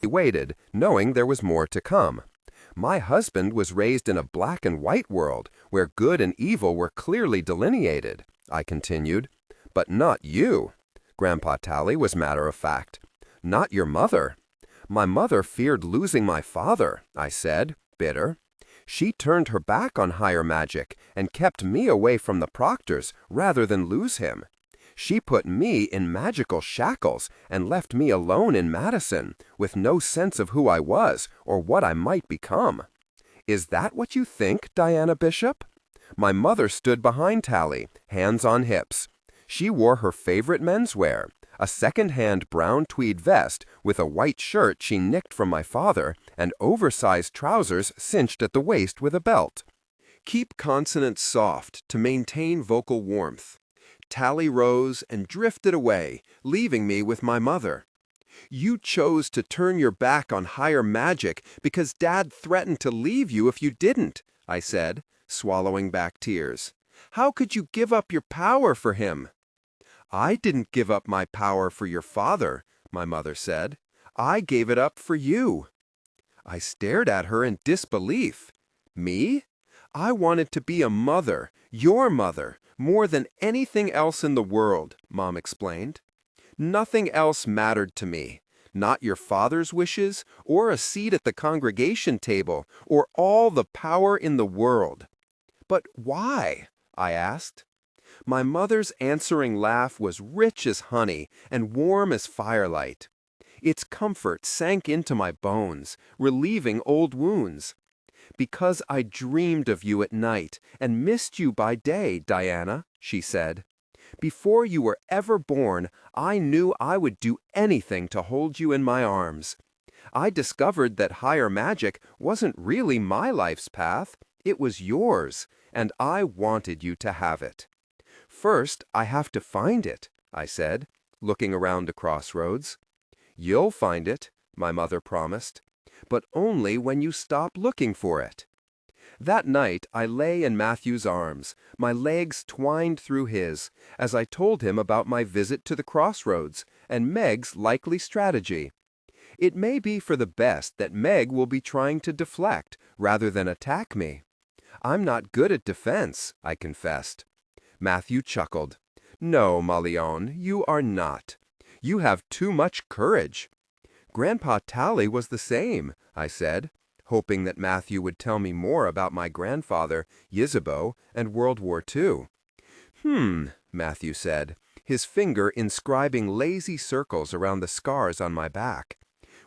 He waited, knowing there was more to come. My husband was raised in a black and white world where good and evil were clearly delineated, I continued. But not you. Grandpa Tally was matter of fact. Not your mother. My mother feared losing my father, I said, bitter. She turned her back on higher magic and kept me away from the Proctors rather than lose him. She put me in magical shackles and left me alone in Madison, with no sense of who I was or what I might become. Is that what you think, Diana Bishop? My mother stood behind Tally, hands on hips. She wore her favorite menswear, a second-hand brown tweed vest with a white shirt she nicked from my father and oversized trousers cinched at the waist with a belt. Keep consonants soft to maintain vocal warmth. Tally rose and drifted away, leaving me with my mother. You chose to turn your back on higher magic because Dad threatened to leave you if you didn't, I said, swallowing back tears. How could you give up your power for him? I didn't give up my power for your father, my mother said. I gave it up for you. I stared at her in disbelief. Me? I wanted to be a mother, your mother, more than anything else in the world, Mom explained. Nothing else mattered to me. Not your father's wishes, or a seat at the congregation table, or all the power in the world. But why? I asked. My mother's answering laugh was rich as honey and warm as firelight. Its comfort sank into my bones, relieving old wounds. Because I dreamed of you at night and missed you by day, Diana, she said. Before you were ever born, I knew I would do anything to hold you in my arms. I discovered that higher magic wasn't really my life's path, it was yours, and I wanted you to have it. First, I have to find it, I said, looking around a crossroads. You'll find it, my mother promised, but only when you stop looking for it. That night, I lay in Matthew's arms, my legs twined through his, as I told him about my visit to the crossroads and Meg's likely strategy. It may be for the best that Meg will be trying to deflect rather than attack me. I'm not good at defense, I confessed. Matthew chuckled. No, Malione, you are not. You have too much courage. Grandpa Tally was the same, I said, hoping that Matthew would tell me more about my grandfather, Ysabeau, and World War II. Matthew said, his finger inscribing lazy circles around the scars on my back.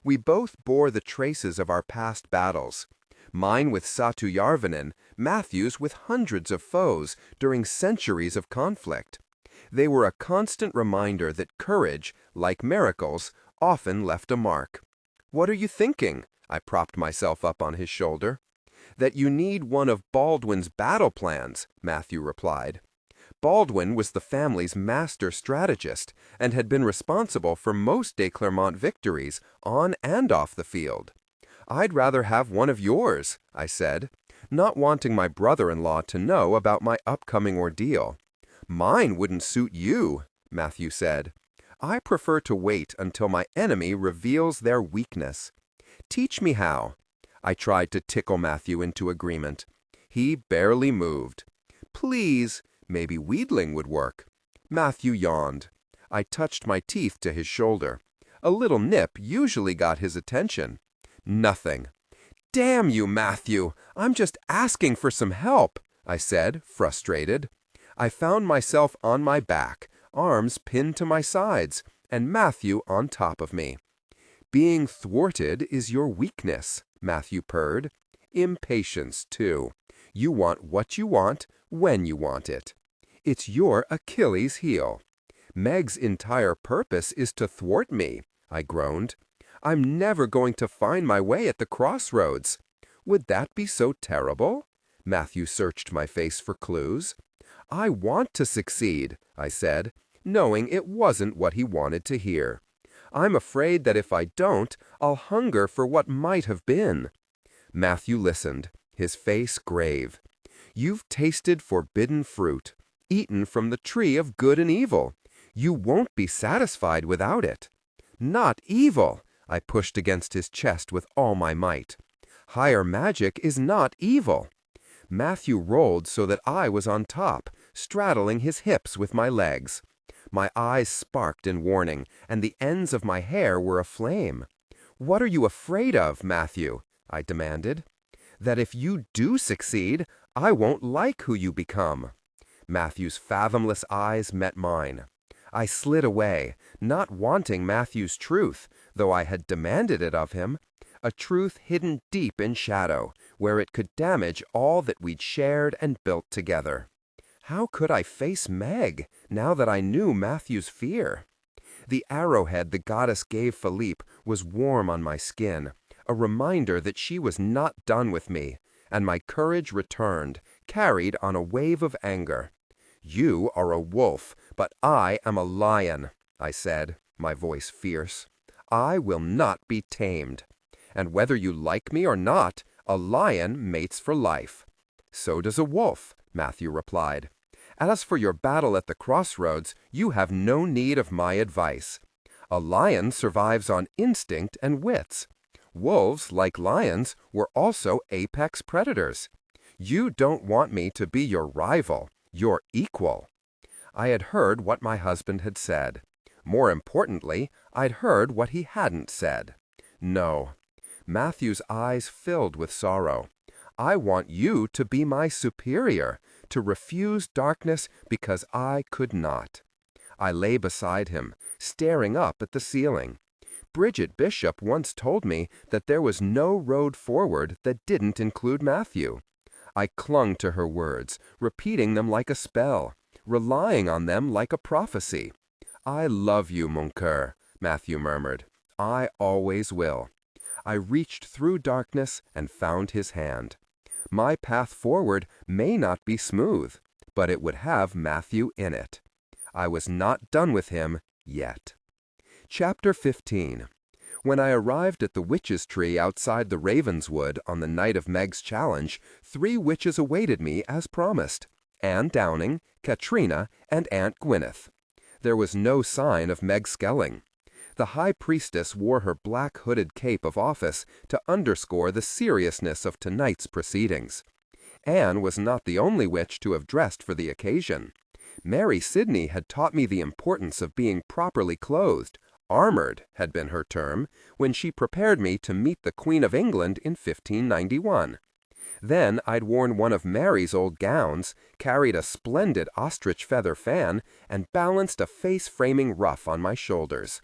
We both bore the traces of our past battles. Mine with Satu Yarvanen, Matthew's with hundreds of foes during centuries of conflict. They were a constant reminder that courage, like miracles, often left a mark. What are you thinking? I propped myself up on his shoulder. That you need one of Baldwin's battle plans, Matthew replied. Baldwin was the family's master strategist and had been responsible for most de Clermont victories on and off the field. I'd rather have one of yours, I said, not wanting my brother-in-law to know about my upcoming ordeal. Mine wouldn't suit you, Matthew said. I prefer to wait until my enemy reveals their weakness. Teach me how. I tried to tickle Matthew into agreement. He barely moved. Please, maybe wheedling would work. Matthew yawned. I touched my teeth to his shoulder. A little nip usually got his attention. Nothing. Damn you, Matthew! I'm just asking for some help, I said, frustrated. I found myself on my back, arms pinned to my sides, and Matthew on top of me. Being thwarted is your weakness, Matthew purred. Impatience, too. You want what you want, when you want it. It's your Achilles heel. Meg's entire purpose is to thwart me, I groaned. I'm never going to find my way at the crossroads. Would that be so terrible? Matthew searched my face for clues. I want to succeed, I said, knowing it wasn't what he wanted to hear. I'm afraid that if I don't, I'll hunger for what might have been. Matthew listened, his face grave. You've tasted forbidden fruit, eaten from the tree of good and evil. You won't be satisfied without it. Not evil, I pushed against his chest with all my might. Higher magic is not evil. Matthew rolled so that I was on top, straddling his hips with my legs. My eyes sparked in warning, and the ends of my hair were aflame. "What are you afraid of, Matthew?" I demanded. "That if you do succeed, I won't like who you become." Matthew's fathomless eyes met mine. I slid away, not wanting Matthew's truth, though I had demanded it of him, a truth hidden deep in shadow, where it could damage all that we'd shared and built together. How could I face Meg, now that I knew Matthew's fear? The arrowhead the goddess gave Philippe was warm on my skin, a reminder that she was not done with me, and my courage returned, carried on a wave of anger. "You are a wolf, but I am a lion," I said, my voice fierce. "I will not be tamed. And whether you like me or not, a lion mates for life." "So does a wolf," Matthew replied. "As for your battle at the crossroads, you have no need of my advice. A lion survives on instinct and wits. Wolves, like lions, were also apex predators. You don't want me to be your rival, your equal." I had heard what my husband had said. More importantly, I'd heard what he hadn't said. No. Matthew's eyes filled with sorrow. "I want you to be my superior, to refuse darkness because I could not." I lay beside him, staring up at the ceiling. Bridget Bishop once told me that there was no road forward that didn't include Matthew. I clung to her words, repeating them like a spell, relying on them like a prophecy. "I love you, mon cœur," Matthew murmured. "I always will." I reached through darkness and found his hand. My path forward may not be smooth, but it would have Matthew in it. I was not done with him yet. Chapter 15. When I arrived at the witch's tree outside the Ravenswood on the night of Meg's challenge, 3 witches awaited me as promised: Anne Downing, Katrina, and Aunt Gwyneth. There was no sign of Meg Skelling. The high priestess wore her black hooded cape of office to underscore the seriousness of tonight's proceedings. Anne was not the only witch to have dressed for the occasion. Mary Sidney had taught me the importance of being properly clothed. Armored had been her term, when she prepared me to meet the Queen of England in 1591. Then I'd worn one of Mary's old gowns, carried a splendid ostrich feather fan, and balanced a face-framing ruff on my shoulders.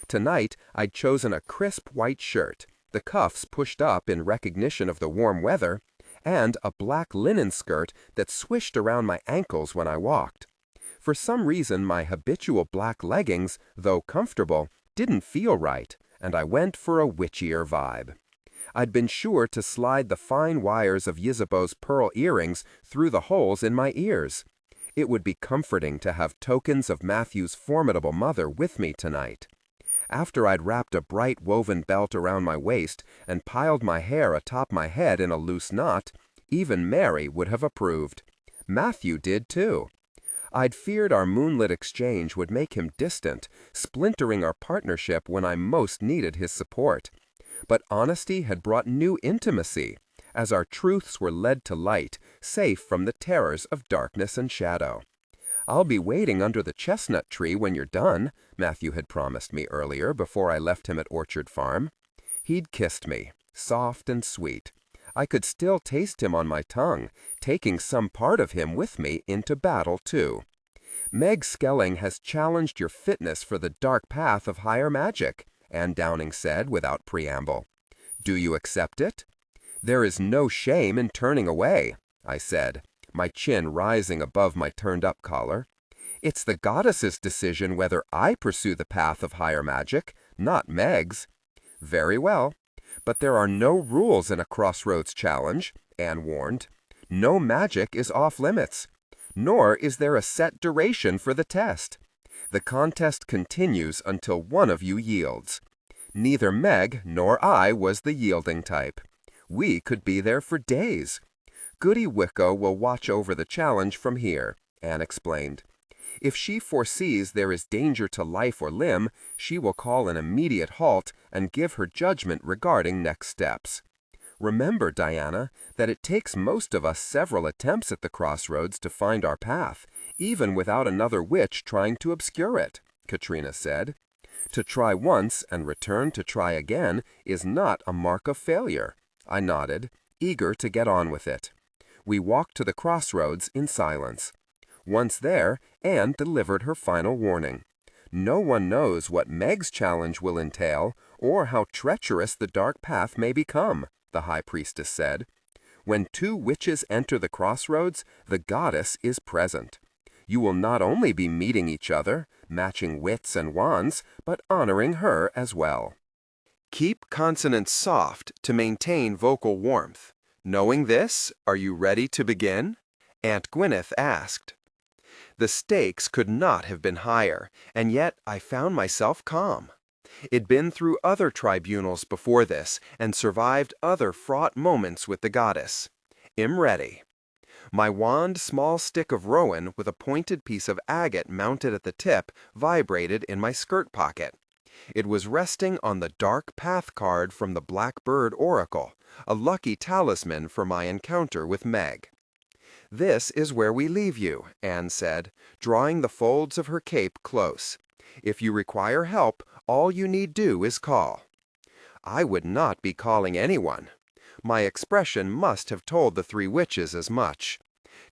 Tonight I'd chosen a crisp white shirt, the cuffs pushed up in recognition of the warm weather, and a black linen skirt that swished around my ankles when I walked. For some reason my habitual black leggings, though comfortable, didn't feel right, and I went for a witchier vibe. I'd been sure to slide the fine wires of Ysabeau's pearl earrings through the holes in my ears. It would be comforting to have tokens of Matthew's formidable mother with me tonight. After I'd wrapped a bright woven belt around my waist and piled my hair atop my head in a loose knot, even Mary would have approved. Matthew did too. I'd feared our moonlit exchange would make him distant, splintering our partnership when I most needed his support. But honesty had brought new intimacy, as our truths were led to light, safe from the terrors of darkness and shadow. "I'll be waiting under the chestnut tree when you're done," Matthew had promised me earlier before I left him at Orchard Farm. He'd kissed me, soft and sweet. I could still taste him on my tongue, taking some part of him with me into battle, too. "Meg Skelling has challenged your fitness for the dark path of higher magic," Anne Downing said without preamble. "Do you accept it?" "There is no shame in turning away," I said, my chin rising above my turned-up collar. "It's the goddess's decision whether I pursue the path of higher magic, not Meg's." "Very well. But there are no rules in a crossroads challenge," Anne warned. "No magic is off-limits. Nor is there a set duration for the test. The contest continues until one of you yields. Neither Meg nor I was the yielding type. We could be there for days. Goody Wicco will watch over the challenge from here," Anne explained. If she foresees there is danger to life or limb, she will call an immediate halt and give her judgment regarding next steps. Remember, Diana, that it takes most of us several attempts at the crossroads to find our path, even without another witch trying to obscure it, Katrina said. To try once and return to try again is not a mark of failure. I nodded, eager to get on with it. We walked to the crossroads in silence. Once there, Anne delivered her final warning. No one knows what Meg's challenge will entail, or how treacherous the dark path may become, the high priestess said. When two witches enter the crossroads, the goddess is present. You will not only be meeting each other, matching wits and wands, but honoring her as well. Keep consonants soft to maintain vocal warmth. Knowing this, are you ready to begin? Aunt Gwyneth asked. The stakes could not have been higher, and yet I found myself calm. I'd been through other tribunals before this and survived other fraught moments with the goddess. I'm ready. My wand small stick of rowan with a pointed piece of agate mounted at the tip vibrated in my skirt pocket. It was resting on the dark path card from the Black Bird Oracle, a lucky talisman for my encounter with Meg. This is where we leave you, Anne said, drawing the folds of her cape close. If you require help, all you need do is call. I would not be calling anyone. My expression must have told the three witches as much.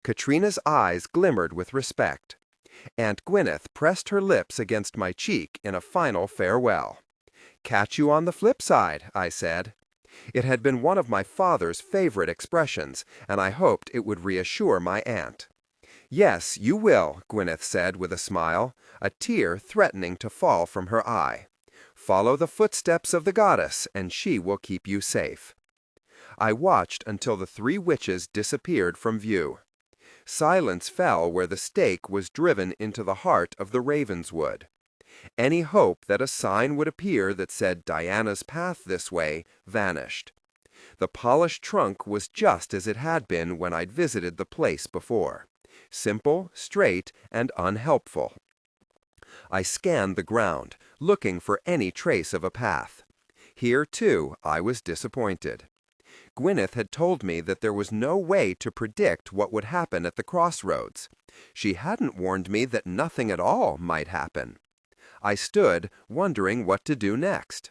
Katrina's eyes glimmered with respect. Aunt Gwyneth pressed her lips against my cheek in a final farewell. Catch you on the flip side, I said. It had been one of my father's favorite expressions, and I hoped it would reassure my aunt. Yes, you will, Gwyneth said with a smile, a tear threatening to fall from her eye. Follow the footsteps of the goddess, and she will keep you safe. I watched until the three witches disappeared from view. Silence fell where the stake was driven into the heart of the Ravenswood. Any hope that a sign would appear that said Diana's path this way vanished. The polished trunk was just as it had been when I'd visited the place before. Simple, straight, and unhelpful. I scanned the ground, looking for any trace of a path. Here, too, I was disappointed. Gwyneth had told me that there was no way to predict what would happen at the crossroads. She hadn't warned me that nothing at all might happen. I stood, wondering what to do next.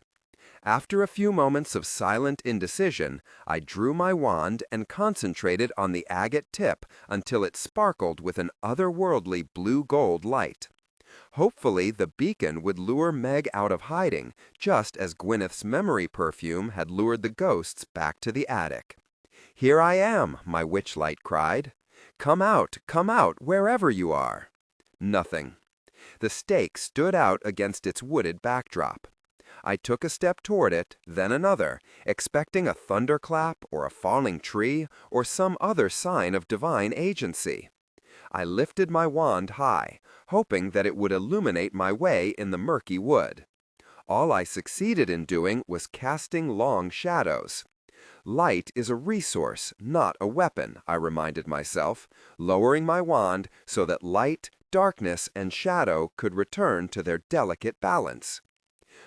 After a few moments of silent indecision, I drew my wand and concentrated on the agate tip until it sparkled with an otherworldly blue-gold light. Hopefully, the beacon would lure Meg out of hiding, just as Gwyneth's memory perfume had lured the ghosts back to the attic. "Here I am," my witchlight cried. Come out, wherever you are." Nothing. The stake stood out against its wooded backdrop. I took a step toward it, then another, expecting a thunderclap or a falling tree or some other sign of divine agency. I lifted my wand high, hoping that it would illuminate my way in the murky wood. All I succeeded in doing was casting long shadows. Light is a resource, not a weapon, I reminded myself, lowering my wand so that light, darkness, and shadow could return to their delicate balance.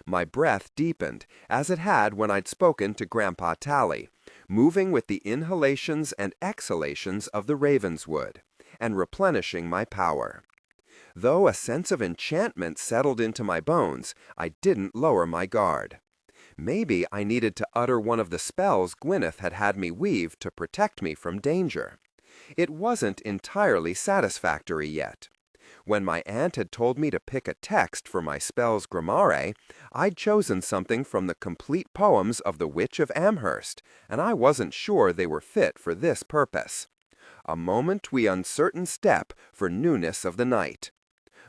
My breath deepened, as it had when I'd spoken to Grandpa Tally, moving with the inhalations and exhalations of the Ravenswood, and replenishing my power. Though a sense of enchantment settled into my bones, I didn't lower my guard. Maybe I needed to utter one of the spells Gwyneth had me weave to protect me from danger. It wasn't entirely satisfactory yet. When my aunt had told me to pick a text for my spell's grammare, I'd chosen something from the complete poems of the Witch of Amherst, and I wasn't sure they were fit for this purpose. A moment we uncertain step for newness of the night.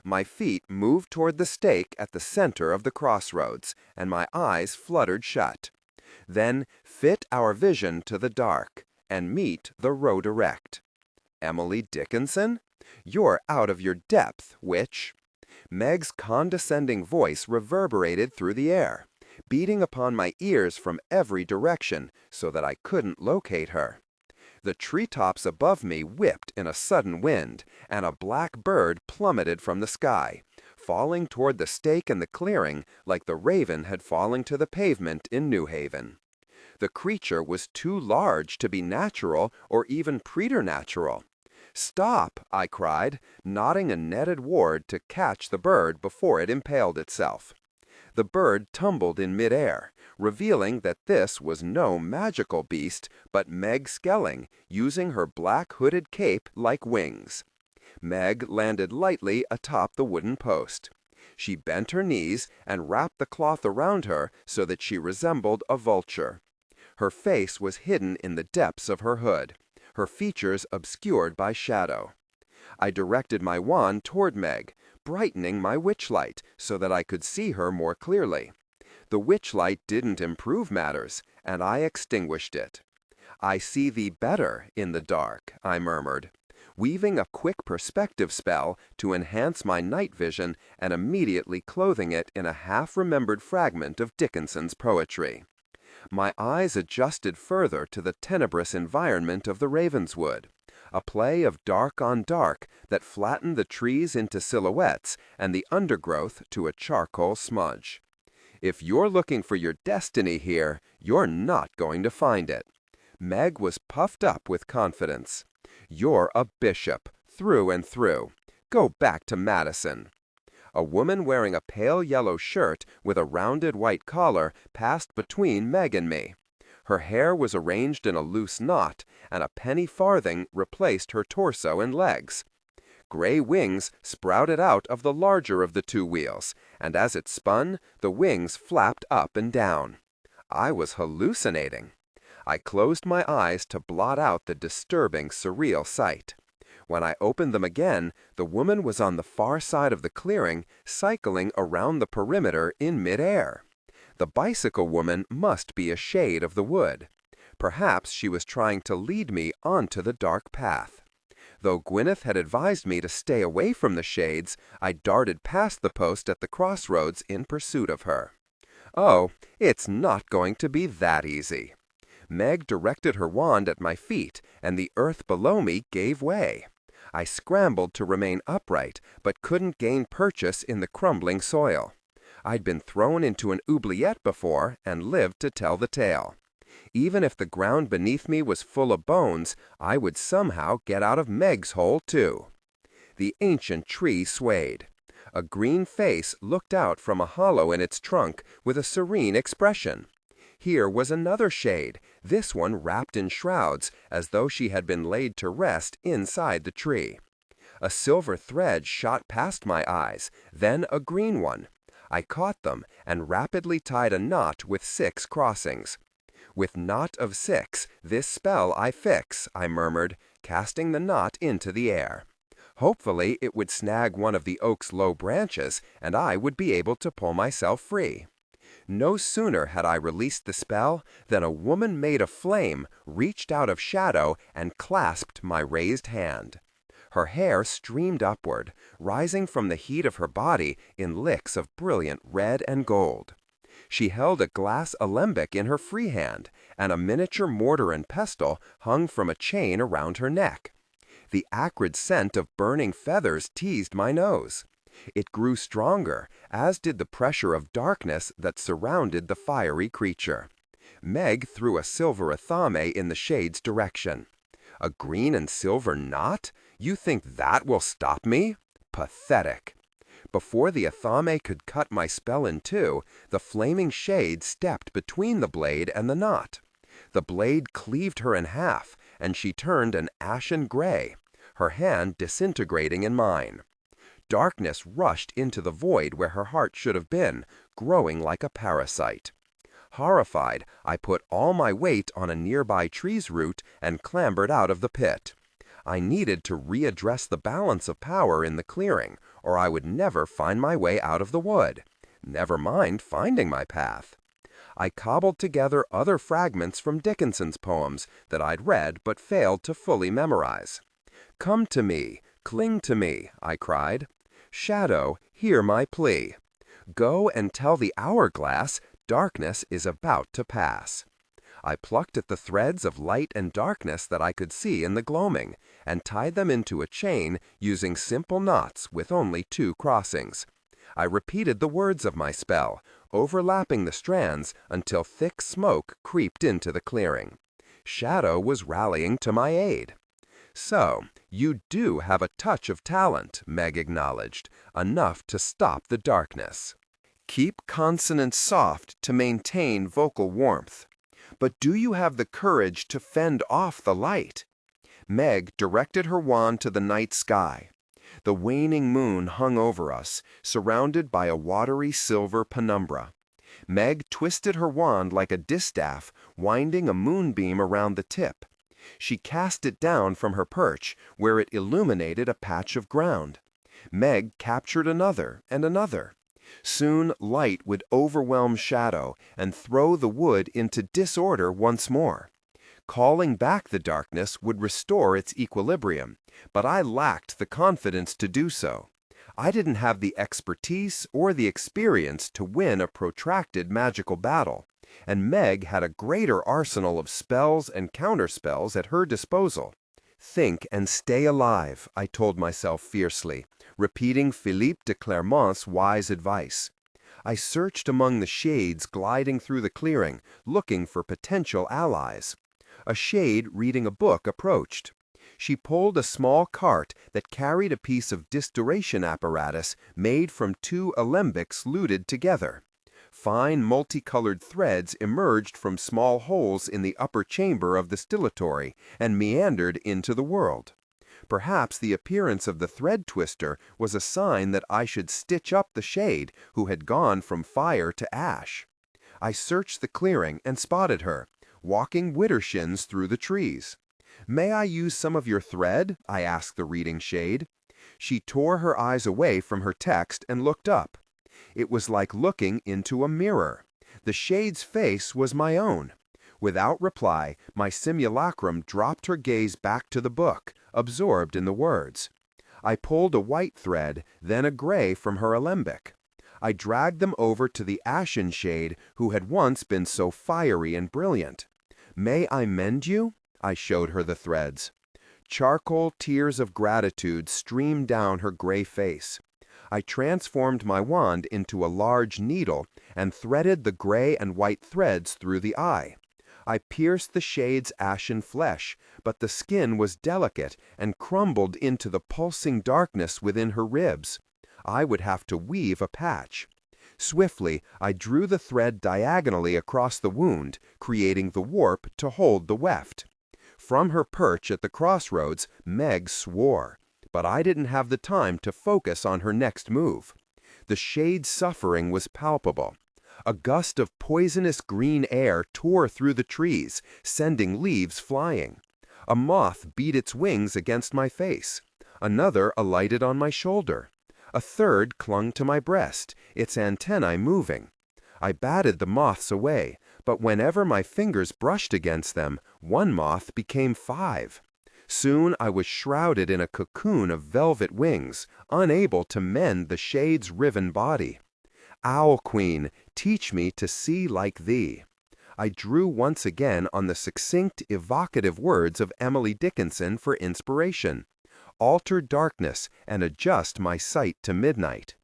My feet moved toward the stake at the center of the crossroads, and my eyes fluttered shut. Then fit our vision to the dark, and meet the row direct. Emily Dickinson? You're out of your depth, witch. Meg's condescending voice reverberated through the air, beating upon my ears from every direction so that I couldn't locate her. The treetops above me whipped in a sudden wind, and a black bird plummeted from the sky, falling toward the stake in the clearing like the raven had fallen to the pavement in New Haven. The creature was too large to be natural or even preternatural. "Stop!" I cried, knotting a netted ward to catch the bird before it impaled itself. The bird tumbled in midair, revealing that this was no magical beast, but Meg Skelling, using her black hooded cape like wings. Meg landed lightly atop the wooden post. She bent her knees and wrapped the cloth around her so that she resembled a vulture. Her face was hidden in the depths of her hood, her features obscured by shadow. I directed my wand toward Meg, brightening my witchlight so that I could see her more clearly. The witchlight didn't improve matters, and I extinguished it. "I see thee better in the dark," I murmured, weaving a quick perspective spell to enhance my night vision and immediately clothing it in a half-remembered fragment of Dickinson's poetry. My eyes adjusted further to the tenebrous environment of the Ravenswood, a play of dark on dark that flattened the trees into silhouettes and the undergrowth to a charcoal smudge. "If you're looking for your destiny here, you're not going to find it." Meg was puffed up with confidence. "You're a bishop, through and through. Go back to Madison." A woman wearing a pale yellow shirt with a rounded white collar passed between Meg and me. Her hair was arranged in a loose knot, and a penny farthing replaced her torso and legs. Gray wings sprouted out of the larger of the two wheels, and as it spun, the wings flapped up and down. I was hallucinating. I closed my eyes to blot out the disturbing, surreal sight. When I opened them again, the woman was on the far side of the clearing, cycling around the perimeter in midair. The bicycle woman must be a shade of the wood. Perhaps she was trying to lead me onto the dark path. Though Gwyneth had advised me to stay away from the shades, I darted past the post at the crossroads in pursuit of her. Oh, it's not going to be that easy. Meg directed her wand at my feet, and the earth below me gave way. I scrambled to remain upright, but couldn't gain purchase in the crumbling soil. I'd been thrown into an oubliette before and lived to tell the tale. Even if the ground beneath me was full of bones, I would somehow get out of Meg's hole too. The ancient tree swayed. A green face looked out from a hollow in its trunk with a serene expression. Here was another shade, this one wrapped in shrouds, as though she had been laid to rest inside the tree. A silver thread shot past my eyes, then a green one. I caught them and rapidly tied a knot with 6 crossings. "With knot of 6, this spell I fix," I murmured, casting the knot into the air. Hopefully it would snag one of the oak's low branches, and I would be able to pull myself free. No sooner had I released the spell than a woman made of flame reached out of shadow and clasped my raised hand. Her hair streamed upward, rising from the heat of her body in licks of brilliant red and gold. She held a glass alembic in her free hand, and a miniature mortar and pestle hung from a chain around her neck. The acrid scent of burning feathers teased my nose. It grew stronger, as did the pressure of darkness that surrounded the fiery creature. Meg threw a silver athame in the shade's direction. "A green and silver knot? You think that will stop me? Pathetic." Before the athame could cut my spell in two, the flaming shade stepped between the blade and the knot. The blade cleaved her in half, and she turned an ashen gray, her hand disintegrating in mine. Darkness rushed into the void where her heart should have been, growing like a parasite. Horrified, I put all my weight on a nearby tree's root and clambered out of the pit. I needed to readdress the balance of power in the clearing, or I would never find my way out of the wood. Never mind finding my path. I cobbled together other fragments from Dickinson's poems that I'd read but failed to fully memorize. "Come to me, cling to me," I cried. "Shadow, hear my plea. Go and tell the hourglass darkness is about to pass." I plucked at the threads of light and darkness that I could see in the gloaming, and tied them into a chain using simple knots with only 2 crossings. I repeated the words of my spell, overlapping the strands until thick smoke creeped into the clearing. Shadow was rallying to my aid. "So, you do have a touch of talent," Meg acknowledged, "enough to stop the darkness. Keep consonants soft to maintain vocal warmth. But do you have the courage to fend off the light?" Meg directed her wand to the night sky. The waning moon hung over us, surrounded by a watery silver penumbra. Meg twisted her wand like a distaff, winding a moonbeam around the tip. She cast it down from her perch, where it illuminated a patch of ground. Meg captured another and another. Soon light would overwhelm shadow and throw the wood into disorder once more. Calling back the darkness would restore its equilibrium, but I lacked the confidence to do so. I didn't have the expertise or the experience to win a protracted magical battle, and Meg had a greater arsenal of spells and counterspells at her disposal. "Think and stay alive," I told myself fiercely, repeating Philippe de Clermont's wise advice. I searched among the shades gliding through the clearing, looking for potential allies. A shade reading a book approached. She pulled a small cart that carried a piece of distillation apparatus made from 2 alembics luted together. Fine multicolored threads emerged from small holes in the upper chamber of the distillatory and meandered into the world. Perhaps the appearance of the thread twister was a sign that I should stitch up the shade who had gone from fire to ash. I searched the clearing and spotted her, walking widdershins through the trees. "May I use some of your thread?" I asked the reading shade. She tore her eyes away from her text and looked up. It was like looking into a mirror. The shade's face was my own. Without reply, my simulacrum dropped her gaze back to the book, absorbed in the words. I pulled a white thread, then a gray from her alembic. I dragged them over to the ashen shade who had once been so fiery and brilliant. "May I mend you?" I showed her the threads. Charcoal tears of gratitude streamed down her gray face. I transformed my wand into a large needle and threaded the gray and white threads through the eye. I pierced the shade's ashen flesh, but the skin was delicate and crumbled into the pulsing darkness within her ribs. I would have to weave a patch. Swiftly, I drew the thread diagonally across the wound, creating the warp to hold the weft. From her perch at the crossroads, Meg swore, but I didn't have the time to focus on her next move. The shade's suffering was palpable. A gust of poisonous green air tore through the trees, sending leaves flying. A moth beat its wings against my face. Another alighted on my shoulder. A third clung to my breast, its antennae moving. I batted the moths away, but whenever my fingers brushed against them, one moth became 5. Soon I was shrouded in a cocoon of velvet wings, unable to mend the shade's riven body. "Owl Queen, teach me to see like thee." I drew once again on the succinct, evocative words of Emily Dickinson for inspiration. "Alter darkness and adjust my sight to midnight."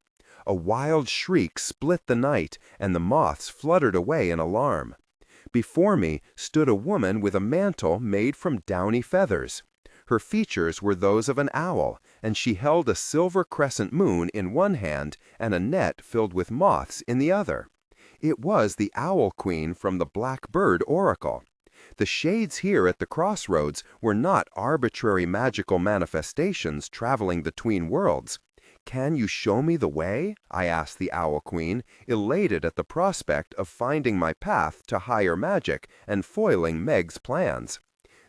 A wild shriek split the night, and the moths fluttered away in alarm. Before me stood a woman with a mantle made from downy feathers. Her features were those of an owl, and she held a silver crescent moon in one hand and a net filled with moths in the other. It was the Owl Queen from the Black Bird Oracle. The shades here at the crossroads were not arbitrary magical manifestations traveling between worlds. "Can you show me the way?" I asked the Owl Queen, elated at the prospect of finding my path to higher magic and foiling Meg's plans.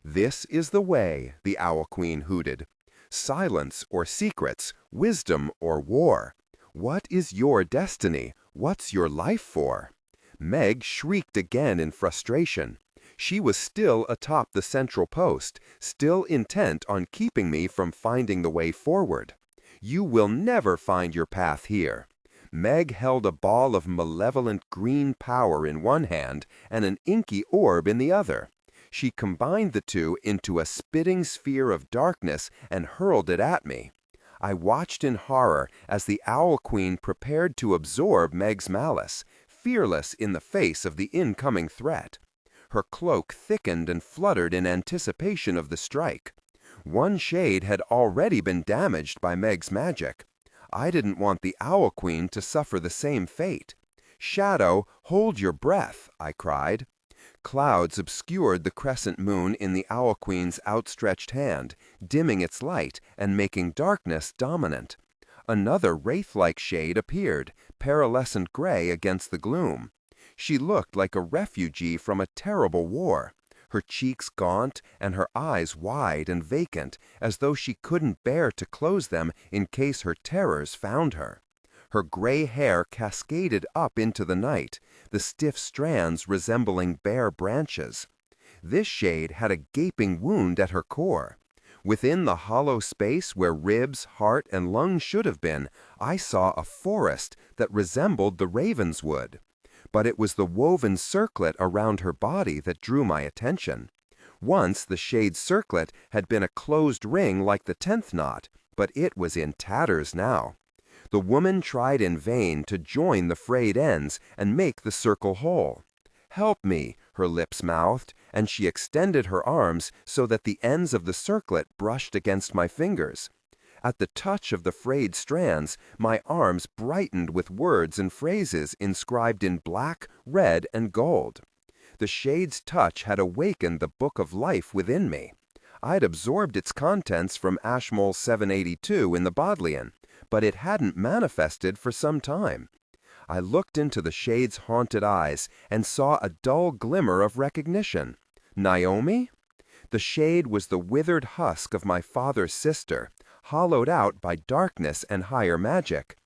"This is the way," the Owl Queen hooted. "Silence or secrets, wisdom or war. What is your destiny? What's your life for?" Meg shrieked again in frustration. She was still atop the central post, still intent on keeping me from finding the way forward. "You will never find your path here." Meg held a ball of malevolent green power in one hand and an inky orb in the other. She combined the two into a spitting sphere of darkness and hurled it at me. I watched in horror as the Owl Queen prepared to absorb Meg's malice, fearless in the face of the incoming threat. Her cloak thickened and fluttered in anticipation of the strike. One shade had already been damaged by Meg's magic. I didn't want the Owl Queen to suffer the same fate. "Shadow, hold your breath," I cried. Clouds obscured the crescent moon in the Owl Queen's outstretched hand, dimming its light and making darkness dominant. Another wraith-like shade appeared, pearlescent gray against the gloom. She looked like a refugee from a terrible war, her cheeks gaunt and her eyes wide and vacant, as though she couldn't bear to close them in case her terrors found her. Her gray hair cascaded up into the night, the stiff strands resembling bare branches. This shade had a gaping wound at her core. Within the hollow space where ribs, heart, and lungs should have been, I saw a forest that resembled the Ravenswood. But it was the woven circlet around her body that drew my attention. Once the shade's circlet had been a closed ring like the 10th knot, but it was in tatters now. The woman tried in vain to join the frayed ends and make the circle whole. "Help me," her lips mouthed, and she extended her arms so that the ends of the circlet brushed against my fingers. At the touch of the frayed strands, my arms brightened with words and phrases inscribed in black, red, and gold. The shade's touch had awakened the book of life within me. I'd absorbed its contents from Ashmole 782 in the Bodleian, but it hadn't manifested for some time. I looked into the shade's haunted eyes and saw a dull glimmer of recognition. Naomi? The shade was the withered husk of my father's sister, hollowed out by darkness and higher magic.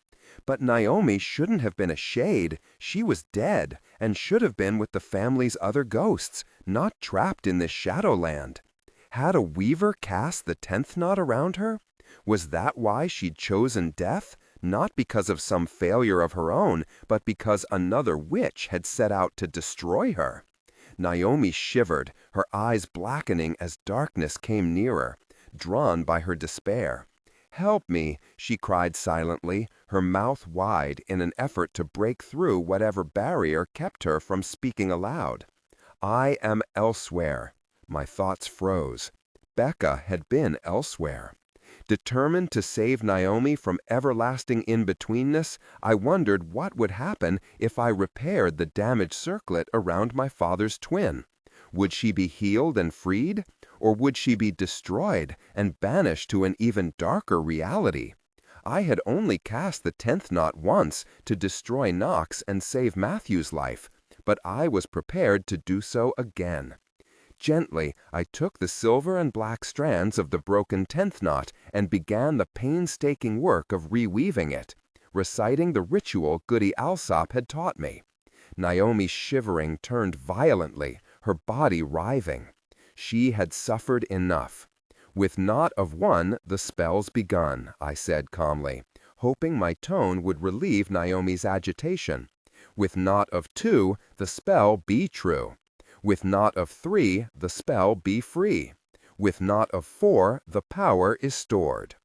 But Naomi shouldn't have been a shade. She was dead, and should have been with the family's other ghosts, not trapped in this shadowland. Had a weaver cast the 10th knot around her? Was that why she'd chosen death? Not because of some failure of her own, but because another witch had set out to destroy her. Naomi shivered, her eyes blackening as darkness came nearer, drawn by her despair. "Help me," she cried silently, her mouth wide in an effort to break through whatever barrier kept her from speaking aloud. "I am elsewhere." My thoughts froze. Becca had been elsewhere. Determined to save Naomi from everlasting in-betweenness, I wondered what would happen if I repaired the damaged circlet around my father's twin. Would she be healed and freed? Or would she be destroyed and banished to an even darker reality? I had only cast the 10th knot once to destroy Knox and save Matthew's life, but I was prepared to do so again. Gently, I took the silver and black strands of the broken 10th knot and began the painstaking work of reweaving it, reciting the ritual Goody Alsop had taught me. Naomi's shivering turned violently, her body writhing. She had suffered enough. "With knot of one, the spell's begun," I said calmly, hoping my tone would relieve Naomi's agitation. "With knot of two, the spell be true. With knot of three, the spell be free. With knot of four, the power is stored."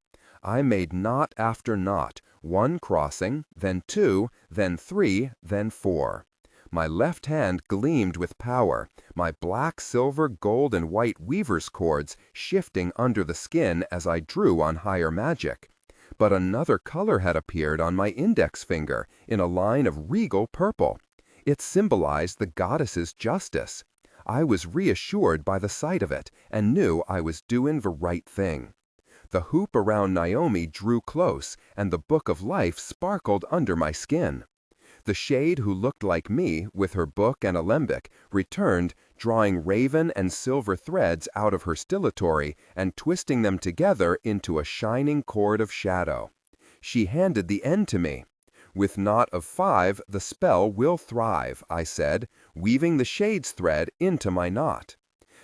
I made knot after knot, one crossing, then two, then three, then four. My left hand gleamed with power, my black, silver, gold, and white weaver's cords shifting under the skin as I drew on higher magic. But another color had appeared on my index finger in a line of regal purple. It symbolized the goddess's justice. I was reassured by the sight of it and knew I was doing the right thing. The hoop around Naomi drew close, and the book of life sparkled under my skin. The shade who looked like me, with her book and alembic, returned, drawing raven and silver threads out of her stillatory and twisting them together into a shining cord of shadow. She handed the end to me. "With knot of five, the spell will thrive," I said, weaving the shade's thread into my knot.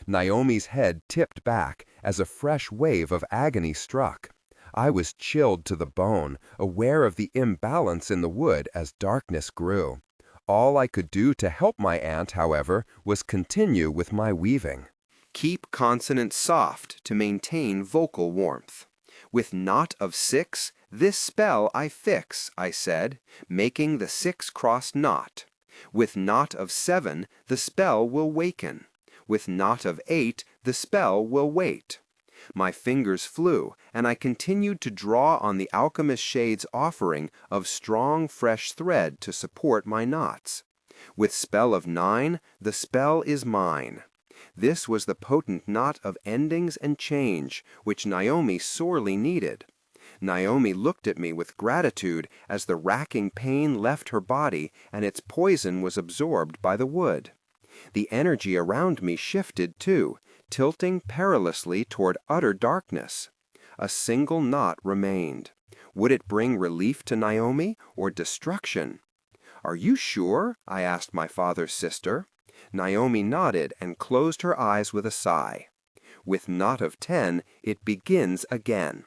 Naomi's head tipped back as a fresh wave of agony struck. I was chilled to the bone, aware of the imbalance in the wood as darkness grew. All I could do to help my aunt, however, was continue with my weaving. Keep consonants soft to maintain vocal warmth. With knot of 6, this spell I fix, I said, making the 6-crossed knot. With knot of 7, the spell will waken. With knot of 8, the spell will wait. My fingers flew, and I continued to draw on the alchemist shade's offering of strong, fresh thread to support my knots. With spell of 9, the spell is mine. This was the potent knot of endings and change, which Naomi sorely needed. Naomi looked at me with gratitude as the racking pain left her body and its poison was absorbed by the wood. The energy around me shifted, too, tilting perilously toward utter darkness. A single knot remained. Would it bring relief to Naomi or destruction? "Are you sure?" I asked my father's sister. Naomi nodded and closed her eyes with a sigh. With knot of 10, it begins again.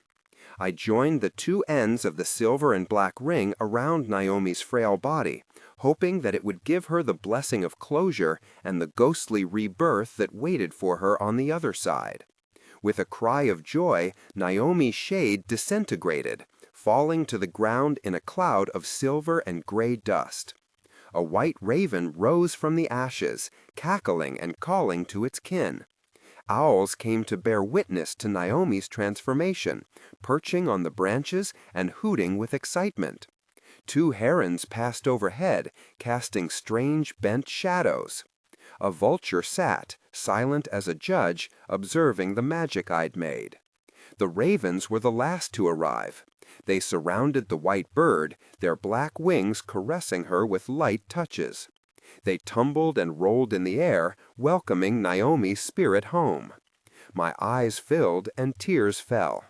I joined the 2 ends of the silver and black ring around Naomi's frail body, hoping that it would give her the blessing of closure and the ghostly rebirth that waited for her on the other side. With a cry of joy, Naomi's shade disintegrated, falling to the ground in a cloud of silver and gray dust. A white raven rose from the ashes, cackling and calling to its kin. Owls came to bear witness to Naomi's transformation, perching on the branches and hooting with excitement. 2 herons passed overhead, casting strange bent shadows. A vulture sat, silent as a judge, observing the magic I'd made. The ravens were the last to arrive. They surrounded the white bird, their black wings caressing her with light touches. They tumbled and rolled in the air, welcoming Naomi's spirit home. My eyes filled and tears fell.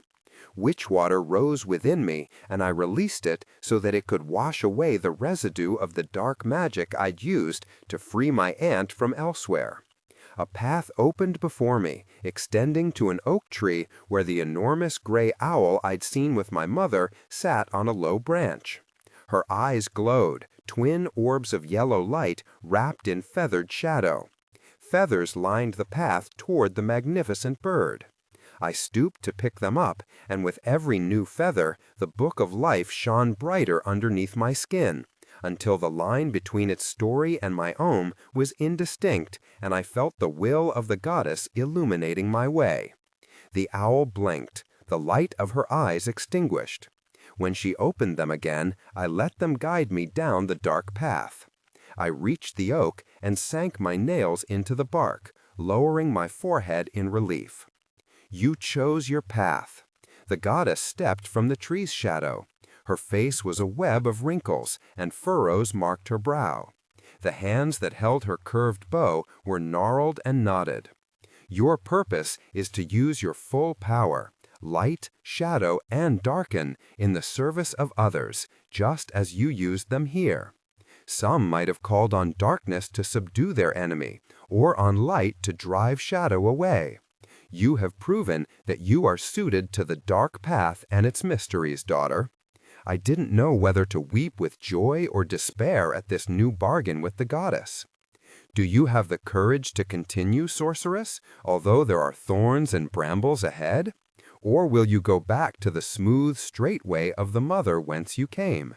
Witch water rose within me, and I released it so that it could wash away the residue of the dark magic I'd used to free my aunt from elsewhere. A path opened before me, extending to an oak tree where the enormous gray owl I'd seen with my mother sat on a low branch. Her eyes glowed, twin orbs of yellow light wrapped in feathered shadow. Feathers lined the path toward the magnificent bird. I stooped to pick them up, and with every new feather, the book of life shone brighter underneath my skin, until the line between its story and my own was indistinct, and I felt the will of the goddess illuminating my way. The owl blinked, the light of her eyes extinguished. When she opened them again, I let them guide me down the dark path. I reached the oak and sank my nails into the bark, lowering my forehead in relief. You chose your path. The goddess stepped from the tree's shadow. Her face was a web of wrinkles, and furrows marked her brow. The hands that held her curved bow were gnarled and knotted. Your purpose is to use your full power, light, shadow, and darken, in the service of others, just as you used them here. Some might have called on darkness to subdue their enemy, or on light to drive shadow away. You have proven that you are suited to the dark path and its mysteries, daughter. I didn't know whether to weep with joy or despair at this new bargain with the goddess. Do you have the courage to continue, sorceress, although there are thorns and brambles ahead? Or will you go back to the smooth, straight way of the mother whence you came?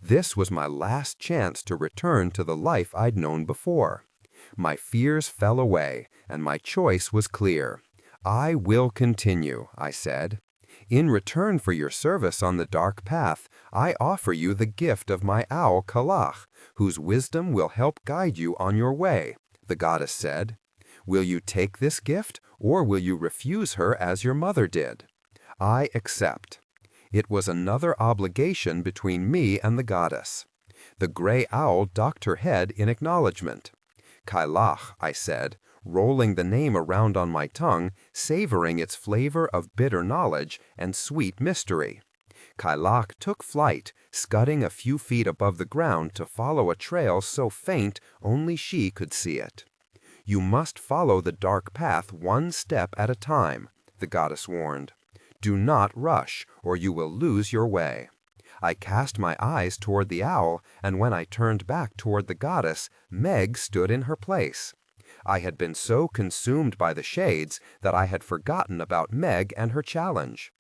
This was my last chance to return to the life I'd known before. My fears fell away, and my choice was clear. I will continue, I said. In return for your service on the dark path, I offer you the gift of my owl Kalach, whose wisdom will help guide you on your way, the goddess said. Will you take this gift, or will you refuse her as your mother did? I accept. It was another obligation between me and the goddess. The gray owl ducked her head in acknowledgement. Kailach, I said, rolling the name around on my tongue, savoring its flavor of bitter knowledge and sweet mystery. Kailach took flight, scudding a few feet above the ground to follow a trail so faint only she could see it. You must follow the dark path one step at a time, the goddess warned. Do not rush, or you will lose your way. I cast my eyes toward the owl, and when I turned back toward the goddess, Meg stood in her place. I had been so consumed by the shades that I had forgotten about Meg and her challenge.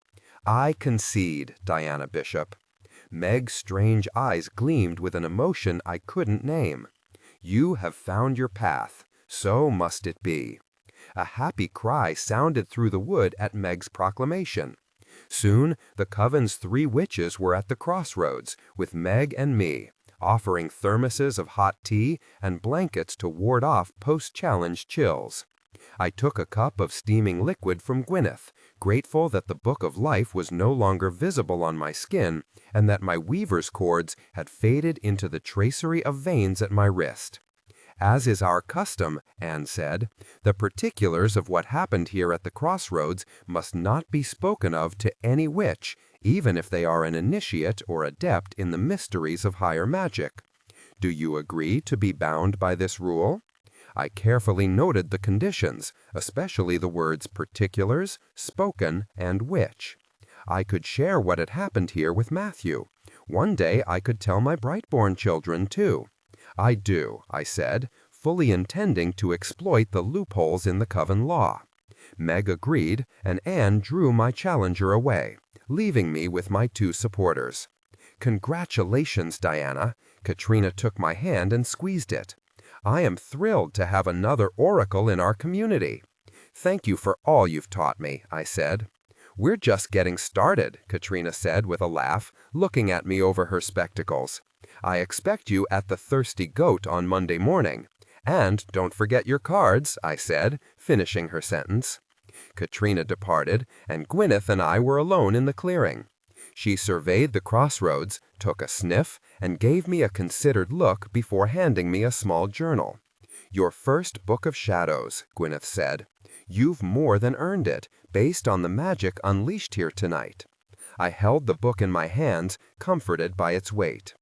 I concede, Diana Bishop. Meg's strange eyes gleamed with an emotion I couldn't name. You have found your path. So must it be. A happy cry sounded through the wood at Meg's proclamation. Soon the coven's 3 witches were at the crossroads, with Meg and me, offering thermoses of hot tea and blankets to ward off post-challenge chills. I took a cup of steaming liquid from Gwyneth, grateful that the book of life was no longer visible on my skin and that my weaver's cords had faded into the tracery of veins at my wrist. As is our custom, Anne said, the particulars of what happened here at the crossroads must not be spoken of to any witch, even if they are an initiate or adept in the mysteries of higher magic. Do you agree to be bound by this rule? I carefully noted the conditions, especially the words particulars, spoken, and witch. I could share what had happened here with Matthew. One day I could tell my Brightborn children, too. I do, I said, fully intending to exploit the loopholes in the coven law. Meg agreed, and Anne drew my challenger away, leaving me with my 2 supporters. Congratulations, Diana. Katrina took my hand and squeezed it. I am thrilled to have another oracle in our community. Thank you for all you've taught me, I said. We're just getting started, Katrina said with a laugh, looking at me over her spectacles. I expect you at the Thirsty Goat on Monday morning. And don't forget your cards, I said, finishing her sentence. Katrina departed, and Gwyneth and I were alone in the clearing. She surveyed the crossroads, took a sniff, and gave me a considered look before handing me a small journal. Your first book of shadows, Gwyneth said. You've more than earned it, based on the magic unleashed here tonight. I held the book in my hands, comforted by its weight.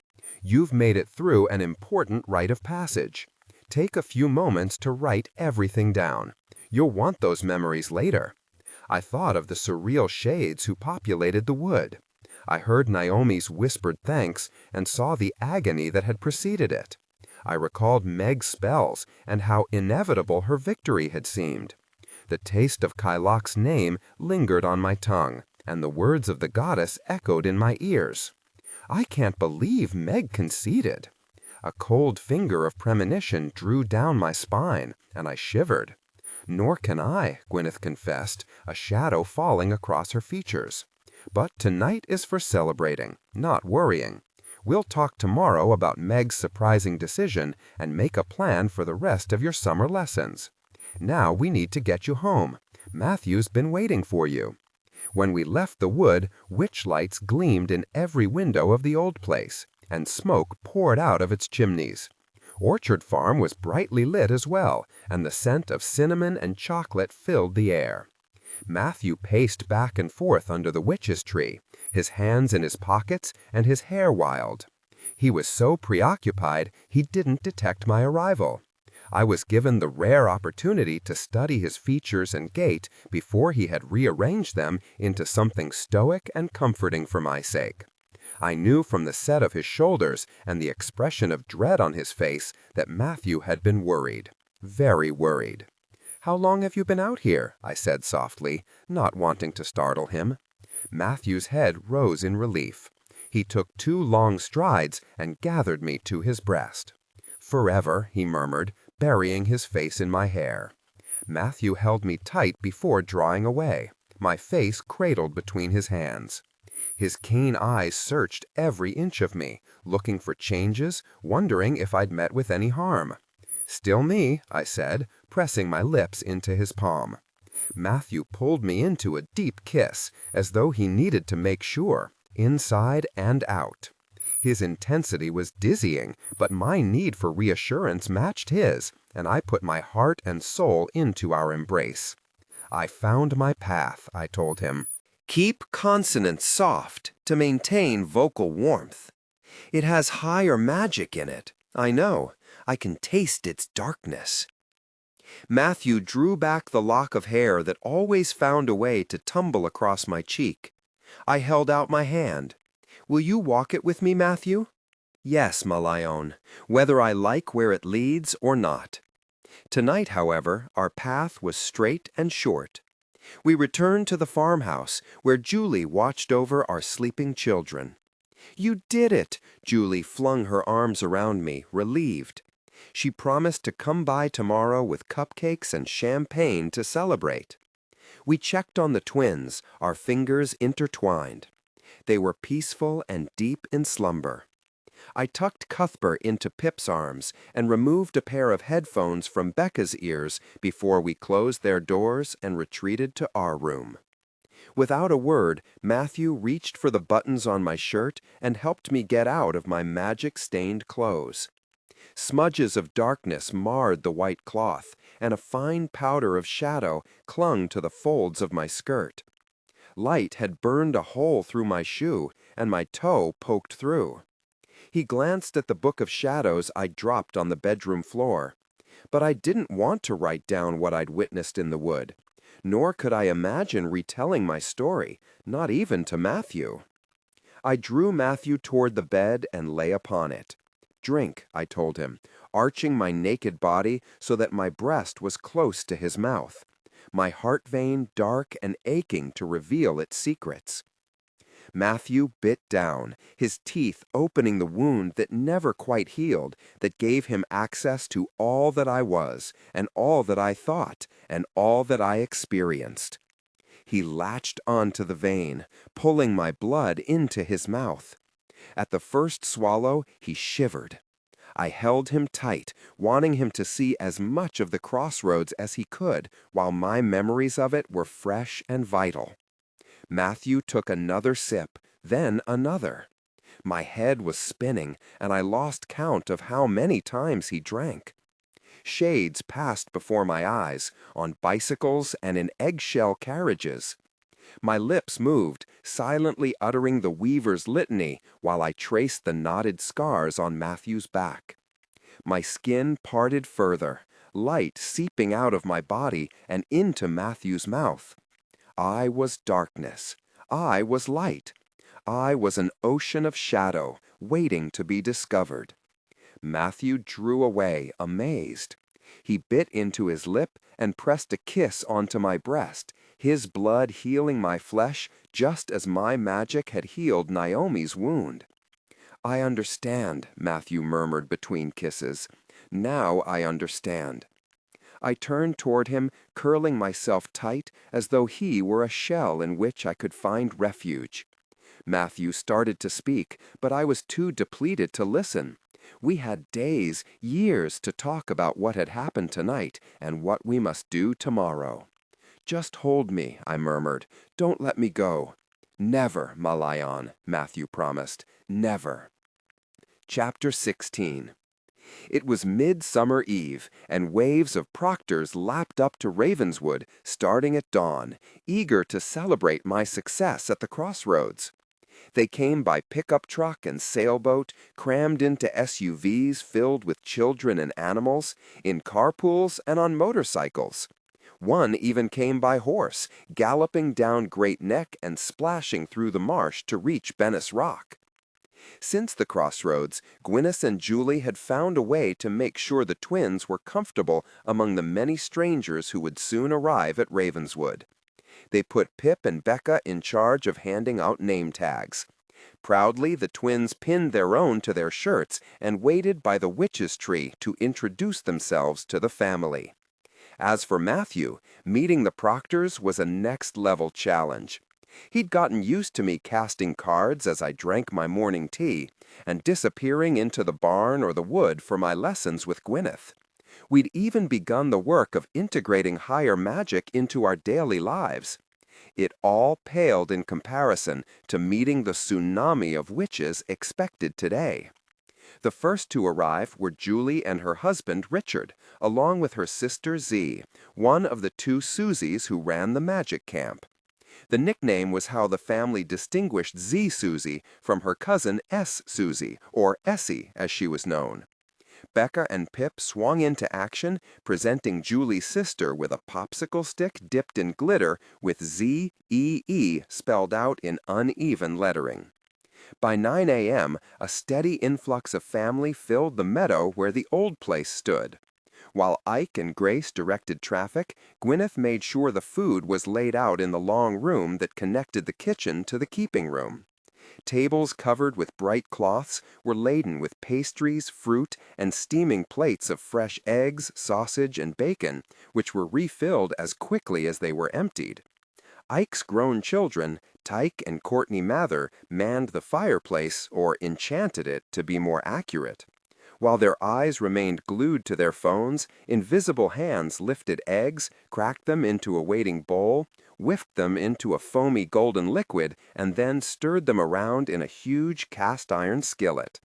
You've made it through an important rite of passage. Take a few moments to write everything down. You'll want those memories later. I thought of the surreal shades who populated the wood. I heard Naomi's whispered thanks and saw the agony that had preceded it. I recalled Meg's spells and how inevitable her victory had seemed. The taste of Kylok's name lingered on my tongue, and the words of the goddess echoed in my ears. I can't believe Meg conceded. A cold finger of premonition drew down my spine, and I shivered. Nor can I, Gwyneth confessed, a shadow falling across her features. But tonight is for celebrating, not worrying. We'll talk tomorrow about Meg's surprising decision and make a plan for the rest of your summer lessons. Now we need to get you home. Matthew's been waiting for you. When we left the wood, witch lights gleamed in every window of the old place, and smoke poured out of its chimneys. Orchard Farm was brightly lit as well, and the scent of cinnamon and chocolate filled the air. Matthew paced back and forth under the witch's tree, his hands in his pockets and his hair wild. He was so preoccupied he didn't detect my arrival. I was given the rare opportunity to study his features and gait before he had rearranged them into something stoic and comforting for my sake. I knew from the set of his shoulders and the expression of dread on his face that Matthew had been worried, very worried. "How long have you been out here?" I said softly, not wanting to startle him. Matthew's head rose in relief. He took 2 long strides and gathered me to his breast. "Forever," he murmured, burying his face in my hair. Matthew held me tight before drawing away, my face cradled between his hands. His keen eyes searched every inch of me, looking for changes, wondering if I'd met with any harm. "Still me," I said, pressing my lips into his palm. Matthew pulled me into a deep kiss, as though he needed to make sure, inside and out. His intensity was dizzying, but my need for reassurance matched his, and I put my heart and soul into our embrace. "I found my path," I told him. "Keep consonants soft to maintain vocal warmth. It has higher magic in it. I know. I can taste its darkness." Matthew drew back the lock of hair that always found a way to tumble across my cheek. I held out my hand. "Will you walk it with me, Matthew?" "Yes, Malayon, whether I like where it leads or not." Tonight, however, our path was straight and short. We returned to the farmhouse, where Julie watched over our sleeping children. "You did it!" Julie flung her arms around me, relieved. She promised to come by tomorrow with cupcakes and champagne to celebrate. We checked on the twins, our fingers intertwined. They were peaceful and deep in slumber. I tucked Cuthbert into Pip's arms and removed a pair of headphones from Becca's ears before we closed their doors and retreated to our room. Without a word, Matthew reached for the buttons on my shirt and helped me get out of my magic-stained clothes. Smudges of darkness marred the white cloth, and a fine powder of shadow clung to the folds of my skirt. Light had burned a hole through my shoe, and my toe poked through. He glanced at the book of shadows I'd dropped on the bedroom floor. But I didn't want to write down what I'd witnessed in the wood, nor could I imagine retelling my story, not even to Matthew. I drew Matthew toward the bed and lay upon it. "Drink," I told him, arching my naked body so that my breast was close to his mouth, my heart vein dark and aching to reveal its secrets. Matthew bit down, his teeth opening the wound that never quite healed, that gave him access to all that I was, and all that I thought, and all that I experienced. He latched onto the vein, pulling my blood into his mouth. At the first swallow, he shivered. I held him tight, wanting him to see as much of the crossroads as he could, while my memories of it were fresh and vital. Matthew took another sip, then another. My head was spinning, and I lost count of how many times he drank. Shades passed before my eyes, on bicycles and in eggshell carriages. My lips moved, silently uttering the weaver's litany while I traced the knotted scars on Matthew's back. My skin parted further, light seeping out of my body and into Matthew's mouth. I was darkness. I was light. I was an ocean of shadow, waiting to be discovered. Matthew drew away, amazed. He bit into his lip and pressed a kiss onto my breast, his blood healing my flesh just as my magic had healed Naomi's wound. "I understand," Matthew murmured between kisses. "Now I understand." I turned toward him, curling myself tight as though he were a shell in which I could find refuge. Matthew started to speak, but I was too depleted to listen. We had days, years to talk about what had happened tonight and what we must do tomorrow. "Just hold me," I murmured. "Don't let me go." "Never, Malayon," Matthew promised. "Never." Chapter 16. It was Midsummer Eve, and waves of proctors lapped up to Ravenswood, starting at dawn, eager to celebrate my success at the crossroads. They came by pickup truck and sailboat, crammed into SUVs filled with children and animals, in carpools and on motorcycles. One even came by horse, galloping down Great Neck and splashing through the marsh to reach Bennis Rock. Since the crossroads, Gwyneth and Julie had found a way to make sure the twins were comfortable among the many strangers who would soon arrive at Ravenswood. They put Pip and Becca in charge of handing out name tags. Proudly, the twins pinned their own to their shirts and waited by the witch's tree to introduce themselves to the family. As for Matthew, meeting the Proctors was a next-level challenge. He'd gotten used to me casting cards as I drank my morning tea and disappearing into the barn or the wood for my lessons with Gwyneth. We'd even begun the work of integrating higher magic into our daily lives. It all paled in comparison to meeting the tsunami of witches expected today. The first to arrive were Julie and her husband Richard, along with her sister Z, one of the two Susies who ran the magic camp. The nickname was how the family distinguished Z Susie from her cousin S Susie, or Essie as she was known. Becca and Pip swung into action, presenting Julie's sister with a popsicle stick dipped in glitter with Z-E-E spelled out in uneven lettering. By 9 a.m., a steady influx of family filled the meadow where the old place stood. While Ike and Grace directed traffic, Gwyneth made sure the food was laid out in the long room that connected the kitchen to the keeping room. Tables covered with bright cloths were laden with pastries, fruit, and steaming plates of fresh eggs, sausage, and bacon, which were refilled as quickly as they were emptied. Ike's grown children, Tyke and Courtney Mather, manned the fireplace, or enchanted it to be more accurate. While their eyes remained glued to their phones, invisible hands lifted eggs, cracked them into a waiting bowl, whiffed them into a foamy golden liquid, and then stirred them around in a huge cast-iron skillet.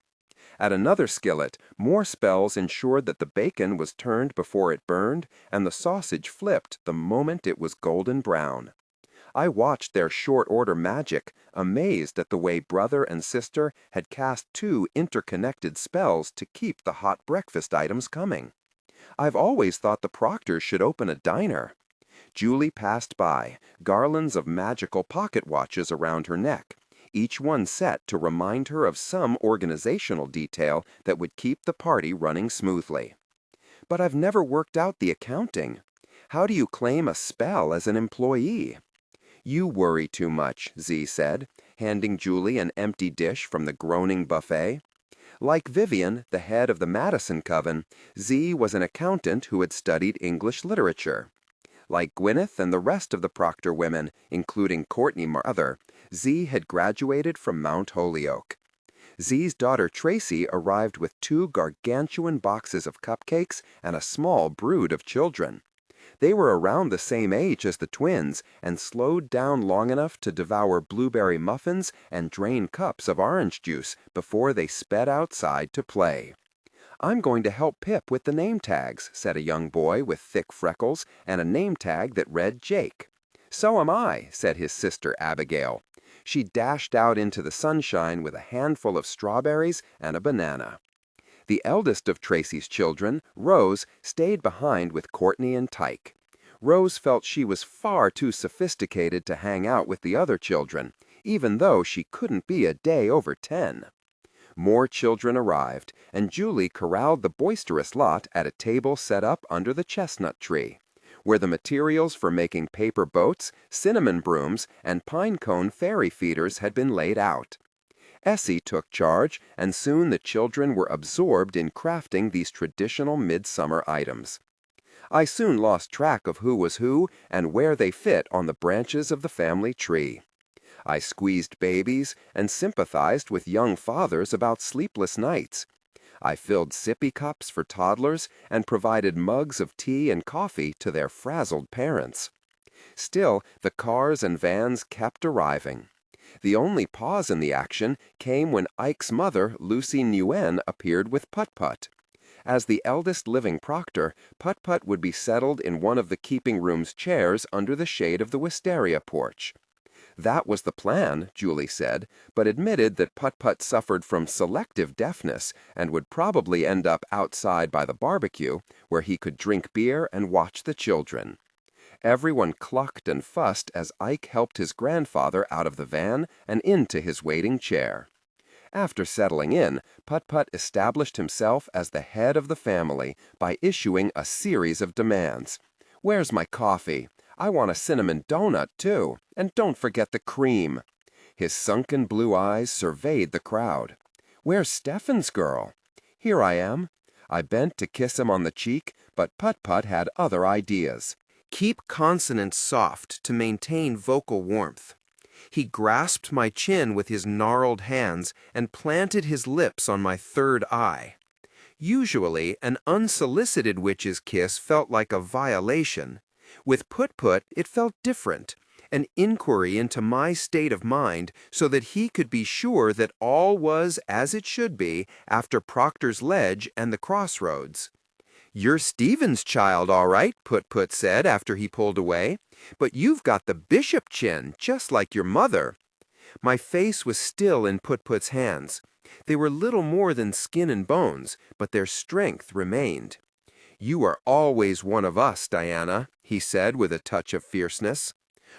At another skillet, more spells ensured that the bacon was turned before it burned, and the sausage flipped the moment it was golden brown. I watched their short-order magic, amazed at the way brother and sister had cast two interconnected spells to keep the hot breakfast items coming. I've always thought the Proctors should open a diner. Julie passed by, garlands of magical pocket watches around her neck, each one set to remind her of some organizational detail that would keep the party running smoothly. But I've never worked out the accounting. How do you claim a spell as an employee? You worry too much, Z said, handing Julie an empty dish from the groaning buffet. Like Vivian, the head of the Madison Coven, Z was an accountant who had studied English literature. Like Gwyneth and the rest of the Proctor women, including Courtney Mather, Z had graduated from Mount Holyoke. Z's daughter Tracy arrived with 2 gargantuan boxes of cupcakes and a small brood of children. They were around the same age as the twins and slowed down long enough to devour blueberry muffins and drain cups of orange juice before they sped outside to play. "I'm going to help Pip with the name tags," said a young boy with thick freckles and a name tag that read Jake. "So am I," said his sister Abigail. She dashed out into the sunshine with a handful of strawberries and a banana. The eldest of Tracy's children, Rose, stayed behind with Courtney and Tyke. Rose felt she was far too sophisticated to hang out with the other children, even though she couldn't be a day over 10. More children arrived, and Julie corralled the boisterous lot at a table set up under the chestnut tree, where the materials for making paper boats, cinnamon brooms, and pine cone fairy feeders had been laid out. Essie took charge, and soon the children were absorbed in crafting these traditional midsummer items. I soon lost track of who was who and where they fit on the branches of the family tree. I squeezed babies and sympathized with young fathers about sleepless nights. I filled sippy cups for toddlers and provided mugs of tea and coffee to their frazzled parents. Still, the cars and vans kept arriving. The only pause in the action came when Ike's mother, Lucy Nguyen, appeared with Put-Put. As the eldest living Proctor, Put-Put would be settled in one of the keeping room's chairs under the shade of the wisteria porch. That was the plan, Julie said, but admitted that Put-Put suffered from selective deafness and would probably end up outside by the barbecue, where he could drink beer and watch the children. Everyone clucked and fussed as Ike helped his grandfather out of the van and into his waiting chair. After settling in, Put-Put established himself as the head of the family by issuing a series of demands. "Where's my coffee? I want a cinnamon donut, too, and don't forget the cream." His sunken blue eyes surveyed the crowd. "Where's Stefan's girl?" "Here I am." I bent to kiss him on the cheek, but Put-Put had other ideas. "Keep consonants soft to maintain vocal warmth." He grasped my chin with his gnarled hands and planted his lips on my third eye. Usually, an unsolicited witch's kiss felt like a violation. With Put-Put, it felt different, an inquiry into my state of mind so that he could be sure that all was as it should be after Proctor's Ledge and the crossroads. "You're Stephen's child, all right," Put-Put said after he pulled away, "but you've got the bishop chin, just like your mother." My face was still in Put-Put's hands. They were little more than skin and bones, but their strength remained. "You are always one of us, Diana," he said with a touch of fierceness.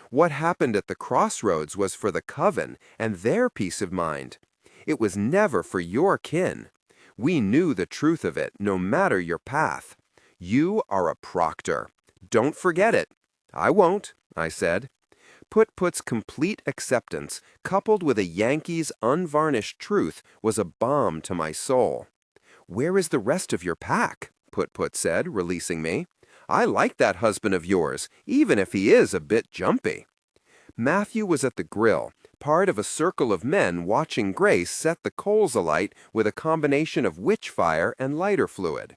"What happened at the crossroads was for the coven and their peace of mind. It was never for your kin. We knew the truth of it, no matter your path. You are a Proctor. Don't forget it." "I won't," I said. Put-Put's complete acceptance, coupled with a Yankee's unvarnished truth, was a balm to my soul. "Where is the rest of your pack?" Put-Put said, releasing me. "I like that husband of yours, even if he is a bit jumpy." Matthew was at the grill, part of a circle of men watching Grace set the coals alight with a combination of witch fire and lighter fluid.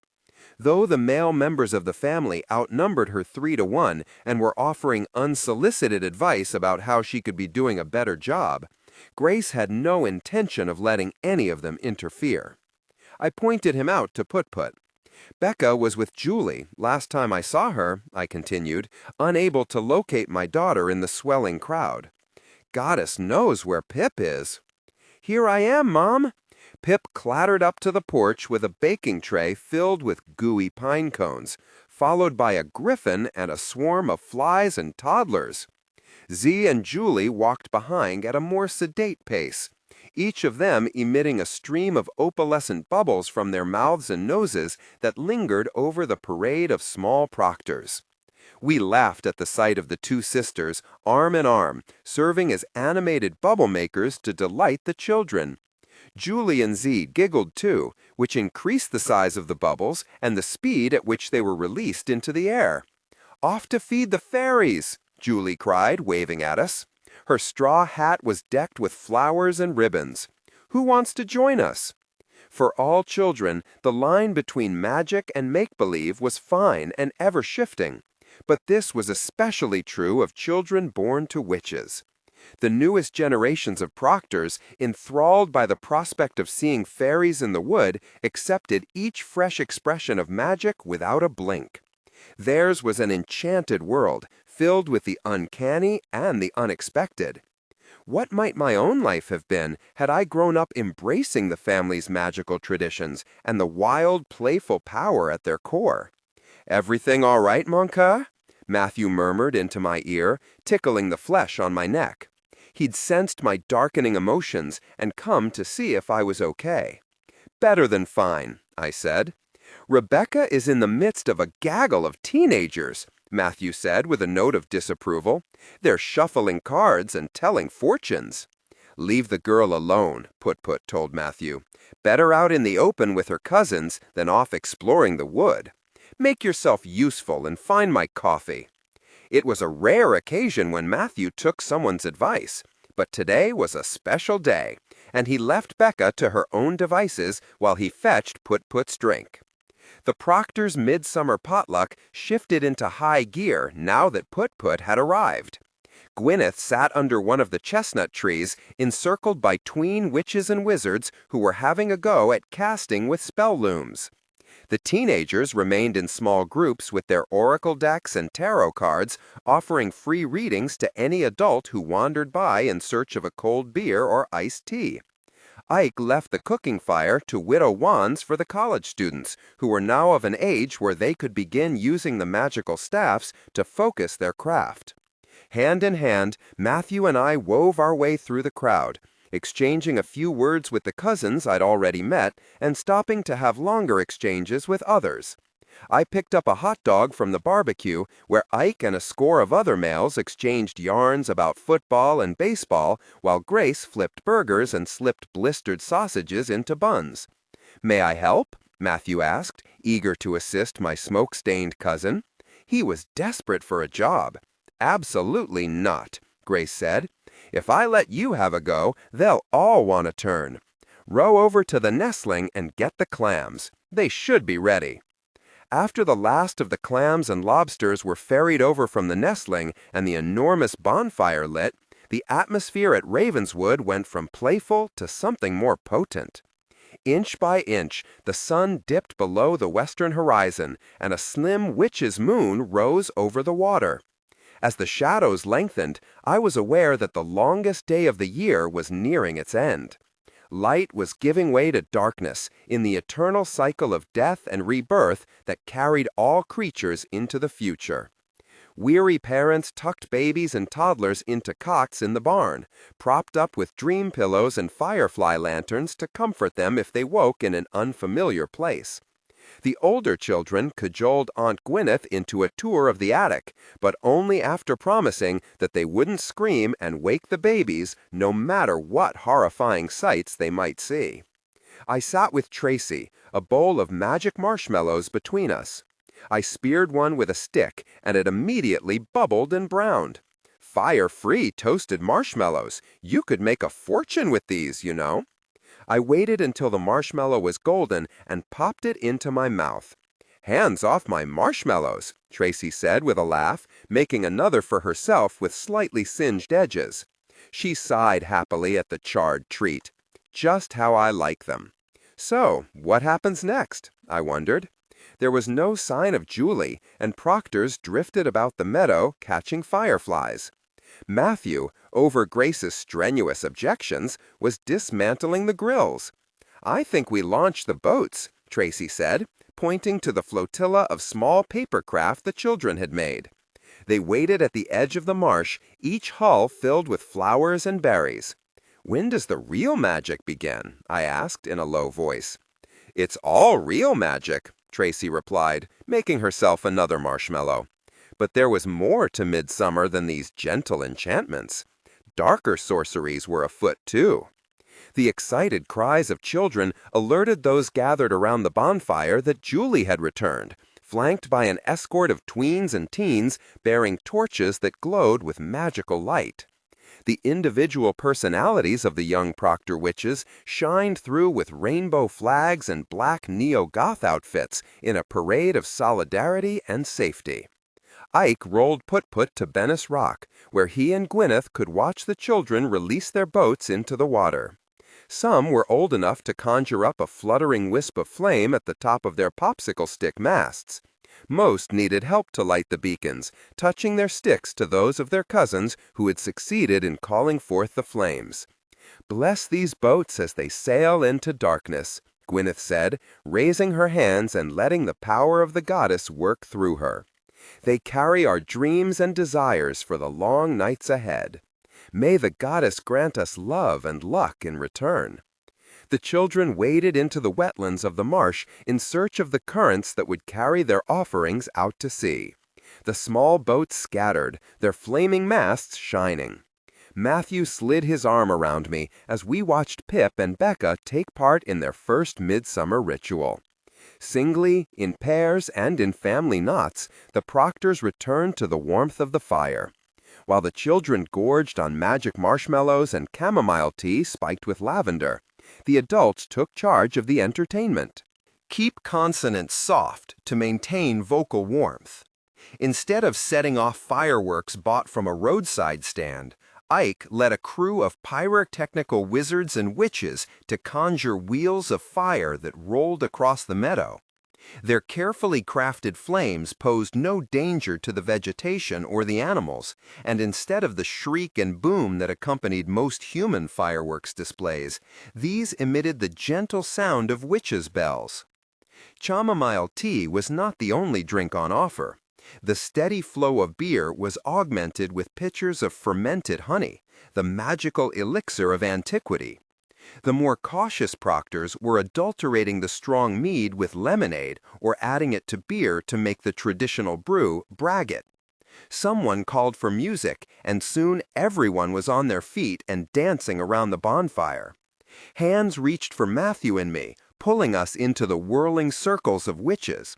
Though the male members of the family outnumbered her 3-to-1 and were offering unsolicited advice about how she could be doing a better job, Grace had no intention of letting any of them interfere. I pointed him out to Put-Put. "Becca was with Julie last time I saw her," I continued, unable to locate my daughter in the swelling crowd. "Goddess knows where Pip is." "Here I am, Mom." Pip clattered up to the porch with a baking tray filled with gooey pine cones, followed by a griffin and a swarm of flies and toddlers. Z and Julie walked behind at a more sedate pace, each of them emitting a stream of opalescent bubbles from their mouths and noses that lingered over the parade of small Proctors. We laughed at the sight of the two sisters, arm in arm, serving as animated bubble makers to delight the children. Julie and Z giggled too, which increased the size of the bubbles and the speed at which they were released into the air. "Off to feed the fairies!" Julie cried, waving at us. Her straw hat was decked with flowers and ribbons. "Who wants to join us?" For all children, the line between magic and make-believe was fine and ever-shifting, but this was especially true of children born to witches. The newest generations of Proctors, enthralled by the prospect of seeing fairies in the wood, accepted each fresh expression of magic without a blink. Theirs was an enchanted world, filled with the uncanny and the unexpected. What might my own life have been had I grown up embracing the family's magical traditions and the wild, playful power at their core? "Everything all right, mon cœur?" Matthew murmured into my ear, tickling the flesh on my neck. He'd sensed my darkening emotions and come to see if I was okay. "Better than fine," I said. "Rebecca is in the midst of a gaggle of teenagers," Matthew said with a note of disapproval. "They're shuffling cards and telling fortunes." "Leave the girl alone," Put-Put told Matthew. "Better out in the open with her cousins than off exploring the wood. Make yourself useful and find my coffee." It was a rare occasion when Matthew took someone's advice, but today was a special day, and he left Becca to her own devices while he fetched Put-Put's drink. The Proctor's midsummer potluck shifted into high gear now that Put-Put had arrived. Gwyneth sat under one of the chestnut trees, encircled by tween witches and wizards who were having a go at casting with spell looms. The teenagers remained in small groups with their oracle decks and tarot cards, offering free readings to any adult who wandered by in search of a cold beer or iced tea. Ike left the cooking fire to whittle wands for the college students, who were now of an age where they could begin using the magical staffs to focus their craft. Hand in hand, Matthew and I wove our way through the crowd, exchanging a few words with the cousins I'd already met and stopping to have longer exchanges with others. I picked up a hot dog from the barbecue, where Ike and a score of other males exchanged yarns about football and baseball, while Grace flipped burgers and slipped blistered sausages into buns. "May I help?" Matthew asked, eager to assist my smoke-stained cousin. He was desperate for a job. "Absolutely not," Grace said. "If I let you have a go, they'll all want a turn. Row over to the nestling and get the clams. They should be ready." After the last of the clams and lobsters were ferried over from the nestling and the enormous bonfire lit, the atmosphere at Ravenswood went from playful to something more potent. Inch by inch, the sun dipped below the western horizon, and a slim witch's moon rose over the water. As the shadows lengthened, I was aware that the longest day of the year was nearing its end. Light was giving way to darkness in the eternal cycle of death and rebirth that carried all creatures into the future. Weary parents tucked babies and toddlers into cots in the barn, propped up with dream pillows and firefly lanterns to comfort them if they woke in an unfamiliar place. The older children cajoled Aunt Gwyneth into a tour of the attic, but only after promising that they wouldn't scream and wake the babies no matter what horrifying sights they might see. I sat with Tracy, a bowl of magic marshmallows between us. I speared one with a stick, and it immediately bubbled and browned. Fire-free toasted marshmallows. You could make a fortune with these, you know. I waited until the marshmallow was golden and popped it into my mouth. "Hands off my marshmallows," Tracy said with a laugh, making another for herself with slightly singed edges. She sighed happily at the charred treat. Just how I like them. So, what happens next? I wondered. There was no sign of Julie, and Proctors drifted about the meadow, catching fireflies. Matthew, over Grace's strenuous objections, was dismantling the grills. "I think we launched the boats," Tracy said, pointing to the flotilla of small paper craft the children had made. They waited at the edge of the marsh, each hull filled with flowers and berries. "When does the real magic begin?" I asked in a low voice. "It's all real magic," Tracy replied, making herself another marshmallow. But there was more to midsummer than these gentle enchantments. Darker sorceries were afoot, too. The excited cries of children alerted those gathered around the bonfire that Julie had returned, flanked by an escort of tweens and teens bearing torches that glowed with magical light. The individual personalities of the young Proctor witches shined through with rainbow flags and black neo-goth outfits in a parade of solidarity and safety. Ike rolled Put-Put to Bennis Rock, where he and Gwyneth could watch the children release their boats into the water. Some were old enough to conjure up a fluttering wisp of flame at the top of their popsicle stick masts. Most needed help to light the beacons, touching their sticks to those of their cousins who had succeeded in calling forth the flames. "Bless these boats as they sail into darkness," Gwyneth said, raising her hands and letting the power of the goddess work through her. "They carry our dreams and desires for the long nights ahead. May the goddess grant us love and luck in return." The children waded into the wetlands of the marsh in search of the currents that would carry their offerings out to sea. The small boats scattered, their flaming masts shining. Matthew slid his arm around me as we watched Pip and Becca take part in their first midsummer ritual. Singly, in pairs, and in family knots, the Proctors returned to the warmth of the fire. While the children gorged on magic marshmallows and chamomile tea spiked with lavender, the adults took charge of the entertainment. Keep consonants soft to maintain vocal warmth. Instead of setting off fireworks bought from a roadside stand, Ike led a crew of pyrotechnical wizards and witches to conjure wheels of fire that rolled across the meadow. Their carefully crafted flames posed no danger to the vegetation or the animals, and instead of the shriek and boom that accompanied most human fireworks displays, these emitted the gentle sound of witches' bells. Chamomile tea was not the only drink on offer. The steady flow of beer was augmented with pitchers of fermented honey, the magical elixir of antiquity. The more cautious Proctors were adulterating the strong mead with lemonade or adding it to beer to make the traditional brew braggot. Someone called for music, and soon everyone was on their feet and dancing around the bonfire. Hands reached for Matthew and me, pulling us into the whirling circles of witches.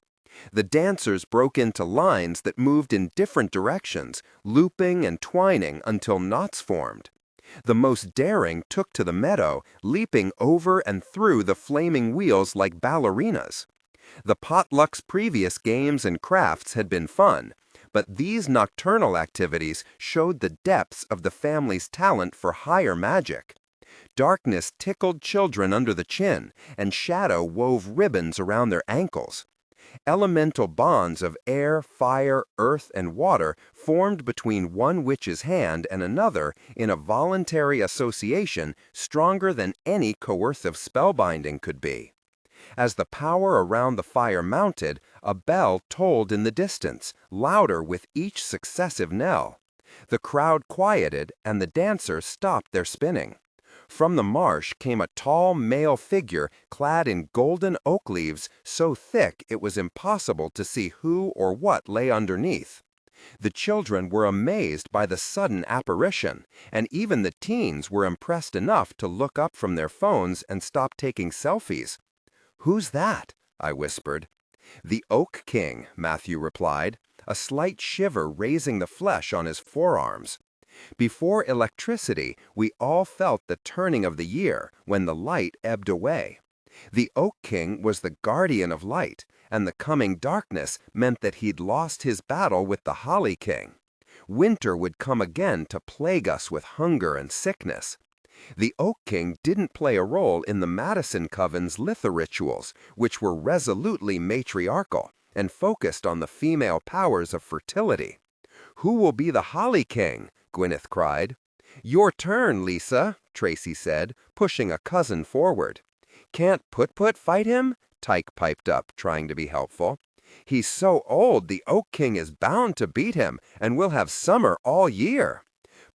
The dancers broke into lines that moved in different directions, looping and twining until knots formed. The most daring took to the meadow, leaping over and through the flaming wheels like ballerinas. The potluck's previous games and crafts had been fun, but these nocturnal activities showed the depths of the family's talent for higher magic. Darkness tickled children under the chin, and shadow wove ribbons around their ankles. Elemental bonds of air, fire, earth, and water formed between one witch's hand and another in a voluntary association stronger than any coercive spellbinding could be. As the power around the fire mounted, a bell tolled in the distance, louder with each successive knell. The crowd quieted, and the dancers stopped their spinning. From the marsh came a tall male figure clad in golden oak leaves so thick it was impossible to see who or what lay underneath. The children were amazed by the sudden apparition, and even the teens were impressed enough to look up from their phones and stop taking selfies. "Who's that?" I whispered. "The Oak King," Matthew replied, a slight shiver raising the flesh on his forearms. Before electricity, we all felt the turning of the year when the light ebbed away. The Oak King was the guardian of light, and the coming darkness meant that he'd lost his battle with the Holly King. Winter would come again to plague us with hunger and sickness. The Oak King didn't play a role in the Madison Coven's Litha rituals, which were resolutely matriarchal and focused on the female powers of fertility. "Who will be the Holly King?" Gwyneth cried. "Your turn, Lisa," Tracy said, pushing a cousin forward. "Can't Put-Put fight him?" Tyke piped up, trying to be helpful. "He's so old the Oak King is bound to beat him, and we'll have summer all year."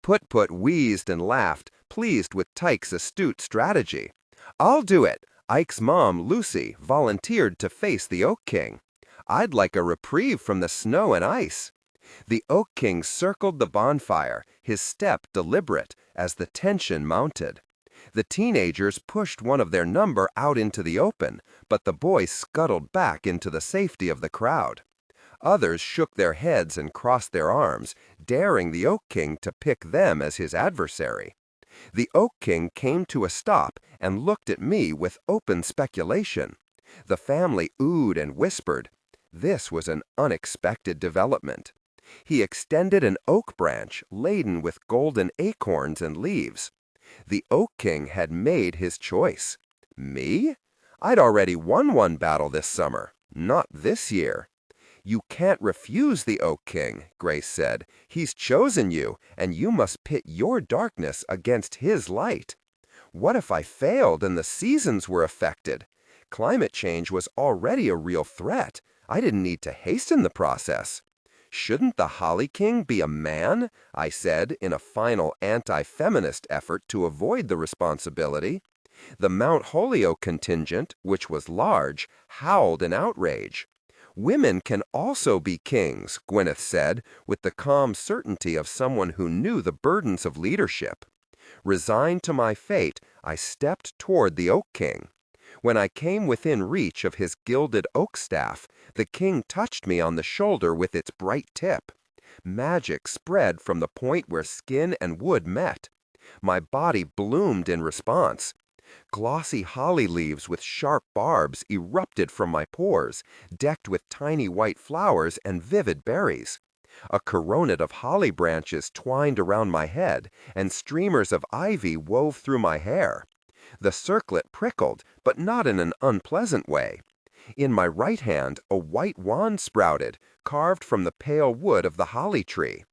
Put-Put wheezed and laughed, pleased with Tyke's astute strategy. "I'll do it." Ike's mom, Lucy, volunteered to face the Oak King. "I'd like a reprieve from the snow and ice." The Oak King circled the bonfire, his step deliberate, as the tension mounted. The teenagers pushed one of their number out into the open, but the boy scuttled back into the safety of the crowd. Others shook their heads and crossed their arms, daring the Oak King to pick them as his adversary. The Oak King came to a stop and looked at me with open speculation. The family oohed and whispered. This was an unexpected development. He extended an oak branch laden with golden acorns and leaves. The Oak King had made his choice. Me? I'd already won one battle this summer. Not this year. "You can't refuse the Oak King," Grace said. "He's chosen you, and you must pit your darkness against his light." What if I failed and the seasons were affected? Climate change was already a real threat. I didn't need to hasten the process. "Shouldn't the Holly King be a man?" I said in a final anti-feminist effort to avoid the responsibility. The Mount Holyoke contingent, which was large, howled in outrage. "Women can also be kings," Gwyneth said, with the calm certainty of someone who knew the burdens of leadership. Resigned to my fate, I stepped toward the Oak King. When I came within reach of his gilded oak staff, the king touched me on the shoulder with its bright tip. Magic spread from the point where skin and wood met. My body bloomed in response. Glossy holly leaves with sharp barbs erupted from my pores, decked with tiny white flowers and vivid berries. A coronet of holly branches twined around my head, and streamers of ivy wove through my hair. The circlet prickled, but not in an unpleasant way. In my right hand, a white wand sprouted, carved from the pale wood of the holly tree.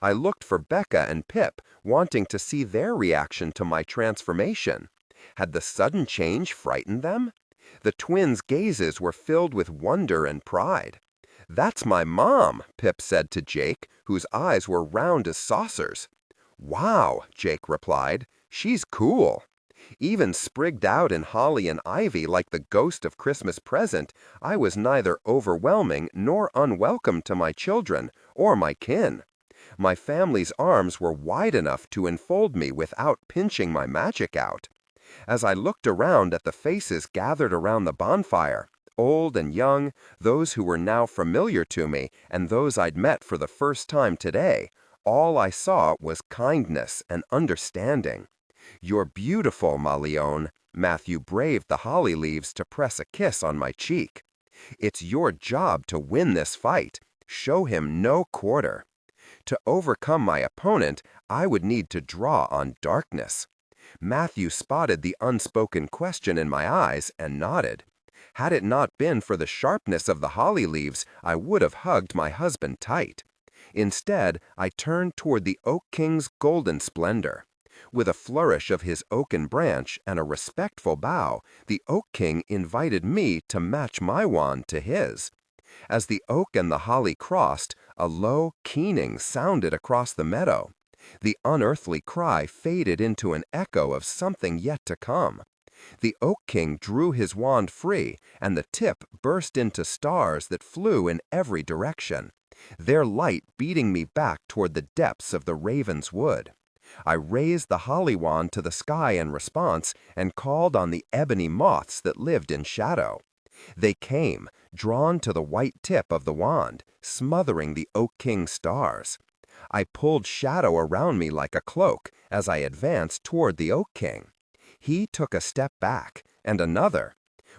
I looked for Becca and Pip, wanting to see their reaction to my transformation. Had the sudden change frightened them? The twins' gazes were filled with wonder and pride. "That's my mom," Pip said to Jake, whose eyes were round as saucers. "Wow," Jake replied. "She's cool." Even sprigged out in holly and ivy like the ghost of Christmas present, I was neither overwhelming nor unwelcome to my children or my kin. My family's arms were wide enough to enfold me without pinching my magic out. As I looked around at the faces gathered around the bonfire, old and young, those who were now familiar to me and those I'd met for the first time today, all I saw was kindness and understanding. "You're beautiful, ma Leone." Matthew braved the holly leaves to press a kiss on my cheek. "It's your job to win this fight. Show him no quarter." To overcome my opponent, I would need to draw on darkness. Matthew spotted the unspoken question in my eyes and nodded. Had it not been for the sharpness of the holly leaves, I would have hugged my husband tight. Instead, I turned toward the Oak King's golden splendor. With a flourish of his oaken branch and a respectful bow, the Oak King invited me to match my wand to his. As the oak and the holly crossed, a low keening sounded across the meadow. The unearthly cry faded into an echo of something yet to come. The Oak King drew his wand free, and the tip burst into stars that flew in every direction, their light beating me back toward the depths of the Ravenswood. I raised the holly wand to the sky in response and called on the ebony moths that lived in shadow. They came, drawn to the white tip of the wand, smothering the Oak King's stars. I pulled shadow around me like a cloak as I advanced toward the Oak King. He took a step back, and another.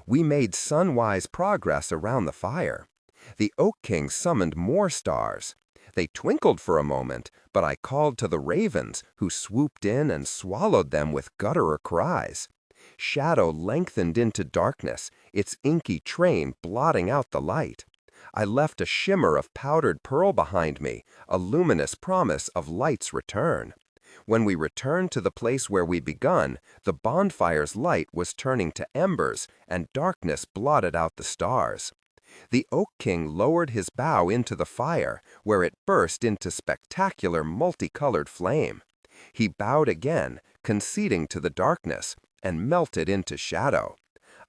We made sun-wise progress around the fire. The Oak King summoned more stars. They twinkled for a moment, but I called to the ravens, who swooped in and swallowed them with guttural cries. Shadow lengthened into darkness, its inky train blotting out the light. I left a shimmer of powdered pearl behind me, a luminous promise of light's return. When we returned to the place where we begun, the bonfire's light was turning to embers, and darkness blotted out the stars. The Oak King lowered his bow into the fire, where it burst into spectacular multicolored flame. He bowed again, conceding to the darkness, and melted into shadow.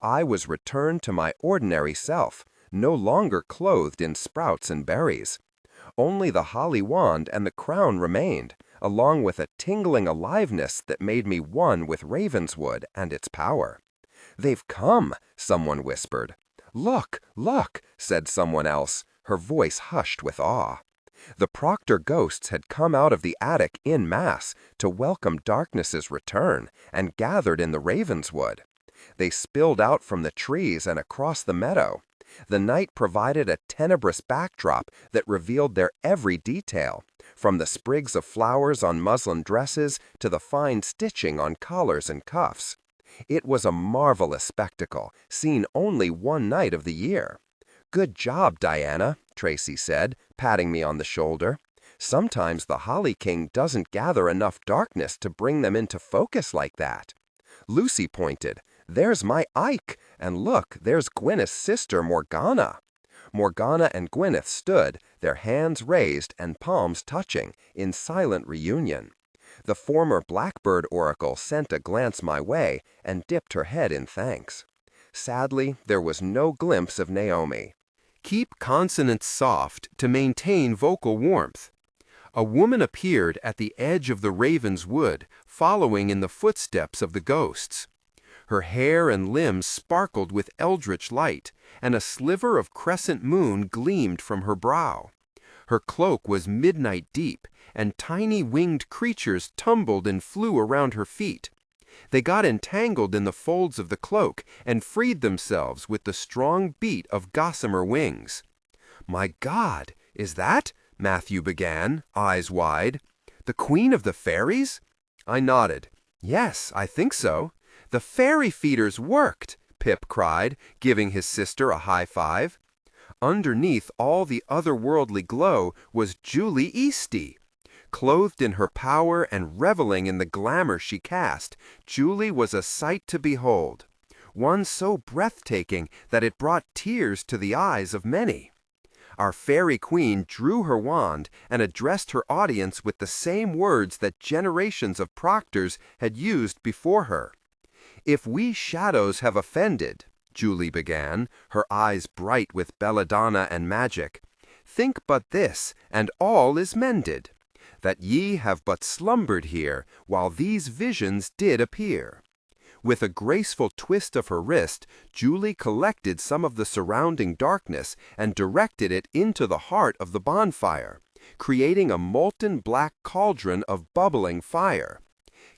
I was returned to my ordinary self, no longer clothed in sprouts and berries. Only the holly wand and the crown remained, along with a tingling aliveness that made me one with Ravenswood and its power. "They've come," someone whispered. "Look, look," said someone else, her voice hushed with awe. The Proctor ghosts had come out of the attic en masse to welcome darkness's return and gathered in the Ravenswood. They spilled out from the trees and across the meadow. The night provided a tenebrous backdrop that revealed their every detail, from the sprigs of flowers on muslin dresses to the fine stitching on collars and cuffs. It was a marvelous spectacle, seen only one night of the year. "Good job, Diana," Tracy said, patting me on the shoulder. "Sometimes the Holly King doesn't gather enough darkness to bring them into focus like that." Lucy pointed. "There's my Ike, and look, there's Gwyneth's sister Morgana." Morgana and Gwyneth stood, their hands raised and palms touching, in silent reunion. The former Blackbird Oracle sent a glance my way and dipped her head in thanks. Sadly, there was no glimpse of Naomi. Keep consonants soft to maintain vocal warmth. A woman appeared at the edge of the Ravenswood, following in the footsteps of the ghosts. Her hair and limbs sparkled with eldritch light, and a sliver of crescent moon gleamed from her brow. Her cloak was midnight deep, and tiny winged creatures tumbled and flew around her feet. They got entangled in the folds of the cloak and freed themselves with the strong beat of gossamer wings. "My God, is that?" Matthew began, eyes wide. "The Queen of the Fairies?" I nodded. "Yes, I think so." "The fairy feeders worked!" Pip cried, giving his sister a high five. Underneath all the otherworldly glow was Julie Easty. Clothed in her power and reveling in the glamour she cast, Julie was a sight to behold, one so breathtaking that it brought tears to the eyes of many. Our fairy queen drew her wand and addressed her audience with the same words that generations of proctors had used before her. "If we shadows have offended," Julie began, her eyes bright with belladonna and magic, "think but this, and all is mended, that ye have but slumbered here, while these visions did appear." With a graceful twist of her wrist, Julie collected some of the surrounding darkness and directed it into the heart of the bonfire, creating a molten black cauldron of bubbling fire.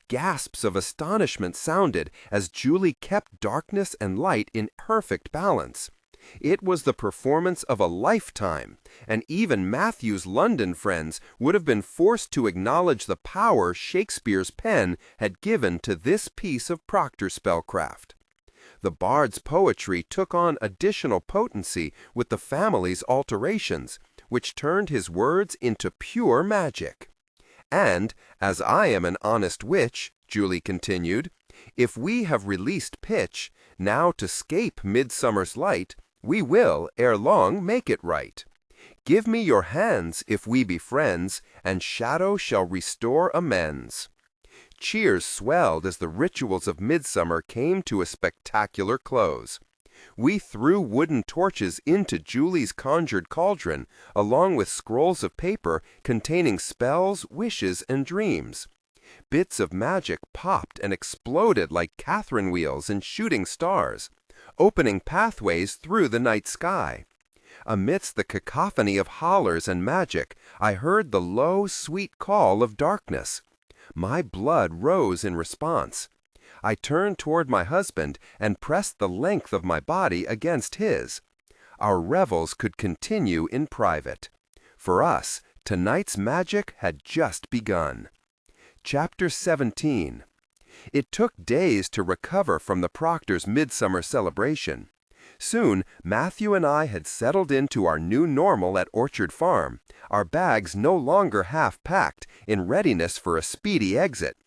Gasps of astonishment sounded as Julie kept darkness and light in perfect balance. It was the performance of a lifetime, and even Matthew's London friends would have been forced to acknowledge the power Shakespeare's pen had given to this piece of Proctor spellcraft. The bard's poetry took on additional potency with the family's alterations, which turned his words into pure magic. And, as I am an honest witch, Julie continued, if we have released pitch, now to scape midsummer's light, we will, ere long, make it right. Give me your hands, if we be friends, and shadow shall restore amends. Cheers swelled as the rituals of midsummer came to a spectacular close. We threw wooden torches into Julie's conjured cauldron, along with scrolls of paper containing spells, wishes, and dreams. Bits of magic popped and exploded like Catherine wheels and shooting stars, opening pathways through the night sky. Amidst the cacophony of hollers and magic, I heard the low, sweet call of darkness. My blood rose in response. I turned toward my husband and pressed the length of my body against his. Our revels could continue in private. For us, tonight's magic had just begun. Chapter 17. It took days to recover from the Proctor's midsummer celebration. Soon, Matthew and I had settled into our new normal at Orchard Farm, our bags no longer half-packed, in readiness for a speedy exit.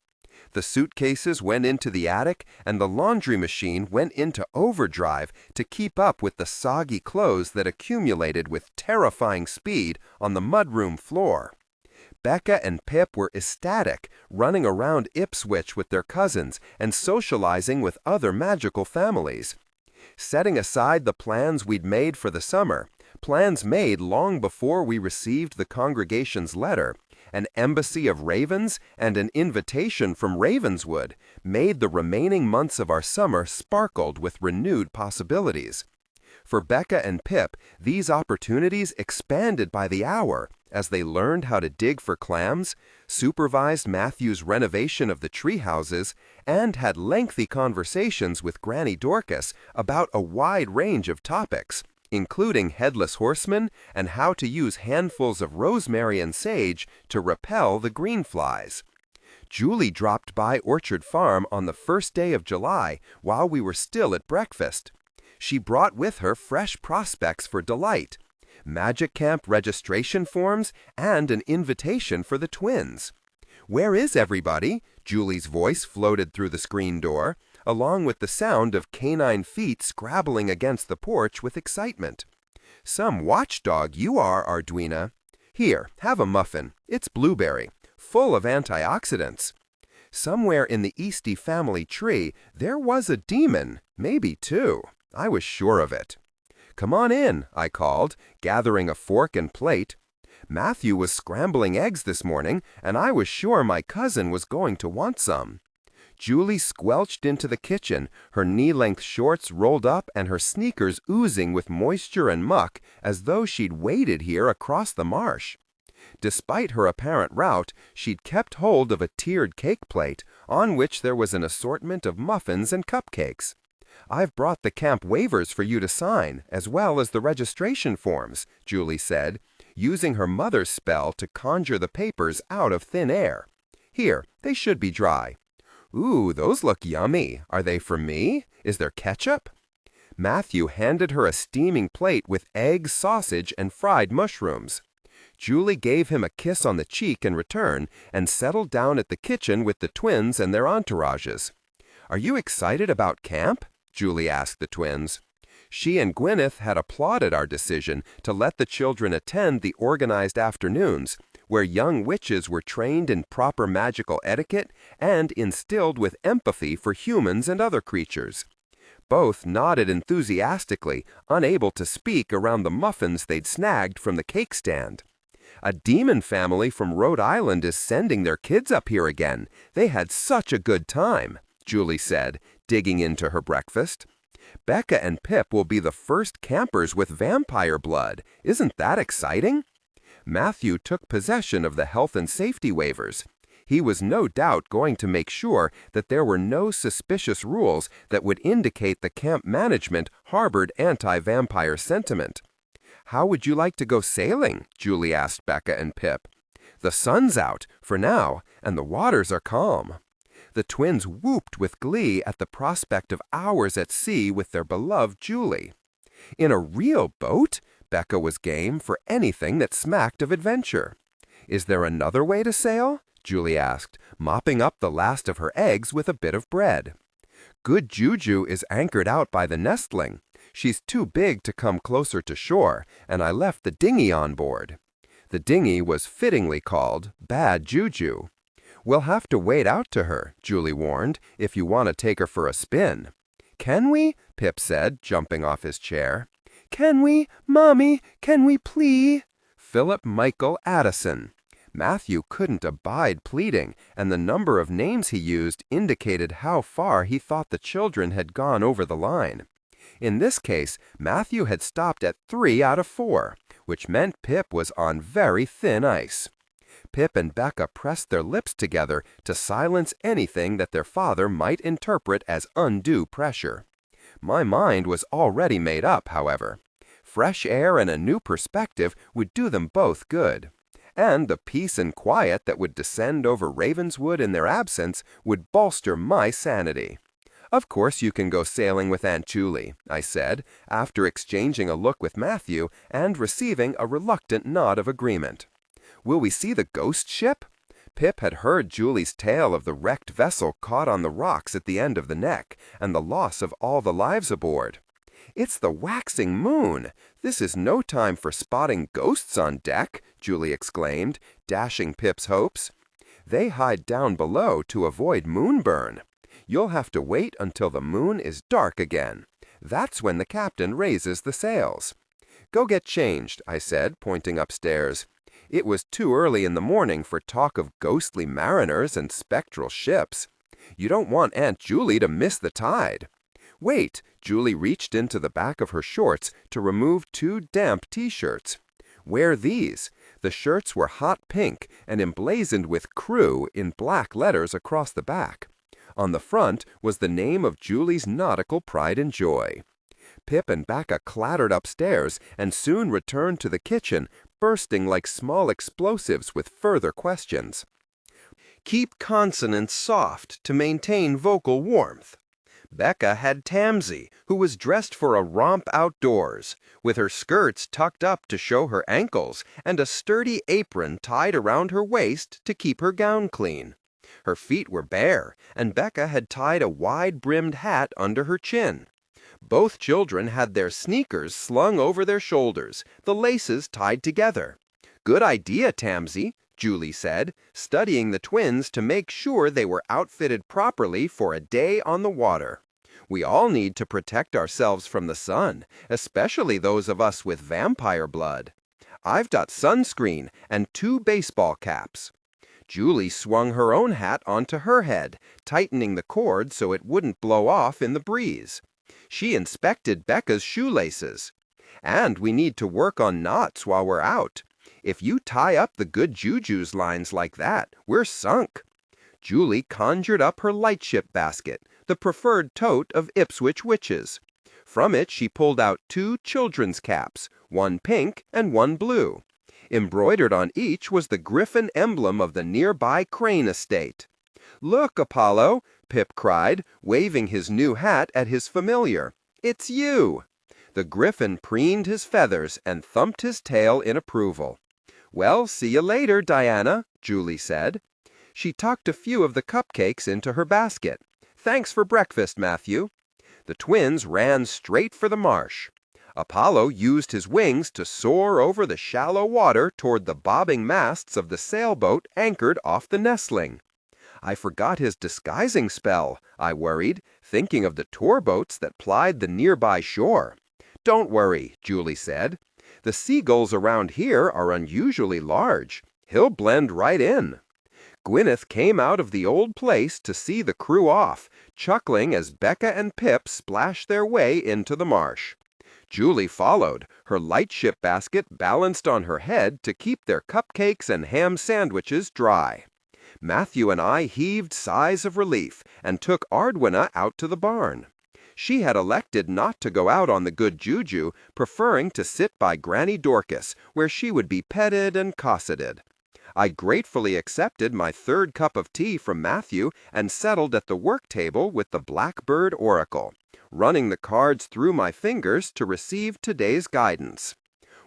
The suitcases went into the attic, and the laundry machine went into overdrive to keep up with the soggy clothes that accumulated with terrifying speed on the mudroom floor. Becca and Pip were ecstatic, running around Ipswich with their cousins and socializing with other magical families. Setting aside the plans we'd made for the summer, plans made long before we received the congregation's letter, an embassy of ravens and an invitation from Ravenswood made the remaining months of our summer sparkled with renewed possibilities. For Becca and Pip, these opportunities expanded by the hour as they learned how to dig for clams, supervised Matthew's renovation of the tree houses, and had lengthy conversations with Granny Dorcas about a wide range of topics, including headless horsemen and how to use handfuls of rosemary and sage to repel the green flies. Julie dropped by Orchard Farm on the first day of July while we were still at breakfast. She brought with her fresh prospects for delight, Magic Camp registration forms, and an invitation for the twins. "Where is everybody?" Julie's voice floated through the screen door, along with the sound of canine feet scrabbling against the porch with excitement. "Some watchdog you are, Arduina. Here, have a muffin. It's blueberry, full of antioxidants. Somewhere in the Easty family tree, there was a demon, maybe two. I was sure of it. Come on in," I called, gathering a fork and plate. Matthew was scrambling eggs this morning, and I was sure my cousin was going to want some. Julie squelched into the kitchen, her knee-length shorts rolled up and her sneakers oozing with moisture and muck as though she'd waded here across the marsh. Despite her apparent rout, she'd kept hold of a tiered cake plate, on which there was an assortment of muffins and cupcakes. "I've brought the camp waivers for you to sign, as well as the registration forms," Julie said, using her mother's spell to conjure the papers out of thin air. "Here, they should be dry." "Ooh, those look yummy. Are they for me? Is there ketchup?" Matthew handed her a steaming plate with eggs, sausage, and fried mushrooms. Julie gave him a kiss on the cheek in return and settled down at the kitchen with the twins and their entourages. "Are you excited about camp?" Julie asked the twins. She and Gwyneth had applauded our decision to let the children attend the organized afternoons, where young witches were trained in proper magical etiquette and instilled with empathy for humans and other creatures. Both nodded enthusiastically, unable to speak around the muffins they'd snagged from the cake stand. "A demon family from Rhode Island is sending their kids up here again. They had such a good time," Julie said, digging into her breakfast. "Becca and Pip will be the first campers with vampire blood. Isn't that exciting?" Matthew took possession of the health and safety waivers. He was no doubt going to make sure that there were no suspicious rules that would indicate the camp management harbored anti-vampire sentiment. "How would you like to go sailing?" Julie asked Becca and Pip. "The sun's out, for now, and the waters are calm." The twins whooped with glee at the prospect of hours at sea with their beloved Julie. In a real boat? Becca was game for anything that smacked of adventure. Is there another way to sail? Julie asked, mopping up the last of her eggs with a bit of bread. Good Juju is anchored out by the nestling. She's too big to come closer to shore, and I left the dinghy on board. The dinghy was fittingly called Bad Juju. We'll have to wade out to her, Julie warned, if you want to take her for a spin. Can we? Pip said, jumping off his chair. Can we? Mommy, can we please? Philip Michael Addison. Matthew couldn't abide pleading, and the number of names he used indicated how far he thought the children had gone over the line. In this case, Matthew had stopped at 3 out of 4, which meant Pip was on very thin ice. Pip and Becca pressed their lips together to silence anything that their father might interpret as undue pressure. My mind was already made up, however. Fresh air and a new perspective would do them both good. And the peace and quiet that would descend over Ravenswood in their absence would bolster my sanity. Of course you can go sailing with Aunt Julie, I said, after exchanging a look with Matthew and receiving a reluctant nod of agreement. Will we see the ghost ship? Pip had heard Julie's tale of the wrecked vessel caught on the rocks at the end of the neck and the loss of all the lives aboard. It's the waxing moon. This is no time for spotting ghosts on deck, Julie exclaimed, dashing Pip's hopes. They hide down below to avoid moonburn. You'll have to wait until the moon is dark again. That's when the captain raises the sails. Go get changed, I said, pointing upstairs. It was too early in the morning for talk of ghostly mariners and spectral ships. You don't want Aunt Julie to miss the tide. Wait, Julie reached into the back of her shorts to remove 2 damp T-shirts. Wear these. The shirts were hot pink and emblazoned with crew in black letters across the back. On the front was the name of Julie's nautical pride and joy. Pip and Becca clattered upstairs and soon returned to the kitchen, bursting like small explosives with further questions. Keep consonants soft to maintain vocal warmth. Becca had Tamsy, who was dressed for a romp outdoors, with her skirts tucked up to show her ankles and a sturdy apron tied around her waist to keep her gown clean. Her feet were bare, and Becca had tied a wide-brimmed hat under her chin. Both children had their sneakers slung over their shoulders, the laces tied together. Good idea, Tamsy, Julie said, studying the twins to make sure they were outfitted properly for a day on the water. We all need to protect ourselves from the sun, especially those of us with vampire blood. I've got sunscreen and 2 baseball caps. Julie swung her own hat onto her head, tightening the cord so it wouldn't blow off in the breeze. She inspected Becca's shoelaces. And we need to work on knots while we're out. If you tie up the good Juju's lines like that, we're sunk. Julie conjured up her lightship basket, the preferred tote of Ipswich witches. From it she pulled out 2 children's caps, one pink and one blue. Embroidered on each was the griffin emblem of the nearby Crane estate. "Look, Apollo," Pip cried, waving his new hat at his familiar. "It's you!" The griffin preened his feathers and thumped his tail in approval. "Well, see you later, Diana," Julie said. She tucked a few of the cupcakes into her basket. "Thanks for breakfast, Matthew." The twins ran straight for the marsh. Apollo used his wings to soar over the shallow water toward the bobbing masts of the sailboat anchored off the nestling. I forgot his disguising spell, I worried, thinking of the tour boats that plied the nearby shore. "Don't worry," Julie said. "The seagulls around here are unusually large. He'll blend right in." Gwyneth came out of the old place to see the crew off, chuckling as Becca and Pip splashed their way into the marsh. Julie followed, her lightship basket balanced on her head to keep their cupcakes and ham sandwiches dry. Matthew and I heaved sighs of relief and took Ardwina out to the barn. She had elected not to go out on the good Juju, preferring to sit by Granny Dorcas, where she would be petted and cosseted. I gratefully accepted my third cup of tea from Matthew and settled at the work table with the Blackbird Oracle, running the cards through my fingers to receive today's guidance.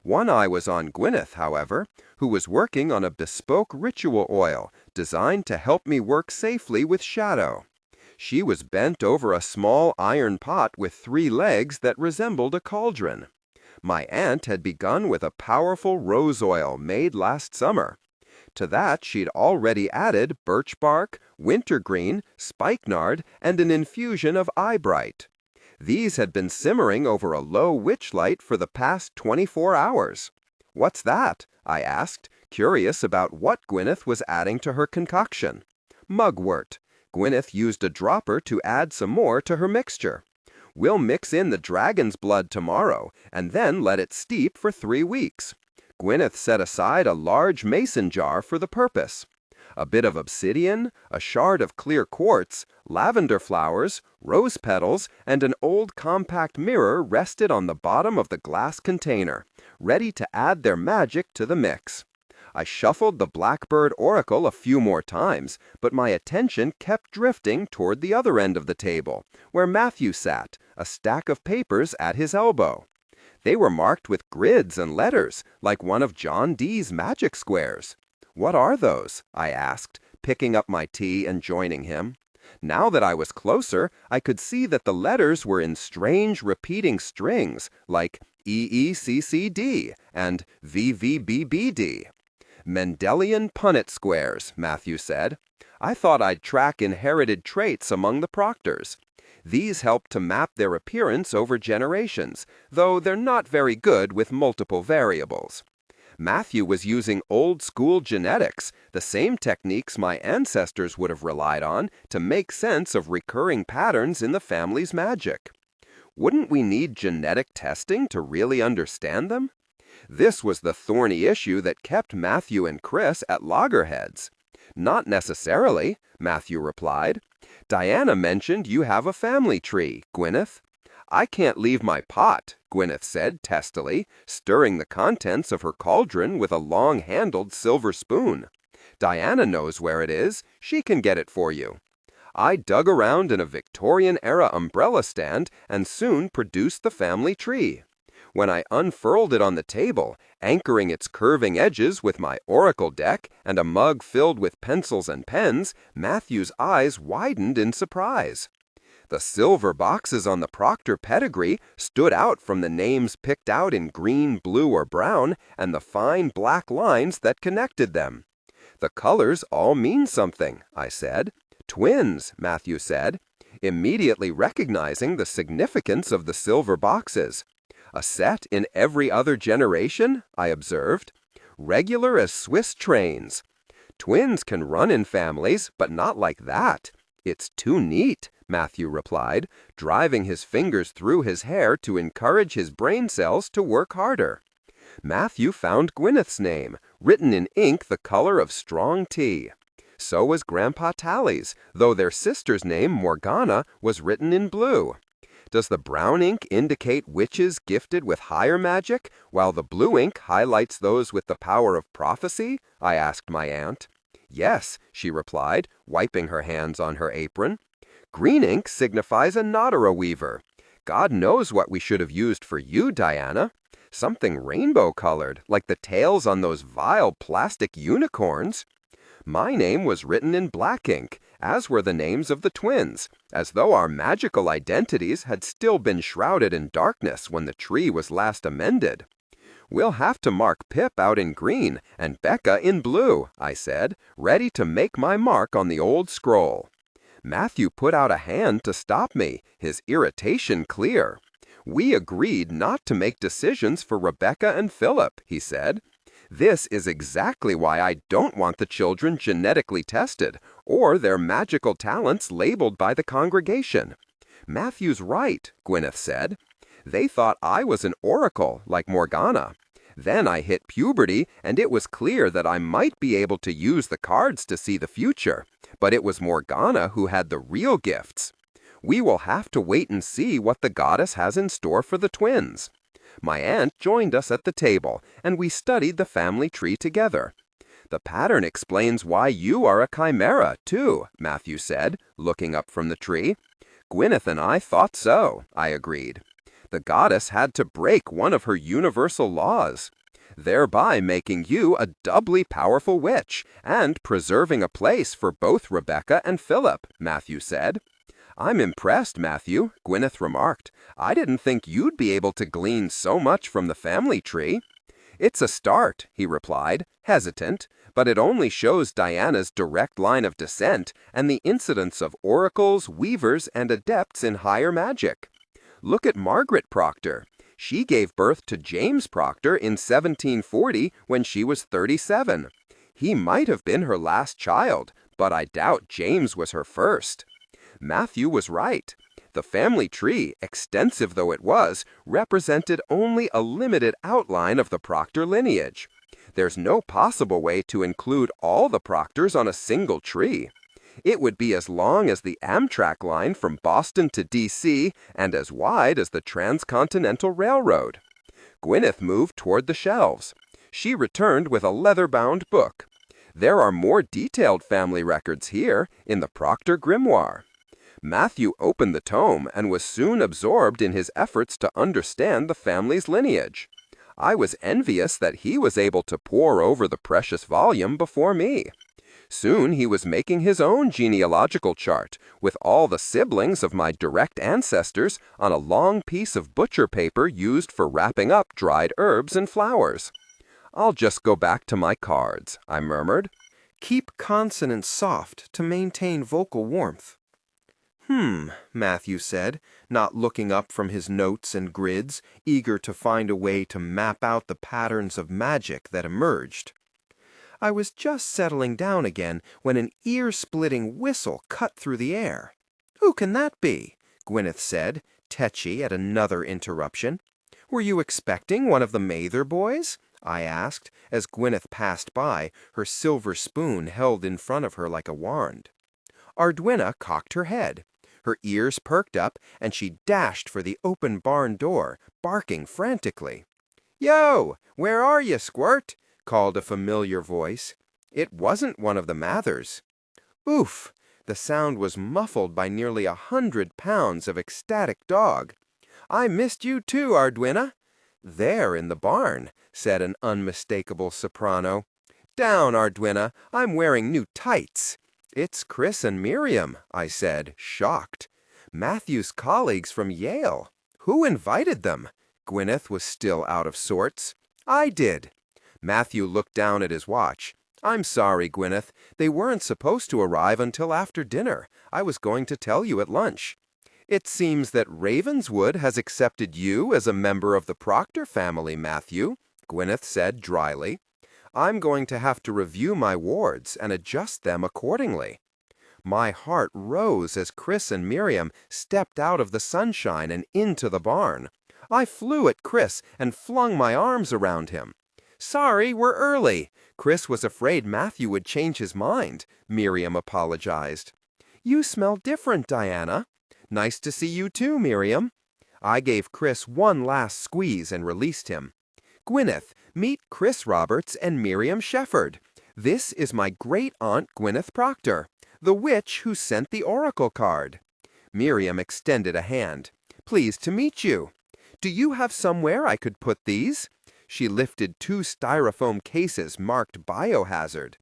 One eye was on Gwyneth, however, who was working on a bespoke ritual oil designed to help me work safely with shadow. She was bent over a small iron pot with 3 legs that resembled a cauldron. My aunt had begun with a powerful rose oil made last summer. To that she'd already added birch bark, wintergreen, spikenard, and an infusion of eyebright. These had been simmering over a low witchlight for the past 24 hours. "What's that?" I asked, curious about what Gwyneth was adding to her concoction. "Mugwort." Gwyneth used a dropper to add some more to her mixture. "We'll mix in the dragon's blood tomorrow, and then let it steep for 3 weeks. Gwyneth set aside a large mason jar for the purpose. A bit of obsidian, a shard of clear quartz, lavender flowers, rose petals, and an old compact mirror rested on the bottom of the glass container, ready to add their magic to the mix. I shuffled the Blackbird Oracle a few more times, but my attention kept drifting toward the other end of the table, where Matthew sat, a stack of papers at his elbow. They were marked with grids and letters, like one of John Dee's magic squares. "What are those?" I asked, picking up my tea and joining him. Now that I was closer, I could see that the letters were in strange repeating strings, like EECCD and VVBBD. "Mendelian Punnett squares," Matthew said. "I thought I'd track inherited traits among the Proctors. These help to map their appearance over generations, though they're not very good with multiple variables." Matthew was using old-school genetics, the same techniques my ancestors would have relied on to make sense of recurring patterns in the family's magic. Wouldn't we need genetic testing to really understand them? This was the thorny issue that kept Matthew and Chris at loggerheads. "Not necessarily," Matthew replied. "Diana mentioned you have a family tree, Gwyneth." "I can't leave my pot," Gwyneth said testily, stirring the contents of her cauldron with a long-handled silver spoon. "Diana knows where it is. She can get it for you." I dug around in a Victorian-era umbrella stand and soon produced the family tree. When I unfurled it on the table, anchoring its curving edges with my oracle deck and a mug filled with pencils and pens, Matthew's eyes widened in surprise. The silver boxes on the Proctor pedigree stood out from the names picked out in green, blue, or brown, and the fine black lines that connected them. "The colors all mean something," I said. "Twins," Matthew said, immediately recognizing the significance of the silver boxes. "A set in every other generation?" I observed. "Regular as Swiss trains. Twins can run in families, but not like that. It's too neat," Matthew replied, driving his fingers through his hair to encourage his brain cells to work harder. Matthew found Gwyneth's name, written in ink the color of strong tea. So was Grandpa Tally's, though their sister's name, Morgana, was written in blue. "Does the brown ink indicate witches gifted with higher magic, while the blue ink highlights those with the power of prophecy?" I asked my aunt. "Yes," she replied, wiping her hands on her apron. "Green ink signifies a Nodera weaver. God knows what we should have used for you, Diana. Something rainbow-colored, like the tails on those vile plastic unicorns." My name was written in black ink, as were the names of the twins, as though our magical identities had still been shrouded in darkness when the tree was last amended. "We'll have to mark Pip out in green and Becca in blue," I said, ready to make my mark on the old scroll. Matthew put out a hand to stop me, his irritation clear. "We agreed not to make decisions for Rebecca and Philip," he said. "This is exactly why I don't want the children genetically tested, or their magical talents labeled by the congregation." "Matthew's right," Gwyneth said. "They thought I was an oracle, like Morgana. Then I hit puberty, and it was clear that I might be able to use the cards to see the future, but it was Morgana who had the real gifts. We will have to wait and see what the goddess has in store for the twins." My aunt joined us at the table, and we studied the family tree together. The pattern explains why you are a chimera, too, Matthew said, looking up from the tree. Gwyneth and I thought so, I agreed. The goddess had to break one of her universal laws, thereby making you a doubly powerful witch and preserving a place for both Rebecca and Philip, Matthew said. I'm impressed, Matthew, Gwyneth remarked. I didn't think you'd be able to glean so much from the family tree. It's a start, he replied, hesitant, but it only shows Diana's direct line of descent and the incidence of oracles, weavers, and adepts in higher magic. Look at Margaret Proctor. She gave birth to James Proctor in 1740 when she was 37. He might have been her last child, but I doubt James was her first. Matthew was right. The family tree, extensive though it was, represented only a limited outline of the Proctor lineage. There's no possible way to include all the Proctors on a single tree. It would be as long as the Amtrak line from Boston to D.C. and as wide as the Transcontinental Railroad. Gwyneth moved toward the shelves. She returned with a leather-bound book. There are more detailed family records here in the Proctor Grimoire. Matthew opened the tome and was soon absorbed in his efforts to understand the family's lineage. I was envious that he was able to pore over the precious volume before me. Soon he was making his own genealogical chart, with all the siblings of my direct ancestors on a long piece of butcher paper used for wrapping up dried herbs and flowers. I'll just go back to my cards, I murmured. Keep consonants soft to maintain vocal warmth. Matthew said, not looking up from his notes and grids, eager to find a way to map out the patterns of magic that emerged. I was just settling down again when an ear-splitting whistle cut through the air. "Who can that be?" Gwyneth said, tetchy at another interruption. "Were you expecting one of the Mather boys?" I asked, as Gwyneth passed by, her silver spoon held in front of her like a wand. Ardwina cocked her head. Her ears perked up, and she dashed for the open barn door, barking frantically. "Yo, where are you, Squirt?" called a familiar voice. It wasn't one of the Mathers. Oof! The sound was muffled by nearly 100 pounds of ecstatic dog. "I missed you too, Ardwina." "There in the barn," said an unmistakable soprano. "Down, Ardwina, I'm wearing new tights." "It's Chris and Miriam," I said, shocked. "Matthew's colleagues from Yale. Who invited them?" Gwyneth was still out of sorts. "I did." Matthew looked down at his watch. "I'm sorry, Gwyneth. They weren't supposed to arrive until after dinner. I was going to tell you at lunch." "It seems that Ravenswood has accepted you as a member of the Proctor family, Matthew," Gwyneth said dryly. "I'm going to have to review my wards and adjust them accordingly." My heart rose as Chris and Miriam stepped out of the sunshine and into the barn. I flew at Chris and flung my arms around him. "Sorry, we're early." Chris was afraid Matthew would change his mind, Miriam apologized. "You smell different, Diana." "Nice to see you too, Miriam." I gave Chris one last squeeze and released him. "Gwyneth, meet Chris Roberts and Miriam Shefford. This is my great-aunt Gwyneth Proctor, the witch who sent the oracle card." Miriam extended a hand. "Pleased to meet you. Do you have somewhere I could put these?" She lifted 2 styrofoam cases marked Biohazard.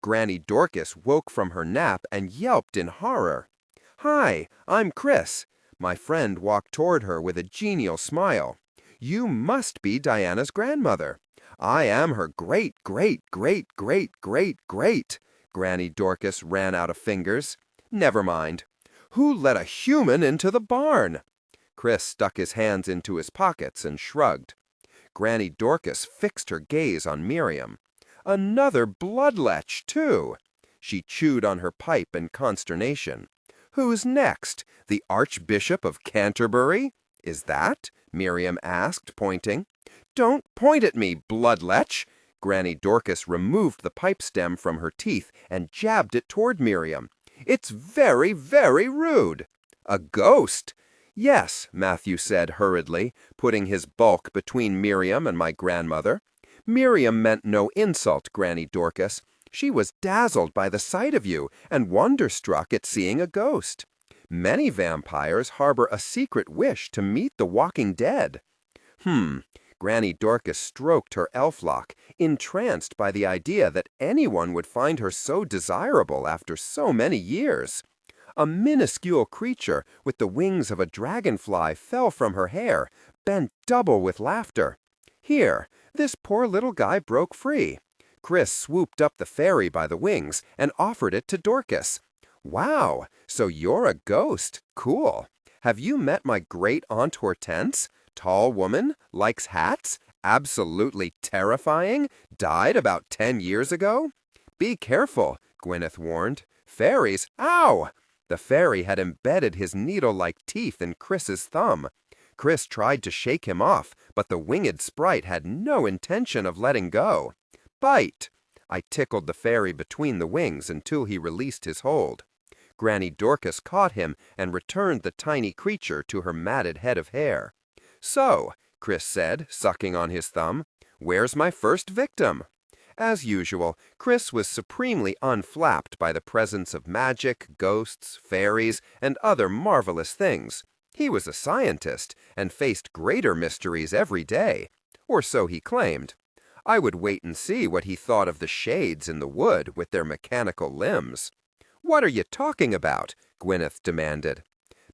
Granny Dorcas woke from her nap and yelped in horror. "Hi, I'm Chris." My friend walked toward her with a genial smile. "You must be Diana's grandmother." "I am her great-great-great-great-great-great." Granny Dorcas ran out of fingers. "Never mind. Who let a human into the barn?" Chris stuck his hands into his pockets and shrugged. Granny Dorcas fixed her gaze on Miriam. "Another bloodletch, too." She chewed on her pipe in consternation. "Who's next? The Archbishop of Canterbury?" "Is that?" Miriam asked, pointing. "Don't point at me, bloodletch!" Granny Dorcas removed the pipe stem from her teeth and jabbed it toward Miriam. "It's very, very rude." "A ghost?" "Yes," Matthew said hurriedly, putting his bulk between Miriam and my grandmother. Miriam meant no insult, Granny Dorcas. She was dazzled by the sight of you and wonderstruck at seeing a ghost. Many vampires harbor a secret wish to meet the walking dead. Granny Dorcas stroked her elf-lock, entranced by the idea that anyone would find her so desirable after so many years. A minuscule creature with the wings of a dragonfly fell from her hair, bent double with laughter. Here, this poor little guy broke free. Chris swooped up the fairy by the wings and offered it to Dorcas. Wow, so you're a ghost. Cool. Have you met my great-aunt Hortense? Tall woman, likes hats, absolutely terrifying, died about 10 years ago? Be careful, Gwyneth warned. Fairies, ow! The fairy had embedded his needle-like teeth in Chris's thumb. Chris tried to shake him off, but the winged sprite had no intention of letting go. Bite! I tickled the fairy between the wings until he released his hold. Granny Dorcas caught him and returned the tiny creature to her matted head of hair. So, Chris said, sucking on his thumb, where's my first victim? As usual, Chris was supremely unflapped by the presence of magic, ghosts, fairies, and other marvelous things. He was a scientist and faced greater mysteries every day, or so he claimed. I would wait and see what he thought of the shades in the wood with their mechanical limbs. What are you talking about? Gwyneth demanded.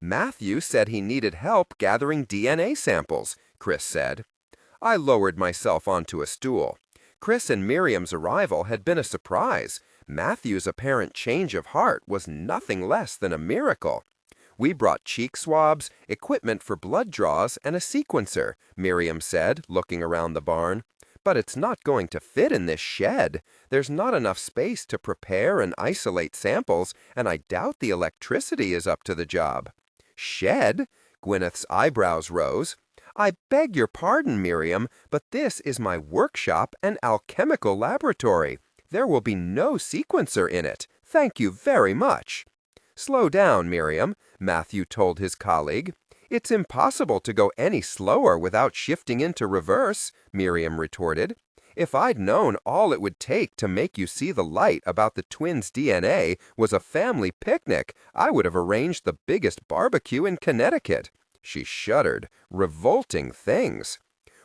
Matthew said he needed help gathering DNA samples, Chris said. I lowered myself onto a stool. Chris and Miriam's arrival had been a surprise. Matthew's apparent change of heart was nothing less than a miracle. We brought cheek swabs, equipment for blood draws, and a sequencer, Miriam said, looking around the barn. But it's not going to fit in this shed. There's not enough space to prepare and isolate samples, and I doubt the electricity is up to the job. Shed? Gwyneth's eyebrows rose. I beg your pardon, Miriam, but this is my workshop and alchemical laboratory. There will be no sequencer in it. Thank you very much. Slow down, Miriam, Matthew told his colleague. It's impossible to go any slower without shifting into reverse, Miriam retorted. If I'd known all it would take to make you see the light about the twins' DNA was a family picnic, I would have arranged the biggest barbecue in Connecticut. She shuddered. Revolting things.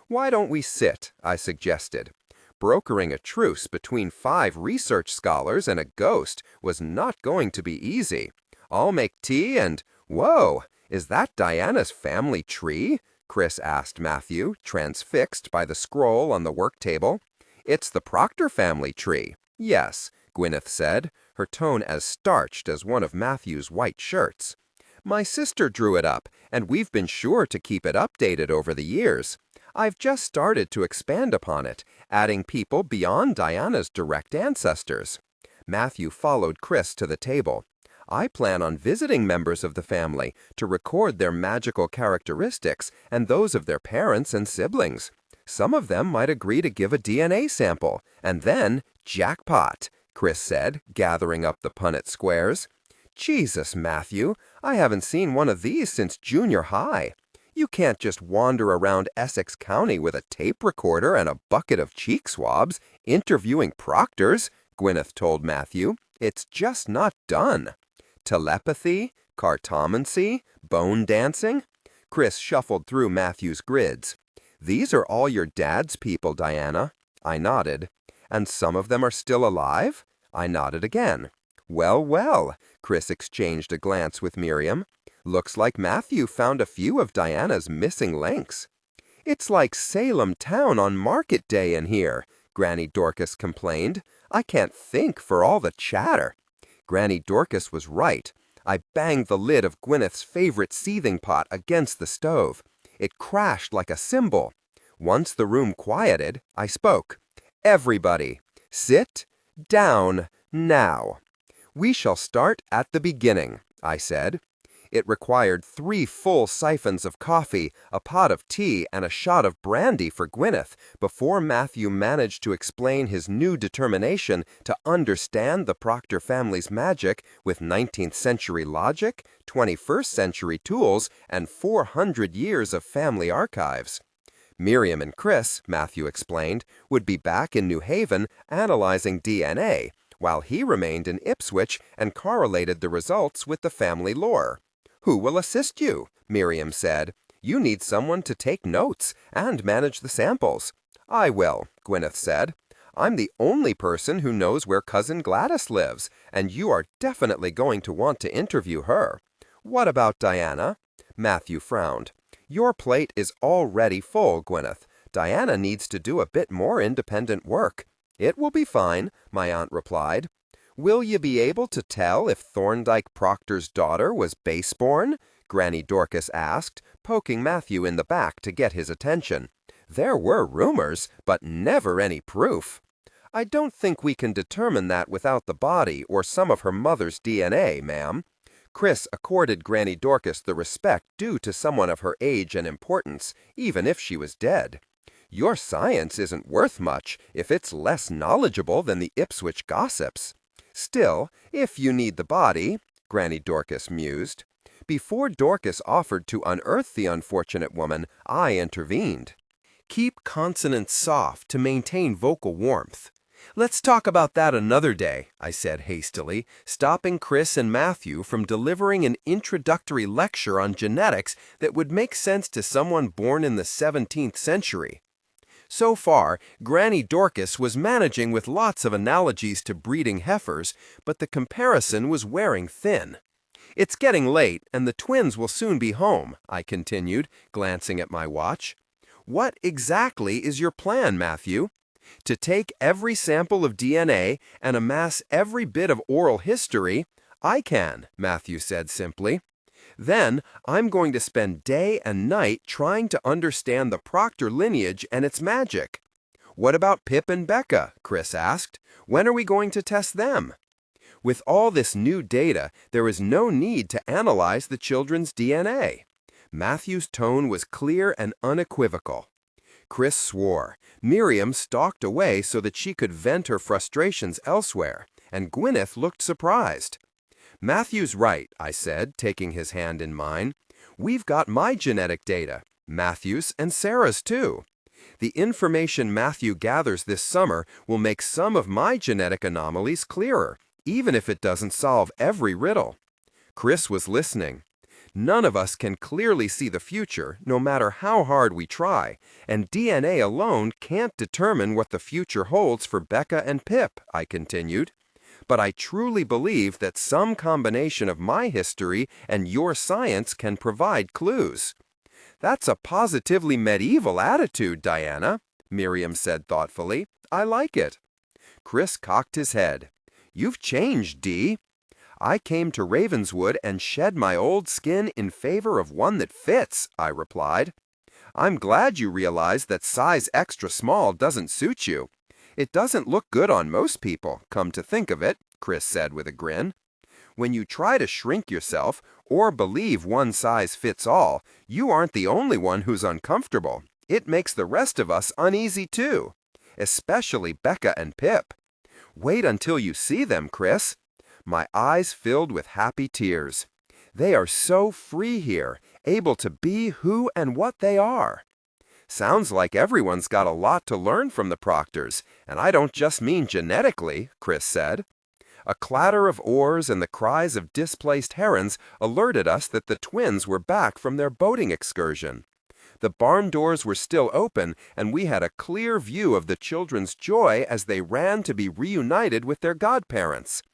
Why don't we sit? I suggested. Brokering a truce between 5 research scholars and a ghost was not going to be easy. I'll make tea and... Whoa! Is that Diana's family tree? Chris asked Matthew, transfixed by the scroll on the work table. It's the Proctor family tree. Yes, Gwyneth said, her tone as starched as one of Matthew's white shirts. My sister drew it up, and we've been sure to keep it updated over the years. I've just started to expand upon it, adding people beyond Diana's direct ancestors. Matthew followed Chris to the table. I plan on visiting members of the family to record their magical characteristics and those of their parents and siblings. Some of them might agree to give a DNA sample, and then, jackpot, Chris said, gathering up the Punnett squares. Jesus, Matthew, I haven't seen one of these since junior high. You can't just wander around Essex County with a tape recorder and a bucket of cheek swabs, interviewing proctors, Gwyneth told Matthew. It's just not done. Telepathy, cartomancy, bone dancing. Chris shuffled through Matthew's grids. These are all your dad's people, Diana. I nodded. And some of them are still alive? I nodded again. Well, well, Chris exchanged a glance with Miriam. Looks like Matthew found a few of Diana's missing links. It's like Salem town on market day in here, Granny Dorcas complained. I can't think for all the chatter. Granny Dorcas was right. I banged the lid of Gwyneth's favorite seething pot against the stove. It crashed like a cymbal. Once the room quieted, I spoke. Everybody, sit down now. We shall start at the beginning, I said. It required 3 full siphons of coffee, a pot of tea, and a shot of brandy for Gwyneth before Matthew managed to explain his new determination to understand the Proctor family's magic with 19th century logic, 21st century tools, and 400 years of family archives. Miriam and Chris, Matthew explained, would be back in New Haven analyzing DNA, while he remained in Ipswich and correlated the results with the family lore. "Who will assist you?" Miriam said. "You need someone to take notes and manage the samples." "I will," Gwyneth said. "I'm the only person who knows where Cousin Gladys lives, and you are definitely going to want to interview her." "What about Diana?" Matthew frowned. "Your plate is already full, Gwyneth. Diana needs to do a bit more independent work." "It will be fine," my aunt replied. "Will you be able to tell if Thorndyke Proctor's daughter was base-born?" Granny Dorcas asked, poking Matthew in the back to get his attention. "There were rumors, but never any proof." "I don't think we can determine that without the body or some of her mother's DNA, ma'am." Chris accorded Granny Dorcas the respect due to someone of her age and importance, even if she was dead. "Your science isn't worth much if it's less knowledgeable than the Ipswich gossips." "Still, if you need the body," Granny Dorcas mused. Before Dorcas offered to unearth the unfortunate woman, I intervened. "Keep consonants soft to maintain vocal warmth." "Let's talk about that another day," I said hastily, stopping Chris and Matthew from delivering an introductory lecture on genetics that would make sense to someone born in the 17th century. So far, Granny Dorcas was managing with lots of analogies to breeding heifers, but the comparison was wearing thin. "It's getting late, and the twins will soon be home," I continued, glancing at my watch. "What exactly is your plan, Matthew?" "To take every sample of DNA and amass every bit of oral history." "I can," Matthew said simply. "Then I'm going to spend day and night trying to understand the Proctor lineage and its magic." "What about Pip and Becca?" Chris asked. "When are we going to test them?" "With all this new data, there is no need to analyze the children's DNA." Matthew's tone was clear and unequivocal. Chris swore. Miriam stalked away so that she could vent her frustrations elsewhere, and Gwyneth looked surprised. "Matthew's right," I said, taking his hand in mine. "We've got my genetic data, Matthew's and Sarah's too. The information Matthew gathers this summer will make some of my genetic anomalies clearer, even if it doesn't solve every riddle." Chris was listening. "None of us can clearly see the future, no matter how hard we try, and DNA alone can't determine what the future holds for Becca and Pip," I continued. "But I truly believe that some combination of my history and your science can provide clues." "That's a positively medieval attitude, Diana," Miriam said thoughtfully. "I like it." Chris cocked his head. "You've changed, Dee." "I came to Ravenswood and shed my old skin in favor of one that fits," I replied. "I'm glad you realize that size extra small doesn't suit you. It doesn't look good on most people, come to think of it," Chris said with a grin. "When you try to shrink yourself or believe one size fits all, you aren't the only one who's uncomfortable. It makes the rest of us uneasy too, especially Becca and Pip. Wait until you see them, Chris." My eyes filled with happy tears. "They are so free here, able to be who and what they are." "Sounds like everyone's got a lot to learn from the Proctors, and I don't just mean genetically," Chris said. A clatter of oars and the cries of displaced herons alerted us that the twins were back from their boating excursion. The barn doors were still open, and we had a clear view of the children's joy as they ran to be reunited with their godparents.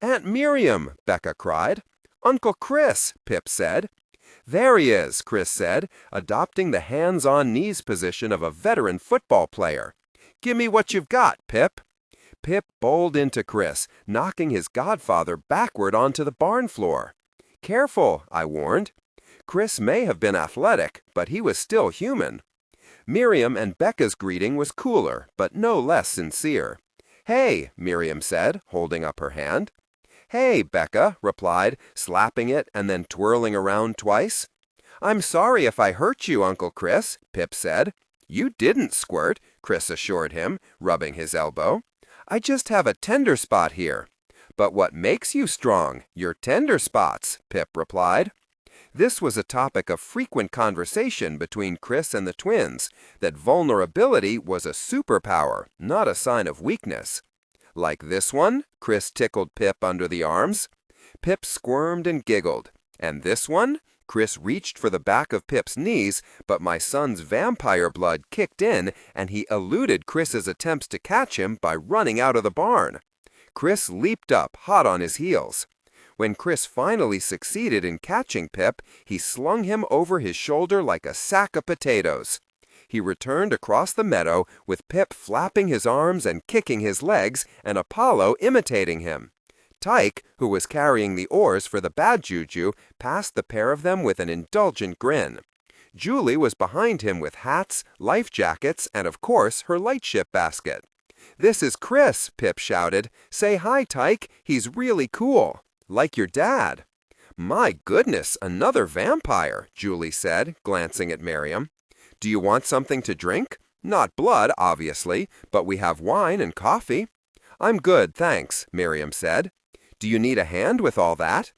"Aunt Miriam!" Becca cried. "Uncle Chris!" Pip said. "There he is," Chris said, adopting the hands-on-knees position of a veteran football player. "Give me what you've got, Pip." Pip bowled into Chris, knocking his godfather backward onto the barn floor. "Careful," I warned. Chris may have been athletic, but he was still human. Miriam and Becca's greeting was cooler, but no less sincere. "Hey," Miriam said, holding up her hand. "Hey," Becca replied, slapping it and then twirling around twice. "I'm sorry if I hurt you, Uncle Chris," Pip said. "You didn't, Squirt," Chris assured him, rubbing his elbow. "I just have a tender spot here." "But what makes you strong? Your tender spots," Pip replied. This was a topic of frequent conversation between Chris and the twins, that vulnerability was a superpower, not a sign of weakness. Like this one? Chris tickled Pip under the arms. Pip squirmed and giggled. And this one? Chris reached for the back of Pip's knees, but my son's vampire blood kicked in, and he eluded Chris's attempts to catch him by running out of the barn. Chris leaped up, hot on his heels. When Chris finally succeeded in catching Pip, he slung him over his shoulder like a sack of potatoes. He returned across the meadow with Pip flapping his arms and kicking his legs, and Apollo imitating him. Tyke, who was carrying the oars for the bad juju, passed the pair of them with an indulgent grin. Julie was behind him with hats, life jackets, and of course her lightship basket. "This is Chris," Pip shouted. "Say hi, Tyke. He's really cool. Like your dad." "My goodness, another vampire," Julie said, glancing at Miriam. "Do you want something to drink? Not blood, obviously, but we have wine and coffee." "I'm good, thanks," Miriam said. "Do you need a hand with all that?"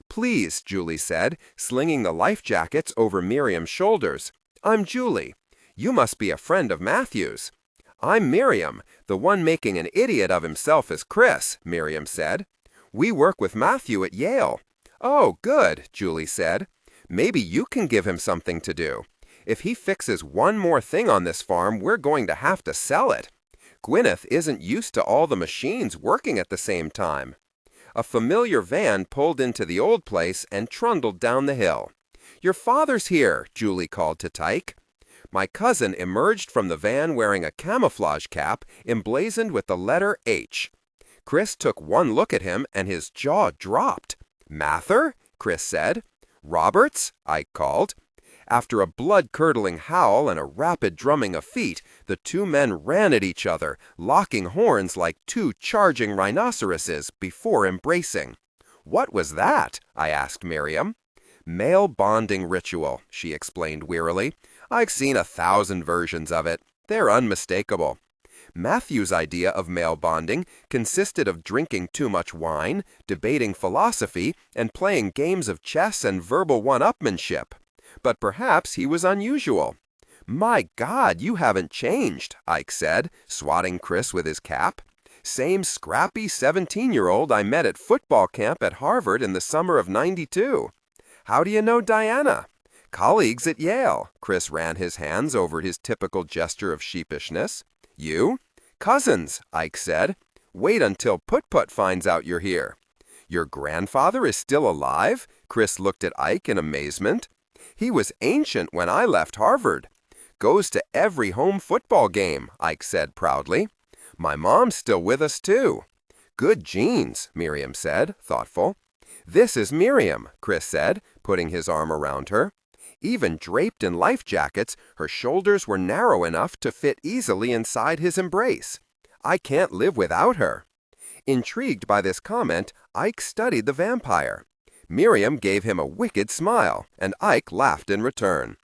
"Please," Julie said, slinging the life jackets over Miriam's shoulders. "I'm Julie. You must be a friend of Matthew's." "I'm Miriam. The one making an idiot of himself is Chris," Miriam said. "We work with Matthew at Yale." "Oh, good," Julie said. "Maybe you can give him something to do. If he fixes one more thing on this farm, we're going to have to sell it. Gwyneth isn't used to all the machines working at the same time." A familiar van pulled into the old place and trundled down the hill. "Your father's here," Julie called to Tyke. My cousin emerged from the van wearing a camouflage cap emblazoned with the letter H. Chris took one look at him and his jaw dropped. "Mather?" Chris said. "Roberts?" Ike called. After a blood-curdling howl and a rapid drumming of feet, the two men ran at each other, locking horns like two charging rhinoceroses before embracing. "What was that?" I asked Miriam. "Male bonding ritual," she explained wearily. "I've seen 1,000 versions of it. They're unmistakable. Matthew's idea of male bonding consisted of drinking too much wine, debating philosophy, and playing games of chess and verbal one-upmanship. But perhaps he was unusual." "My God, you haven't changed," Ike said, swatting Chris with his cap. "Same scrappy 17-year-old I met at football camp at Harvard in the summer of '92. How do you know Diana?" "Colleagues at Yale." Chris ran his hands over his typical gesture of sheepishness. "You?" "Cousins," Ike said. "Wait until Put-Put finds out you're here." "Your grandfather is still alive?" Chris looked at Ike in amazement. "He was ancient when I left Harvard." "Goes to every home football game," Ike said proudly. "My mom's still with us, too." "Good genes," Miriam said, thoughtful. "This is Miriam," Chris said, putting his arm around her. Even draped in life jackets, her shoulders were narrow enough to fit easily inside his embrace. "I can't live without her." Intrigued by this comment, Ike studied the vampire. Miriam gave him a wicked smile, and Ike laughed in return.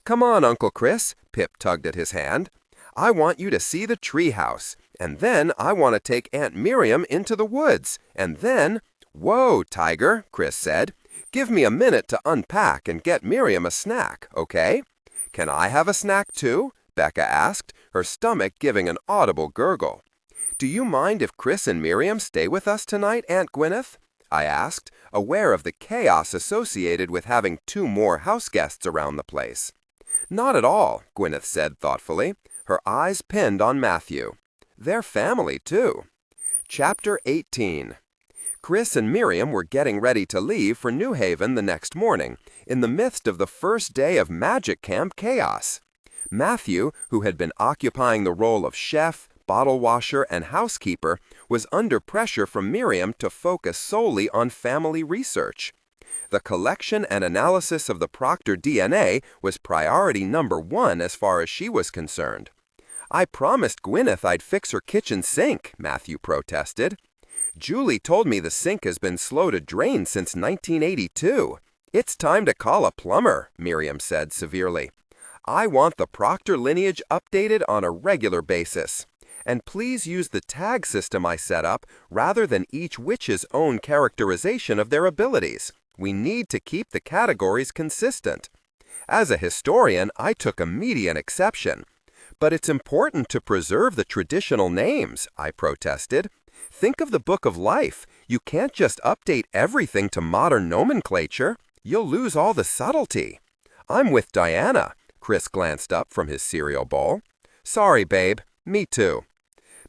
"Come on, Uncle Chris," Pip tugged at his hand. "I want you to see the treehouse, and then I want to take Aunt Miriam into the woods, and then—" "Whoa, Tiger," Chris said. "Give me a minute to unpack and get Miriam a snack, okay?" "Can I have a snack too?" Becca asked, her stomach giving an audible gurgle. "Do you mind if Chris and Miriam stay with us tonight, Aunt Gwyneth?" I asked, aware of the chaos associated with having 2 more house guests around the place. "Not at all," Gwyneth said thoughtfully, her eyes pinned on Matthew. "They're family, too." Chapter 18. Chris and Miriam were getting ready to leave for New Haven the next morning, in the midst of the first day of Magic Camp chaos. Matthew, who had been occupying the role of chef, bottle washer, and housekeeper, was under pressure from Miriam to focus solely on family research. The collection and analysis of the Proctor DNA was priority number 1 as far as she was concerned. "I promised Gwyneth I'd fix her kitchen sink," Matthew protested. "Julie told me the sink has been slow to drain since 1982. It's time to call a plumber," Miriam said severely. "I want the Proctor lineage updated on a regular basis. And please use the tag system I set up rather than each witch's own characterization of their abilities. We need to keep the categories consistent. As a historian, I took immediate exception. But it's important to preserve the traditional names, I protested. Think of the Book of Life. You can't just update everything to modern nomenclature. You'll lose all the subtlety. I'm with Diana. Chris glanced up from his cereal bowl. Sorry, babe. Me too.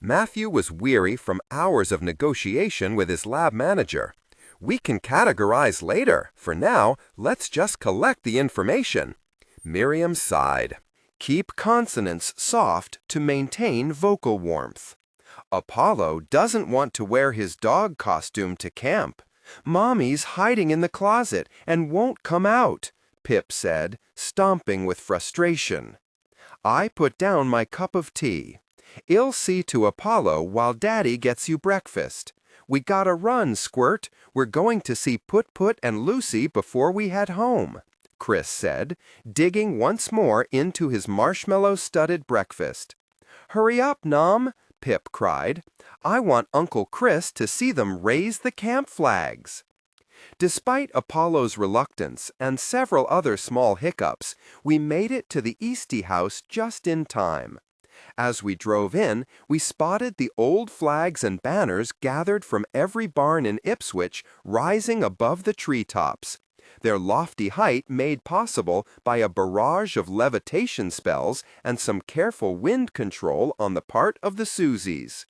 Matthew was weary from hours of negotiation with his lab manager. We can categorize later. For now, let's just collect the information. Miriam sighed. Keep consonants soft to maintain vocal warmth. Apollo doesn't want to wear his dog costume to camp. Mommy's hiding in the closet and won't come out, Pip said, stomping with frustration. I put down my cup of tea. I'll see to Apollo while Daddy gets you breakfast. We gotta run, Squirt. We're going to see Put-Put and Lucy before we head home, Chris said, digging once more into his marshmallow-studded breakfast. Hurry up, Nom, Pip cried. I want Uncle Chris to see them raise the camp flags. Despite Apollo's reluctance and several other small hiccups, we made it to the Eastie house just in time. As we drove in, we spotted the old flags and banners gathered from every barn in Ipswich rising above the treetops, their lofty height made possible by a barrage of levitation spells and some careful wind control on the part of the Susies.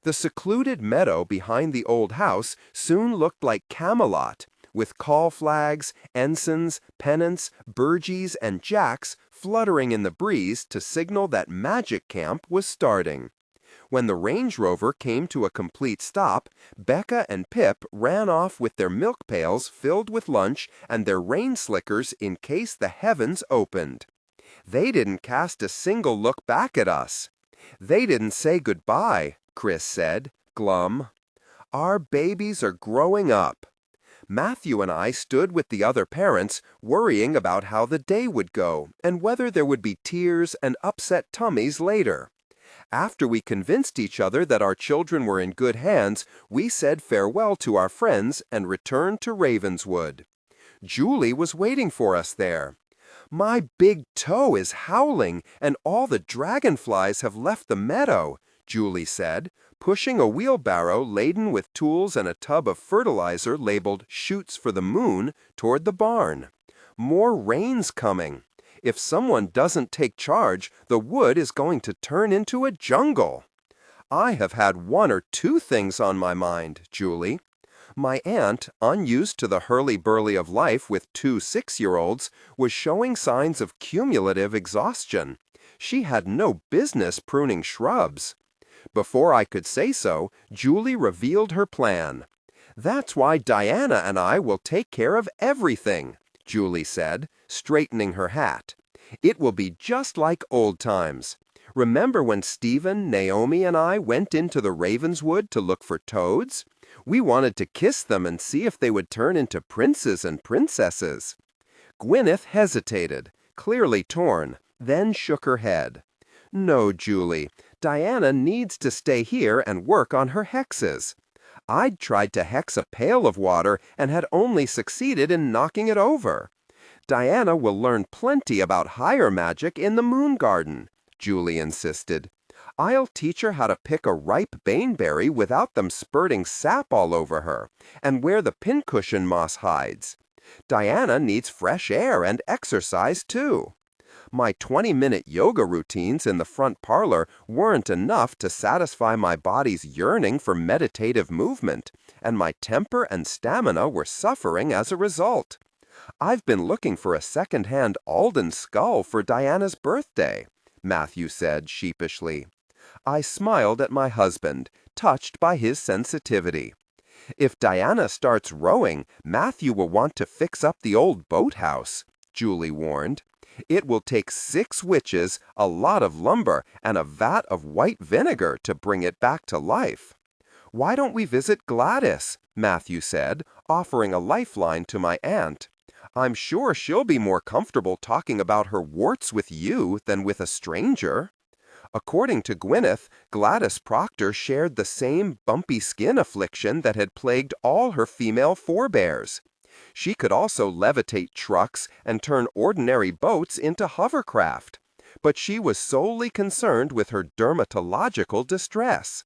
The secluded meadow behind the old house soon looked like Camelot, with call flags, ensigns, pennants, burgees, and jacks fluttering in the breeze to signal that magic camp was starting. When the Range Rover came to a complete stop, Becca and Pip ran off with their milk pails filled with lunch and their rain slickers in case the heavens opened. They didn't cast a single look back at us. They didn't say goodbye, Chris said, glum. Our babies are growing up. Matthew and I stood with the other parents, worrying about how the day would go and whether there would be tears and upset tummies later. After we convinced each other that our children were in good hands, we said farewell to our friends and returned to Ravenswood. Julie was waiting for us there. My big toe is howling, and all the dragonflies have left the meadow, Julie said, pushing a wheelbarrow laden with tools and a tub of fertilizer labeled Shoots for the Moon toward the barn. More rain's coming. If someone doesn't take charge, the wood is going to turn into a jungle. I have had one or two things on my mind, Julie. My aunt, unused to the hurly-burly of life with two 6-year-olds, was showing signs of cumulative exhaustion. She had no business pruning shrubs. Before I could say so, Julie revealed her plan. That's why Diana and I will take care of everything, Julie said, straightening her hat. It will be just like old times. Remember when Stephen, Naomi, and I went into the Ravenswood to look for toads? We wanted to kiss them and see if they would turn into princes and princesses. Gwyneth hesitated, clearly torn, then shook her head. No, Julie, Diana needs to stay here and work on her hexes. I'd tried to hex a pail of water and had only succeeded in knocking it over. Diana will learn plenty about higher magic in the moon garden, Julie insisted. I'll teach her how to pick a ripe baneberry without them spurting sap all over her, and where the pincushion moss hides. Diana needs fresh air and exercise, too. My 20-minute yoga routines in the front parlor weren't enough to satisfy my body's yearning for meditative movement, and my temper and stamina were suffering as a result. I've been looking for a second-hand Alden skull for Diana's birthday, Matthew said sheepishly. I smiled at my husband, touched by his sensitivity. If Diana starts rowing, Matthew will want to fix up the old boathouse, Julie warned. It will take 6 witches, a lot of lumber, and a vat of white vinegar to bring it back to life. Why don't we visit Gladys? Matthew said, offering a lifeline to my aunt. I'm sure she'll be more comfortable talking about her warts with you than with a stranger. According to Gwyneth, Gladys Proctor shared the same bumpy skin affliction that had plagued all her female forebears. She could also levitate trucks and turn ordinary boats into hovercraft. But she was solely concerned with her dermatological distress.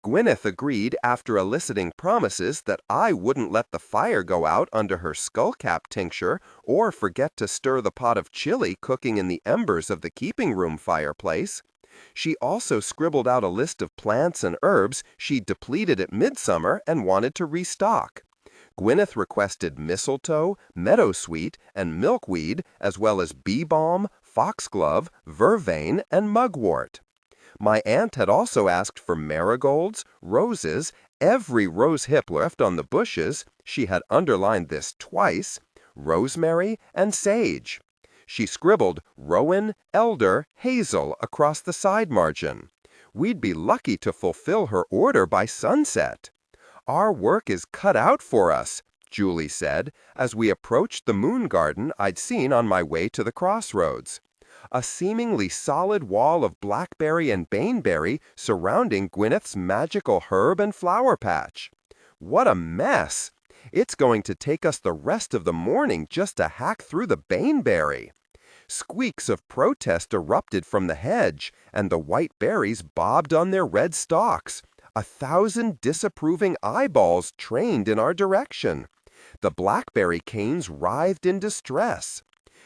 Gwyneth agreed after eliciting promises that I wouldn't let the fire go out under her skullcap tincture or forget to stir the pot of chili cooking in the embers of the keeping room fireplace. She also scribbled out a list of plants and herbs she'd depleted at midsummer and wanted to restock. Gwyneth requested mistletoe, meadowsweet, and milkweed, as well as bee balm, foxglove, vervain, and mugwort. My aunt had also asked for marigolds, roses, every rose hip left on the bushes, she had underlined this twice, rosemary, and sage. She scribbled rowan, elder, hazel across the side margin. We'd be lucky to fulfill her order by sunset. Our work is cut out for us, Julie said, as we approached the moon garden I'd seen on my way to the crossroads. A seemingly solid wall of blackberry and baneberry surrounding Gwyneth's magical herb and flower patch. What a mess! It's going to take us the rest of the morning just to hack through the baneberry. Squeaks of protest erupted from the hedge, and the white berries bobbed on their red stalks. 1,000 disapproving eyeballs trained in our direction. The blackberry canes writhed in distress.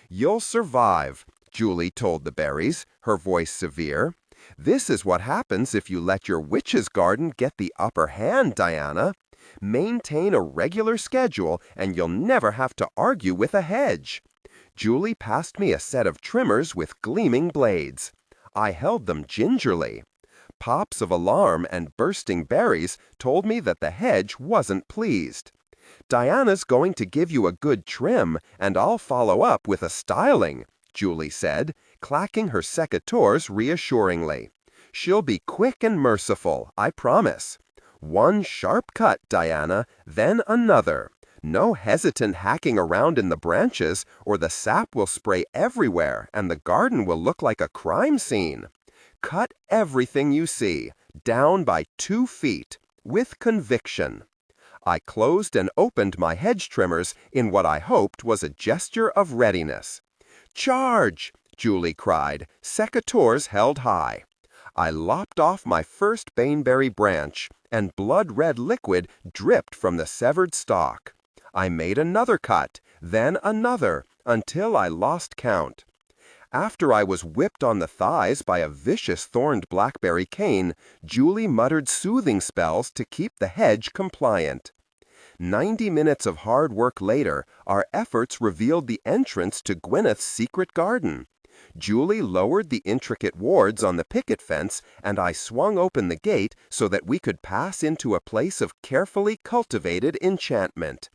"You'll survive," Julie told the berries, her voice severe. "This is what happens if you let your witch's garden get the upper hand, Diana. Maintain a regular schedule, and you'll never have to argue with a hedge." Julie passed me a set of trimmers with gleaming blades. I held them gingerly. Pops of alarm and bursting berries told me that the hedge wasn't pleased. "Diana's going to give you a good trim, and I'll follow up with a styling," Julie said, clacking her secateurs reassuringly. "She'll be quick and merciful, I promise. One sharp cut, Diana, then another. No hesitant hacking around in the branches, or the sap will spray everywhere and the garden will look like a crime scene. Cut everything you see, down by 2 feet, with conviction." I closed and opened my hedge trimmers in what I hoped was a gesture of readiness. "Charge!" Julie cried, secateurs held high. I lopped off my first baneberry branch, and blood-red liquid dripped from the severed stalk. I made another cut, then another, until I lost count. After I was whipped on the thighs by a vicious thorned blackberry cane, Julie muttered soothing spells to keep the hedge compliant. 90 minutes of hard work later, our efforts revealed the entrance to Gwyneth's secret garden. Julie lowered the intricate wards on the picket fence, and I swung open the gate so that we could pass into a place of carefully cultivated enchantment.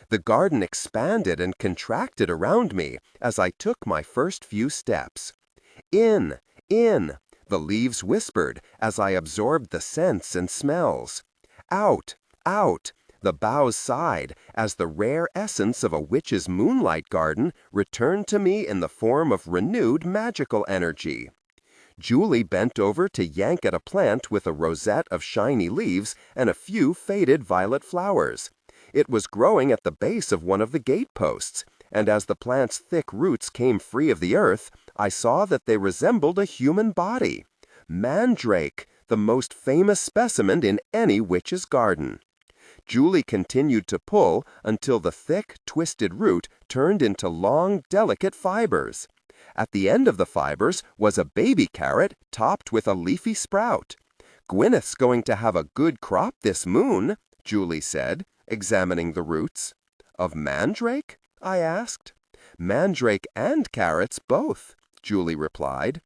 The garden expanded and contracted around me as I took my first few steps. "In, in," the leaves whispered as I absorbed the scents and smells. "Out, out," the boughs sighed as the rare essence of a witch's moonlight garden returned to me in the form of renewed magical energy. Julie bent over to yank at a plant with a rosette of shiny leaves and a few faded violet flowers. It was growing at the base of one of the gateposts, and as the plant's thick roots came free of the earth, I saw that they resembled a human body. Mandrake, the most famous specimen in any witch's garden. Julie continued to pull until the thick, twisted root turned into long, delicate fibers. At the end of the fibers was a baby carrot topped with a leafy sprout. "Gwyneth's going to have a good crop this moon," Julie said, examining the roots. "Of mandrake?" I asked. "Mandrake and carrots both," Julie replied.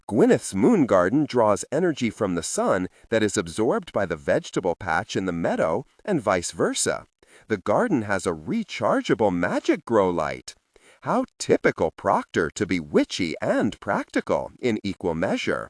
"Gwyneth's moon garden draws energy from the sun that is absorbed by the vegetable patch in the meadow, and vice versa. The garden has a rechargeable magic grow light. How typical Proctor to be witchy and practical in equal measure.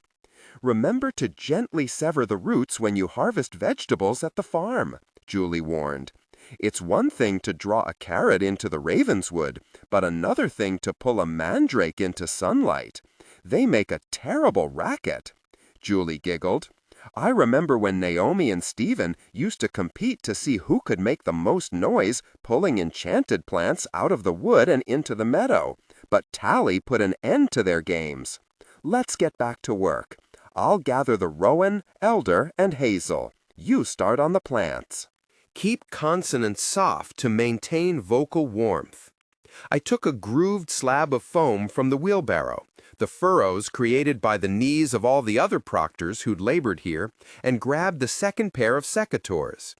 Remember to gently sever the roots when you harvest vegetables at the farm," Julie warned. "It's one thing to draw a carrot into the Ravenswood, but another thing to pull a mandrake into sunlight. They make a terrible racket." Julie giggled. I remember when Naomi and Stephen used to compete to see who could make the most noise pulling enchanted plants out of the wood and into the meadow, but Tally put an end to their games. Let's get back to work. I'll gather the rowan, elder, and hazel. You start on the plants. Keep consonants soft to maintain vocal warmth. I took a grooved slab of foam from the wheelbarrow, the furrows created by the knees of all the other proctors who'd labored here, and grabbed the second pair of secateurs.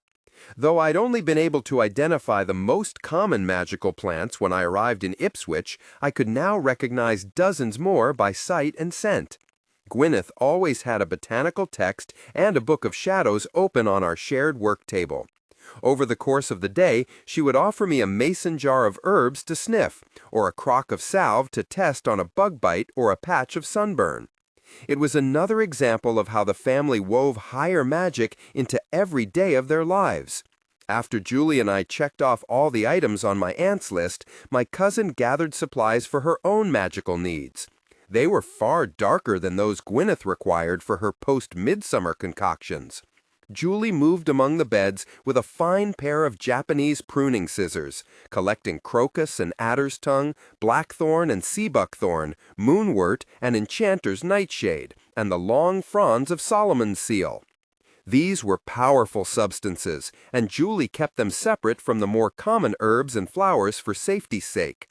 Though I'd only been able to identify the most common magical plants when I arrived in Ipswich, I could now recognize dozens more by sight and scent. Gwyneth always had a botanical text and a book of shadows open on our shared work table. Over the course of the day, she would offer me a mason jar of herbs to sniff, or a crock of salve to test on a bug bite or a patch of sunburn. It was another example of how the family wove higher magic into every day of their lives. After Julie and I checked off all the items on my aunt's list, my cousin gathered supplies for her own magical needs. They were far darker than those Gwyneth required for her post-midsummer concoctions. Julie moved among the beds with a fine pair of Japanese pruning scissors, collecting crocus and adder's tongue, blackthorn and seabuckthorn, moonwort and enchanter's nightshade, and the long fronds of Solomon's seal. These were powerful substances, and Julie kept them separate from the more common herbs and flowers for safety's sake.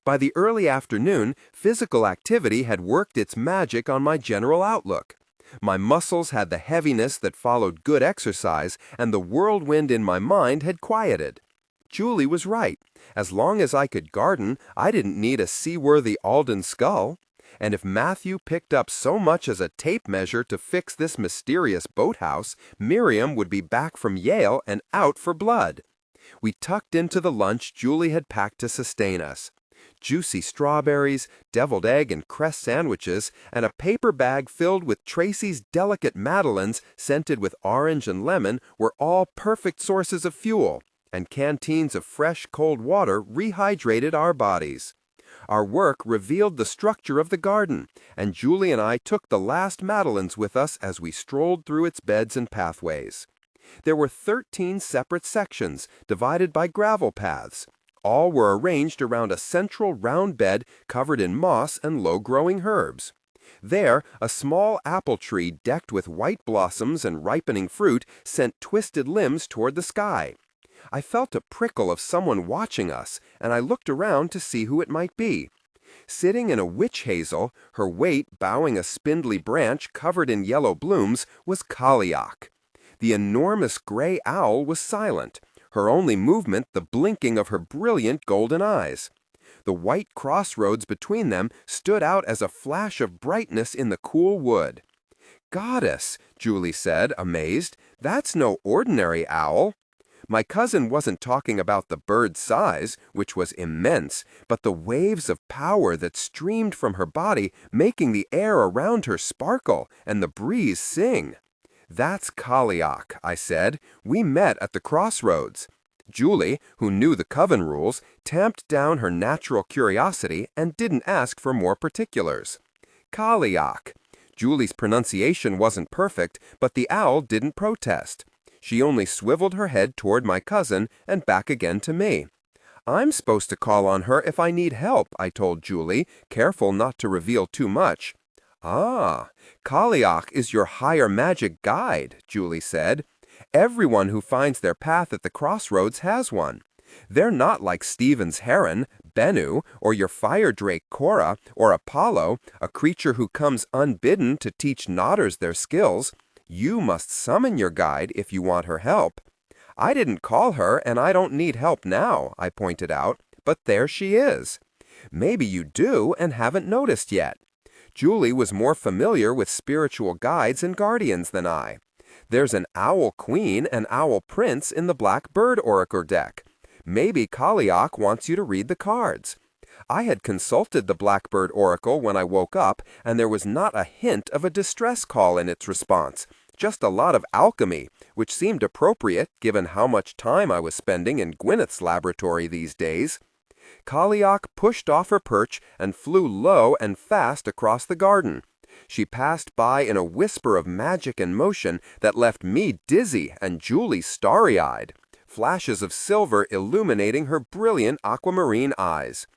By the early afternoon, physical activity had worked its magic on my general outlook. My muscles had the heaviness that followed good exercise, and the whirlwind in my mind had quieted. Julie was right. As long as I could garden, I didn't need a seaworthy Alden skull. And if Matthew picked up so much as a tape measure to fix this mysterious boathouse, Miriam would be back from Yale and out for blood. We tucked into the lunch Julie had packed to sustain us. Juicy strawberries, deviled egg and cress sandwiches, and a paper bag filled with Tracy's delicate madeleines scented with orange and lemon were all perfect sources of fuel, and canteens of fresh, cold water rehydrated our bodies. Our work revealed the structure of the garden, and Julie and I took the last madeleines with us as we strolled through its beds and pathways. There were 13 separate sections, divided by gravel paths. All were arranged around a central round bed covered in moss and low-growing herbs. There, a small apple tree decked with white blossoms and ripening fruit sent twisted limbs toward the sky. I felt a prickle of someone watching us, and I looked around to see who it might be. Sitting in a witch hazel, her weight bowing a spindly branch covered in yellow blooms, was Kaliak. The enormous gray owl was silent, her only movement the blinking of her brilliant golden eyes. The white crossroads between them stood out as a flash of brightness in the cool wood. "Goddess," Julie said, amazed, "that's no ordinary owl." My cousin wasn't talking about the bird's size, which was immense, but the waves of power that streamed from her body, making the air around her sparkle and the breeze sing. "That's Kaliak," I said. "We met at the crossroads." Julie, who knew the coven rules, tamped down her natural curiosity and didn't ask for more particulars. Kaliak. Julie's pronunciation wasn't perfect, but the owl didn't protest. She only swiveled her head toward my cousin and back again to me. "I'm supposed to call on her if I need help," I told Julie, careful not to reveal too much. "Ah, Kaliak is your higher magic guide," Julie said. "Everyone who finds their path at the crossroads has one. They're not like Stephen's heron, Bennu, or your fire drake Cora, or Apollo, a creature who comes unbidden to teach nodders their skills. You must summon your guide if you want her help." "I didn't call her, and I don't need help now," I pointed out, "but there she is." "Maybe you do and haven't noticed yet." Julie was more familiar with spiritual guides and guardians than I. There's an owl queen and owl prince in the black bird oracle deck. Maybe Kaliak wants you to read the cards. I had consulted the blackbird oracle when I woke up, and there was not a hint of a distress call in its response, just a lot of alchemy, which seemed appropriate given how much time I was spending in Gwyneth's laboratory these days. Kaliak pushed off her perch and flew low and fast across the garden. She passed by in a whisper of magic and motion that left me dizzy and Julie starry-eyed, flashes of silver illuminating her brilliant aquamarine eyes.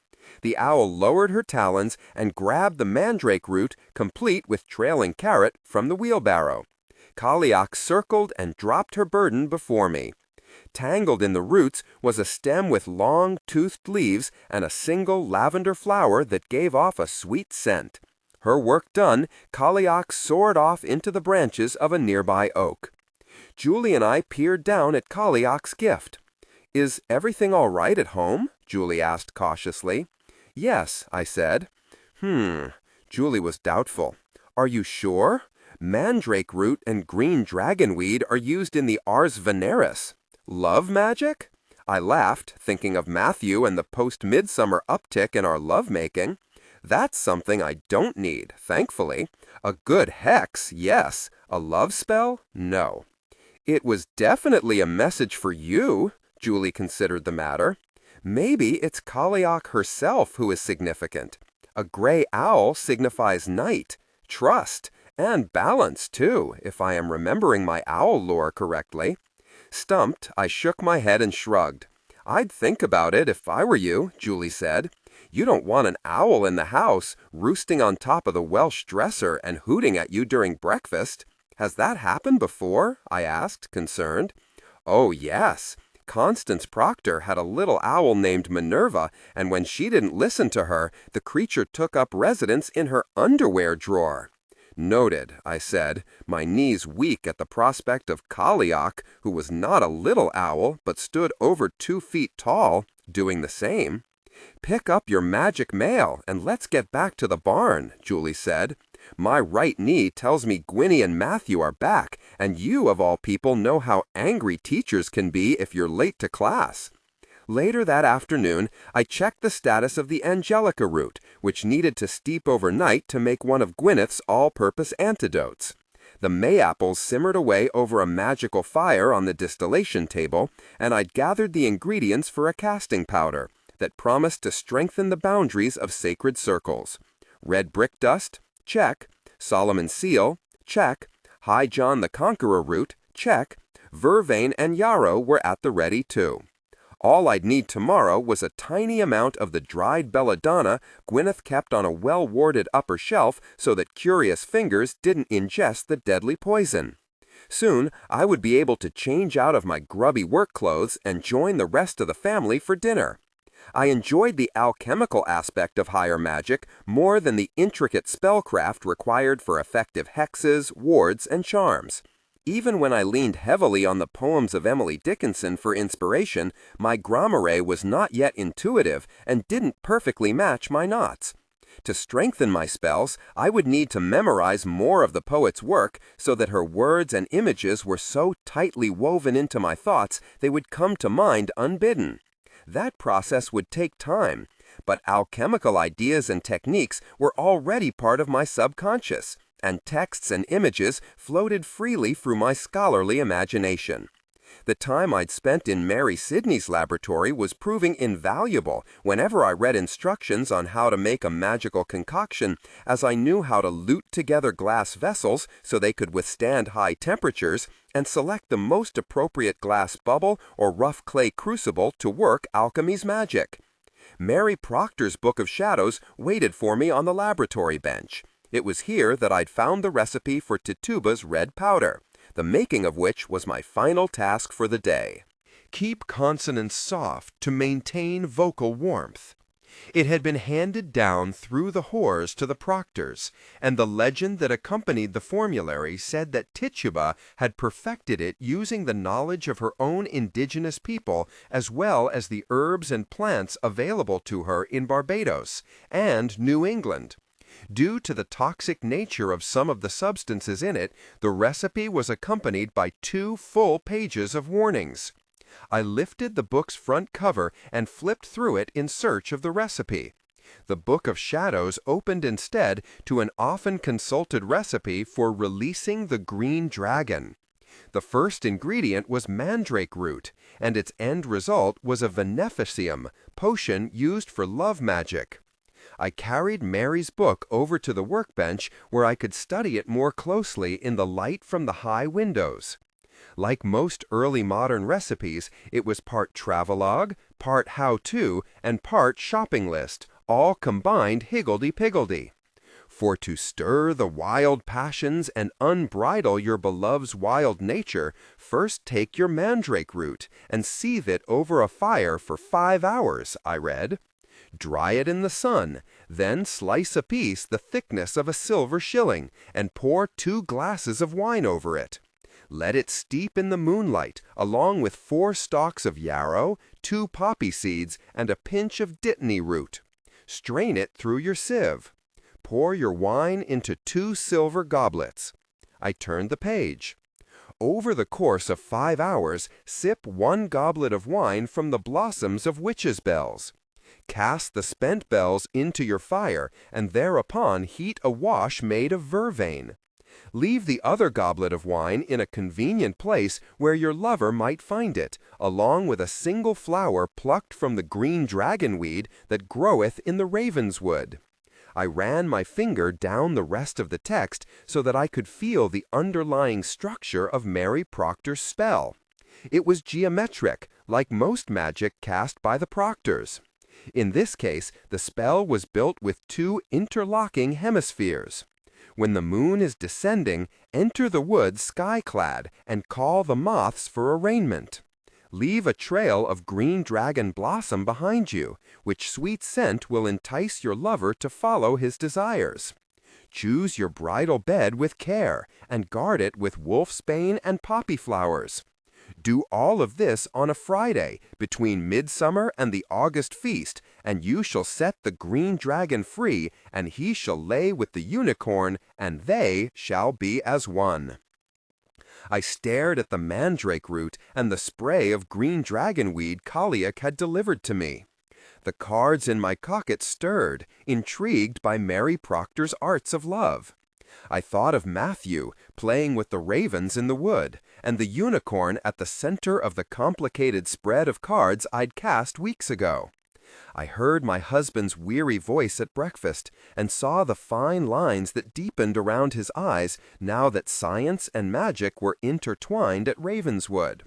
The owl lowered her talons and grabbed the mandrake root, complete with trailing carrot, from the wheelbarrow. Kaliak circled and dropped her burden before me. Tangled in the roots was a stem with long, toothed leaves and a single lavender flower that gave off a sweet scent. Her work done, Kaliak soared off into the branches of a nearby oak. Julie and I peered down at Kaliak's gift. "Is everything all right at home?" Julie asked cautiously. "Yes," I said. Julie was doubtful. "Are you sure? Mandrake root and green dragonweed are used in the Ars Veneris. Love magic?" I laughed, thinking of Matthew and the post-midsummer uptick in our lovemaking. "That's something I don't need, thankfully. A good hex, yes. A love spell, no." "It was definitely a message for you," Julie considered the matter. "Maybe it's Kaliak herself who is significant. A gray owl signifies night, trust, and balance, too, if I am remembering my owl lore correctly." Stumped, I shook my head and shrugged. "I'd think about it if I were you," Julie said. "You don't want an owl in the house, roosting on top of the Welsh dresser and hooting at you during breakfast. Has that happened before?" I asked, concerned. "Oh, yes. Constance Proctor had a little owl named Minerva, and when she didn't listen to her, the creature took up residence in her underwear drawer." "Noted," I said, my knees weak at the prospect of Kaliak, who was not a little owl, but stood over 2 feet tall, doing the same. "Pick up your magic mail, and let's get back to the barn," Julie said. "My right knee tells me Gwyneth and Matthew are back, and you, of all people, know how angry teachers can be if you're late to class." Later that afternoon, I checked the status of the Angelica root, which needed to steep overnight to make one of Gwyneth's all-purpose antidotes. The May-apples simmered away over a magical fire on the distillation table, and I'd gathered the ingredients for a casting powder that promised to strengthen the boundaries of sacred circles. Red brick dust? Check. Solomon seal? Check. High John the Conqueror root? Check. Vervain and yarrow were at the ready, too. All I'd need tomorrow was a tiny amount of the dried belladonna Gwyneth kept on a well-warded upper shelf so that curious fingers didn't ingest the deadly poison. Soon, I would be able to change out of my grubby work clothes and join the rest of the family for dinner. I enjoyed the alchemical aspect of higher magic more than the intricate spellcraft required for effective hexes, wards, and charms. Even when I leaned heavily on the poems of Emily Dickinson for inspiration, my gramarye was not yet intuitive and didn't perfectly match my knots. To strengthen my spells, I would need to memorize more of the poet's work so that her words and images were so tightly woven into my thoughts they would come to mind unbidden. That process would take time, but alchemical ideas and techniques were already part of my subconscious, and texts and images floated freely through my scholarly imagination. The time I'd spent in Mary Sidney's laboratory was proving invaluable whenever I read instructions on how to make a magical concoction, as I knew how to lute together glass vessels so they could withstand high temperatures and select the most appropriate glass bubble or rough clay crucible to work alchemy's magic. Mary Proctor's Book of Shadows waited for me on the laboratory bench. It was here that I'd found the recipe for Tituba's red powder, the making of which was my final task for the day. Keep consonants soft to maintain vocal warmth. It had been handed down through the whores to the Proctors, and the legend that accompanied the formulary said that Tituba had perfected it using the knowledge of her own indigenous people as well as the herbs and plants available to her in Barbados and New England. Due to the toxic nature of some of the substances in it, the recipe was accompanied by 2 full pages of warnings. I lifted the book's front cover and flipped through it in search of the recipe. The Book of Shadows opened instead to an often consulted recipe for releasing the green dragon. The first ingredient was mandrake root, and its end result was a veneficium, potion used for love magic. I carried Mary's book over to the workbench where I could study it more closely in the light from the high windows. Like most early modern recipes, it was part travelogue, part how-to, and part shopping list, all combined higgledy-piggledy. For to stir the wild passions and unbridle your beloved's wild nature, first take your mandrake root and seethe it over a fire for 5 hours, I read. Dry it in the sun, then slice a piece the thickness of a silver shilling, and pour 2 glasses of wine over it. Let it steep in the moonlight, along with 4 stalks of yarrow, 2 poppy seeds, and a pinch of dittany root. Strain it through your sieve. Pour your wine into 2 silver goblets. I turned the page. Over the course of 5 hours, sip 1 goblet of wine from the blossoms of witches' bells. Cast the spent bells into your fire, and thereupon heat a wash made of vervain. Leave the other goblet of wine in a convenient place where your lover might find it, along with a single flower plucked from the green dragonweed that groweth in the Ravenswood. I ran my finger down the rest of the text so that I could feel the underlying structure of Mary Proctor's spell. It was geometric, like most magic cast by the Proctors. In this case, the spell was built with 2 interlocking hemispheres. When the moon is descending, enter the wood sky-clad and call the moths for arraignment. Leave a trail of green dragon blossom behind you, which sweet scent will entice your lover to follow his desires. Choose your bridal bed with care, and guard it with wolfsbane and poppy flowers. Do all of this on a Friday, between midsummer and the August feast, and you shall set the green dragon free, and he shall lay with the unicorn, and they shall be as one. I stared at the mandrake root and the spray of green dragonweed Kaliak had delivered to me. The cards in my cocket stirred, intrigued by Mary Proctor's arts of love. I thought of Matthew playing with the ravens in the wood, and the unicorn at the center of the complicated spread of cards I'd cast weeks ago. I heard my husband's weary voice at breakfast, and saw the fine lines that deepened around his eyes now that science and magic were intertwined at Ravenswood.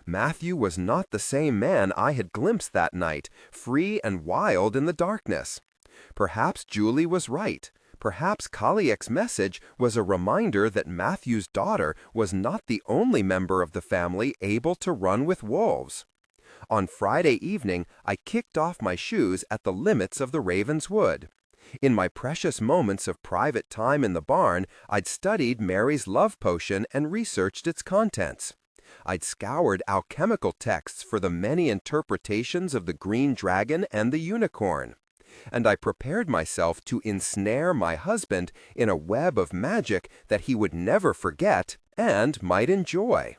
Matthew was not the same man I had glimpsed that night, free and wild in the darkness. Perhaps Julie was right. Perhaps Kaliak's message was a reminder that Matthew's daughter was not the only member of the family able to run with wolves. On Friday evening, I kicked off my shoes at the limits of the Ravenswood. In my precious moments of private time in the barn, I'd studied Mary's love potion and researched its contents. I'd scoured alchemical texts for the many interpretations of the green dragon and the unicorn. And I prepared myself to ensnare my husband in a web of magic that he would never forget and might enjoy.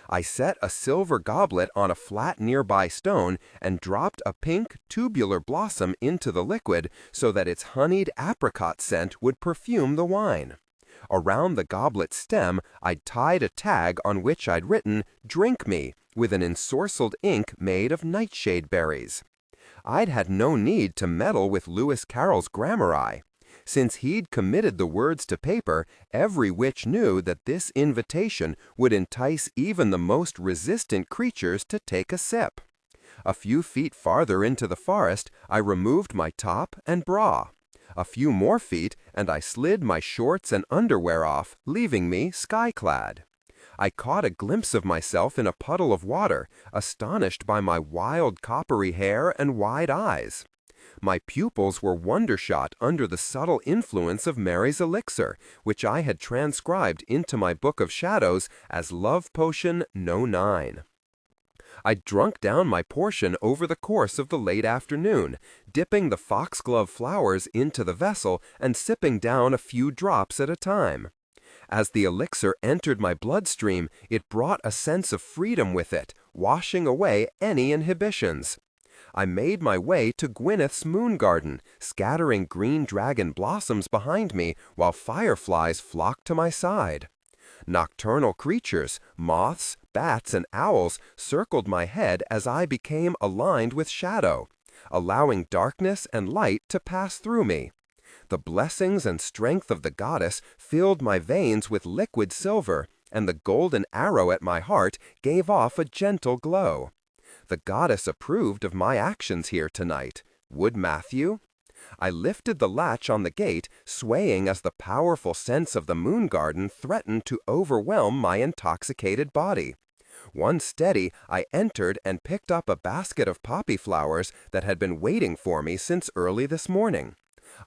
I set a silver goblet on a flat nearby stone and dropped a pink, tubular blossom into the liquid so that its honeyed apricot scent would perfume the wine. Around the goblet's stem, I'd tied a tag on which I'd written, "Drink me," with an ensorcelled ink made of nightshade berries. I'd had no need to meddle with Lewis Carroll's grammar. Since he'd committed the words to paper, every witch knew that this invitation would entice even the most resistant creatures to take a sip. A few feet farther into the forest, I removed my top and bra. A few more feet, and I slid my shorts and underwear off, leaving me sky-clad. I caught a glimpse of myself in a puddle of water, astonished by my wild coppery hair and wide eyes. My pupils were wondershot under the subtle influence of Mary's elixir, which I had transcribed into my book of shadows as Love Potion No. 9. I drunk down my portion over the course of the late afternoon, dipping the foxglove flowers into the vessel and sipping down a few drops at a time. As the elixir entered my bloodstream, it brought a sense of freedom with it, washing away any inhibitions. I made my way to Gwyneth's moon garden, scattering green dragon blossoms behind me while fireflies flocked to my side. Nocturnal creatures, moths, bats, and owls circled my head as I became aligned with shadow. allowing darkness and light to pass through me. The blessings and strength of the goddess filled my veins with liquid silver, and the golden arrow at my heart gave off a gentle glow. The goddess approved of my actions here tonight. Would Matthew? I lifted the latch on the gate, swaying as the powerful sense of the moon garden threatened to overwhelm my intoxicated body. Once steady, I entered and picked up a basket of poppy flowers that had been waiting for me since early this morning.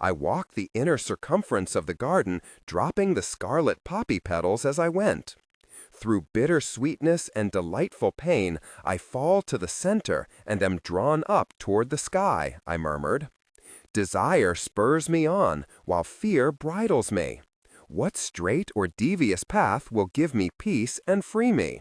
I walked the inner circumference of the garden, dropping the scarlet poppy petals as I went. Through bitter sweetness and delightful pain, I fall to the center and am drawn up toward the sky, I murmured. Desire spurs me on, while fear bridles me. What straight or devious path will give me peace and free me?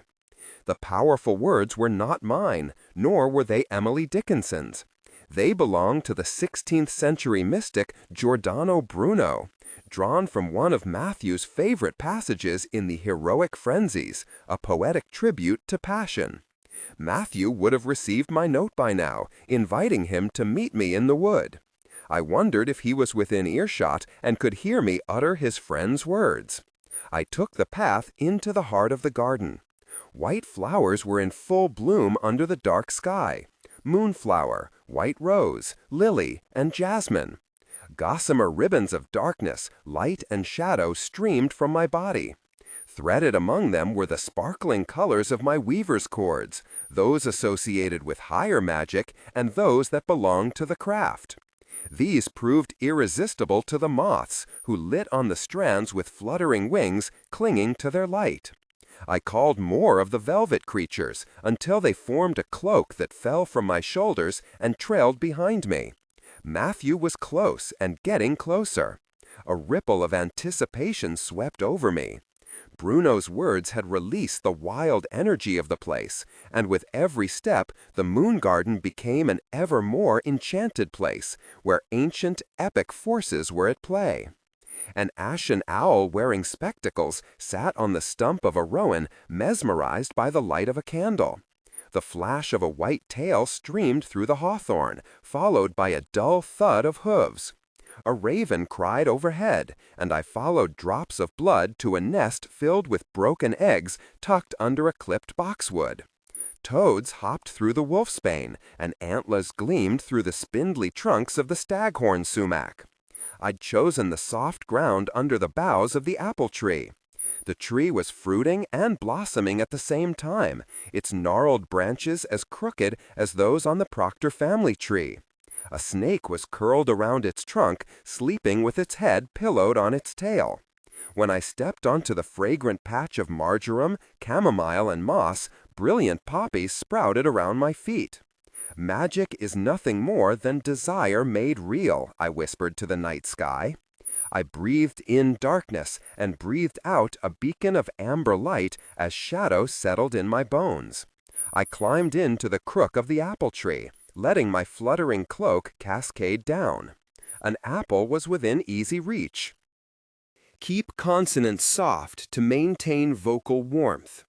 The powerful words were not mine, nor were they Emily Dickinson's. They belonged to the 16th century mystic Giordano Bruno, drawn from one of Matthew's favorite passages in the Heroic Frenzies, a poetic tribute to passion. Matthew would have received my note by now, inviting him to meet me in the wood. I wondered if he was within earshot and could hear me utter his friend's words. I took the path into the heart of the garden. White flowers were in full bloom under the dark sky. Moonflower, white rose, lily, and jasmine. Gossamer ribbons of darkness, light, and shadow streamed from my body. Threaded among them were the sparkling colors of my weaver's cords, those associated with higher magic and those that belonged to the craft. These proved irresistible to the moths, who lit on the strands with fluttering wings, clinging to their light. I called more of the velvet creatures, until they formed a cloak that fell from my shoulders and trailed behind me. Matthew was close and getting closer. A ripple of anticipation swept over me. Bruno's words had released the wild energy of the place, and with every step, the moon garden became an ever more enchanted place, where ancient, epic forces were at play. An ashen owl wearing spectacles sat on the stump of a rowan, mesmerized by the light of a candle. The flash of a white tail streamed through the hawthorn, followed by a dull thud of hooves. A raven cried overhead, and I followed drops of blood to a nest filled with broken eggs tucked under a clipped boxwood. Toads hopped through the wolfsbane, and antlers gleamed through the spindly trunks of the staghorn sumac. I'd chosen the soft ground under the boughs of the apple tree. The tree was fruiting and blossoming at the same time, its gnarled branches as crooked as those on the Proctor family tree. A snake was curled around its trunk, sleeping with its head pillowed on its tail. When I stepped onto the fragrant patch of marjoram, chamomile, and moss, brilliant poppies sprouted around my feet. Magic is nothing more than desire made real, I whispered to the night sky. I breathed in darkness and breathed out a beacon of amber light as shadow settled in my bones. I climbed into the crook of the apple tree, letting my fluttering cloak cascade down. An apple was within easy reach. Keep consonants soft to maintain vocal warmth.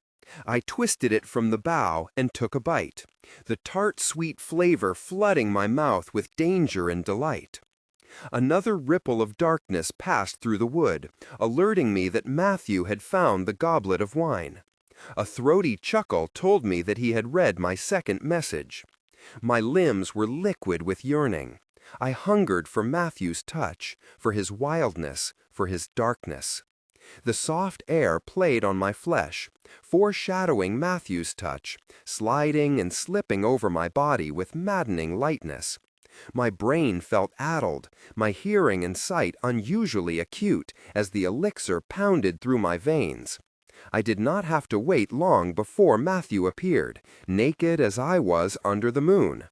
I twisted it from the bough and took a bite, the tart sweet flavor flooding my mouth with danger and delight. Another ripple of darkness passed through the wood, alerting me that Matthew had found the goblet of wine. A throaty chuckle told me that he had read my second message. My limbs were liquid with yearning. I hungered for Matthew's touch, for his wildness, for his darkness. The soft air played on my flesh, foreshadowing Matthew's touch, sliding and slipping over my body with maddening lightness. My brain felt addled, my hearing and sight unusually acute as the elixir pounded through my veins. I did not have to wait long before Matthew appeared, naked as I was under the moon.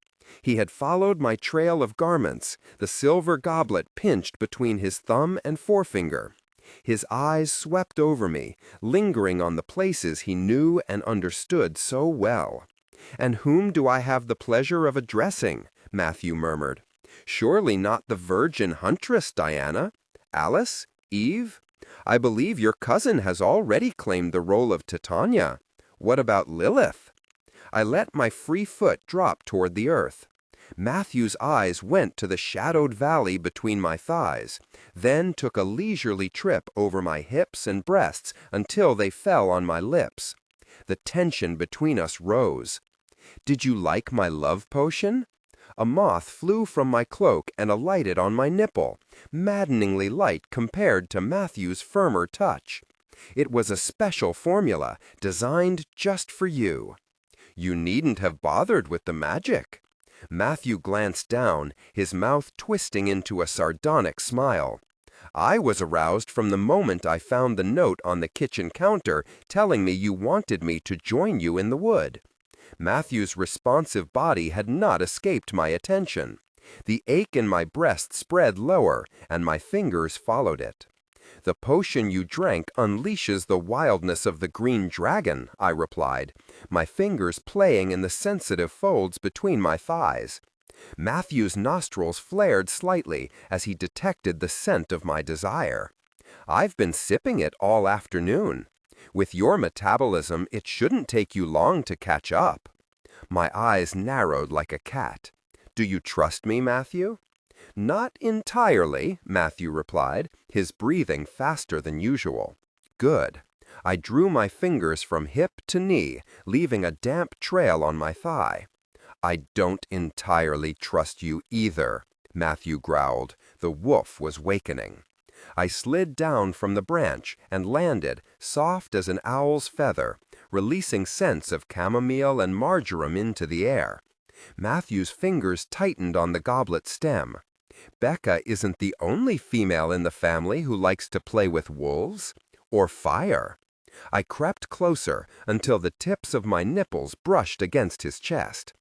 He had followed my trail of garments, the silver goblet pinched between his thumb and forefinger. His eyes swept over me, lingering on the places he knew and understood so well. "And whom do I have the pleasure of addressing?" Matthew murmured. "Surely not the virgin huntress, Diana? Alice? Eve? I believe your cousin has already claimed the role of Titania. What about Lilith?" I let my free foot drop toward the earth. Matthew's eyes went to the shadowed valley between my thighs, then took a leisurely trip over my hips and breasts until they fell on my lips. The tension between us rose. "Did you like my love potion?" A moth flew from my cloak and alighted on my nipple, maddeningly light compared to Matthew's firmer touch. It was a special formula, designed just for you. "You needn't have bothered with the magic." Matthew glanced down, his mouth twisting into a sardonic smile. "I was aroused from the moment I found the note on the kitchen counter telling me you wanted me to join you in the wood." Matthew's responsive body had not escaped my attention. The ache in my breast spread lower, and my fingers followed it. "The potion you drank unleashes the wildness of the green dragon," I replied, my fingers playing in the sensitive folds between my thighs. Matthew's nostrils flared slightly as he detected the scent of my desire. "I've been sipping it all afternoon. With your metabolism, it shouldn't take you long to catch up." My eyes narrowed like a cat. "Do you trust me, Matthew?" "Not entirely," Matthew replied, his breathing faster than usual. "Good." I drew my fingers from hip to knee, leaving a damp trail on my thigh. "I don't entirely trust you either," Matthew growled. The wolf was wakening. I slid down from the branch and landed, soft as an owl's feather, releasing scents of chamomile and marjoram into the air. Matthew's fingers tightened on the goblet stem. "Becca isn't the only female in the family who likes to play with wolves or fire." I crept closer until the tips of my nipples brushed against his chest.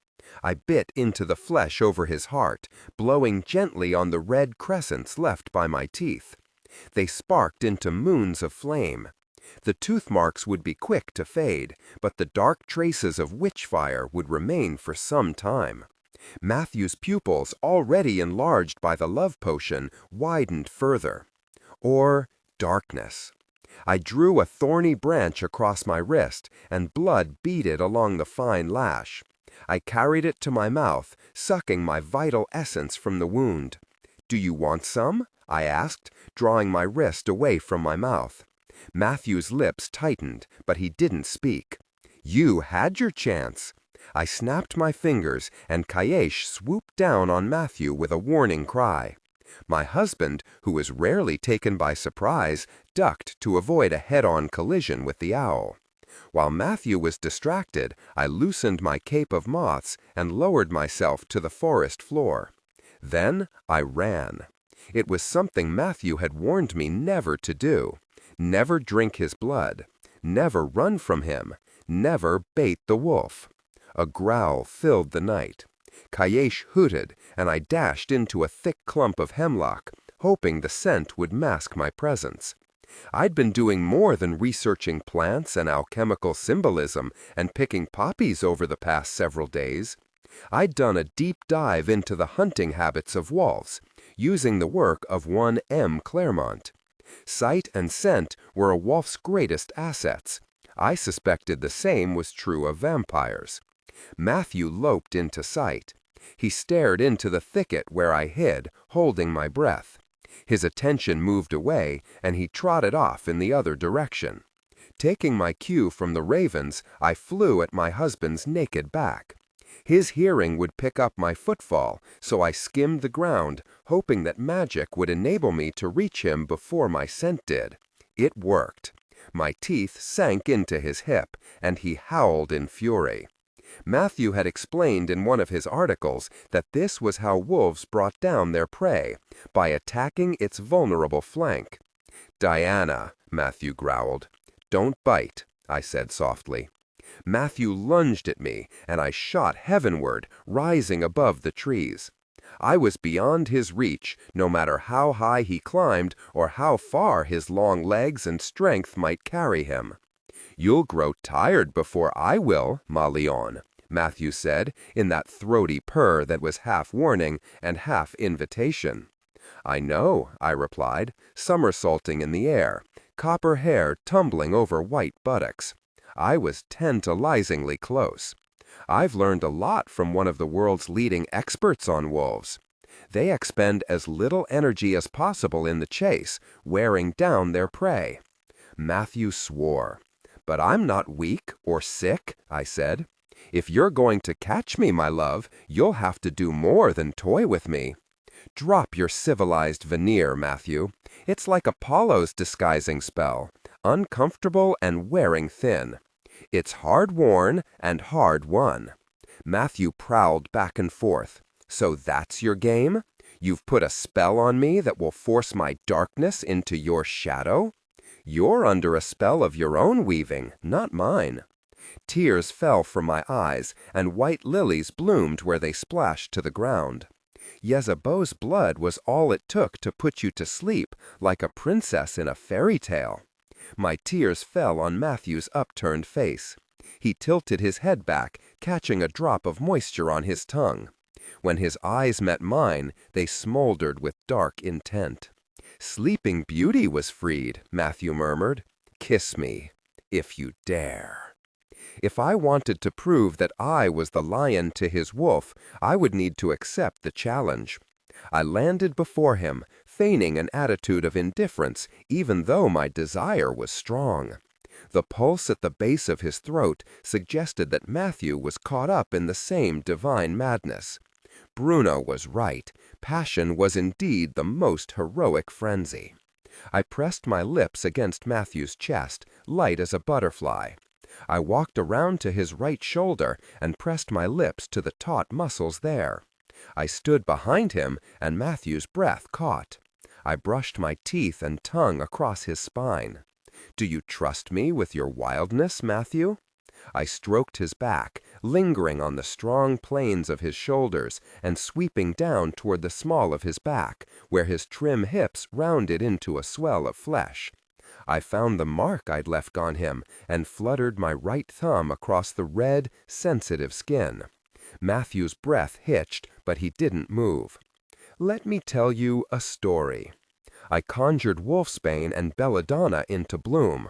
I bit into the flesh over his heart, blowing gently on the red crescents left by my teeth. They sparked into moons of flame. The tooth marks would be quick to fade, but the dark traces of witch fire would remain for some time. Matthew's pupils, already enlarged by the love potion, widened further. Or darkness. I drew a thorny branch across my wrist, and blood beaded along the fine lash. I carried it to my mouth, sucking my vital essence from the wound. "Do you want some?" I asked, drawing my wrist away from my mouth. Matthew's lips tightened, but he didn't speak. "You had your chance." I snapped my fingers, and Kayesh swooped down on Matthew with a warning cry. My husband, who was rarely taken by surprise, ducked to avoid a head-on collision with the owl. While Matthew was distracted, I loosened my cape of moths and lowered myself to the forest floor. Then I ran. It was something Matthew had warned me never to do. Never drink his blood. Never run from him. Never bait the wolf. A growl filled the night. Kayesh hooted, and I dashed into a thick clump of hemlock, hoping the scent would mask my presence. I'd been doing more than researching plants and alchemical symbolism and picking poppies over the past several days. I'd done a deep dive into the hunting habits of wolves, using the work of one M. Claremont. Sight and scent were a wolf's greatest assets. I suspected the same was true of vampires. Matthew loped into sight. He stared into the thicket where I hid, holding my breath. His attention moved away, and he trotted off in the other direction. Taking my cue from the ravens, I flew at my husband's naked back. His hearing would pick up my footfall, so I skimmed the ground, hoping that magic would enable me to reach him before my scent did. It worked. My teeth sank into his hip, and he howled in fury. Matthew had explained in one of his articles that this was how wolves brought down their prey, by attacking its vulnerable flank. "Diana," Matthew growled. "Don't bite," I said softly. Matthew lunged at me, and I shot heavenward, rising above the trees. I was beyond his reach, no matter how high he climbed or how far his long legs and strength might carry him. "You'll grow tired before I will, ma Leon," Matthew said, in that throaty purr that was half warning and half invitation. "I know," I replied, somersaulting in the air, copper hair tumbling over white buttocks. I was tantalizingly close. I've learned a lot from one of the world's leading experts on wolves. They expend as little energy as possible in the chase, wearing down their prey. Matthew swore. "But I'm not weak or sick," I said. "If you're going to catch me, my love, you'll have to do more than toy with me." "Drop your civilized veneer, Matthew. It's like Apollo's disguising spell, uncomfortable and wearing thin. It's hard worn and hard won." Matthew prowled back and forth. "So that's your game? You've put a spell on me that will force my darkness into your shadow? You're under a spell of your own weaving, not mine." Tears fell from my eyes, and white lilies bloomed where they splashed to the ground. "Yezebel's blood was all it took to put you to sleep like a princess in a fairy tale." My tears fell on Matthew's upturned face. He tilted his head back, catching a drop of moisture on his tongue. When his eyes met mine, they smoldered with dark intent. "Sleeping Beauty was freed," Matthew murmured. "Kiss me, if you dare." If I wanted to prove that I was the lion to his wolf, I would need to accept the challenge. I landed before him, feigning an attitude of indifference, even though my desire was strong. The pulse at the base of his throat suggested that Matthew was caught up in the same divine madness. Bruno was right. Passion was indeed the most heroic frenzy. I pressed my lips against Matthew's chest, light as a butterfly. I walked around to his right shoulder and pressed my lips to the taut muscles there. I stood behind him, and Matthew's breath caught. I brushed my teeth and tongue across his spine. "Do you trust me with your wildness, Matthew?" I stroked his back, lingering on the strong planes of his shoulders and sweeping down toward the small of his back, where his trim hips rounded into a swell of flesh. I found the mark I'd left on him and fluttered my right thumb across the red, sensitive skin. Matthew's breath hitched, but he didn't move. "Let me tell you a story." I conjured wolfsbane and belladonna into bloom.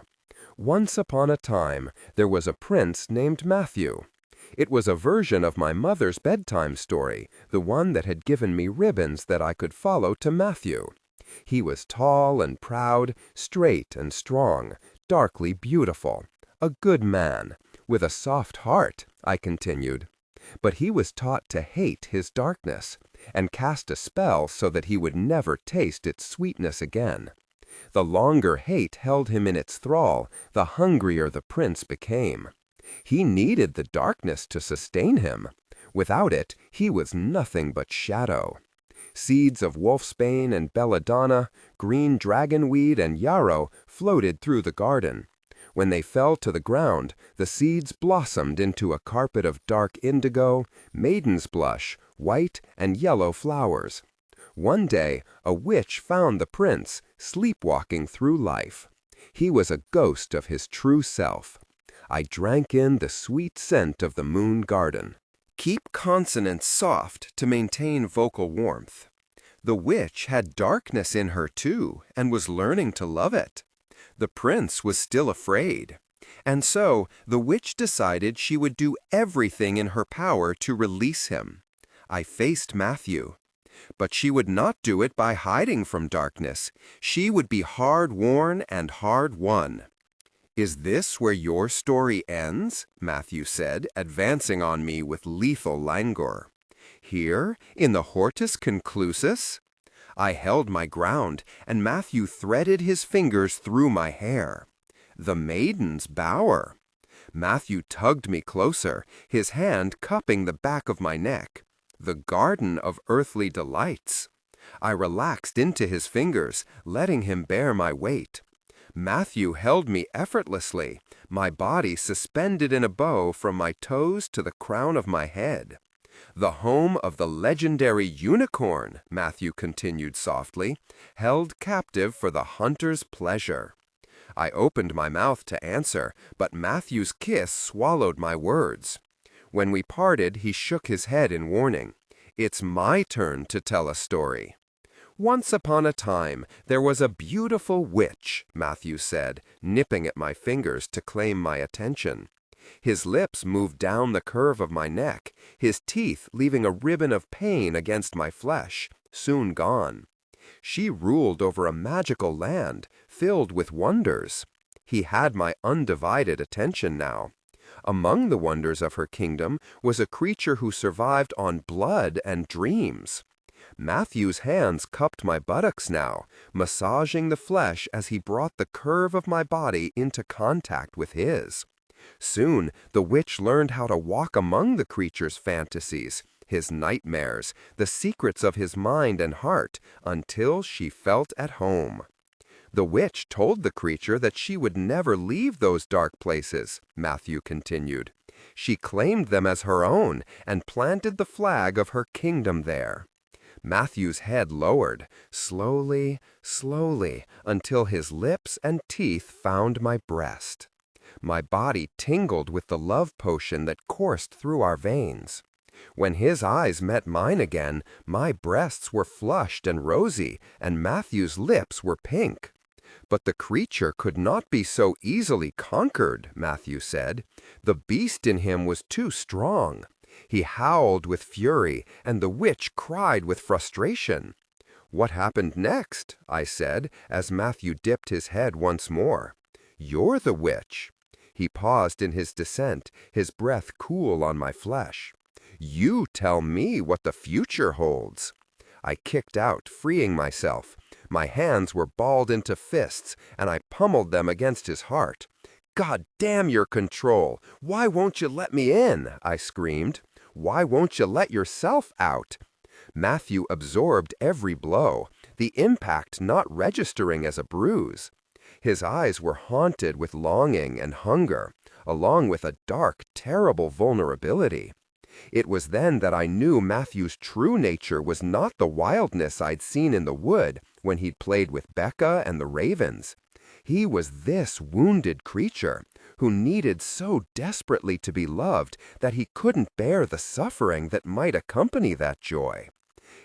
"Once upon a time, there was a prince named Matthew. It was a version of my mother's bedtime story, the one that had given me ribbons that I could follow to Matthew. He was tall and proud, straight and strong, darkly beautiful, a good man, with a soft heart," I continued. "But he was taught to hate his darkness, and cast a spell so that he would never taste its sweetness again. The longer hate held him in its thrall, the hungrier the prince became. He needed the darkness to sustain him. Without it, he was nothing but shadow. Seeds of wolfsbane and belladonna, green dragonweed and yarrow floated through the garden. When they fell to the ground, the seeds blossomed into a carpet of dark indigo, maiden's blush, white and yellow flowers. One day, a witch found the prince, sleepwalking through life. He was a ghost of his true self. I drank in the sweet scent of the moon garden." Keep consonants soft to maintain vocal warmth. The witch had darkness in her too, and was learning to love it. The prince was still afraid. And so the witch decided she would do everything in her power to release him. I faced Matthew. But she would not do it by hiding from darkness. She would be hard-worn and hard-won. "Is this where your story ends?" Matthew said, advancing on me with lethal languor. "Here, in the hortus conclusus?" I held my ground, and Matthew threaded his fingers through my hair. "The maiden's bower." Matthew tugged me closer, his hand cupping the back of my neck. "The garden of earthly delights." I relaxed into his fingers, letting him bear my weight. Matthew held me effortlessly, my body suspended in a bow from my toes to the crown of my head. "The home of the legendary unicorn," Matthew continued softly, "held captive for the hunter's pleasure." I opened my mouth to answer, but Matthew's kiss swallowed my words. When we parted, he shook his head in warning. "It's my turn to tell a story." "Once upon a time, there was a beautiful witch," Matthew said, nipping at my fingers to claim my attention. His lips moved down the curve of my neck, his teeth leaving a ribbon of pain against my flesh, soon gone. She ruled over a magical land filled with wonders. He had my undivided attention now. Among the wonders of her kingdom was a creature who survived on blood and dreams. Matthew's hands cupped my buttocks now, massaging the flesh as he brought the curve of my body into contact with his. Soon the witch learned how to walk among the creature's fantasies, his nightmares, the secrets of his mind and heart, until she felt at home. The witch told the creature that she would never leave those dark places, Matthew continued. She claimed them as her own and planted the flag of her kingdom there. Matthew's head lowered, slowly, slowly, until his lips and teeth found my breast. My body tingled with the love potion that coursed through our veins. When his eyes met mine again, my breasts were flushed and rosy, and Matthew's lips were pink. But the creature could not be so easily conquered, Matthew said. The beast in him was too strong. He howled with fury, and the witch cried with frustration. "What happened next?" I said, as Matthew dipped his head once more. "You're the witch." He paused in his descent, his breath cool on my flesh. "You tell me what the future holds." I kicked out, freeing myself. My hands were balled into fists, and I pummeled them against his heart. "God damn your control! Why won't you let me in?" I screamed. "Why won't you let yourself out?" Matthew absorbed every blow, the impact not registering as a bruise. His eyes were haunted with longing and hunger, along with a dark, terrible vulnerability. It was then that I knew Matthew's true nature was not the wildness I'd seen in the wood when he'd played with Becca and the ravens. He was this wounded creature who needed so desperately to be loved that he couldn't bear the suffering that might accompany that joy.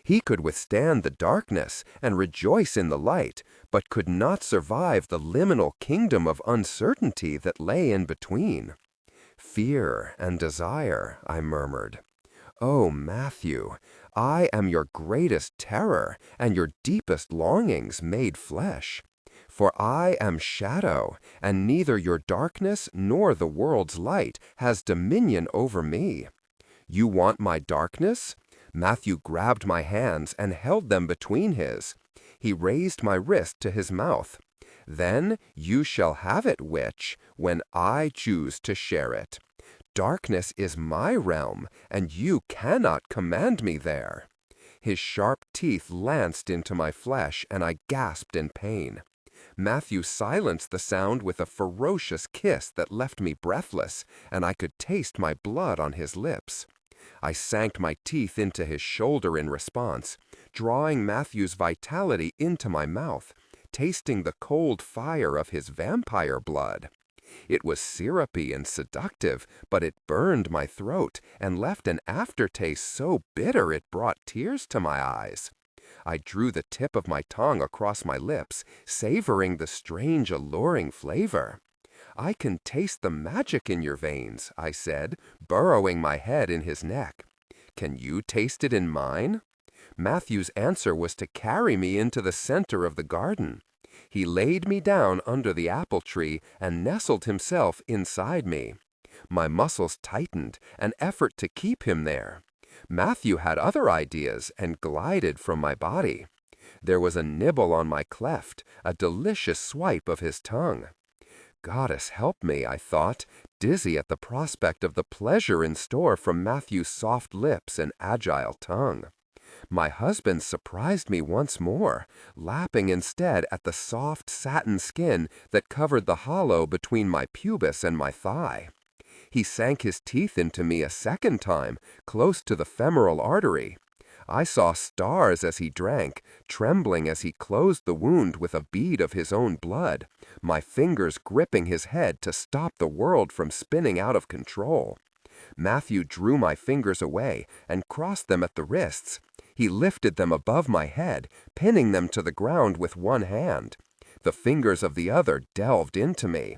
He could withstand the darkness and rejoice in the light, but could not survive the liminal kingdom of uncertainty that lay in between. "Fear and desire," I murmured. "Oh, Matthew, I am your greatest terror and your deepest longings made flesh. For I am shadow, and neither your darkness nor the world's light has dominion over me. You want my darkness?" Matthew grabbed my hands and held them between his. He raised my wrist to his mouth. "Then you shall have it, witch, when I choose to share it. Darkness is my realm, and you cannot command me there." His sharp teeth lanced into my flesh, and I gasped in pain. Matthew silenced the sound with a ferocious kiss that left me breathless, and I could taste my blood on his lips. I sank my teeth into his shoulder in response, drawing Matthew's vitality into my mouth, tasting the cold fire of his vampire blood. It was syrupy and seductive, but it burned my throat and left an aftertaste so bitter it brought tears to my eyes. I drew the tip of my tongue across my lips, savoring the strange, alluring flavor. "I can taste the magic in your veins," I said, burrowing my head in his neck. "Can you taste it in mine?" Matthew's answer was to carry me into the center of the garden. He laid me down under the apple tree and nestled himself inside me. My muscles tightened, an effort to keep him there. Matthew had other ideas and glided from my body. There was a nibble on my cleft, a delicious swipe of his tongue. Goddess help me, I thought, dizzy at the prospect of the pleasure in store from Matthew's soft lips and agile tongue. My husband surprised me once more, lapping instead at the soft satin skin that covered the hollow between my pubis and my thigh. He sank his teeth into me a second time, close to the femoral artery. I saw stars as he drank, trembling as he closed the wound with a bead of his own blood, my fingers gripping his head to stop the world from spinning out of control. Matthew drew my fingers away and crossed them at the wrists. He lifted them above my head, pinning them to the ground with one hand. The fingers of the other delved into me.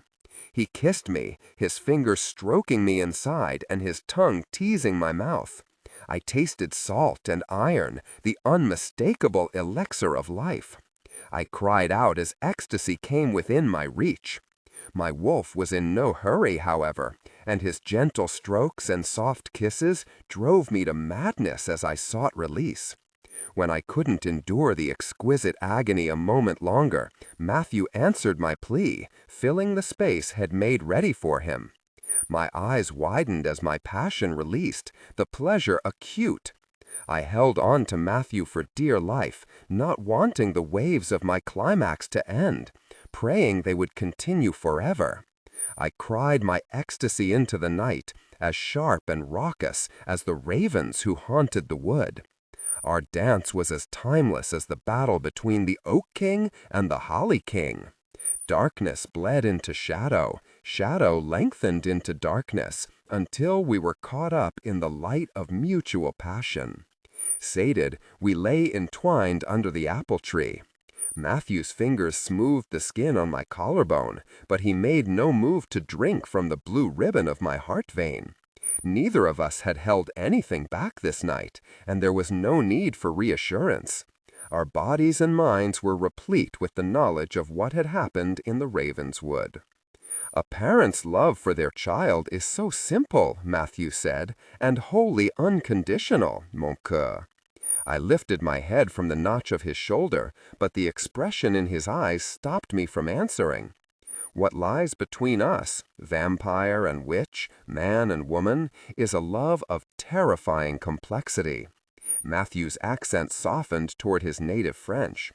He kissed me, his fingers stroking me inside and his tongue teasing my mouth. I tasted salt and iron, the unmistakable elixir of life. I cried out as ecstasy came within my reach. My wolf was in no hurry, however, and his gentle strokes and soft kisses drove me to madness as I sought release. When I couldn't endure the exquisite agony a moment longer, Matthew answered my plea, filling the space had made ready for him. My eyes widened as my passion released, the pleasure acute. I held on to Matthew for dear life, not wanting the waves of my climax to end, praying they would continue forever. I cried my ecstasy into the night, as sharp and raucous as the ravens who haunted the wood. Our dance was as timeless as the battle between the Oak King and the Holly King. Darkness bled into shadow, shadow lengthened into darkness, until we were caught up in the light of mutual passion. Sated, we lay entwined under the apple tree. Matthew's fingers smoothed the skin on my collarbone, but he made no move to drink from the blue ribbon of my heart vein. Neither of us had held anything back this night, and there was no need for reassurance. Our bodies and minds were replete with the knowledge of what had happened in the Ravenswood. A parent's love for their child is so simple, Matthew said, and wholly unconditional, mon coeur. I lifted my head from the notch of his shoulder, but the expression in his eyes stopped me from answering. What lies between us, vampire and witch, man and woman, is a love of terrifying complexity. Matthew's accent softened toward his native French.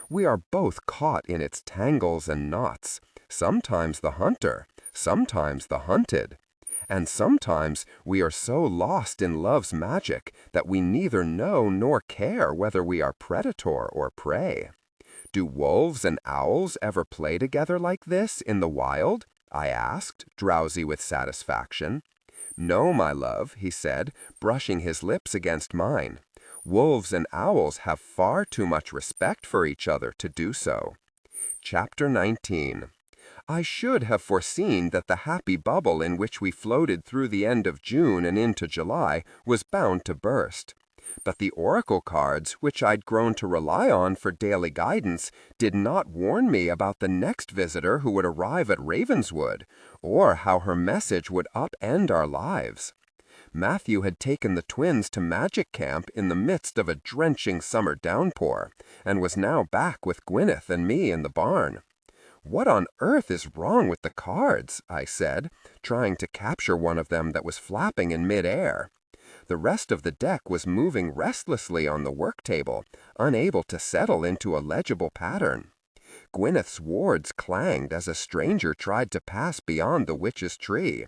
We are both caught in its tangles and knots, sometimes the hunter, sometimes the hunted. And sometimes we are so lost in love's magic that we neither know nor care whether we are predator or prey. Do wolves and owls ever play together like this in the wild? I asked, drowsy with satisfaction. No, my love, he said, brushing his lips against mine. Wolves and owls have far too much respect for each other to do so. Chapter 19. I should have foreseen that the happy bubble in which we floated through the end of June and into July was bound to burst. But the oracle cards, which I'd grown to rely on for daily guidance, did not warn me about the next visitor who would arrive at Ravenswood, or how her message would upend our lives. Matthew had taken the twins to magic camp in the midst of a drenching summer downpour, and was now back with Gwyneth and me in the barn. "What on earth is wrong with the cards?" I said, trying to capture one of them that was flapping in mid-air. The rest of the deck was moving restlessly on the work table, unable to settle into a legible pattern. Gwyneth's wards clanged as a stranger tried to pass beyond the witch's tree.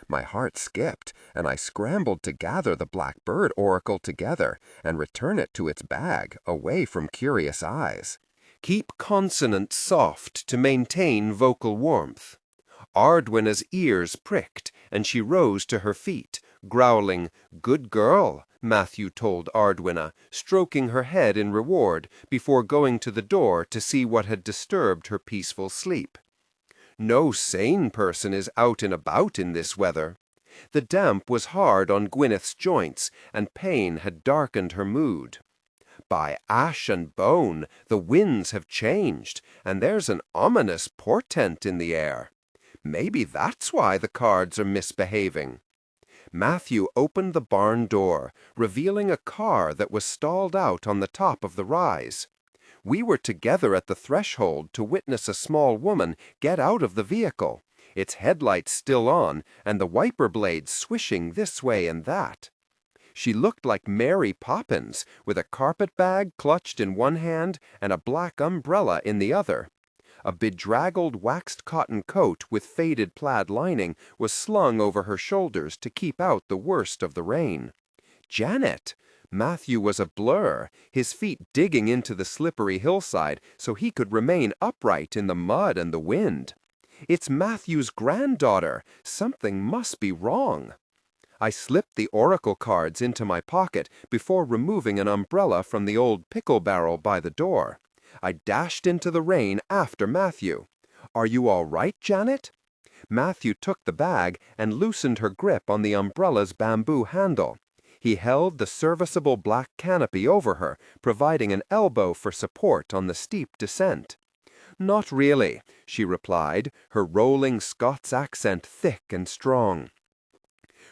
My heart skipped, and I scrambled to gather the black bird oracle together and return it to its bag, away from curious eyes. Keep consonants soft to maintain vocal warmth. Ardwina's ears pricked, and she rose to her feet, growling, "Good girl," Matthew told Ardwina, stroking her head in reward before going to the door to see what had disturbed her peaceful sleep. No sane person is out and about in this weather. The damp was hard on Gwyneth's joints, and pain had darkened her mood. By ash and bone, the winds have changed, and there's an ominous portent in the air. Maybe that's why the cards are misbehaving. Matthew opened the barn door, revealing a car that was stalled out on the top of the rise. We were together at the threshold to witness a small woman get out of the vehicle, its headlights still on and the wiper blades swishing this way and that. She looked like Mary Poppins, with a carpet bag clutched in one hand and a black umbrella in the other. A bedraggled waxed cotton coat with faded plaid lining was slung over her shoulders to keep out the worst of the rain. Janet! Matthew was a blur, his feet digging into the slippery hillside so he could remain upright in the mud and the wind. It's Matthew's granddaughter. Something must be wrong. I slipped the oracle cards into my pocket before removing an umbrella from the old pickle barrel by the door. I dashed into the rain after Matthew. "Are you all right, Janet?" Matthew took the bag and loosened her grip on the umbrella's bamboo handle. He held the serviceable black canopy over her, providing an elbow for support on the steep descent. "Not really," she replied, her rolling Scots accent thick and strong.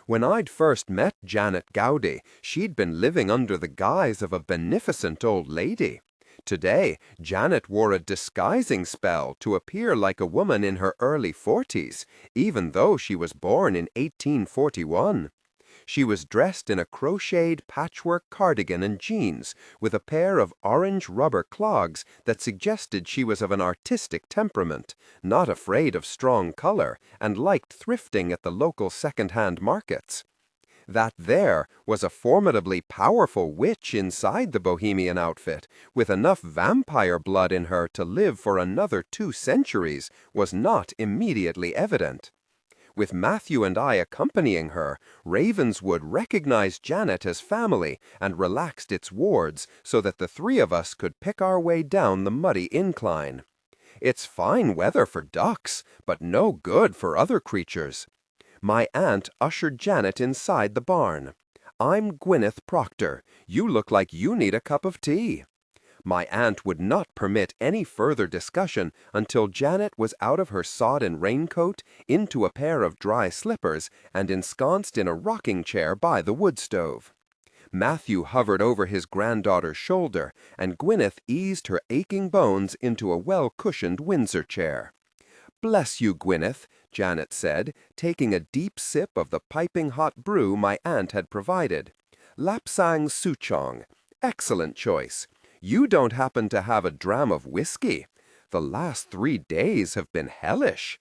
"When I'd first met Janet Gowdy, she'd been living under the guise of a beneficent old lady. Today, Janet wore a disguising spell to appear like a woman in her early 40s, even though she was born in 1841. She was dressed in a crocheted patchwork cardigan and jeans, with a pair of orange rubber clogs that suggested she was of an artistic temperament, not afraid of strong color, and liked thrifting at the local second-hand markets. That there was a formidably powerful witch inside the bohemian outfit, with enough vampire blood in her to live for another 2 centuries, was not immediately evident. With Matthew and I accompanying her, Ravenswood recognized Janet as family and relaxed its wards so that the 3 of us could pick our way down the muddy incline. It's fine weather for ducks, but no good for other creatures. My aunt ushered Janet inside the barn. "I'm Gwyneth Proctor. You look like you need a cup of tea." My aunt would not permit any further discussion until Janet was out of her sodden raincoat, into a pair of dry slippers, and ensconced in a rocking chair by the wood stove. Matthew hovered over his granddaughter's shoulder, and Gwyneth eased her aching bones into a well-cushioned Windsor chair. "Bless you, Gwyneth," Janet said, taking a deep sip of the piping hot brew my aunt had provided. "Lapsang souchong. Excellent choice. You don't happen to have a dram of whiskey? The last 3 days have been hellish."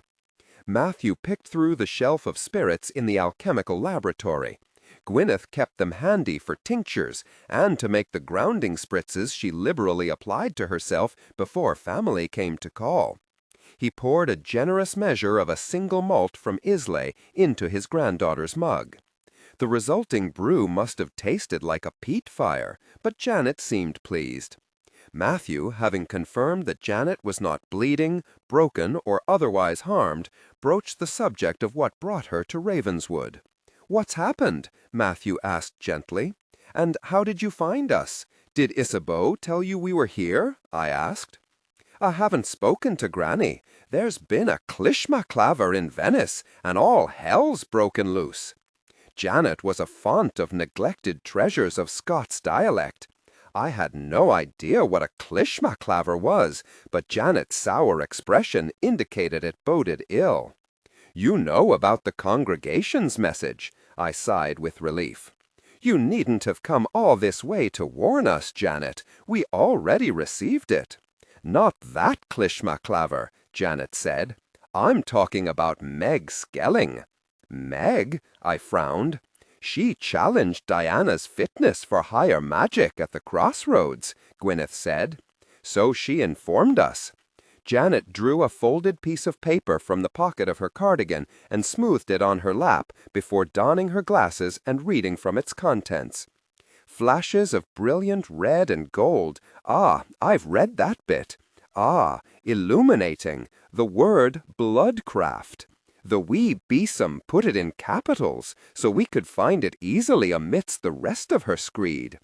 Matthew picked through the shelf of spirits in the alchemical laboratory. Gwyneth kept them handy for tinctures and to make the grounding spritzes she liberally applied to herself before family came to call. He poured a generous measure of a single malt from Islay into his granddaughter's mug. The resulting brew must have tasted like a peat fire, but Janet seemed pleased. Matthew, having confirmed that Janet was not bleeding, broken, or otherwise harmed, broached the subject of what brought her to Ravenswood. "What's happened?" Matthew asked gently. "And how did you find us? Did Isabeau tell you we were here?" I asked. "I haven't spoken to Granny. There's been a clishmaclaver in Venice, and all hell's broken loose." Janet was a font of neglected treasures of Scots dialect. I had no idea what a clishmaclaver was, but Janet's sour expression indicated it boded ill. "You know about the congregation's message," I sighed with relief. "You needn't have come all this way to warn us, Janet. We already received it." "Not that clishmaclaver," Janet said. "I'm talking about Meg Skelling." "Meg?" I frowned. "She challenged Diana's fitness for higher magic at the crossroads," Gwyneth said. "So she informed us." Janet drew a folded piece of paper from the pocket of her cardigan and smoothed it on her lap before donning her glasses and reading from its contents. "Flashes of brilliant red and gold. Ah, I've read that bit. Ah, illuminating. The word bloodcraft. The wee besom put it in capitals, so we could find it easily amidst the rest of her screed.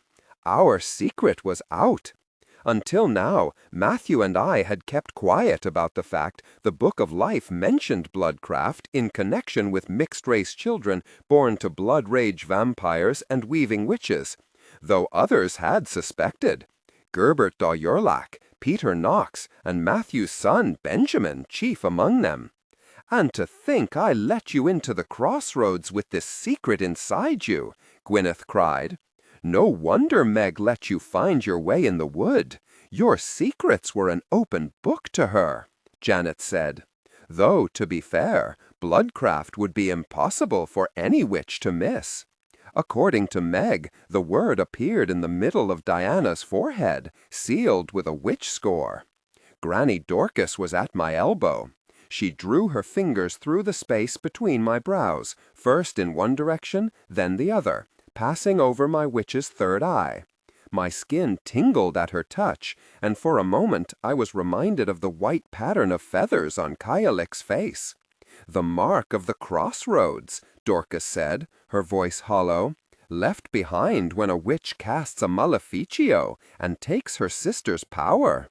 Our secret was out. Until now, Matthew and I had kept quiet about the fact the Book of Life mentioned bloodcraft in connection with mixed-race children born to blood-rage vampires and weaving witches, though others had suspected. Gerbert d'Aurlac, Peter Knox, and Matthew's son Benjamin chief among them. "And to think I let you into the crossroads with this secret inside you," Gwyneth cried. "No wonder Meg let you find your way in the wood. Your secrets were an open book to her," Janet said. "Though, to be fair, bloodcraft would be impossible for any witch to miss. According to Meg, the word appeared in the middle of Diana's forehead, sealed with a witch score. Granny Dorcas was at my elbow. She drew her fingers through the space between my brows, first in one direction, then the other, passing over my witch's third eye. My skin tingled at her touch, and for a moment I was reminded of the white pattern of feathers on Kyalik's face. The mark of the crossroads, Dorcas said, her voice hollow, left behind when a witch casts a maleficio and takes her sister's power.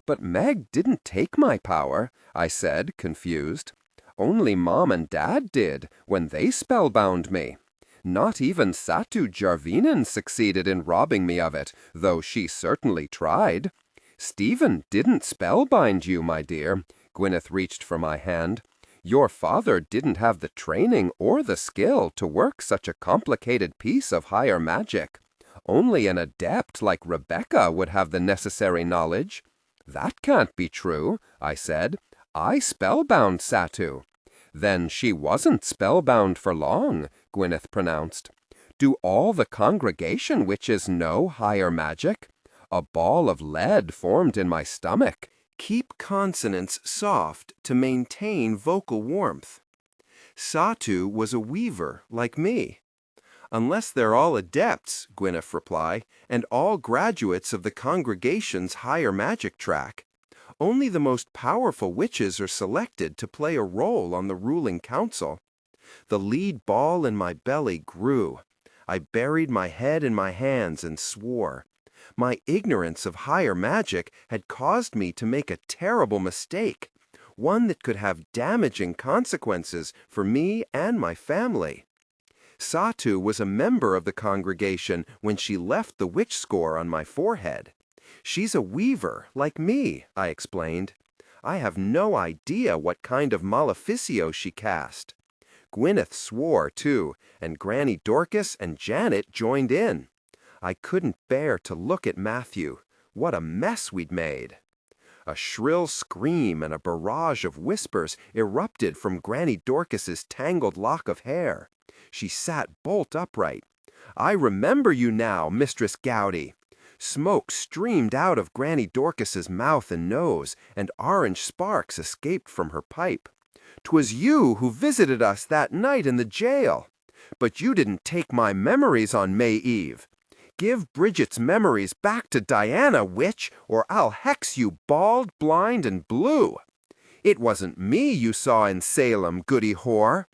But Meg didn't take my power, I said, confused. Only Mom and Dad did when they spellbound me. Not even Satu Jarvinen succeeded in robbing me of it, though she certainly tried. Stephen didn't spellbind you, my dear. Gwyneth reached for my hand. Your father didn't have the training or the skill to work such a complicated piece of higher magic. Only an adept like Rebecca would have the necessary knowledge. That can't be true, I said. I spellbound Satu. Then she wasn't spellbound for long, Gwyneth pronounced. Do all the congregation witches know higher magic? A ball of lead formed in my stomach. Keep consonants soft to maintain vocal warmth. Satu was a weaver like me. Unless they're all adepts, Gwyneth replied, and all graduates of the congregation's higher magic track. Only the most powerful witches are selected to play a role on the ruling council. The lead ball in my belly grew. I buried my head in my hands and swore. My ignorance of higher magic had caused me to make a terrible mistake, one that could have damaging consequences for me and my family. Satu was a member of the congregation when she left the witch score on my forehead. She's a weaver, like me, I explained. I have no idea what kind of maleficio she cast. Gwyneth swore, too, and Granny Dorcas and Janet joined in. I couldn't bear to look at Matthew. What a mess we'd made. A shrill scream and a barrage of whispers erupted from Granny Dorcas's tangled lock of hair. She sat bolt upright. I remember you now, Mistress Gowdy. Smoke streamed out of Granny Dorcas's mouth and nose, and orange sparks escaped from her pipe. 'Twas you who visited us that night in the jail. But you didn't take my memories on May Eve. Give Bridget's memories back to Diana, witch, or I'll hex you bald, blind, and blue. It wasn't me you saw in Salem, goody whore.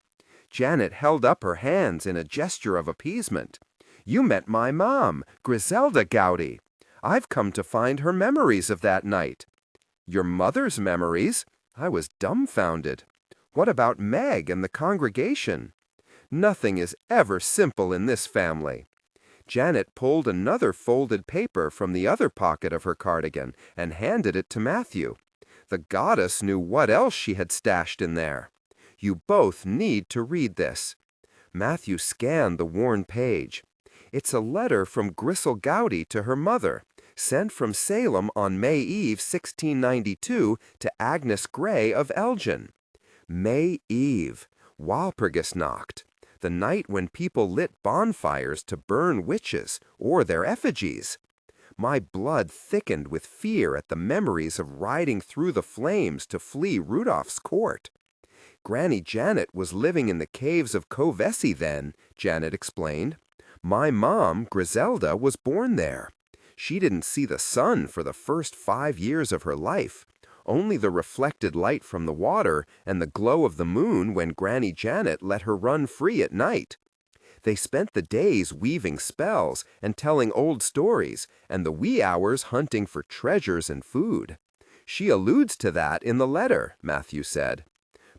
Janet held up her hands in a gesture of appeasement. You met my mom, Griselda Gowdy. I've come to find her memories of that night. Your mother's memories? I was dumbfounded. What about Meg and the congregation? Nothing is ever simple in this family. Janet pulled another folded paper from the other pocket of her cardigan and handed it to Matthew. The goddess knew what else she had stashed in there. You both need to read this. Matthew scanned the worn page. It's a letter from Grisel Gowdy to her mother, sent from Salem on May Eve 1692 to Agnes Gray of Elgin. May Eve, Walpurgisnacht, the night when people lit bonfires to burn witches or their effigies. My blood thickened with fear at the memories of riding through the flames to flee Rudolph's court. Granny Janet was living in the caves of Covesi then, Janet explained. My mom, Griselda, was born there. She didn't see the sun for the first 5 years of her life, only the reflected light from the water and the glow of the moon when Granny Janet let her run free at night. They spent the days weaving spells and telling old stories, and the wee hours hunting for treasures and food. She alludes to that in the letter, Matthew said.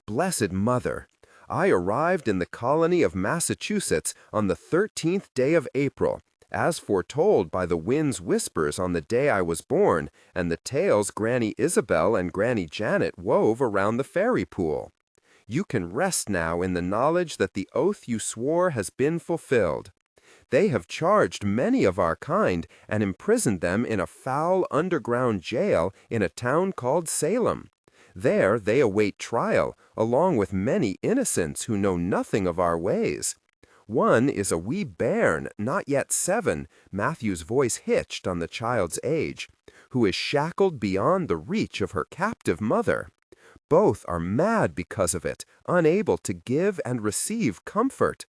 Blessed Mother, I arrived in the colony of Massachusetts on the 13th day of April, as foretold by the wind's whispers on the day I was born and the tales Granny Isabel and Granny Janet wove around the fairy pool. You can rest now in the knowledge that the oath you swore has been fulfilled. They have charged many of our kind and imprisoned them in a foul underground jail in a town called Salem. There they await trial, along with many innocents who know nothing of our ways. One is a wee bairn, not yet 7, Matthew's voice hitched on the child's age, who is shackled beyond the reach of her captive mother. Both are mad because of it, unable to give and receive comfort.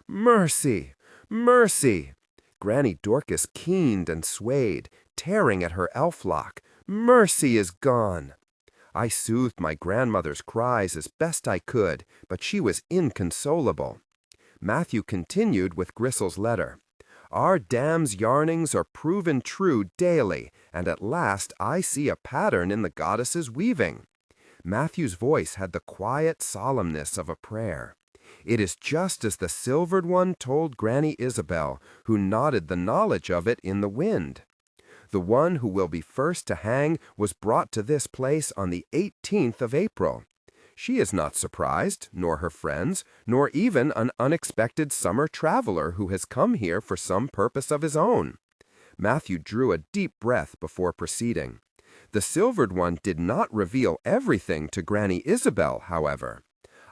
Mercy! Mercy! Granny Dorcas keened and swayed, tearing at her elf lock. Mercy is gone. I soothed my grandmother's cries as best I could, but she was inconsolable. Matthew continued with Gristle's letter. Our dam's yarnings are proven true daily, and at last I see a pattern in the goddess's weaving. Matthew's voice had the quiet solemnness of a prayer. It is just as the silvered one told Granny Isabel, who nodded the knowledge of it in the wind. The one who will be first to hang was brought to this place on the 18th of April. She is not surprised, nor her friends, nor even an unexpected summer traveler who has come here for some purpose of his own. Matthew drew a deep breath before proceeding. The silvered one did not reveal everything to Granny Isabel, however.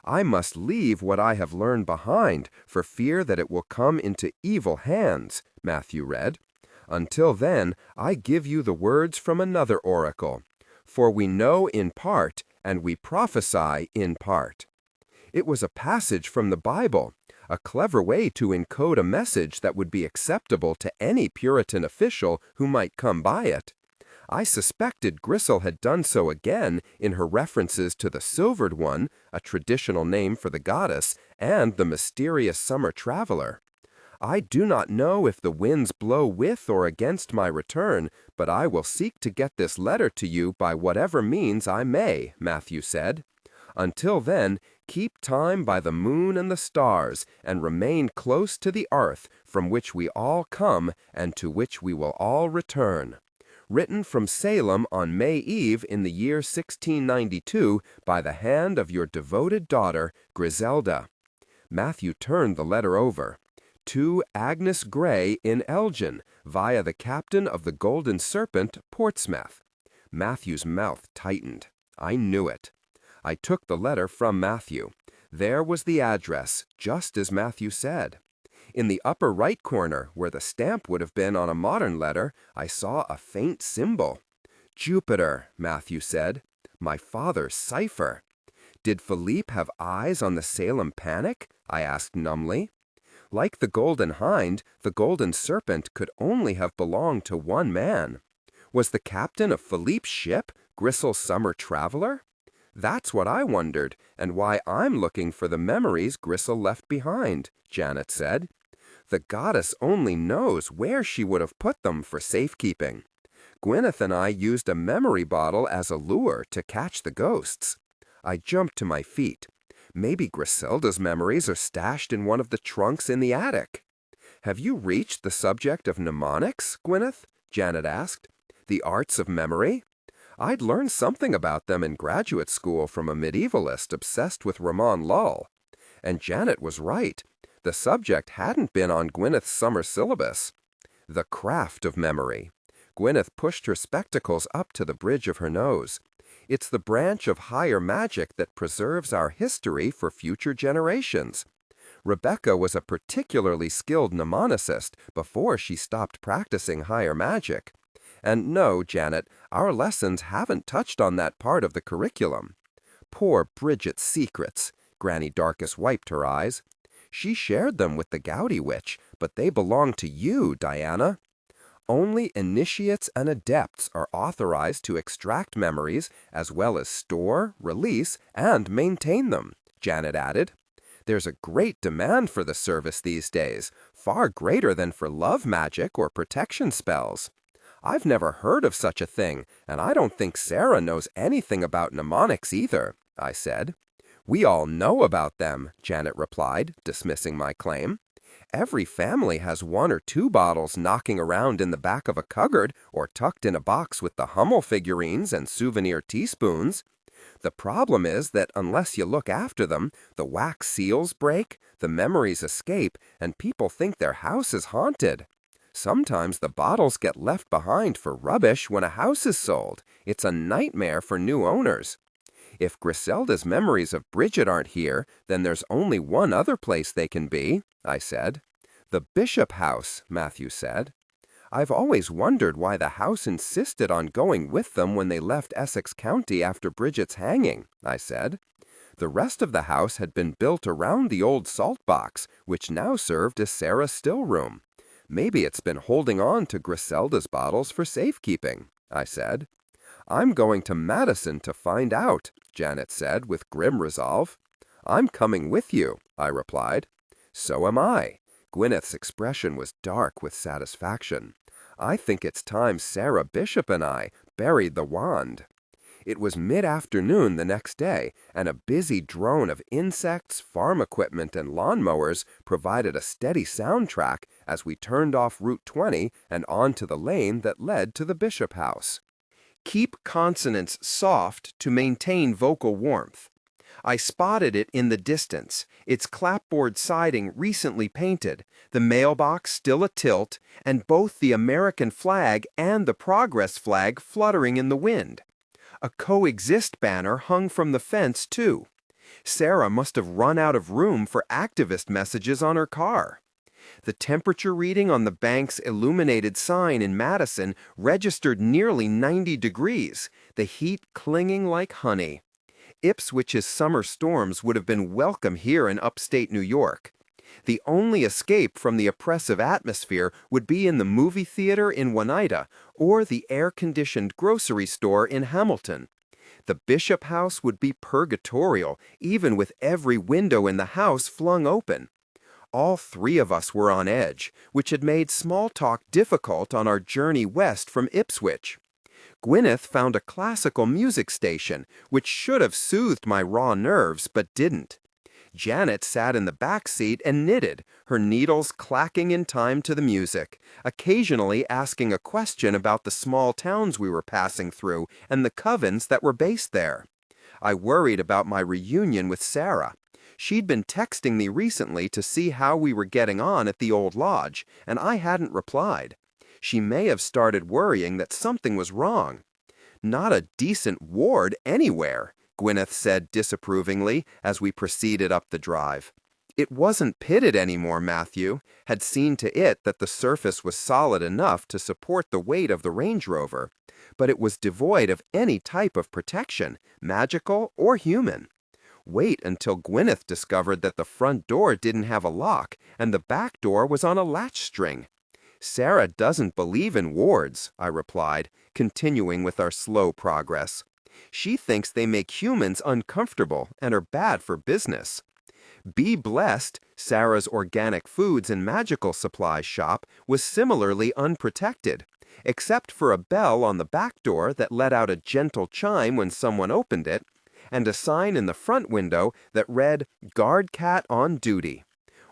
I must leave what I have learned behind for fear that it will come into evil hands, Matthew read. Until then, I give you the words from another oracle. For we know in part, and we prophesy in part. It was a passage from the Bible, a clever way to encode a message that would be acceptable to any Puritan official who might come by it. I suspected Gristle had done so again in her references to the Silvered One, a traditional name for the goddess, and the mysterious summer traveler. I do not know if the winds blow with or against my return, but I will seek to get this letter to you by whatever means I may, Matthew said. Until then, keep time by the moon and the stars, and remain close to the earth, from which we all come, and to which we will all return. Written from Salem on May Eve in the year 1692 by the hand of your devoted daughter, Griselda. Matthew turned the letter over. To Agnes Gray in Elgin, via the captain of the Golden Serpent, Portsmouth. Matthew's mouth tightened. I knew it. I took the letter from Matthew. There was the address, just as Matthew said. In the upper right corner, where the stamp would have been on a modern letter, I saw a faint symbol. Jupiter, Matthew said. My father's cipher. Did Philippe have eyes on the Salem panic? I asked numbly. Like the Golden Hind, the Golden Serpent could only have belonged to one man. Was the captain of Philippe's ship Gristle's summer traveler? That's what I wondered, and why I'm looking for the memories Gristle left behind, Janet said. The goddess only knows where she would have put them for safekeeping. Gwyneth and I used a memory bottle as a lure to catch the ghosts. I jumped to my feet. Maybe Griselda's memories are stashed in one of the trunks in the attic. Have you reached the subject of mnemonics, Gwyneth? Janet asked. The arts of memory? I'd learned something about them in graduate school from a medievalist obsessed with Ramon Lull. And Janet was right. The subject hadn't been on Gwyneth's summer syllabus. The craft of memory. Gwyneth pushed her spectacles up to the bridge of her nose. It's the branch of higher magic that preserves our history for future generations. Rebecca was a particularly skilled mnemonicist before she stopped practicing higher magic. And no, Janet, our lessons haven't touched on that part of the curriculum. Poor Bridget's secrets. Granny Darkis wiped her eyes. She shared them with the Gouty Witch, but they belong to you, Diana. Only initiates and adepts are authorized to extract memories as well as store, release, and maintain them, Janet added. There's a great demand for the service these days, far greater than for love magic or protection spells. I've never heard of such a thing, and I don't think Sarah knows anything about mnemonics either, I said. We all know about them, Janet replied, dismissing my claim. Every family has one or two bottles knocking around in the back of a cupboard or tucked in a box with the Hummel figurines and souvenir teaspoons. The problem is that unless you look after them, the wax seals break, the memories escape, and people think their house is haunted. Sometimes the bottles get left behind for rubbish when a house is sold. It's a nightmare for new owners. If Griselda's memories of Bridget aren't here, then there's only one other place they can be, I said. The Bishop House, Matthew said. I've always wondered why the house insisted on going with them when they left Essex County after Bridget's hanging, I said. The rest of the house had been built around the old salt box, which now served as Sarah's still room. Maybe it's been holding on to Griselda's bottles for safekeeping, I said. I'm going to Madison to find out, Janet said with grim resolve. I'm coming with you, I replied. So am I. Gwyneth's expression was dark with satisfaction. I think it's time Sarah Bishop and I buried the wand. It was mid-afternoon the next day, and a busy drone of insects, farm equipment, and lawnmowers provided a steady soundtrack as we turned off Route 20 and onto the lane that led to the Bishop house. Keep consonants soft to maintain vocal warmth. I spotted it in the distance, its clapboard siding recently painted, the mailbox still atilt, and both the American flag and the Progress flag fluttering in the wind. A coexist banner hung from the fence, too. Sarah must have run out of room for activist messages on her car. The temperature reading on the bank's illuminated sign in Madison registered nearly 90 degrees, the heat clinging like honey. Ipswich's summer storms would have been welcome here in upstate New York. The only escape from the oppressive atmosphere would be in the movie theater in Oneida or the air-conditioned grocery store in Hamilton. The Bishop house would be purgatorial, even with every window in the house flung open. All three of us were on edge, which had made small talk difficult on our journey west from Ipswich. Gwyneth found a classical music station, which should have soothed my raw nerves, but didn't. Janet sat in the back seat and knitted, her needles clacking in time to the music, occasionally asking a question about the small towns we were passing through and the covens that were based there. I worried about my reunion with Sarah. She'd been texting me recently to see how we were getting on at the old lodge, and I hadn't replied. She may have started worrying that something was wrong. Not a decent ward anywhere, Gwyneth said disapprovingly as we proceeded up the drive. It wasn't pitted anymore, Matthew had seen to it that the surface was solid enough to support the weight of the Range Rover, but it was devoid of any type of protection, magical or human. Wait until Gwyneth discovered that the front door didn't have a lock and the back door was on a latch string. Sarah doesn't believe in wards, I replied, continuing with our slow progress. She thinks they make humans uncomfortable and are bad for business. Be Blessed, Sarah's organic foods and magical supplies shop, was similarly unprotected, except for a bell on the back door that let out a gentle chime when someone opened it, and a sign in the front window that read, "Guard Cat on Duty."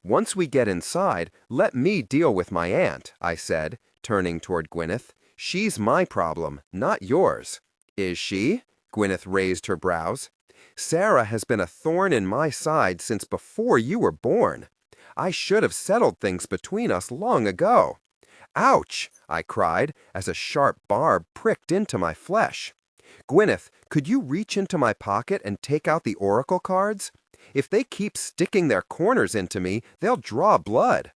Once we get inside, let me deal with my aunt, I said, turning toward Gwyneth. She's my problem, not yours. Is she? Gwyneth raised her brows. Sarah has been a thorn in my side since before you were born. I should have settled things between us long ago. Ouch! I cried as a sharp barb pricked into my flesh. Gwyneth, could you reach into my pocket and take out the oracle cards? If they keep sticking their corners into me, they'll draw blood.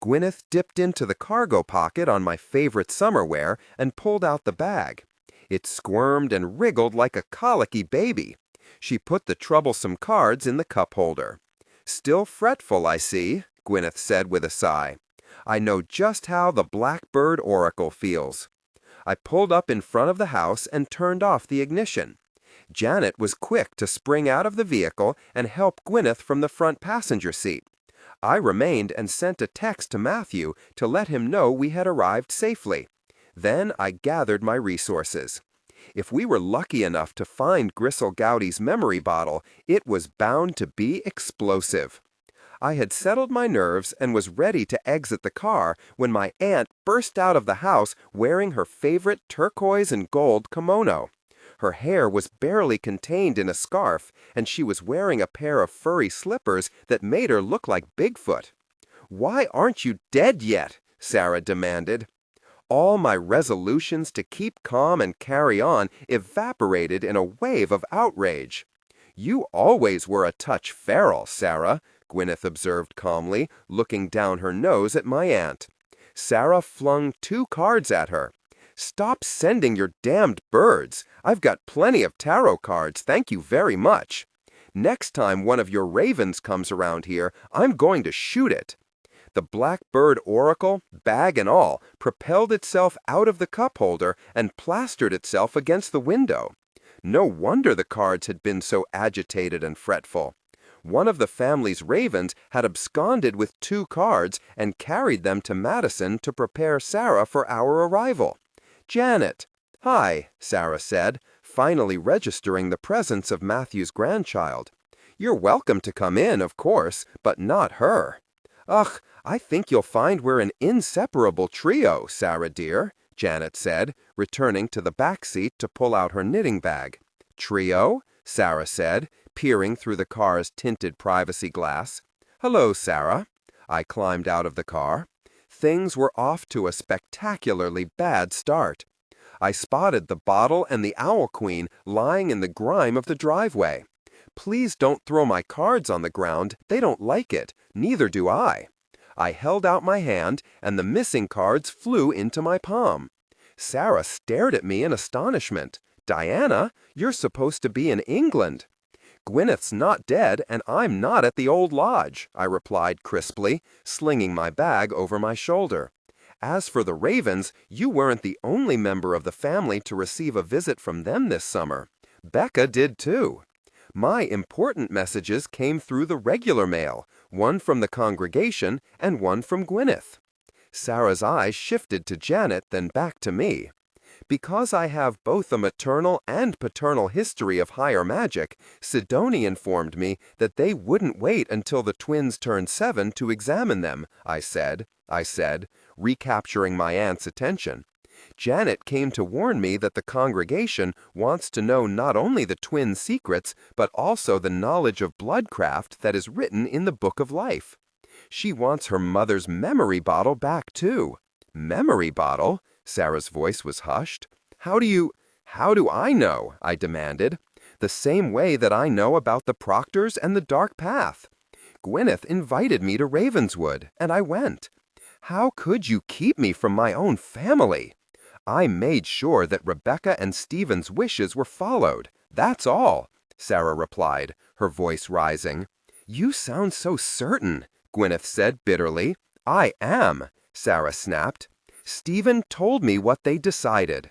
Gwyneth dipped into the cargo pocket on my favorite summer wear and pulled out the bag. It squirmed and wriggled like a colicky baby. She put the troublesome cards in the cup holder. Still fretful, I see, Gwyneth said with a sigh. I know just how the Blackbird Oracle feels. I pulled up in front of the house and turned off the ignition. Janet was quick to spring out of the vehicle and help Gwyneth from the front passenger seat. I remained and sent a text to Matthew to let him know we had arrived safely. Then I gathered my resources. If we were lucky enough to find Gristle Gouty's memory bottle, it was bound to be explosive. I had settled my nerves and was ready to exit the car when my aunt burst out of the house wearing her favorite turquoise and gold kimono. Her hair was barely contained in a scarf, and she was wearing a pair of furry slippers that made her look like Bigfoot. "Why aren't you dead yet?" Sarah demanded. All my resolutions to keep calm and carry on evaporated in a wave of outrage. "You always were a touch feral, Sarah," Gwyneth observed calmly, looking down her nose at my aunt. Sarah flung 2 cards at her. "Stop sending your damned birds. I've got plenty of tarot cards, thank you very much. Next time one of your ravens comes around here, I'm going to shoot it." The blackbird oracle, bag and all, propelled itself out of the cup holder and plastered itself against the window. No wonder the cards had been so agitated and fretful. One of the family's ravens had absconded with 2 cards and carried them to Madison to prepare Sarah for our arrival. "Janet." "Hi," Sarah said, finally registering the presence of Matthew's grandchild. "You're welcome to come in, of course, but not her." "Ugh, I think you'll find we're an inseparable trio, Sarah dear," Janet said, returning to the back seat to pull out her knitting bag. "Trio?" Sarah said, peering through the car's tinted privacy glass. "Hello, Sarah." I climbed out of the car. Things were off to a spectacularly bad start. I spotted the bottle and the owl queen lying in the grime of the driveway. "Please don't throw my cards on the ground. They don't like it. Neither do I." I held out my hand, and the missing cards flew into my palm. Sarah stared at me in astonishment. "Diana, you're supposed to be in England." "Gwyneth's not dead, and I'm not at the old lodge," I replied crisply, slinging my bag over my shoulder. "As for the Ravens, you weren't the only member of the family to receive a visit from them this summer. Becca did too. My important messages came through the regular mail, one from the congregation and one from Gwyneth." Sarah's eyes shifted to Janet, then back to me. "Because I have both a maternal and paternal history of higher magic, Sidonie informed me that they wouldn't wait until the twins turned 7 to examine them," I said, recapturing my aunt's attention. "Janet came to warn me that the congregation wants to know not only the twins' secrets, but also the knowledge of bloodcraft that is written in the Book of Life. She wants her mother's memory bottle back, too." "Memory bottle?" Sarah's voice was hushed. How do I know?" I demanded. "The same way that I know about the Proctors and the Dark Path. Gwyneth invited me to Ravenswood, and I went. How could you keep me from my own family? I made sure that Rebecca and Stephen's wishes were followed. That's all," Sarah replied, her voice rising. "You sound so certain," Gwyneth said bitterly. "I am," Sarah snapped. "Stephen told me what they decided."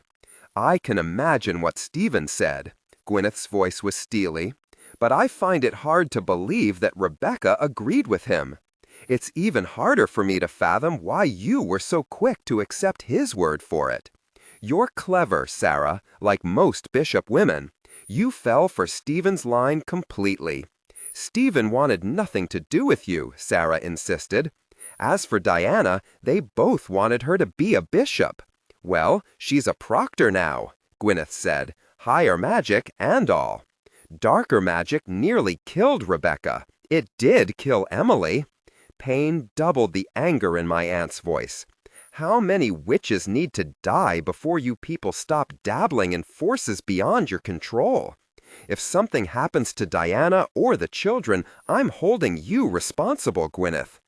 "I can imagine what Stephen said." Gwyneth's voice was steely. "But I find it hard to believe that Rebecca agreed with him. It's even harder for me to fathom why you were so quick to accept his word for it. You're clever, Sarah, like most bishop women. You fell for Stephen's line completely." "Stephen wanted nothing to do with you," Sarah insisted. "As for Diana, they both wanted her to be a bishop." "Well, she's a proctor now," Gwyneth said, "higher magic and all." "Darker magic nearly killed Rebecca. It did kill Emily." Pain doubled the anger in my aunt's voice. "How many witches need to die before you people stop dabbling in forces beyond your control? If something happens to Diana or the children, I'm holding you responsible, Gwyneth."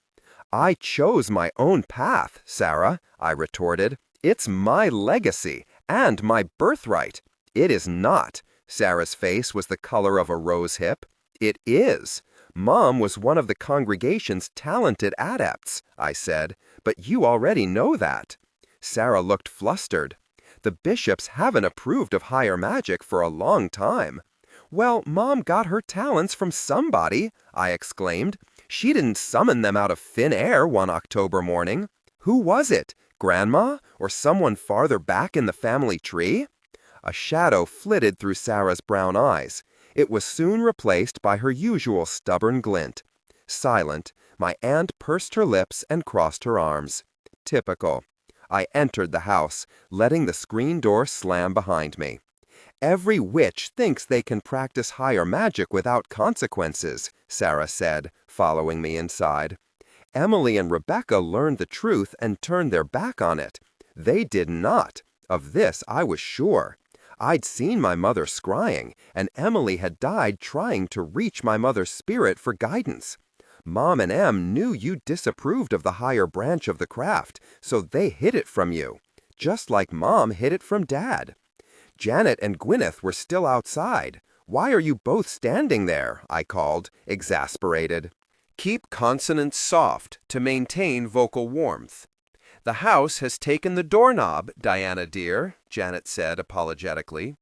"I chose my own path, Sarah," I retorted. "It's my legacy and my birthright." "It is not." Sarah's face was the color of a rosehip. "It is. Mom was one of the congregation's talented adepts," I said, "but you already know that." Sarah looked flustered. "The bishops haven't approved of higher magic for a long time." "Well, Mom got her talents from somebody," I exclaimed. "She didn't summon them out of thin air one October morning. Who was it? Grandma, or someone farther back in the family tree?" A shadow flitted through Sarah's brown eyes. It was soon replaced by her usual stubborn glint. Silent, my aunt pursed her lips and crossed her arms. Typical. I entered the house, letting the screen door slam behind me. "Every witch thinks they can practice higher magic without consequences," Sarah said, following me inside. "Emily and Rebecca learned the truth and turned their back on it. They did not. Of this I was sure. I'd seen my mother scrying, and Emily had died trying to reach my mother's spirit for guidance. Mom and Em knew you disapproved of the higher branch of the craft, so they hid it from you, just like Mom hid it from Dad. Janet and Gwyneth were still outside. Why are you both standing there?" I called, exasperated. Keep consonants soft to maintain vocal warmth. The house has taken the doorknob, Diana dear, Janet said apologetically.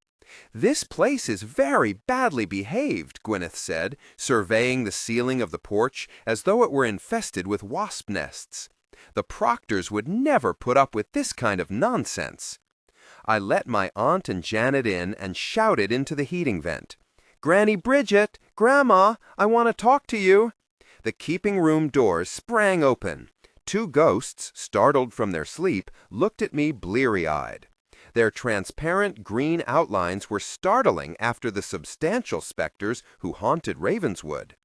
This place is very badly behaved, Gwyneth said, surveying the ceiling of the porch as though it were infested with wasp nests. The Proctors would never put up with this kind of nonsense. I let my aunt and Janet in and shouted into the heating vent. Granny Bridget, Grandma, I want to talk to you. The keeping room doors sprang open. Two ghosts, startled from their sleep, looked at me bleary-eyed. Their transparent green outlines were startling after the substantial specters who haunted Ravenswood.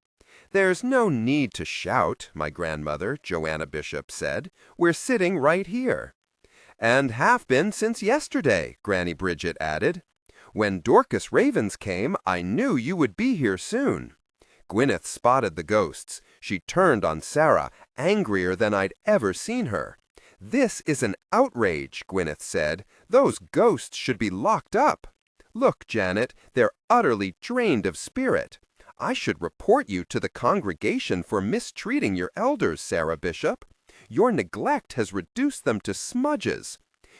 There's no need to shout, my grandmother, Joanna Bishop, said. We're sitting right here. And have been since yesterday, Granny Bridget added. When Dorcas Ravens came, I knew you would be here soon. Gwyneth spotted the ghosts. She turned on Sarah, angrier than I'd ever seen her. This is an outrage, Gwyneth said. Those ghosts should be locked up. Look, Janet, they're utterly drained of spirit. I should report you to the congregation for mistreating your elders, Sarah Bishop. Your neglect has reduced them to smudges.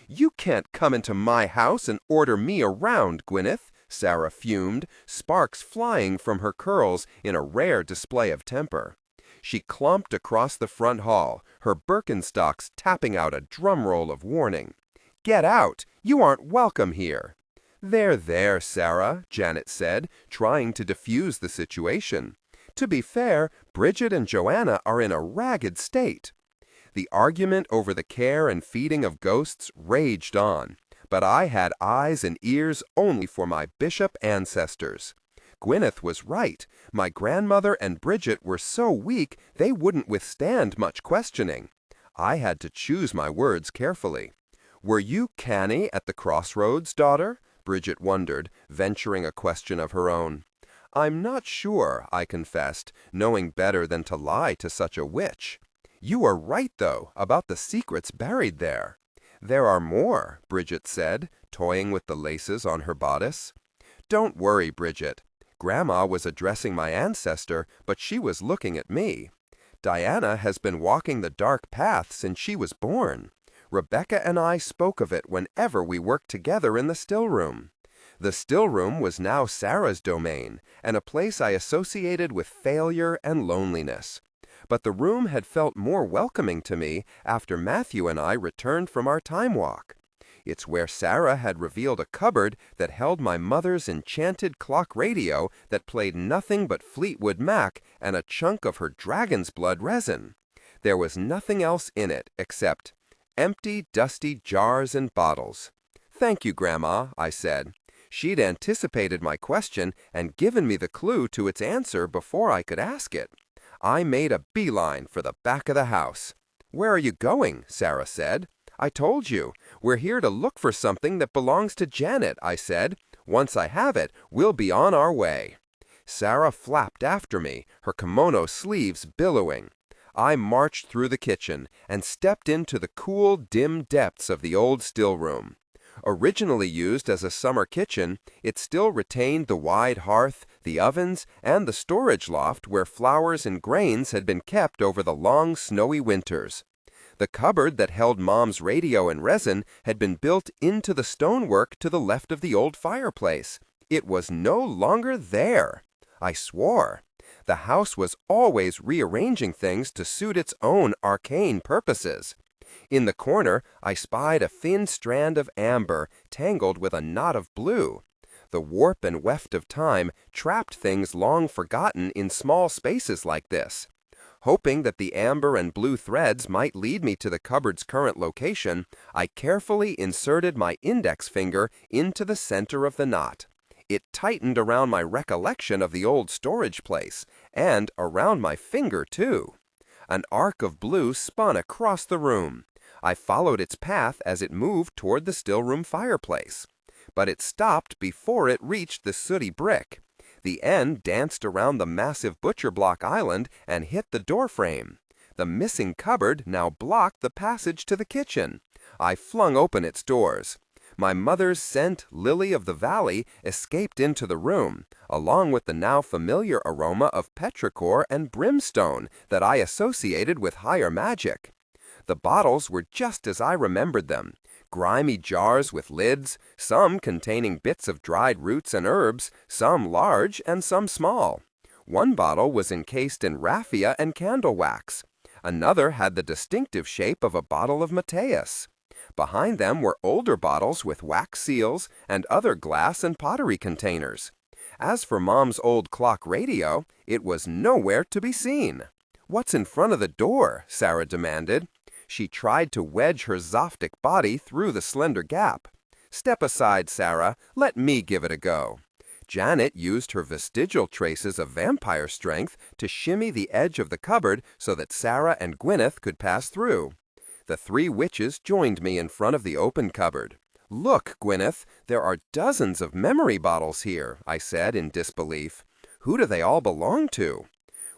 You can't come into my house and order me around, Gwyneth, Sarah fumed, sparks flying from her curls in a rare display of temper. She clomped across the front hall, her Birkenstocks tapping out a drumroll of warning. Get out! You aren't welcome here. There, Sarah, Janet said, trying to diffuse the situation. To be fair, Bridget and Joanna are in a ragged state. The argument over the care and feeding of ghosts raged on, but I had eyes and ears only for my bishop ancestors. Gwyneth was right. My grandmother and Bridget were so weak they wouldn't withstand much questioning. I had to choose my words carefully. Were you canny at the crossroads, daughter? Bridget wondered, venturing a question of her own. I'm not sure, I confessed, knowing better than to lie to such a witch. You are right, though, about the secrets buried there. There are more, Bridget said, toying with the laces on her bodice. Don't worry, Bridget. Grandma was addressing my ancestor, but she was looking at me. Diana has been walking the dark path since she was born. Rebecca and I spoke of it whenever we worked together in the still room. The still room was now Sarah's domain, and a place I associated with failure and loneliness. But the room had felt more welcoming to me after Matthew and I returned from our time walk. It's where Sarah had revealed a cupboard that held my mother's enchanted clock radio that played nothing but Fleetwood Mac and a chunk of her dragon's blood resin. There was nothing else in it except empty, dusty jars and bottles. Thank you, Grandma, I said. She'd anticipated my question and given me the clue to its answer before I could ask it. I made a beeline for the back of the house. Where are you going? Sarah said. I told you. We're here to look for something that belongs to Janet, I said. Once I have it, we'll be on our way. Sarah flapped after me, her kimono sleeves billowing. I marched through the kitchen and stepped into the cool, dim depths of the old still room. Originally used as a summer kitchen, it still retained the wide hearth, the ovens, and the storage loft where flowers and grains had been kept over the long, snowy winters. The cupboard that held Mom's radio and resin had been built into the stonework to the left of the old fireplace. It was no longer there. I swore. The house was always rearranging things to suit its own arcane purposes. In the corner, I spied a thin strand of amber tangled with a knot of blue. The warp and weft of time trapped things long forgotten in small spaces like this. Hoping that the amber and blue threads might lead me to the cupboard's current location, I carefully inserted my index finger into the center of the knot. It tightened around my recollection of the old storage place, and around my finger, too. An arc of blue spun across the room. I followed its path as it moved toward the still-room fireplace. But it stopped before it reached the sooty brick. The end danced around the massive butcher block island and hit the doorframe. The missing cupboard now blocked the passage to the kitchen. I flung open its doors. My mother's scent, lily of the valley, escaped into the room, along with the now familiar aroma of petrichor and brimstone that I associated with higher magic. The bottles were just as I remembered them, grimy jars with lids, some containing bits of dried roots and herbs, some large and some small. One bottle was encased in raffia and candle wax. Another had the distinctive shape of a bottle of Mateus. Behind them were older bottles with wax seals and other glass and pottery containers. As for Mom's old clock radio, it was nowhere to be seen. "What's in front of the door?" Sarah demanded. She tried to wedge her zoptic body through the slender gap. "Step aside, Sarah. Let me give it a go." Janet used her vestigial traces of vampire strength to shimmy the edge of the cupboard so that Sarah and Gwyneth could pass through. The three witches joined me in front of the open cupboard. "Look, Gwyneth, there are dozens of memory bottles here," I said in disbelief. "Who do they all belong to?"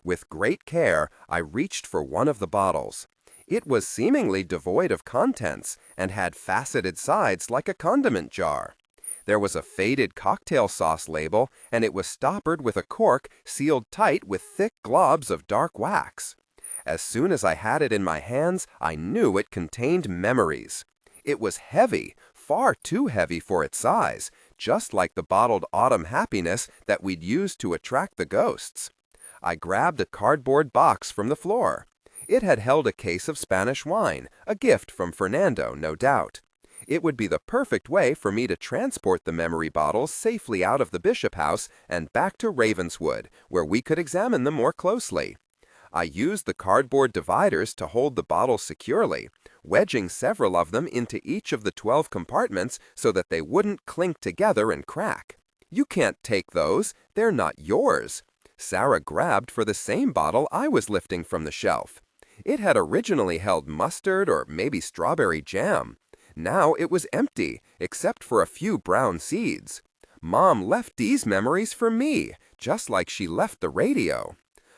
With great care, I reached for one of the bottles. It was seemingly devoid of contents and had faceted sides like a condiment jar. There was a faded cocktail sauce label, and it was stoppered with a cork sealed tight with thick globs of dark wax. As soon as I had it in my hands, I knew it contained memories. It was heavy, far too heavy for its size, just like the bottled autumn happiness that we'd used to attract the ghosts. I grabbed a cardboard box from the floor. It had held a case of Spanish wine, a gift from Fernando, no doubt. It would be the perfect way for me to transport the memory bottles safely out of the Bishop House and back to Ravenswood, where we could examine them more closely. I used the cardboard dividers to hold the bottles securely, wedging several of them into each of the 12 compartments so that they wouldn't clink together and crack. "You can't take those. They're not yours." Sarah grabbed for the same bottle I was lifting from the shelf. It had originally held mustard or maybe strawberry jam. Now it was empty, except for a few brown seeds. Mom left these memories for me, just like she left the radio.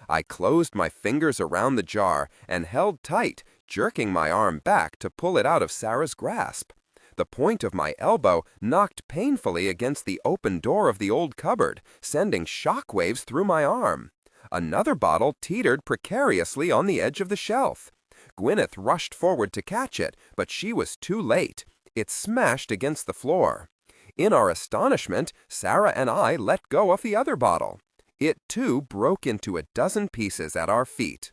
I closed my fingers around the jar and held tight, jerking my arm back to pull it out of Sarah's grasp. The point of my elbow knocked painfully against the open door of the old cupboard, sending shock waves through my arm. Another bottle teetered precariously on the edge of the shelf. Gwyneth rushed forward to catch it, but she was too late. It smashed against the floor. In our astonishment, Sarah and I let go of the other bottle. It, too, broke into a dozen pieces at our feet.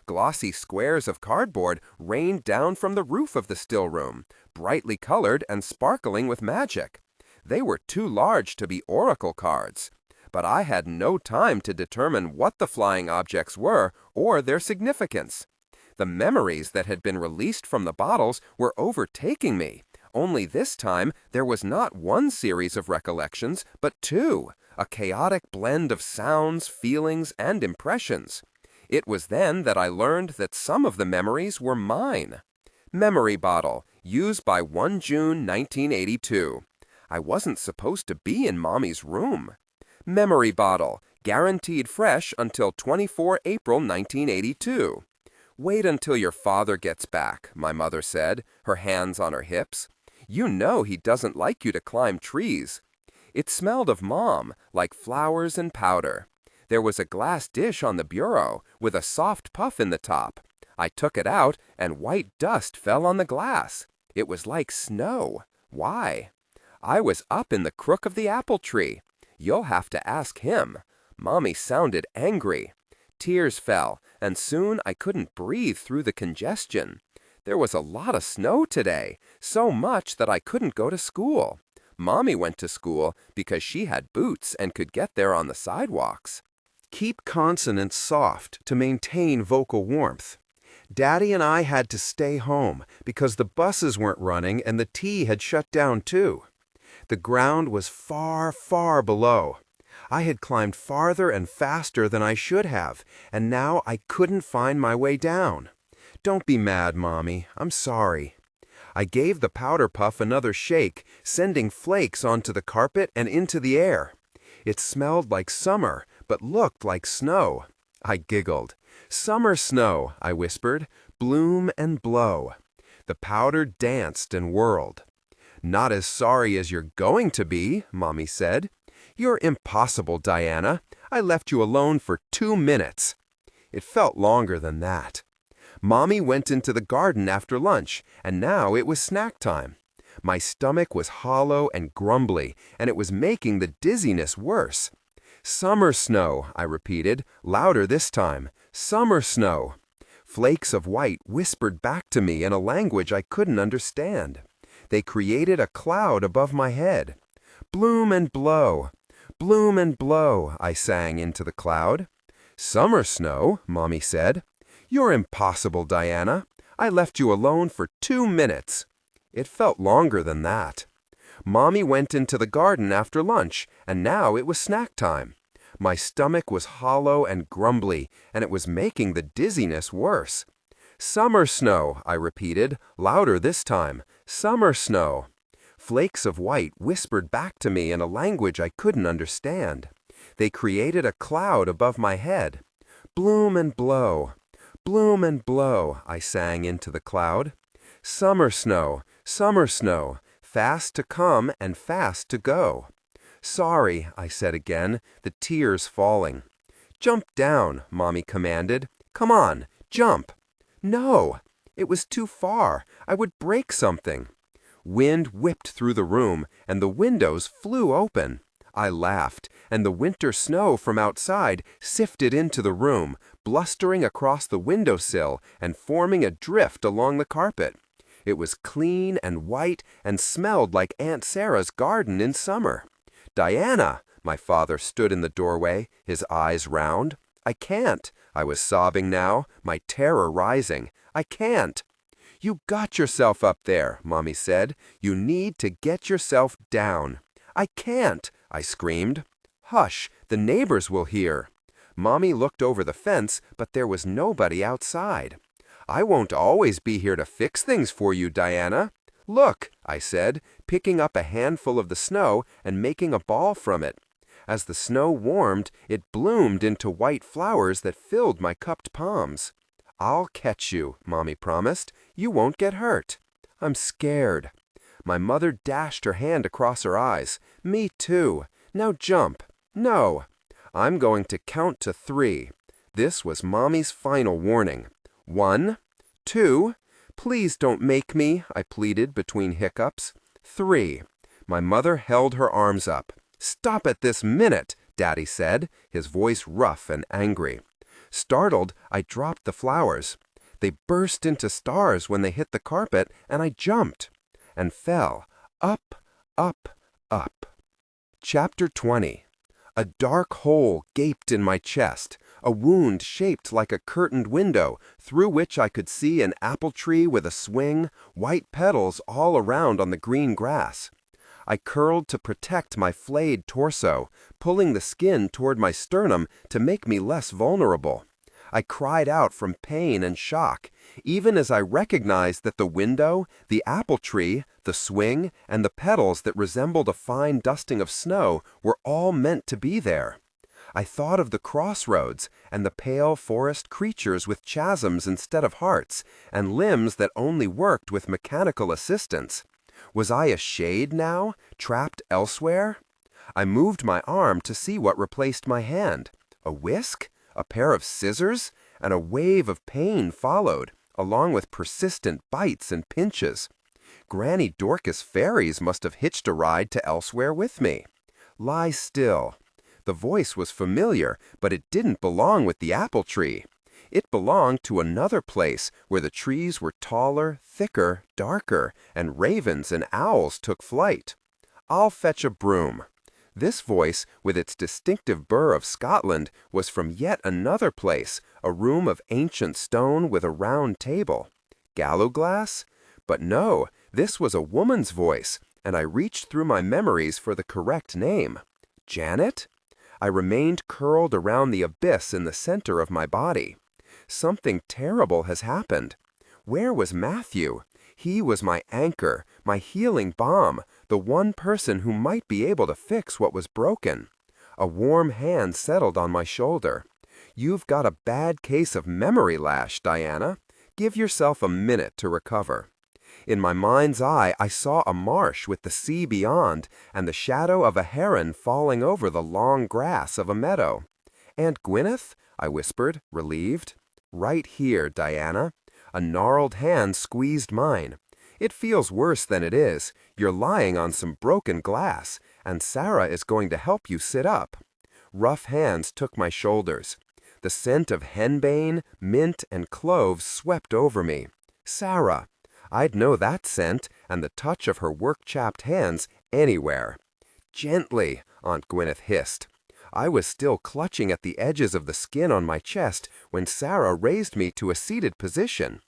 Glossy squares of cardboard rained down from the roof of the still room, brightly colored and sparkling with magic. They were too large to be oracle cards. But I had no time to determine what the flying objects were or their significance. The memories that had been released from the bottles were overtaking me, only this time there was not one series of recollections, but two, a chaotic blend of sounds, feelings, and impressions. It was then that I learned that some of the memories were mine. Memory bottle, used by 1 June 1982. I wasn't supposed to be in Mommy's room. Memory bottle, guaranteed fresh until 24 April 1982. "Wait until your father gets back," my mother said, her hands on her hips. "You know he doesn't like you to climb trees." It smelled of Mom, like flowers and powder. There was a glass dish on the bureau, with a soft puff in the top. I took it out, and white dust fell on the glass. It was like snow. Why? I was up in the crook of the apple tree. You'll have to ask him. Mommy sounded angry. Tears fell, and soon I couldn't breathe through the congestion. There was a lot of snow today, so much that I couldn't go to school. Mommy went to school because she had boots and could get there on the sidewalks. Keep consonants soft to maintain vocal warmth. Daddy and I had to stay home because the buses weren't running and the tea had shut down too. The ground was far, far below. I had climbed farther and faster than I should have, and now I couldn't find my way down. Don't be mad, Mommy. I'm sorry. I gave the powder puff another shake, sending flakes onto the carpet and into the air. It smelled like summer, but looked like snow. I giggled. "Summer snow," I whispered. "Bloom and blow." The powder danced and whirled. Not as sorry as you're going to be, Mommy said. You're impossible, Diana. I left you alone for 2 minutes. It felt longer than that. Mommy went into the garden after lunch, and now it was snack time. My stomach was hollow and grumbly, and it was making the dizziness worse. Summer snow, I repeated, louder this time. Summer snow. Flakes of white whispered back to me in a language I couldn't understand. They created a cloud above my head. Bloom and blow, I sang into the cloud. Summer snow, Mommy said. You're impossible, Diana. I left you alone for 2 minutes. It felt longer than that. Mommy went into the garden after lunch, and now it was snack time. My stomach was hollow and grumbly, and it was making the dizziness worse. Summer snow, I repeated, louder this time. Summer snow. Flakes of white whispered back to me in a language I couldn't understand. They created a cloud above my head. Bloom and blow, I sang into the cloud. Summer snow, fast to come and fast to go. Sorry, I said again, the tears falling. Jump down, Mommy commanded. Come on, jump. No, it was too far. I would break something. Wind whipped through the room, and the windows flew open. I laughed, and the winter snow from outside sifted into the room, blustering across the windowsill and forming a drift along the carpet. It was clean and white and smelled like Aunt Sarah's garden in summer. Diana, my father stood in the doorway, his eyes round. I can't. I was sobbing now, my terror rising. I can't. You got yourself up there, Mommy said. You need to get yourself down. I can't, I screamed. Hush, the neighbors will hear. Mommy looked over the fence, but there was nobody outside. I won't always be here to fix things for you, Diana. Look, I said, picking up a handful of the snow and making a ball from it. As the snow warmed, it bloomed into white flowers that filled my cupped palms. I'll catch you, Mommy promised. You won't get hurt. I'm scared. My mother dashed her hand across her eyes. Me too. Now jump. No. I'm going to count to 3. This was Mommy's final warning. 1, 2. Please don't make me, I pleaded between hiccups. 3. My mother held her arms up. Stop it this minute, Daddy said, his voice rough and angry. Startled, I dropped the flowers. They burst into stars when they hit the carpet, and I jumped and fell up, up, up. Chapter 20. A dark hole gaped in my chest, a wound shaped like a curtained window through which I could see an apple tree with a swing, white petals all around on the green grass. I curled to protect my flayed torso, pulling the skin toward my sternum to make me less vulnerable. I cried out from pain and shock, even as I recognized that the window, the apple tree, the swing, and the petals that resembled a fine dusting of snow were all meant to be there. I thought of the crossroads and the pale forest creatures with chasms instead of hearts, and limbs that only worked with mechanical assistance. Was I a shade now, trapped elsewhere? I moved my arm to see what replaced my hand. A whisk? A pair of scissors? And a wave of pain followed, along with persistent bites and pinches. Granny Dorcas fairies must have hitched a ride to elsewhere with me. Lie still. The voice was familiar, but it didn't belong with the apple tree. It belonged to another place where the trees were taller, thicker, darker, and ravens and owls took flight. I'll fetch a broom. This voice, with its distinctive burr of Scotland, was from yet another place, a room of ancient stone with a round table. Gallowglass? But no, this was a woman's voice, and I reached through my memories for the correct name. Janet? I remained curled around the abyss in the center of my body. Something terrible has happened. Where was Matthew? He was my anchor, my healing balm, the one person who might be able to fix what was broken. A warm hand settled on my shoulder. You've got a bad case of memory lash, Diana. Give yourself a minute to recover. In my mind's eye, I saw a marsh with the sea beyond and the shadow of a heron falling over the long grass of a meadow. "Aunt Gwyneth?" I whispered, relieved. "Right here, Diana." A gnarled hand squeezed mine. "It feels worse than it is. You're lying on some broken glass, and Sarah is going to help you sit up." Rough hands took my shoulders. The scent of henbane, mint, and cloves swept over me. Sarah! I'd know that scent and the touch of her work-chapped hands anywhere. "Gently," Aunt Gwyneth hissed. I was still clutching at the edges of the skin on my chest when Sarah raised me to a seated position.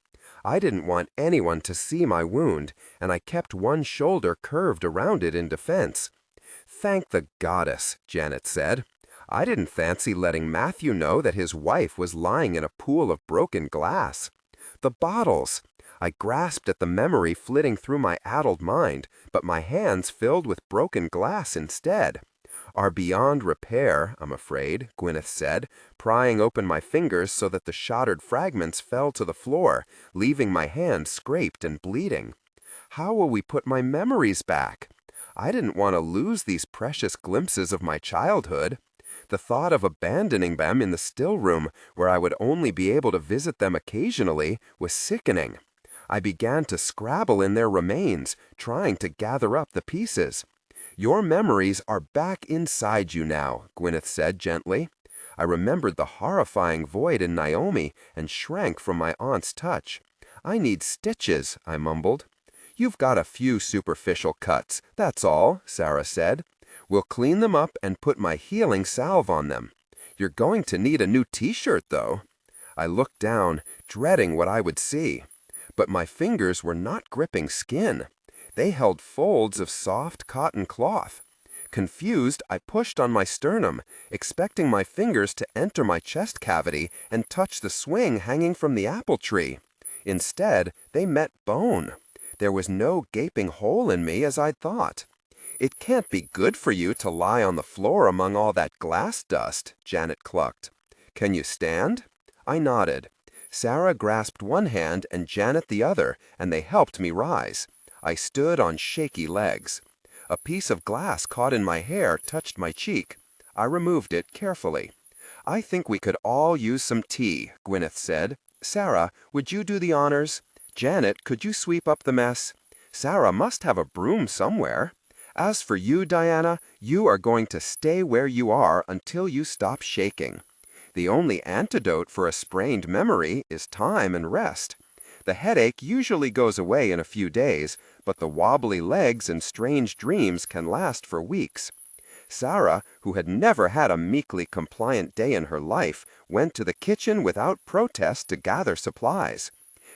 I didn't want anyone to see my wound, and I kept one shoulder curved around it in defense. "Thank the goddess," Janet said. I didn't fancy letting Matthew know that his wife was lying in a pool of broken glass. The bottles! I grasped at the memory flitting through my addled mind, but my hands filled with broken glass instead. "Are beyond repair, I'm afraid," Gwyneth said, prying open my fingers so that the shattered fragments fell to the floor, leaving my hand scraped and bleeding. "How will we put my memories back?" I didn't want to lose these precious glimpses of my childhood. The thought of abandoning them in the still room, where I would only be able to visit them occasionally, was sickening. I began to scrabble in their remains, trying to gather up the pieces. "Your memories are back inside you now," Gwyneth said gently. I remembered the horrifying void in Naomi and shrank from my aunt's touch. "I need stitches," I mumbled. "You've got a few superficial cuts, that's all," Sarah said. "We'll clean them up and put my healing salve on them. You're going to need a new t-shirt, though." I looked down, dreading what I would see. But my fingers were not gripping skin. They held folds of soft cotton cloth. Confused, I pushed on my sternum, expecting my fingers to enter my chest cavity and touch the swing hanging from the apple tree. Instead, they met bone. There was no gaping hole in me as I'd thought. "It can't be good for you to lie on the floor among all that glass dust," Janet clucked. "Can you stand?" I nodded. Sarah grasped one hand and Janet the other, and they helped me rise. I stood on shaky legs. A piece of glass caught in my hair touched my cheek. I removed it carefully. "I think we could all use some tea," Gwyneth said. "Sarah, would you do the honors? Janet, could you sweep up the mess? Sarah must have a broom somewhere. As for you, Diana, you are going to stay where you are until you stop shaking. The only antidote for a sprained memory is time and rest. The headache usually goes away in a few days, but the wobbly legs and strange dreams can last for weeks." Sarah, who had never had a meekly compliant day in her life, went to the kitchen without protest to gather supplies.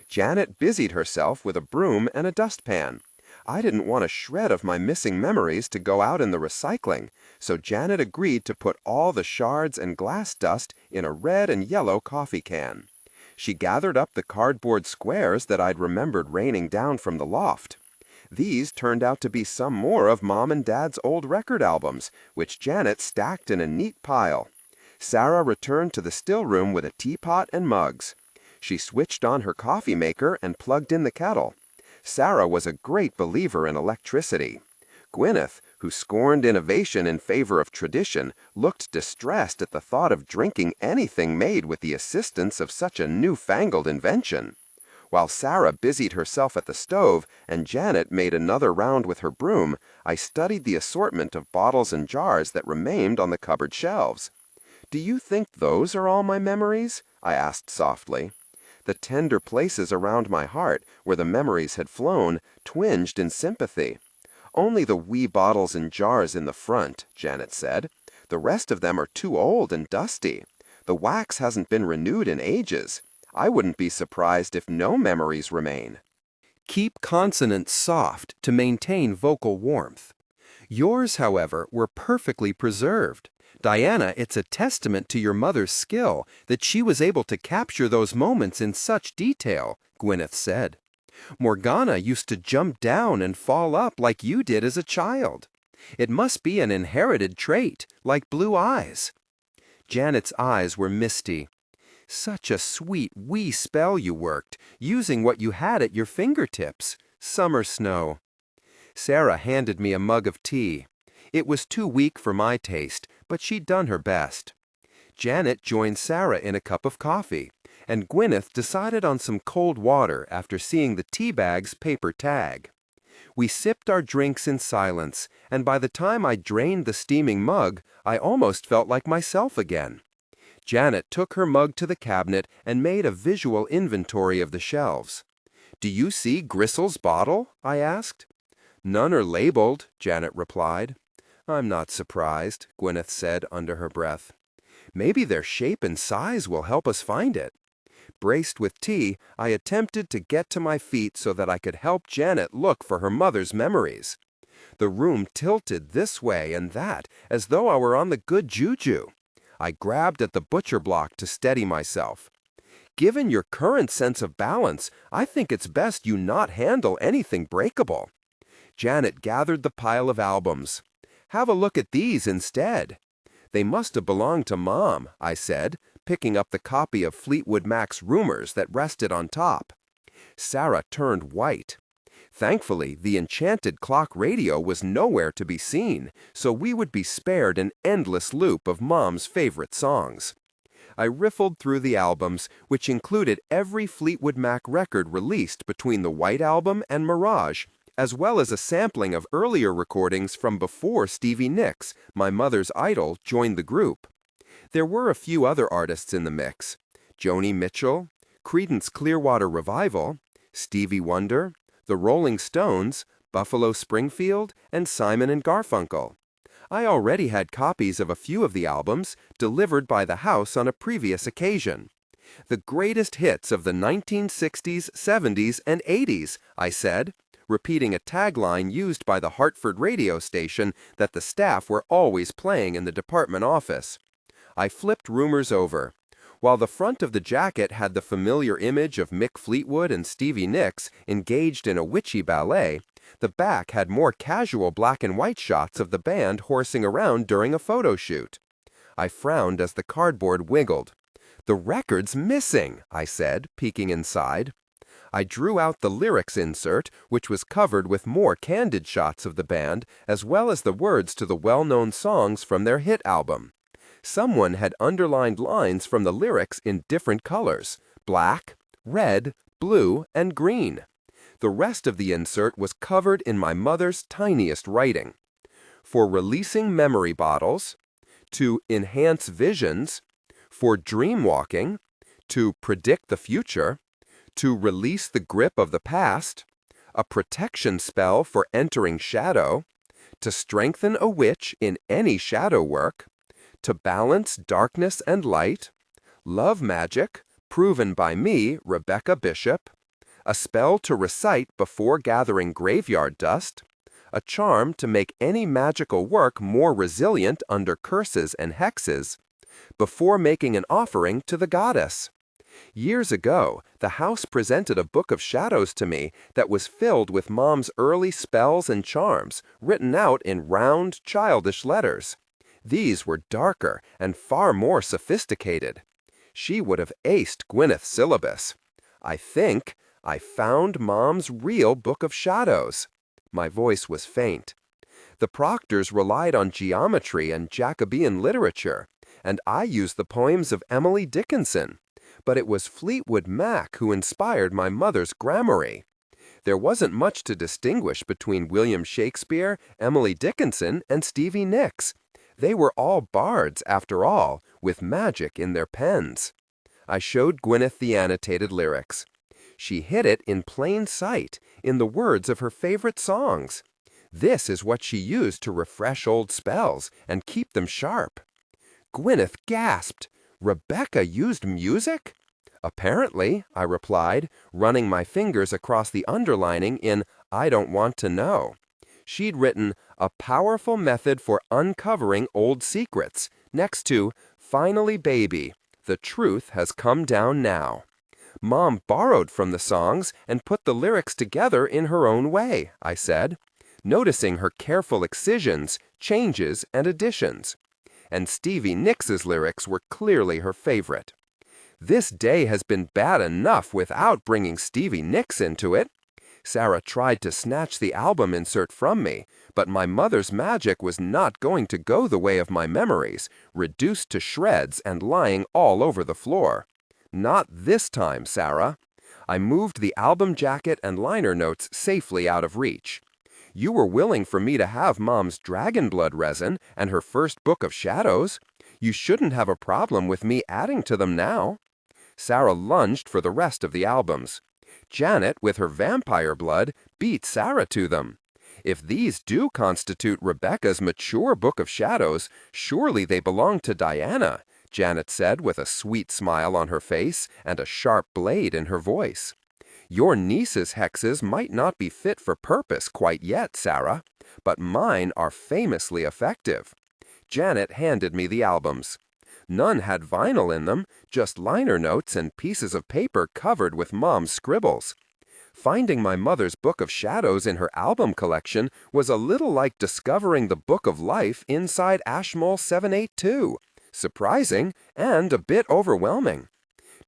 Janet busied herself with a broom and a dustpan. I didn't want a shred of my missing memories to go out in the recycling, so Janet agreed to put all the shards and glass dust in a red and yellow coffee can. She gathered up the cardboard squares that I'd remembered raining down from the loft. These turned out to be some more of Mom and Dad's old record albums, which Janet stacked in a neat pile. Sarah returned to the still room with a teapot and mugs. She switched on her coffee maker and plugged in the kettle. Sarah was a great believer in electricity. Gwyneth, who scorned innovation in favor of tradition, looked distressed at the thought of drinking anything made with the assistance of such a newfangled invention. While Sarah busied herself at the stove and Janet made another round with her broom, I studied the assortment of bottles and jars that remained on the cupboard shelves. "Do you think those are all my memories?" I asked softly. The tender places around my heart, where the memories had flown, twinged in sympathy. "Only the wee bottles and jars in the front," Janet said. "The rest of them are too old and dusty. The wax hasn't been renewed in ages. I wouldn't be surprised if no memories remain." Keep consonants soft to maintain vocal warmth. Yours, however, were perfectly preserved. Diana, it's a testament to your mother's skill that she was able to capture those moments in such detail, Gwyneth said. Morgana used to jump down and fall up like you did as a child. It must be an inherited trait, like blue eyes. Janet's eyes were misty. "Such a sweet wee spell you worked, using what you had at your fingertips," Summer snow. Sarah handed me a mug of tea. It was too weak for my taste, but she'd done her best. Janet joined Sarah in a cup of coffee, and Gwyneth decided on some cold water after seeing the tea bag's paper tag. We sipped our drinks in silence, and by the time I drained the steaming mug, I almost felt like myself again. Janet took her mug to the cabinet and made a visual inventory of the shelves. "Do you see Gristle's bottle?" I asked. "None are labeled," Janet replied. "I'm not surprised," Gwyneth said under her breath. "Maybe their shape and size will help us find it." Braced with tea, I attempted to get to my feet so that I could help Janet look for her mother's memories. The room tilted this way and that, as though I were on the good juju. I grabbed at the butcher block to steady myself. "Given your current sense of balance, I think it's best you not handle anything breakable." Janet gathered the pile of albums. "Have a look at these instead." "They must have belonged to Mom," I said, picking up the copy of Fleetwood Mac's Rumors that rested on top. Sarah turned white. Thankfully, the enchanted clock radio was nowhere to be seen, so we would be spared an endless loop of Mom's favorite songs. I riffled through the albums, which included every Fleetwood Mac record released between the White Album and Mirage, as well as a sampling of earlier recordings from before Stevie Nicks, my mother's idol, joined the group. There were a few other artists in the mix: Joni Mitchell, Creedence Clearwater Revival, Stevie Wonder, the Rolling Stones, Buffalo Springfield, and Simon and Garfunkel. I already had copies of a few of the albums, delivered by the house on a previous occasion. "The greatest hits of the 1960s, 70s, and 80s, I said, repeating a tagline used by the Hartford radio station that the staff were always playing in the department office. I flipped Rumors over. While the front of the jacket had the familiar image of Mick Fleetwood and Stevie Nicks engaged in a witchy ballet, the back had more casual black and white shots of the band horsing around during a photo shoot. I frowned as the cardboard wiggled. "The record's missing," I said, peeking inside. I drew out the lyrics insert, which was covered with more candid shots of the band, as well as the words to the well-known songs from their hit album. Someone had underlined lines from the lyrics in different colors: black, red, blue, and green. The rest of the insert was covered in my mother's tiniest writing. "For releasing memory bottles, to enhance visions, for dream walking, to predict the future, to release the grip of the past, a protection spell for entering shadow, to strengthen a witch in any shadow work, to balance darkness and light, love magic, proven by me, Rebecca Bishop, a spell to recite before gathering graveyard dust, a charm to make any magical work more resilient under curses and hexes, before making an offering to the goddess." Years ago, the house presented a book of shadows to me that was filled with Mom's early spells and charms, written out in round, childish letters. These were darker and far more sophisticated. She would have aced Gwyneth's syllabus. I think I found Mom's real book of shadows. My voice was faint. The Proctors relied on geometry and Jacobean literature, and I used the poems of Emily Dickinson. But it was Fleetwood Mac who inspired my mother's grammary. There wasn't much to distinguish between William Shakespeare, Emily Dickinson, and Stevie Nicks. They were all bards, after all, with magic in their pens. I showed Gwyneth the annotated lyrics. She hid it in plain sight, in the words of her favorite songs. This is what she used to refresh old spells and keep them sharp. Gwyneth gasped. "Rebecca used music?" "Apparently," I replied, running my fingers across the underlining in "I don't want to know." She'd written "a powerful method for uncovering old secrets" next to "Finally, baby, the truth has come down now." Mom borrowed from the songs and put the lyrics together in her own way, I said, noticing her careful excisions, changes, and additions. And Stevie Nicks's lyrics were clearly her favorite. "This day has been bad enough without bringing Stevie Nicks into it." Sarah tried to snatch the album insert from me, but my mother's magic was not going to go the way of my memories, reduced to shreds and lying all over the floor. Not this time, Sarah. I moved the album jacket and liner notes safely out of reach. You were willing for me to have Mom's dragon blood resin and her first book of shadows. You shouldn't have a problem with me adding to them now. Sarah lunged for the rest of the albums. Janet, with her vampire blood, beat Sarah to them. If these do constitute Rebecca's mature book of shadows, surely they belong to Diana, Janet said with a sweet smile on her face and a sharp blade in her voice. Your niece's hexes might not be fit for purpose quite yet, Sarah, but mine are famously effective. Janet handed me the albums. None had vinyl in them, just liner notes and pieces of paper covered with Mom's scribbles. Finding my mother's book of shadows in her album collection was a little like discovering the book of life inside Ashmole 782. Surprising and a bit overwhelming.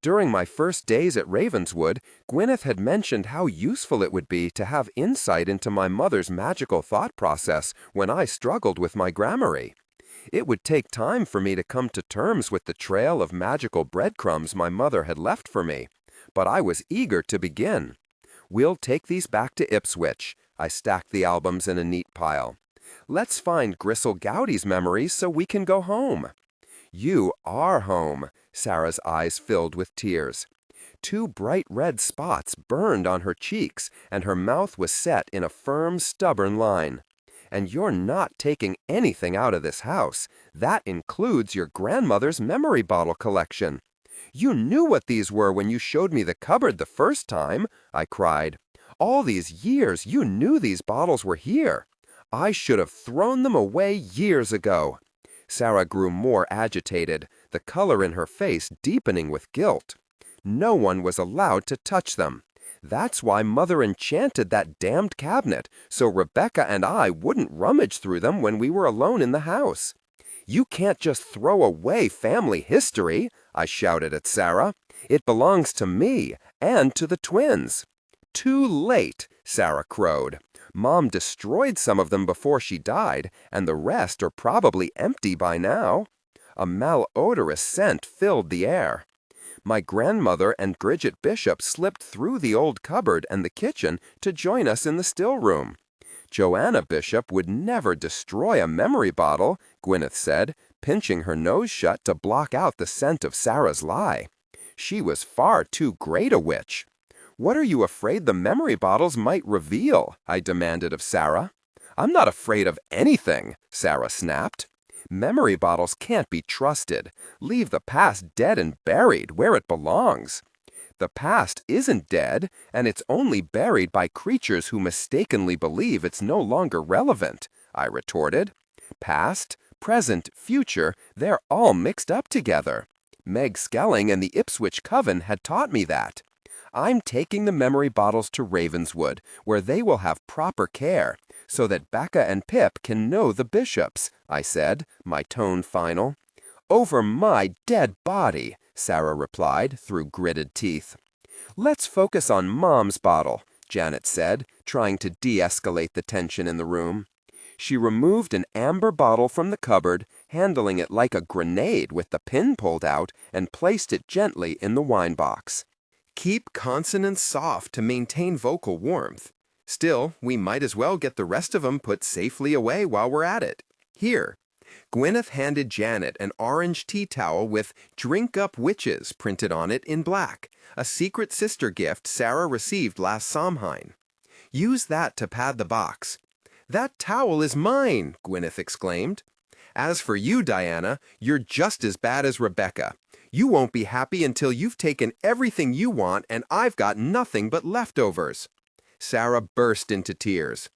During my first days at Ravenswood, Gwyneth had mentioned how useful it would be to have insight into my mother's magical thought process when I struggled with my gramarye. It would take time for me to come to terms with the trail of magical breadcrumbs my mother had left for me, but I was eager to begin. We'll take these back to Ipswich. I stacked the albums in a neat pile. Let's find Gristle Gowdy's memories so we can go home. You are home. Sarah's eyes filled with tears. 2 bright red spots burned on her cheeks, and her mouth was set in a firm, stubborn line. And you're not taking anything out of this house. That includes your grandmother's memory bottle collection. You knew what these were when you showed me the cupboard the first time, I cried. All these years you knew these bottles were here. I should have thrown them away years ago. Sarah grew more agitated, the color in her face deepening with guilt. No one was allowed to touch them. That's why Mother enchanted that damned cabinet, so Rebecca and I wouldn't rummage through them when we were alone in the house. You can't just throw away family history, I shouted at Sarah. It belongs to me and to the twins. Too late, Sarah crowed. Mom destroyed some of them before she died, and the rest are probably empty by now. A malodorous scent filled the air. My grandmother and Bridget Bishop slipped through the old cupboard and the kitchen to join us in the still room. Joanna Bishop would never destroy a memory bottle, Gwyneth said, pinching her nose shut to block out the scent of Sarah's lie. She was far too great a witch. What are you afraid the memory bottles might reveal? I demanded of Sarah. I'm not afraid of anything, Sarah snapped. Memory bottles can't be trusted. Leave the past dead and buried where it belongs. The past isn't dead, and it's only buried by creatures who mistakenly believe it's no longer relevant, I retorted. Past, present, future, they're all mixed up together. Meg Skelling and the Ipswich Coven had taught me that. I'm taking the memory bottles to Ravenswood, where they will have proper care, so that Becca and Pip can know the bishops, I said, my tone final. Over my dead body, Sarah replied through gritted teeth. Let's focus on Mom's bottle, Janet said, trying to de-escalate the tension in the room. She removed an amber bottle from the cupboard, handling it like a grenade with the pin pulled out, and placed it gently in the wine box. Keep consonants soft to maintain vocal warmth. Still, we might as well get the rest of them put safely away while we're at it. Here. Gwyneth handed Janet an orange tea towel with "Drink Up Witches" printed on it in black, a secret sister gift Sarah received last Samhain. Use that to pad the box. That towel is mine, Gwyneth exclaimed. As for you, Diana, you're just as bad as Rebecca. You won't be happy until you've taken everything you want and I've got nothing but leftovers. Sarah burst into tears.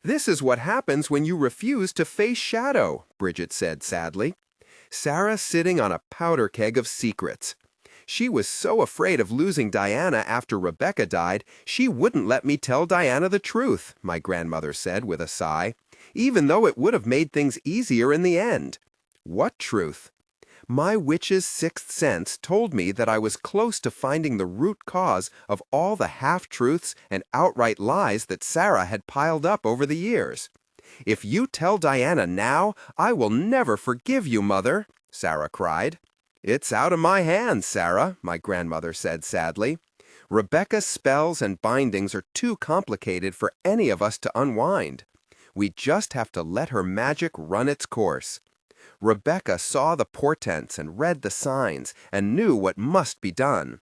This is what happens when you refuse to face shadow, Bridget said sadly. Sarah sitting on a powder keg of secrets. She was so afraid of losing Diana after Rebecca died, she wouldn't let me tell Diana the truth, my grandmother said with a sigh, even though it would have made things easier in the end. What truth? My witch's sixth sense told me that I was close to finding the root cause of all the half-truths and outright lies that Sarah had piled up over the years. "If you tell Diana now, I will never forgive you, Mother," Sarah cried. "It's out of my hands, Sarah," my grandmother said sadly. "Rebecca's spells and bindings are too complicated for any of us to unwind. We just have to let her magic run its course. Rebecca saw the portents and read the signs and knew what must be done."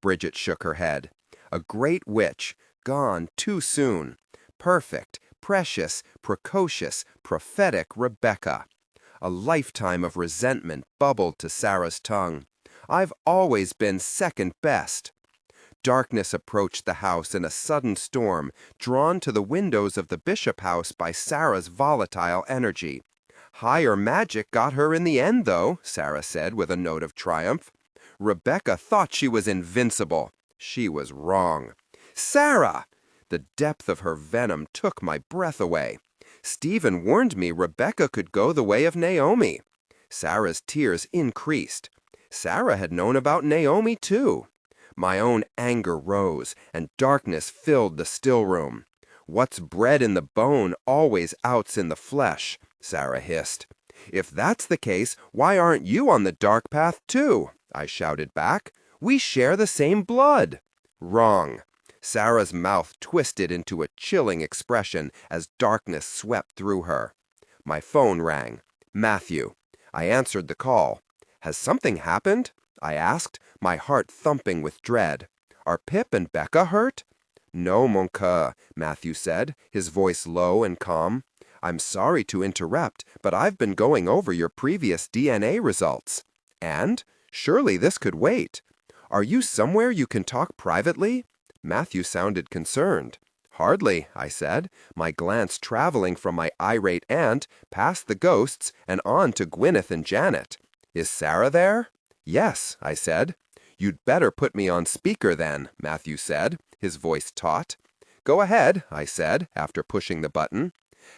Bridget shook her head. "A great witch, gone too soon. Perfect, precious, precocious, prophetic Rebecca." A lifetime of resentment bubbled to Sarah's tongue. "I've always been second best." Darkness approached the house in a sudden storm, drawn to the windows of the Bishop house by Sarah's volatile energy. "Higher magic got her in the end, though," Sarah said with a note of triumph. "Rebecca thought she was invincible. She was wrong." "Sarah!" The depth of her venom took my breath away. "Stephen warned me Rebecca could go the way of Naomi." Sarah's tears increased. Sarah had known about Naomi, too. My own anger rose, and darkness filled the still room. "What's bred in the bone always outs in the flesh," Sarah hissed. "If that's the case, why aren't you on the dark path, too?" I shouted back. "We share the same blood." "Wrong." Sarah's mouth twisted into a chilling expression as darkness swept through her. My phone rang. Matthew. I answered the call. "Has something happened?" I asked, my heart thumping with dread. "Are Pip and Becca hurt?" "No, mon coeur," Matthew said, his voice low and calm. "I'm sorry to interrupt, but I've been going over your previous DNA results." "And? Surely this could wait. Are you somewhere you can talk privately?" Matthew sounded concerned. "Hardly," I said, my glance traveling from my irate aunt past the ghosts and on to Gwyneth and Janet. "Is Sarah there?" "Yes," I said. "You'd better put me on speaker then," Matthew said, his voice taut. "Go ahead," I said, after pushing the button.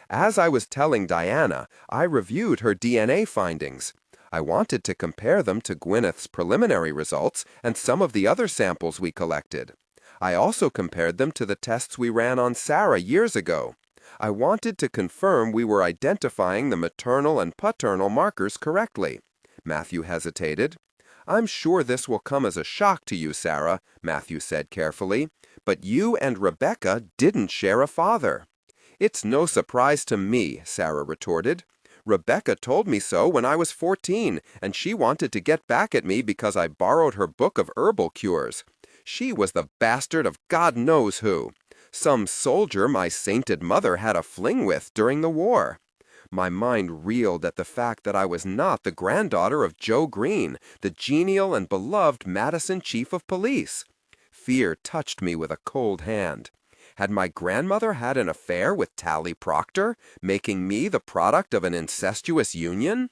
"As I was telling Diana, I reviewed her DNA findings. I wanted to compare them to Gwyneth's preliminary results and some of the other samples we collected. I also compared them to the tests we ran on Sarah years ago. I wanted to confirm we were identifying the maternal and paternal markers correctly." Matthew hesitated. "I'm sure this will come as a shock to you, Sarah," Matthew said carefully, "but you and Rebecca didn't share a father." "It's no surprise to me," Sarah retorted. "Rebecca told me so when I was 14, and she wanted to get back at me because I borrowed her book of herbal cures. She was the bastard of God knows who. Some soldier my sainted mother had a fling with during the war." My mind reeled at the fact that I was not the granddaughter of Joe Green, the genial and beloved Madison chief of police. Fear touched me with a cold hand. Had my grandmother had an affair with Tally Proctor, making me the product of an incestuous union?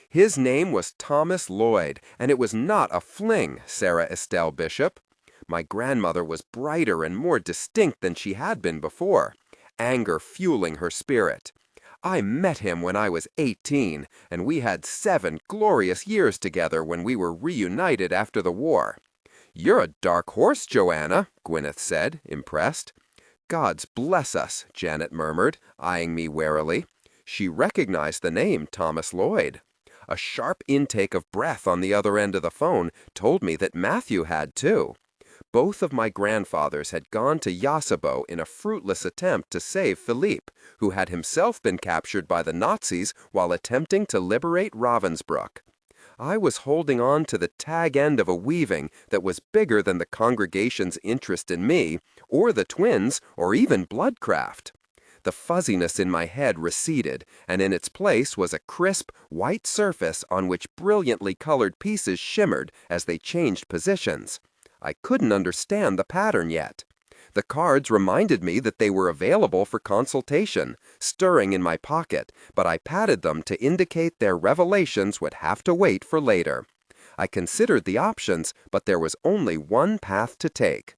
His name was Thomas Lloyd, and it was not a fling, Sarah Estelle Bishop. My grandmother was brighter and more distinct than she had been before, anger fueling her spirit. "I met him when I was 18, and we had 7 glorious years together when we were reunited after the war." "You're a dark horse, Joanna," Gwyneth said, impressed. "Gods bless us," Janet murmured, eyeing me warily. She recognized the name Thomas Lloyd. A sharp intake of breath on the other end of the phone told me that Matthew had too. Both of my grandfathers had gone to Yasabo in a fruitless attempt to save Philippe, who had himself been captured by the Nazis while attempting to liberate Ravenswood. I was holding on to the tag end of a weaving that was bigger than the congregation's interest in me, or the twins, or even Bloodcraft. The fuzziness in my head receded, and in its place was a crisp, white surface on which brilliantly colored pieces shimmered as they changed positions. I couldn't understand the pattern yet. The cards reminded me that they were available for consultation, stirring in my pocket, but I patted them to indicate their revelations would have to wait for later. I considered the options, but there was only one path to take.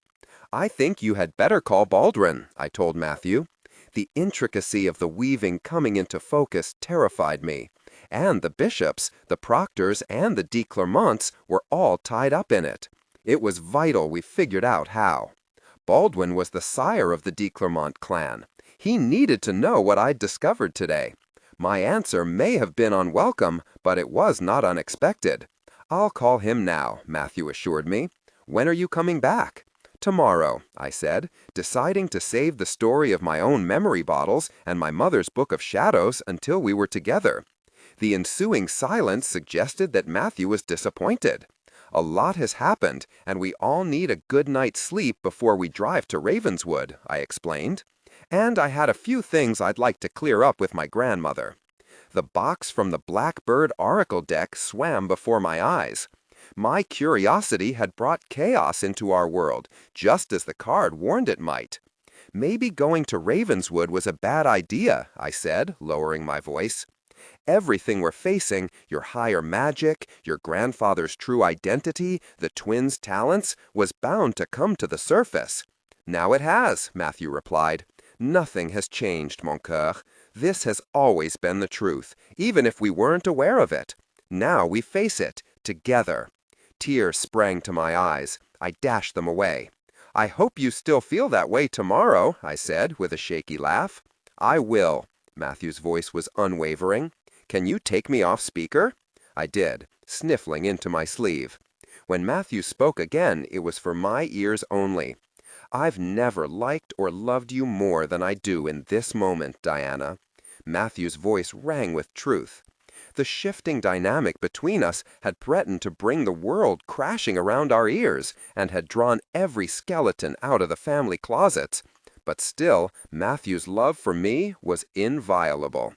"I think you had better call Baldwin," I told Matthew. The intricacy of the weaving coming into focus terrified me. and the bishops, the Proctors, and the de Clermonts were all tied up in it. It was vital we figured out how. Baldwin was the sire of the de Clermont clan. He needed to know what I'd discovered today. My answer may have been unwelcome, but it was not unexpected. "I'll call him now," Matthew assured me. "When are you coming back?" "Tomorrow," I said, deciding to save the story of my own memory bottles and my mother's book of shadows until we were together. The ensuing silence suggested that Matthew was disappointed. "A lot has happened, and we all need a good night's sleep before we drive to Ravenswood," I explained. "And I had a few things I'd like to clear up with my grandmother." The box from the Blackbird Oracle deck swam before my eyes. My curiosity had brought chaos into our world, just as the card warned it might. "Maybe going to Ravenswood was a bad idea," I said, lowering my voice. "Everything we're facing, your higher magic, your grandfather's true identity, the twins' talents, was bound to come to the surface." "Now it has," Matthew replied. "Nothing has changed, mon cœur. This has always been the truth, even if we weren't aware of it. Now we face it, together." Tears sprang to my eyes. I dashed them away. "I hope you still feel that way tomorrow," I said, with a shaky laugh. "I will." Matthew's voice was unwavering. "Can you take me off speaker?" I did, sniffling into my sleeve. When Matthew spoke again, it was for my ears only. "I've never liked or loved you more than I do in this moment, Diana." Matthew's voice rang with truth. The shifting dynamic between us had threatened to bring the world crashing around our ears and had drawn every skeleton out of the family closets. But still, Matthew's love for me was inviolable.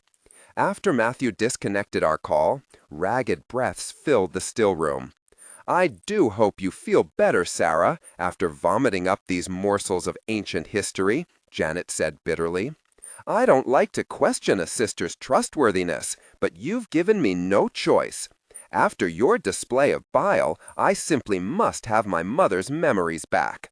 After Matthew disconnected our call, ragged breaths filled the still room. "I do hope you feel better, Sarah, after vomiting up these morsels of ancient history," Janet said bitterly. "I don't like to question a sister's trustworthiness, but you've given me no choice. After your display of bile, I simply must have my mother's memories back."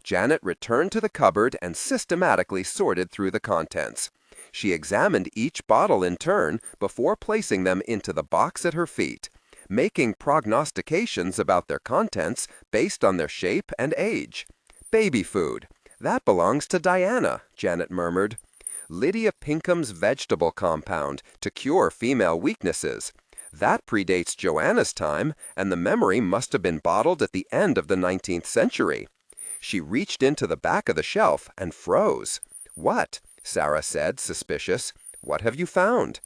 Janet returned to the cupboard and systematically sorted through the contents. She examined each bottle in turn before placing them into the box at her feet, making prognostications about their contents based on their shape and age. "Baby food. That belongs to Diana," Janet murmured. "Lydia Pinkham's vegetable compound to cure female weaknesses. That predates Joanna's time, and the memory must have been bottled at the end of the 19th century." She reached into the back of the shelf and froze. "What?" Sarah said, suspicious. "What have you found?"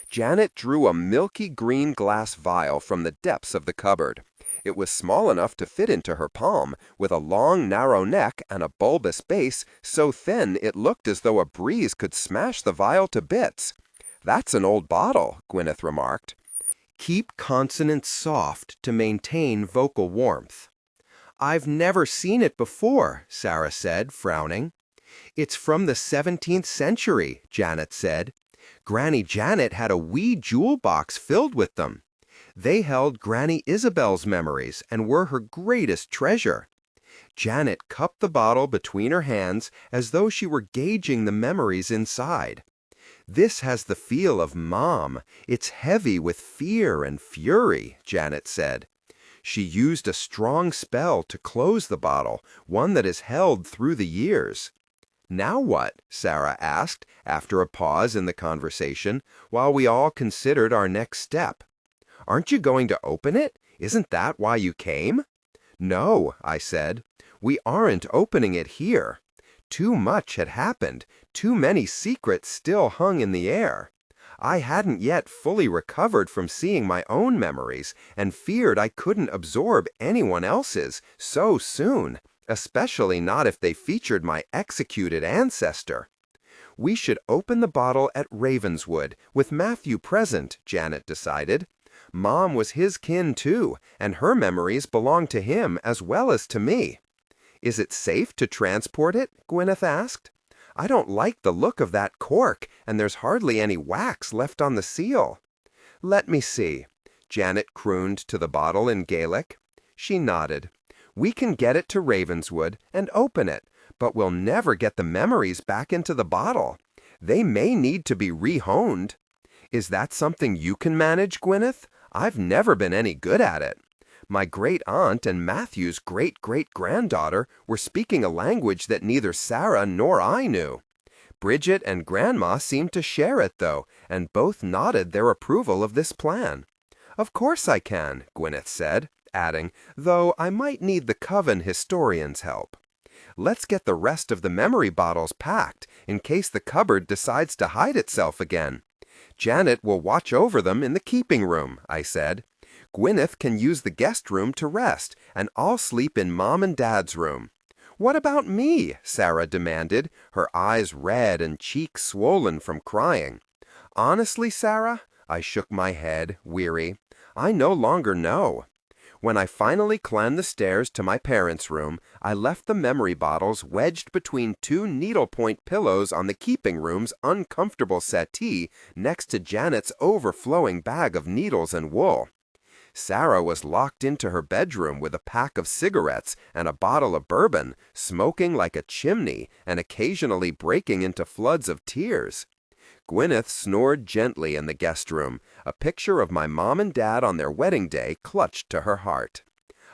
Janet drew a milky green glass vial from the depths of the cupboard. It was small enough to fit into her palm, with a long, narrow neck and a bulbous base so thin it looked as though a breeze could smash the vial to bits. "That's an old bottle," Gwyneth remarked. "Keep consonants soft to maintain vocal warmth." "I've never seen it before," Sarah said, frowning. "It's from the 17th century," Janet said. "Granny Janet had a wee jewel box filled with them. They held Granny Isabel's memories and were her greatest treasure." Janet cupped the bottle between her hands as though she were gauging the memories inside. "This has the feel of Mom. It's heavy with fear and fury," Janet said. "She used a strong spell to close the bottle, one that is held through the years." "Now what?" Sarah asked, after a pause in the conversation, while we all considered our next step. "Aren't you going to open it? Isn't that why you came?" "No," I said. "We aren't opening it here. Too much had happened. Too many secrets still hung in the air. I hadn't yet fully recovered from seeing my own memories and feared I couldn't absorb anyone else's so soon, especially not if they featured my executed ancestor." "We should open the bottle at Ravenswood, with Matthew present," Janet decided. "Mom was his kin too, and her memories belong to him as well as to me." "Is it safe to transport it?" Gwyneth asked. "I don't like the look of that cork, and there's hardly any wax left on the seal." "Let me see." Janet crooned to the bottle in Gaelic. She nodded. "We can get it to Ravenswood and open it, but we'll never get the memories back into the bottle. They may need to be rehoned." Is that something you can manage, Gwyneth? I've never been any good at it. My great-aunt and Matthew's great-great-granddaughter were speaking a language that neither Sarah nor I knew. Bridget and Grandma seemed to share it, though, and both nodded their approval of this plan. Of course I can, Gwyneth said, adding, though I might need the Coven historian's help. Let's get the rest of the memory bottles packed in case the cupboard decides to hide itself again. Janet will watch over them in the keeping room, I said. Gwyneth can use the guest room to rest, and I'll sleep in Mom and Dad's room. What about me? Sarah demanded, her eyes red and cheeks swollen from crying. Honestly, Sarah, I shook my head, weary. I no longer know. When I finally climbed the stairs to my parents' room, I left the memory bottles wedged between two needlepoint pillows on the keeping room's uncomfortable settee next to Janet's overflowing bag of needles and wool. Sarah was locked into her bedroom with a pack of cigarettes and a bottle of bourbon, smoking like a chimney and occasionally breaking into floods of tears. Gwyneth snored gently in the guest room, a picture of my mom and dad on their wedding day clutched to her heart.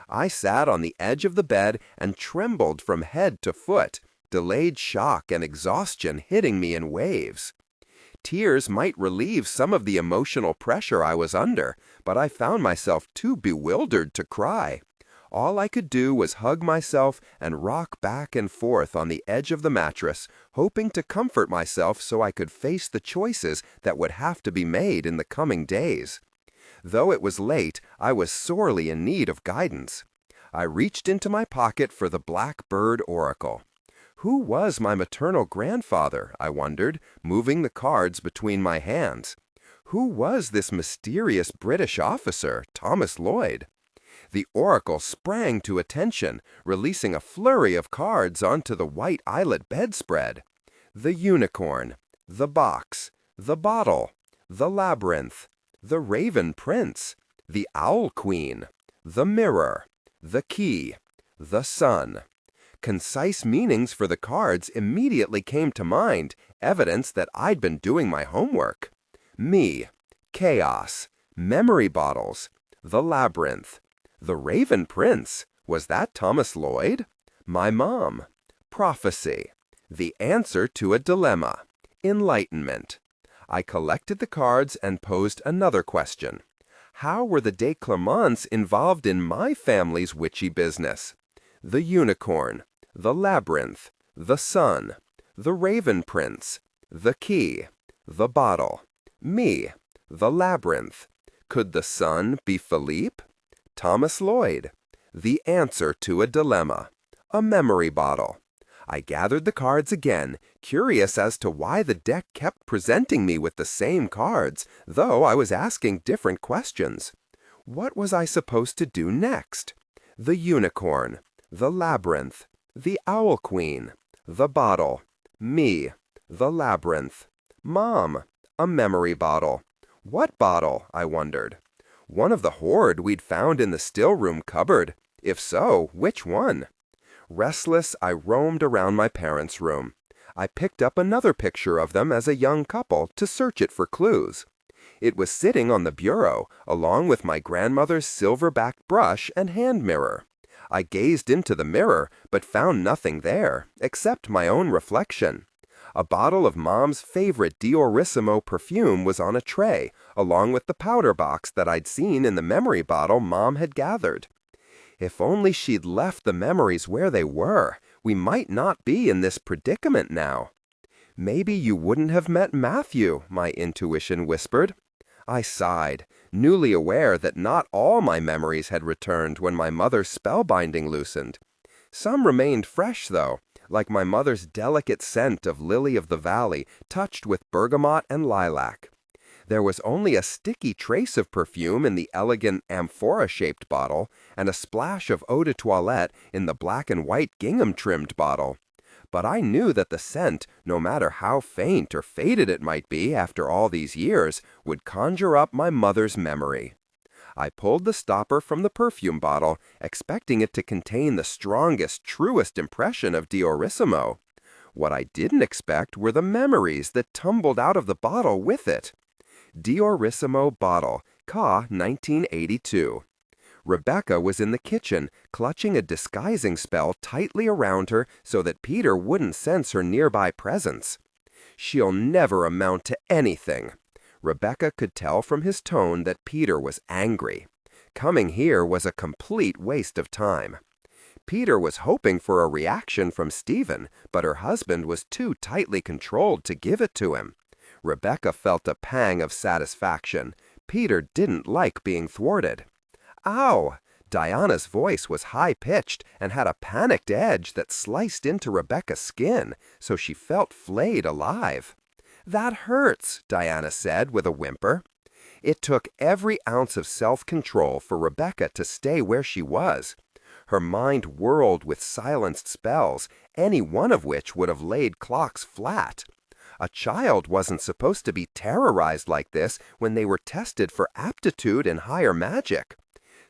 I sat on the edge of the bed and trembled from head to foot, delayed shock and exhaustion hitting me in waves. Tears might relieve some of the emotional pressure I was under, but I found myself too bewildered to cry. All I could do was hug myself and rock back and forth on the edge of the mattress, hoping to comfort myself so I could face the choices that would have to be made in the coming days. Though it was late, I was sorely in need of guidance. I reached into my pocket for the Black Bird Oracle. Who was my maternal grandfather, I wondered, moving the cards between my hands? Who was this mysterious British officer, Thomas Lloyd? The oracle sprang to attention, releasing a flurry of cards onto the white eyelet bedspread. The unicorn, the box, the bottle, the labyrinth, the raven prince, the owl queen, the mirror, the key, the sun. Concise meanings for the cards immediately came to mind, evidence that I'd been doing my homework. Me, chaos, memory bottles, the labyrinth. The Raven Prince, was that Thomas Lloyd? My mom. Prophecy. The answer to a dilemma. Enlightenment. I collected the cards and posed another question. How were the de Clermonts involved in my family's witchy business? The unicorn, the labyrinth, the sun, the Raven Prince, the key, the bottle, me, the labyrinth. Could the sun be Philippe? Thomas Lloyd. The answer to a dilemma. A memory bottle. I gathered the cards again, curious as to why the deck kept presenting me with the same cards, though I was asking different questions. What was I supposed to do next? The unicorn, the labyrinth, the owl queen, the bottle, me, the labyrinth, Mom, a memory bottle. What bottle, I wondered. One of the hoard we'd found in the still-room cupboard. If so, which one? Restless, I roamed around my parents' room. I picked up another picture of them as a young couple to search it for clues. It was sitting on the bureau, along with my grandmother's silver-backed brush and hand mirror. I gazed into the mirror, but found nothing there, except my own reflection. A bottle of Mom's favorite Diorissimo perfume was on a tray, along with the powder box that I'd seen in the memory bottle Mom had gathered. If only she'd left the memories where they were, we might not be in this predicament now. Maybe you wouldn't have met Matthew, my intuition whispered. I sighed, newly aware that not all my memories had returned when my mother's spellbinding loosened. Some remained fresh, though, like my mother's delicate scent of lily of the valley touched with bergamot and lilac. There was only a sticky trace of perfume in the elegant amphora-shaped bottle and a splash of eau de toilette in the black and white gingham-trimmed bottle. But I knew that the scent, no matter how faint or faded it might be after all these years, would conjure up my mother's memory. I pulled the stopper from the perfume bottle, expecting it to contain the strongest, truest impression of Diorissimo. What I didn't expect were the memories that tumbled out of the bottle with it. Diorissimo bottle, ca. 1982. Rebecca was in the kitchen, clutching a disguising spell tightly around her so that Peter wouldn't sense her nearby presence. She'll never amount to anything. Rebecca could tell from his tone that Peter was angry. Coming here was a complete waste of time. Peter was hoping for a reaction from Stephen, but her husband was too tightly controlled to give it to him. Rebecca felt a pang of satisfaction. Peter didn't like being thwarted. Ow! Diana's voice was high-pitched and had a panicked edge that sliced into Rebecca's skin, so she felt flayed alive. That hurts, Diana said with a whimper. It took every ounce of self-control for Rebecca to stay where she was. Her mind whirled with silenced spells, any one of which would have laid clocks flat. A child wasn't supposed to be terrorized like this when they were tested for aptitude in higher magic.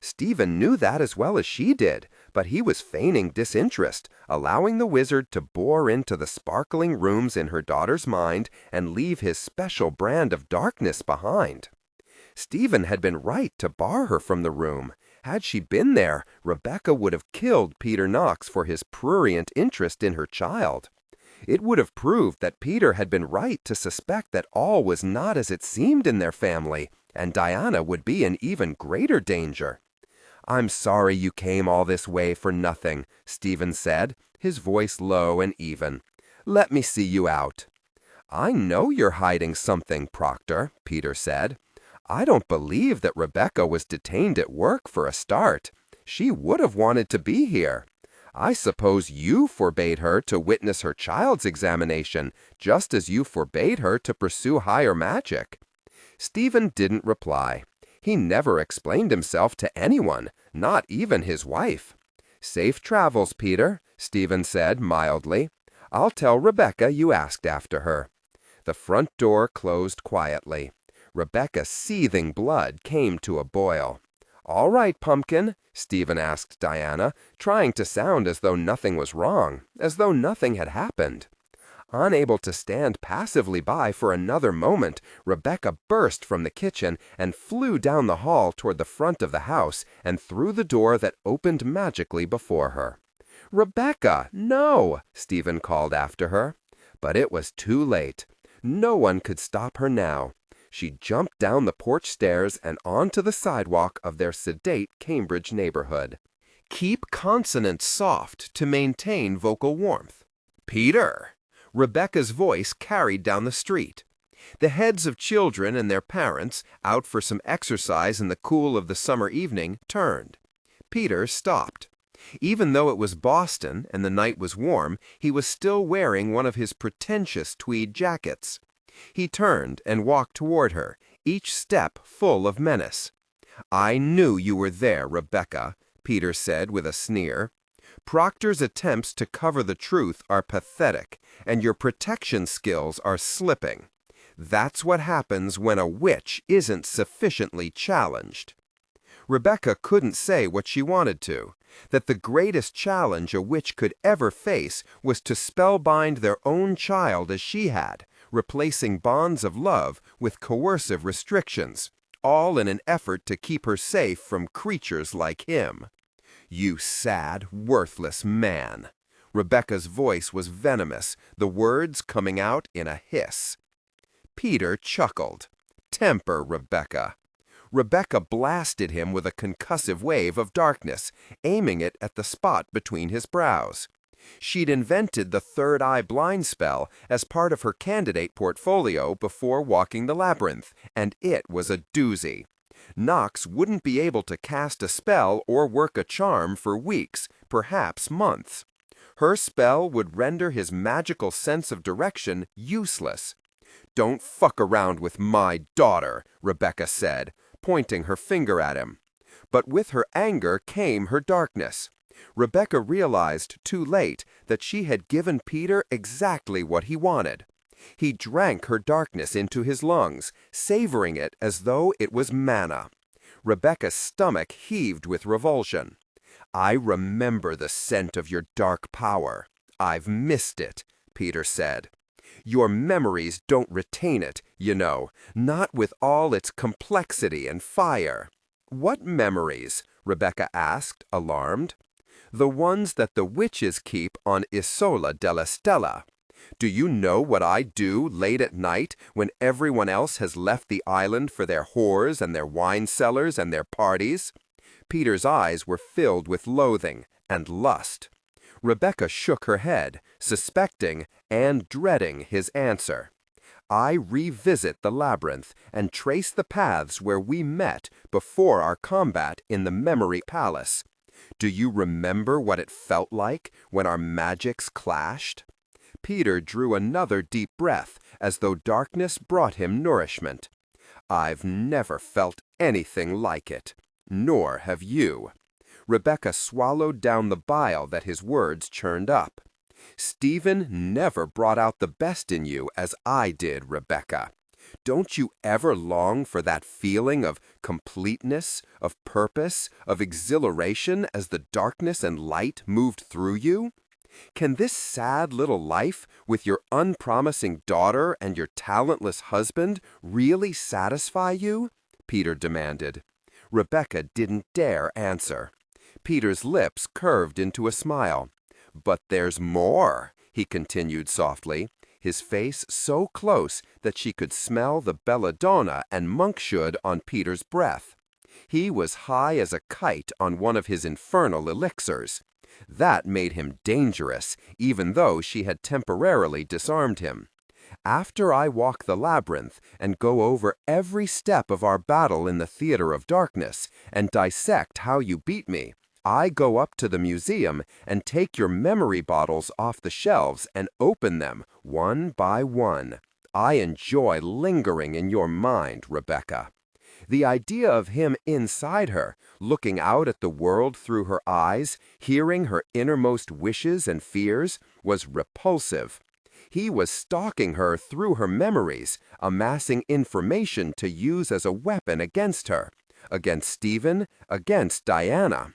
Stephen knew that as well as she did, but he was feigning disinterest, allowing the wizard to bore into the sparkling rooms in her daughter's mind and leave his special brand of darkness behind. Stephen had been right to bar her from the room. Had she been there, Rebecca would have killed Peter Knox for his prurient interest in her child. It would have proved that Peter had been right to suspect that all was not as it seemed in their family, and Diana would be in even greater danger. "I'm sorry you came all this way for nothing," Stephen said, his voice low and even. "Let me see you out." "I know you're hiding something, Proctor," Peter said. "I don't believe that Rebecca was detained at work for a start. She would have wanted to be here. I suppose you forbade her to witness her child's examination, just as you forbade her to pursue higher magic." Stephen didn't reply. He never explained himself to anyone, not even his wife. "Safe travels, Peter," Stephen said mildly. "I'll tell Rebecca you asked after her." The front door closed quietly. Rebecca's seething blood came to a boil. "All right, Pumpkin," Stephen asked Diana, trying to sound as though nothing was wrong, as though nothing had happened. Unable to stand passively by for another moment, Rebecca burst from the kitchen and flew down the hall toward the front of the house and through the door that opened magically before her. "Rebecca, no!" Stephen called after her. But it was too late. No one could stop her now. She jumped down the porch stairs and onto the sidewalk of their sedate Cambridge neighborhood. Keep consonants soft to maintain vocal warmth. "Peter!" Rebecca's voice carried down the street. The heads of children and their parents, out for some exercise in the cool of the summer evening, turned. Peter stopped. Even though it was Boston and the night was warm, he was still wearing one of his pretentious tweed jackets. He turned and walked toward her, each step full of menace. "I knew you were there, Rebecca," Peter said with a sneer. "Proctor's attempts to cover the truth are pathetic, and your protection skills are slipping. That's what happens when a witch isn't sufficiently challenged." Rebecca couldn't say what she wanted to, that the greatest challenge a witch could ever face was to spellbind their own child as she had, replacing bonds of love with coercive restrictions, all in an effort to keep her safe from creatures like him. "You sad, worthless man." Rebecca's voice was venomous, the words coming out in a hiss. Peter chuckled. "Temper, Rebecca." Rebecca blasted him with a concussive wave of darkness, aiming it at the spot between his brows. She'd invented the third eye blind spell as part of her candidate portfolio before walking the labyrinth, and it was a doozy. Knox wouldn't be able to cast a spell or work a charm for weeks, perhaps months. Her spell would render his magical sense of direction useless. "Don't fuck around with my daughter," Rebecca said, pointing her finger at him. But with her anger came her darkness. Rebecca realized too late that she had given Peter exactly what he wanted. He drank her darkness into his lungs, savoring it as though it was manna. Rebecca's stomach heaved with revulsion. "I remember the scent of your dark power. I've missed it," Peter said. Your memories don't retain it, you know, not with all its complexity and fire." "What memories?" Rebecca asked, alarmed. "The ones that the witches keep on Isola della Stella. Do you know what I do late at night when everyone else has left the island for their whores and their wine cellars and their parties?" Peter's eyes were filled with loathing and lust. Rebecca shook her head, suspecting and dreading his answer. "I revisit the labyrinth and trace the paths where we met before our combat in the Memory Palace. Do you remember what it felt like when our magics clashed?" Peter drew another deep breath, as though darkness brought him nourishment. "I've never felt anything like it. Nor have you." Rebecca swallowed down the bile that his words churned up. "Stephen never brought out the best in you as I did, Rebecca. Don't you ever long for that feeling of completeness, of purpose, of exhilaration as the darkness and light moved through you? Can this sad little life with your unpromising daughter and your talentless husband really satisfy you?" Peter demanded. Rebecca didn't dare answer. Peter's lips curved into a smile. "But there's more," he continued softly, his face so close that she could smell the belladonna and monkshood on Peter's breath. He was high as a kite on one of his infernal elixirs. That made him dangerous, even though she had temporarily disarmed him. "After I walk the labyrinth and go over every step of our battle in the theater of darkness and dissect how you beat me, I go up to the museum and take your memory bottles off the shelves and open them one by one. I enjoy lingering in your mind, Rebecca." The idea of him inside her, looking out at the world through her eyes, hearing her innermost wishes and fears, was repulsive. He was stalking her through her memories, amassing information to use as a weapon against her, against Stephen, against Diana.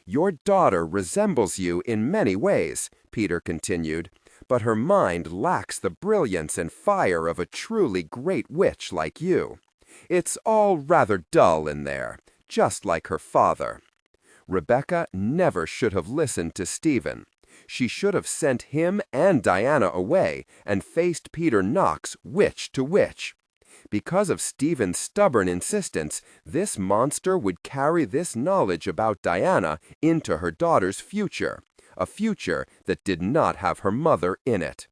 "Your daughter resembles you in many ways," Peter continued, "but her mind lacks the brilliance and fire of a truly great witch like you. It's all rather dull in there, just like her father." Rebecca never should have listened to Stephen. She should have sent him and Diana away and faced Peter Knox witch to witch. Because of Stephen's stubborn insistence, this monster would carry this knowledge about Diana into her daughter's future, a future that did not have her mother in it.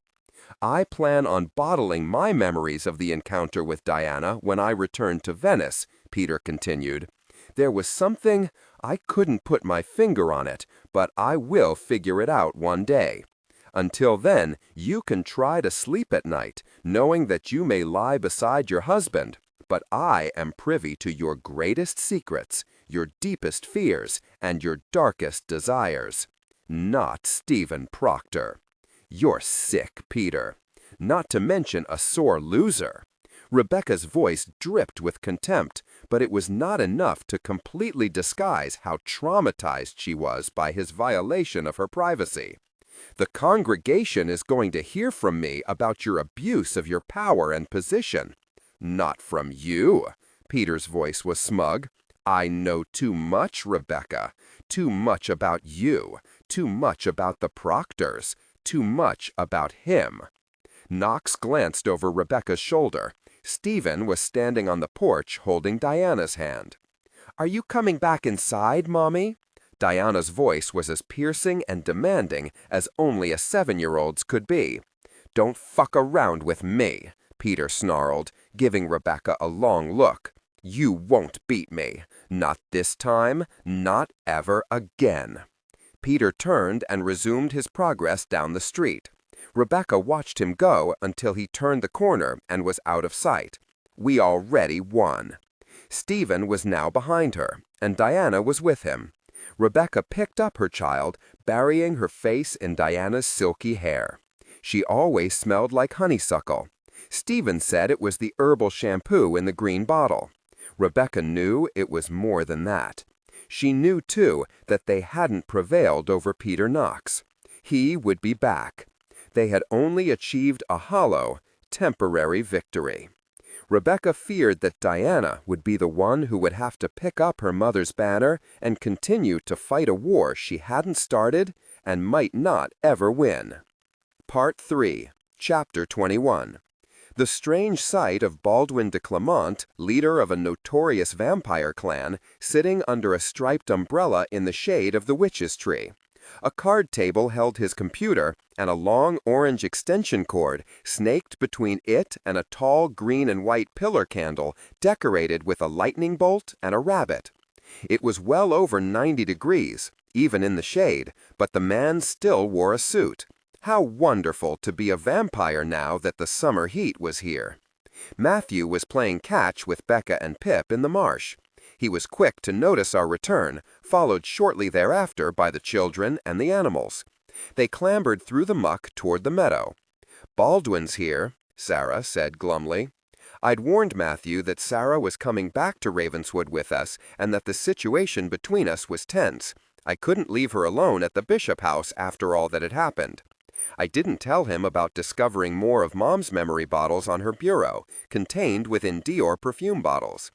"I plan on bottling my memories of the encounter with Diana when I return to Venice," Peter continued. "There was something, I couldn't put my finger on it, but I will figure it out one day. Until then, you can try to sleep at night, knowing that you may lie beside your husband, but I am privy to your greatest secrets, your deepest fears, and your darkest desires. Not Stephen Proctor. You're sick, Peter. Not to mention a sore loser." Rebecca's voice dripped with contempt, but it was not enough to completely disguise how traumatized she was by his violation of her privacy. "The congregation is going to hear from me about your abuse of your power and position." "Not from you." Peter's voice was smug. "I know too much, Rebecca. Too much about you. Too much about the Proctors. Too much about him." Knox glanced over Rebecca's shoulder. Stephen was standing on the porch holding Diana's hand. "Are you coming back inside, Mommy?" Diana's voice was as piercing and demanding as only a 7-year-old's could be. "Don't fuck around with me," Peter snarled, giving Rebecca a long look. "You won't beat me. Not this time. Not ever again." Peter turned and resumed his progress down the street. Rebecca watched him go until he turned the corner and was out of sight. We already won. Stephen was now behind her, and Diana was with him. Rebecca picked up her child, burying her face in Diana's silky hair. She always smelled like honeysuckle. Stephen said it was the herbal shampoo in the green bottle. Rebecca knew it was more than that. She knew, too, that they hadn't prevailed over Peter Knox. He would be back. They had only achieved a hollow, temporary victory. Rebecca feared that Diana would be the one who would have to pick up her mother's banner and continue to fight a war she hadn't started and might not ever win. Part 3, Chapter 21. The strange sight of Baldwin de Clement, leader of a notorious vampire clan, sitting under a striped umbrella in the shade of the witch's tree. A card table held his computer, and a long orange extension cord snaked between it and a tall green and white pillar candle decorated with a lightning bolt and a rabbit. It was well over 90 degrees, even in the shade, but the man still wore a suit. How wonderful to be a vampire now that the summer heat was here. Matthew was playing catch with Becca and Pip in the marsh. He was quick to notice our return, followed shortly thereafter by the children and the animals. They clambered through the muck toward the meadow. "Baldwin's here," Sarah said glumly. I'd warned Matthew that Sarah was coming back to Ravenswood with us and that the situation between us was tense. I couldn't leave her alone at the Bishop house after all that had happened. I didn't tell him about discovering more of Mom's memory bottles on her bureau, contained within Dior perfume bottles.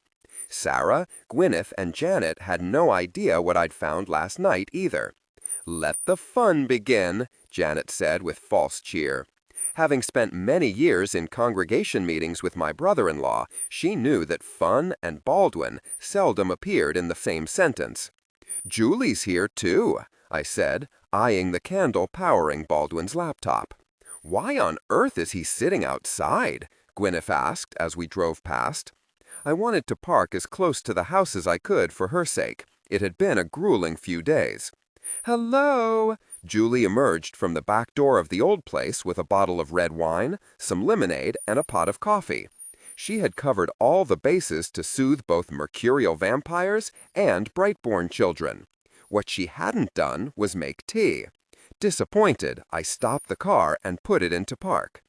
Sarah, Gwyneth, and Janet had no idea what I'd found last night either. "Let the fun begin," Janet said with false cheer. Having spent many years in congregation meetings with my brother-in-law, she knew that fun and Baldwin seldom appeared in the same sentence. "Julie's here, too," I said, eyeing the candle powering Baldwin's laptop. "Why on earth is he sitting outside?" Gwyneth asked as we drove past. I wanted to park as close to the house as I could for her sake. It had been a grueling few days. "Hello!" Julie emerged from the back door of the old place with a bottle of red wine, some lemonade, and a pot of coffee. She had covered all the bases to soothe both mercurial vampires and Brightborn children. What she hadn't done was make tea. Disappointed, I stopped the car and put it into park.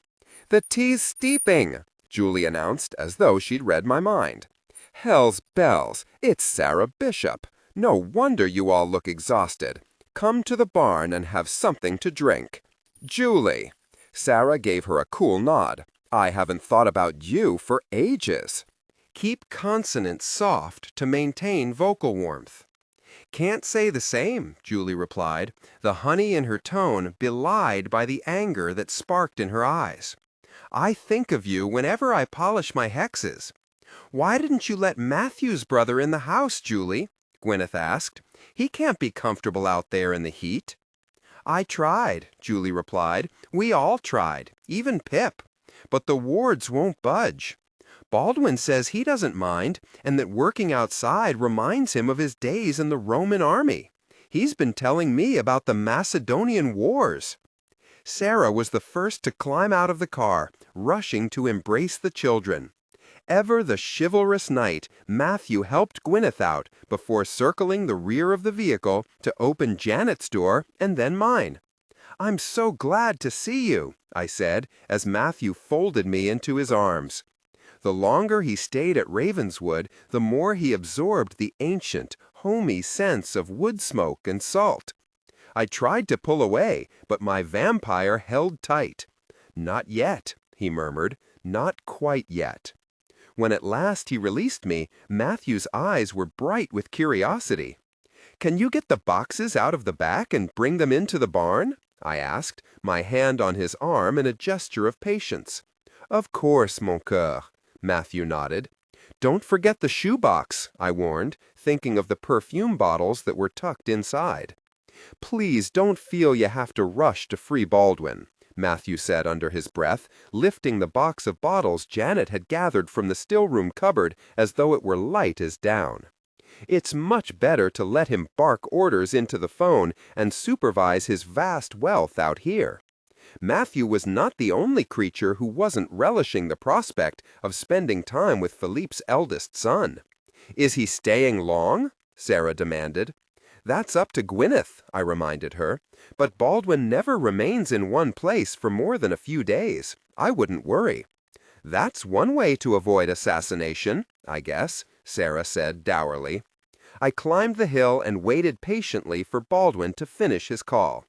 "The tea's steeping," Julie announced as though she'd read my mind. "Hell's bells, it's Sarah Bishop. No wonder you all look exhausted. Come to the barn and have something to drink. Julie." Sarah gave her a cool nod. "I haven't thought about you for ages." Keep consonants soft to maintain vocal warmth. "Can't say the same," Julie replied, the honey in her tone belied by the anger that sparked in her eyes. "I think of you whenever I polish my hexes." "Why didn't you let Matthew's brother in the house, Julie?" Gwyneth asked. "He can't be comfortable out there in the heat." "I tried," Julie replied. "We all tried, even Pip. But the wards won't budge. Baldwin says he doesn't mind, and that working outside reminds him of his days in the Roman army. He's been telling me about the Macedonian Wars." Sarah was the first to climb out of the car, rushing to embrace the children. Ever the chivalrous knight, Matthew helped Gwyneth out before circling the rear of the vehicle to open Janet's door and then mine. "I'm so glad to see you," I said as Matthew folded me into his arms. The longer he stayed at Ravenswood, the more he absorbed the ancient, homey sense of wood smoke and salt. I tried to pull away, but my vampire held tight. "Not yet," he murmured, "not quite yet." When at last he released me, Matthew's eyes were bright with curiosity. "Can you get the boxes out of the back and bring them into the barn?" I asked, my hand on his arm in a gesture of patience. "Of course, mon cœur," Matthew nodded. "Don't forget the shoebox," I warned, thinking of the perfume bottles that were tucked inside. "Please don't feel you have to rush to free Baldwin," Matthew said under his breath, lifting the box of bottles Janet had gathered from the still-room cupboard as though it were light as down. "It's much better to let him bark orders into the phone and supervise his vast wealth out here." Matthew was not the only creature who wasn't relishing the prospect of spending time with Philippe's eldest son. "Is he staying long?" Sarah demanded. "That's up to Gwyneth," I reminded her. "But Baldwin never remains in one place for more than a few days. I wouldn't worry." "That's one way to avoid assassination, I guess," Sarah said dourly. I climbed the hill and waited patiently for Baldwin to finish his call.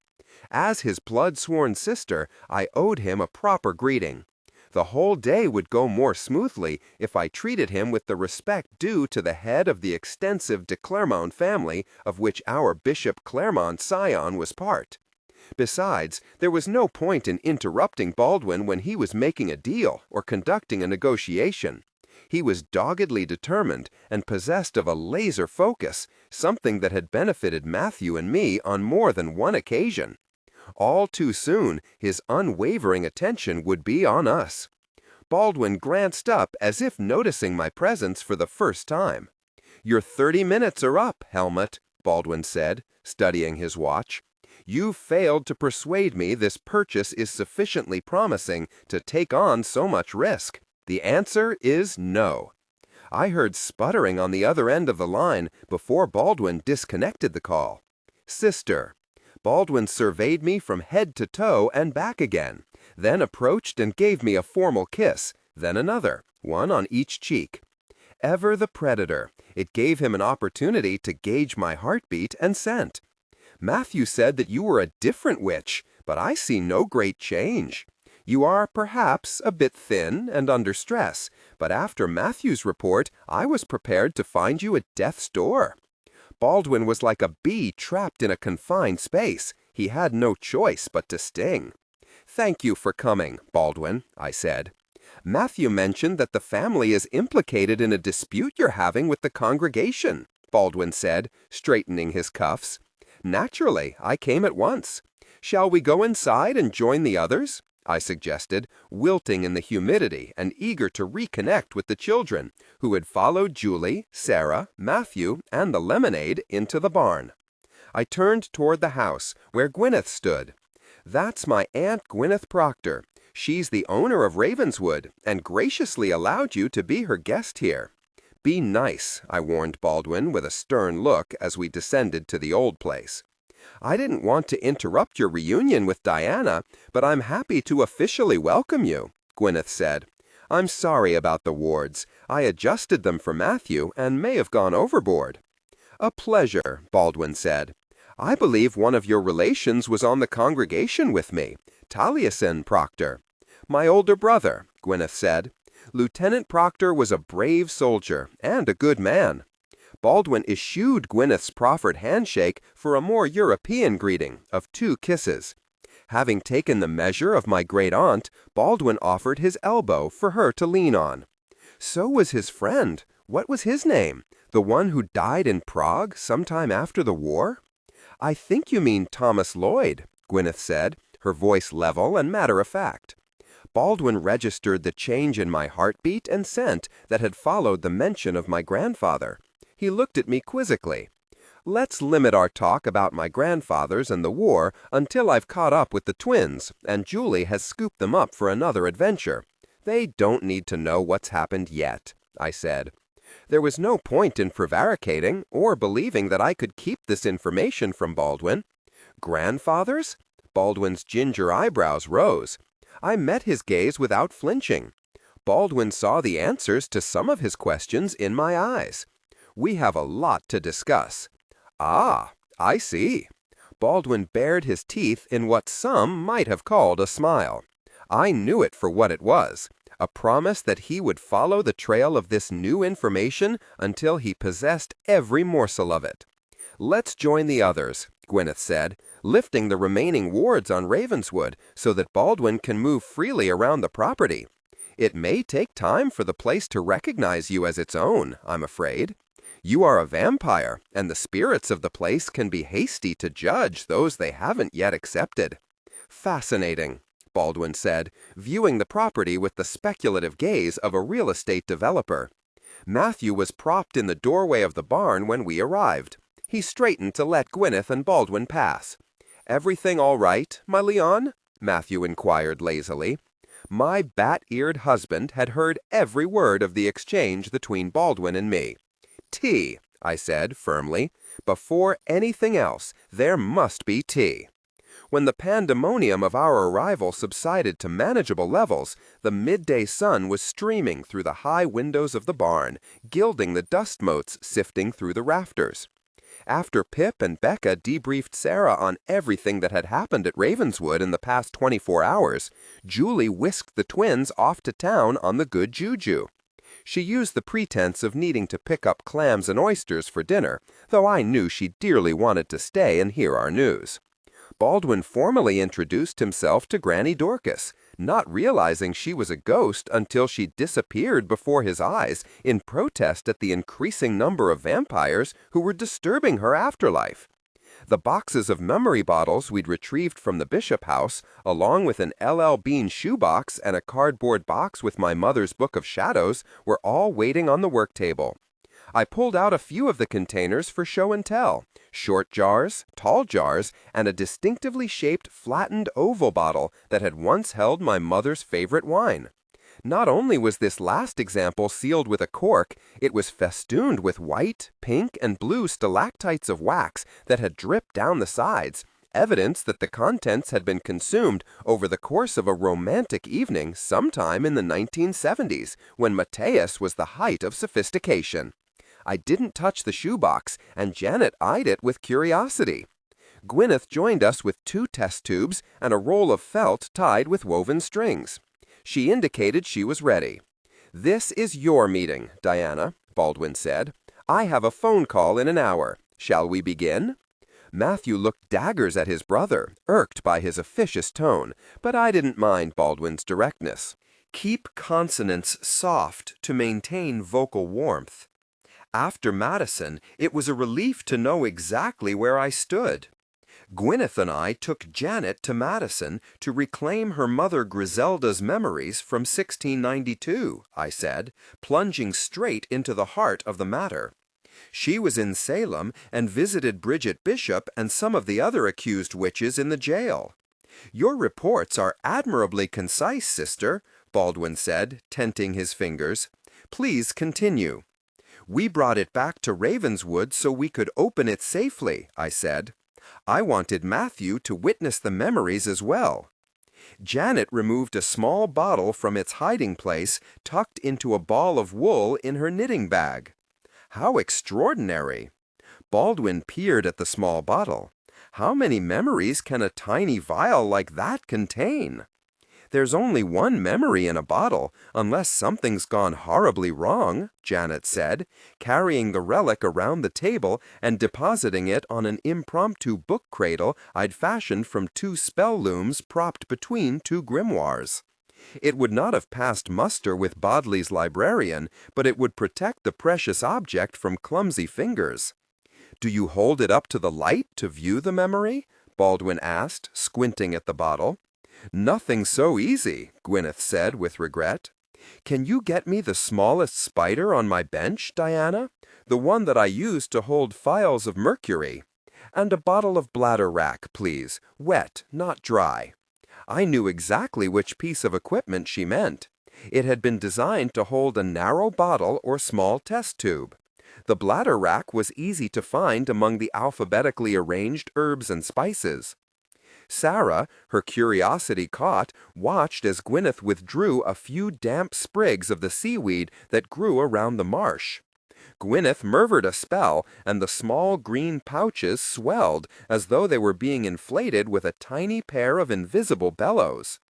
As his blood-sworn sister, I owed him a proper greeting. The whole day would go more smoothly if I treated him with the respect due to the head of the extensive de Clermont family of which our Bishop Clermont Scion was part. Besides, there was no point in interrupting Baldwin when he was making a deal or conducting a negotiation. He was doggedly determined and possessed of a laser focus, something that had benefited Matthew and me on more than one occasion. All too soon, his unwavering attention would be on us. Baldwin glanced up as if noticing my presence for the first time. "Your 30 minutes are up, Helmut," Baldwin said, studying his watch. "You've failed to persuade me this purchase is sufficiently promising to take on so much risk. The answer is no." I heard sputtering on the other end of the line before Baldwin disconnected the call. "Sister." Baldwin surveyed me from head to toe and back again, then approached and gave me a formal kiss, then another, one on each cheek. Ever the predator, it gave him an opportunity to gauge my heartbeat and scent. "Matthew said that you were a different witch, but I see no great change. You are perhaps a bit thin and under stress, but after Matthew's report, I was prepared to find you at death's door." Baldwin was like a bee trapped in a confined space. He had no choice but to sting. "Thank you for coming, Baldwin," I said. "Matthew mentioned that the family is implicated in a dispute you're having with the congregation," Baldwin said, straightening his cuffs. "Naturally, I came at once. Shall we go inside and join the others?" I suggested, wilting in the humidity and eager to reconnect with the children, who had followed Julie, Sarah, Matthew, and the lemonade into the barn. I turned toward the house, where Gwyneth stood. "That's my Aunt Gwyneth Proctor. She's the owner of Ravenswood, and graciously allowed you to be her guest here." "Be nice," I warned Baldwin with a stern look as we descended to the old place. "I didn't want to interrupt your reunion with Diana, but I'm happy to officially welcome you," Gwyneth said. "I'm sorry about the wards. I adjusted them for Matthew and may have gone overboard." "A pleasure," Baldwin said. "I believe one of your relations was on the congregation with me, Taliesin Proctor." "My older brother," Gwyneth said. "Lieutenant Proctor was a brave soldier and a good man." Baldwin eschewed Gwyneth's proffered handshake for a more European greeting of 2 kisses. Having taken the measure of my great-aunt, Baldwin offered his elbow for her to lean on. "So was his friend. What was his name? The one who died in Prague sometime after the war?" "I think you mean Thomas Lloyd," Gwyneth said, her voice level and matter-of-fact. Baldwin registered the change in my heartbeat and scent that had followed the mention of my grandfather. He looked at me quizzically. "Let's limit our talk about my grandfathers and the war until I've caught up with the twins, and Julie has scooped them up for another adventure. They don't need to know what's happened yet," I said. There was no point in prevaricating or believing that I could keep this information from Baldwin. "Grandfathers?" Baldwin's ginger eyebrows rose. I met his gaze without flinching. Baldwin saw the answers to some of his questions in my eyes. "We have a lot to discuss." "Ah, I see." Baldwin bared his teeth in what some might have called a smile. I knew it for what it was, a promise that he would follow the trail of this new information until he possessed every morsel of it. "Let's join the others," Gwyneth said, lifting the remaining wards on Ravenswood so that Baldwin can move freely around the property. "It may take time for the place to recognize you as its own, I'm afraid. You are a vampire, and the spirits of the place can be hasty to judge those they haven't yet accepted." "Fascinating," Baldwin said, viewing the property with the speculative gaze of a real estate developer. Matthew was propped in the doorway of the barn when we arrived. He straightened to let Gwyneth and Baldwin pass. "Everything all right, my Leon?" Matthew inquired lazily. My bat-eared husband had heard every word of the exchange between Baldwin and me. "Tea," I said firmly. "Before anything else, there must be tea." When the pandemonium of our arrival subsided to manageable levels, the midday sun was streaming through the high windows of the barn, gilding the dust motes sifting through the rafters. After Pip and Becca debriefed Sarah on everything that had happened at Ravenswood in the past 24 hours, Julie whisked the twins off to town on the good juju. She used the pretense of needing to pick up clams and oysters for dinner, though I knew she dearly wanted to stay and hear our news. Baldwin formally introduced himself to Granny Dorcas, not realizing she was a ghost until she disappeared before his eyes in protest at the increasing number of vampires who were disturbing her afterlife. The boxes of memory bottles we'd retrieved from the Bishop house, along with an L.L. Bean shoebox and a cardboard box with my mother's Book of Shadows, were all waiting on the work table. I pulled out a few of the containers for show and tell: short jars, tall jars, and a distinctively shaped flattened oval bottle that had once held my mother's favorite wine. Not only was this last example sealed with a cork, it was festooned with white, pink, and blue stalactites of wax that had dripped down the sides, evidence that the contents had been consumed over the course of a romantic evening sometime in the 1970s, when Mateus was the height of sophistication. I didn't touch the shoebox, and Janet eyed it with curiosity. Gwyneth joined us with 2 test tubes and a roll of felt tied with woven strings. She indicated she was ready. "This is your meeting, Diana," Baldwin said. "I have a phone call in an hour. Shall we begin?" Matthew looked daggers at his brother, irked by his officious tone, but I didn't mind Baldwin's directness. Keep consonants soft to maintain vocal warmth. After Madison, it was a relief to know exactly where I stood. Gwyneth and I took Janet to Madison to reclaim her mother Griselda's memories from 1692, I said, plunging straight into the heart of the matter. She was in Salem and visited Bridget Bishop and some of the other accused witches in the jail. "Your reports are admirably concise, sister," Baldwin said, tenting his fingers. "Please continue." "We brought it back to Ravenswood so we could open it safely," I said. "I wanted Matthew to witness the memories as well." Janet removed a small bottle from its hiding place, tucked into a ball of wool in her knitting bag. "How extraordinary!" Baldwin peered at the small bottle. "How many memories can a tiny vial like that contain?" "There's only one memory in a bottle, unless something's gone horribly wrong," Janet said, carrying the relic around the table and depositing it on an impromptu book cradle I'd fashioned from 2 spell looms propped between 2 grimoires. It would not have passed muster with Bodley's librarian, but it would protect the precious object from clumsy fingers. "Do you hold it up to the light to view the memory?" Baldwin asked, squinting at the bottle. "Nothing so easy," Gwyneth said with regret. "Can you get me the smallest spider on my bench, Diana? The one that I use to hold phials of mercury. And a bottle of bladder wrack, please, wet, not dry." I knew exactly which piece of equipment she meant. It had been designed to hold a narrow bottle or small test tube. The bladder rack was easy to find among the alphabetically arranged herbs and spices. Sarah, her curiosity caught, watched as Gwyneth withdrew a few damp sprigs of the seaweed that grew around the marsh. Gwyneth murmured a spell, and the small green pouches swelled as though they were being inflated with a tiny pair of invisible bellows.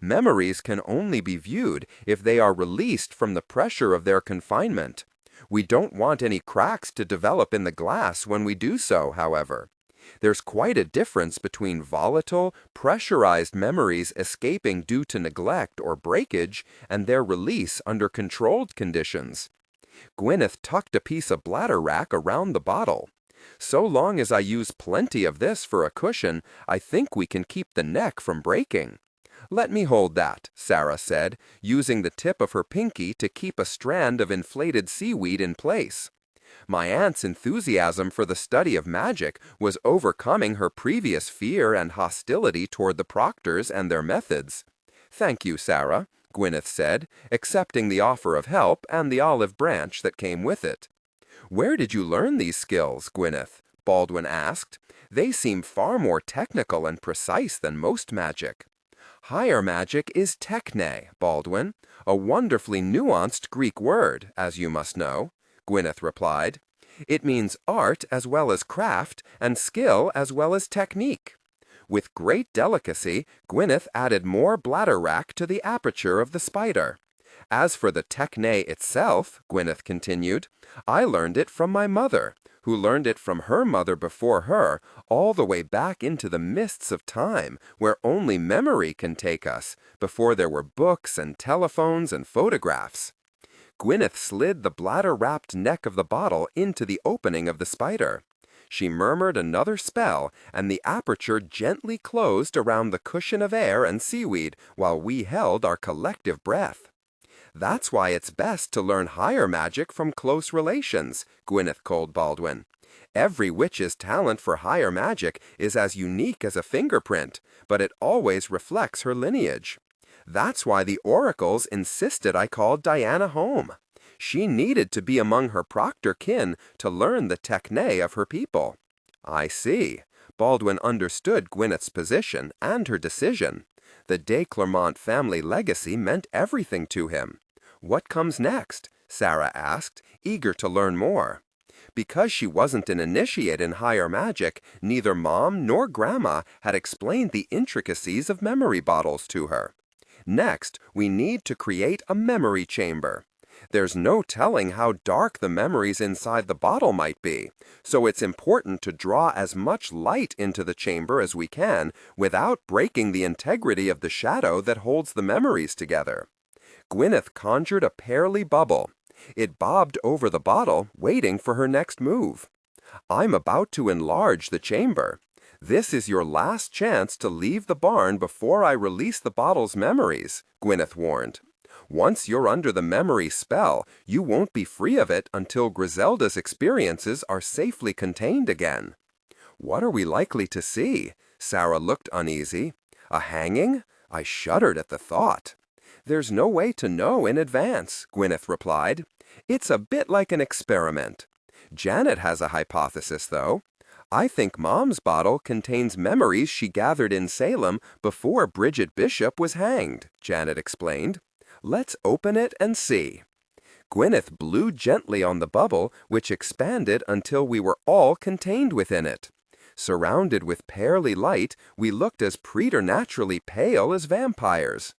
Memories can only be viewed if they are released from the pressure of their confinement. We don't want any cracks to develop in the glass when we do so, however. There's quite a difference between volatile, pressurized memories escaping due to neglect or breakage and their release under controlled conditions. Gwyneth tucked a piece of bladder wrack around the bottle. "So long as I use plenty of this for a cushion, I think we can keep the neck from breaking." "Let me hold that," Sarah said, using the tip of her pinky to keep a strand of inflated seaweed in place. My aunt's enthusiasm for the study of magic was overcoming her previous fear and hostility toward the Proctors and their methods. "Thank you, Sarah," Gwyneth said, accepting the offer of help and the olive branch that came with it. "Where did you learn these skills, Gwyneth?" Baldwin asked. "They seem far more technical and precise than most magic." "Higher magic is techne, Baldwin, a wonderfully nuanced Greek word, as you must know," Gwyneth replied. It means art as well as craft and skill as well as technique. With great delicacy, Gwyneth added more bladder wrack to the aperture of the spider. As for the techne itself, Gwyneth continued, I learned it from my mother, who learned it from her mother before her, all the way back into the mists of time, where only memory can take us, before there were books and telephones and photographs. Gwyneth slid the bladder-wrapped neck of the bottle into the opening of the spider. She murmured another spell, and the aperture gently closed around the cushion of air and seaweed while we held our collective breath. That's why it's best to learn higher magic from close relations, Gwyneth told Baldwin. Every witch's talent for higher magic is as unique as a fingerprint, but it always reflects her lineage. That's why the oracles insisted I called Diana home. She needed to be among her Proctor kin to learn the techne of her people. I see. Baldwin understood Gwyneth's position and her decision. The de Clermont family legacy meant everything to him. What comes next? Sarah asked, eager to learn more. Because she wasn't an initiate in higher magic, neither Mom nor Grandma had explained the intricacies of memory bottles to her. Next, we need to create a memory chamber. There's no telling how dark the memories inside the bottle might be, so it's important to draw as much light into the chamber as we can without breaking the integrity of the shadow that holds the memories together. Gwyneth conjured a pearly bubble. It bobbed over the bottle, waiting for her next move. I'm about to enlarge the chamber. This is your last chance to leave the barn before I release the bottle's memories, Gwyneth warned. Once you're under the memory spell, you won't be free of it until Griselda's experiences are safely contained again. What are we likely to see? Sarah looked uneasy. A hanging? I shuddered at the thought. There's no way to know in advance, Gwyneth replied. It's a bit like an experiment. Janet has a hypothesis, though. I think Mom's bottle contains memories she gathered in Salem before Bridget Bishop was hanged, Janet explained. Let's open it and see. Gwyneth blew gently on the bubble, which expanded until we were all contained within it. Surrounded with pearly light, we looked as preternaturally pale as vampires.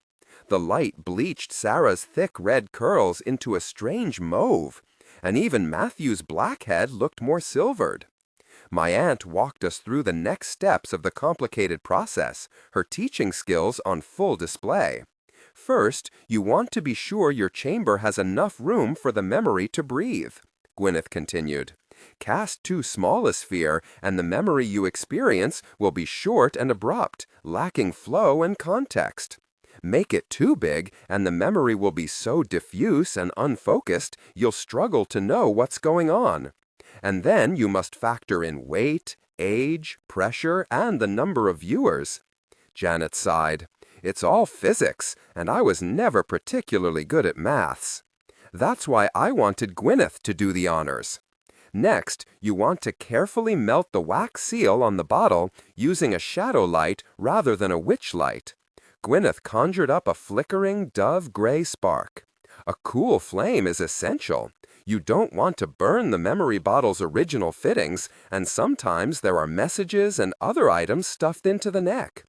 The light bleached Sarah's thick red curls into a strange mauve, and even Matthew's black head looked more silvered. My aunt walked us through the next steps of the complicated process, her teaching skills on full display. First, you want to be sure your chamber has enough room for the memory to breathe, Gwyneth continued. Cast too small a sphere, and the memory you experience will be short and abrupt, lacking flow and context. Make it too big, and the memory will be so diffuse and unfocused, you'll struggle to know what's going on. And then you must factor in weight, age, pressure, and the number of viewers. Janet sighed. It's all physics, and I was never particularly good at maths. That's why I wanted Gwyneth to do the honors. Next, you want to carefully melt the wax seal on the bottle using a shadow light rather than a witch light. Gwyneth conjured up a flickering dove-gray spark. A cool flame is essential. You don't want to burn the memory bottle's original fittings, and sometimes there are messages and other items stuffed into the neck.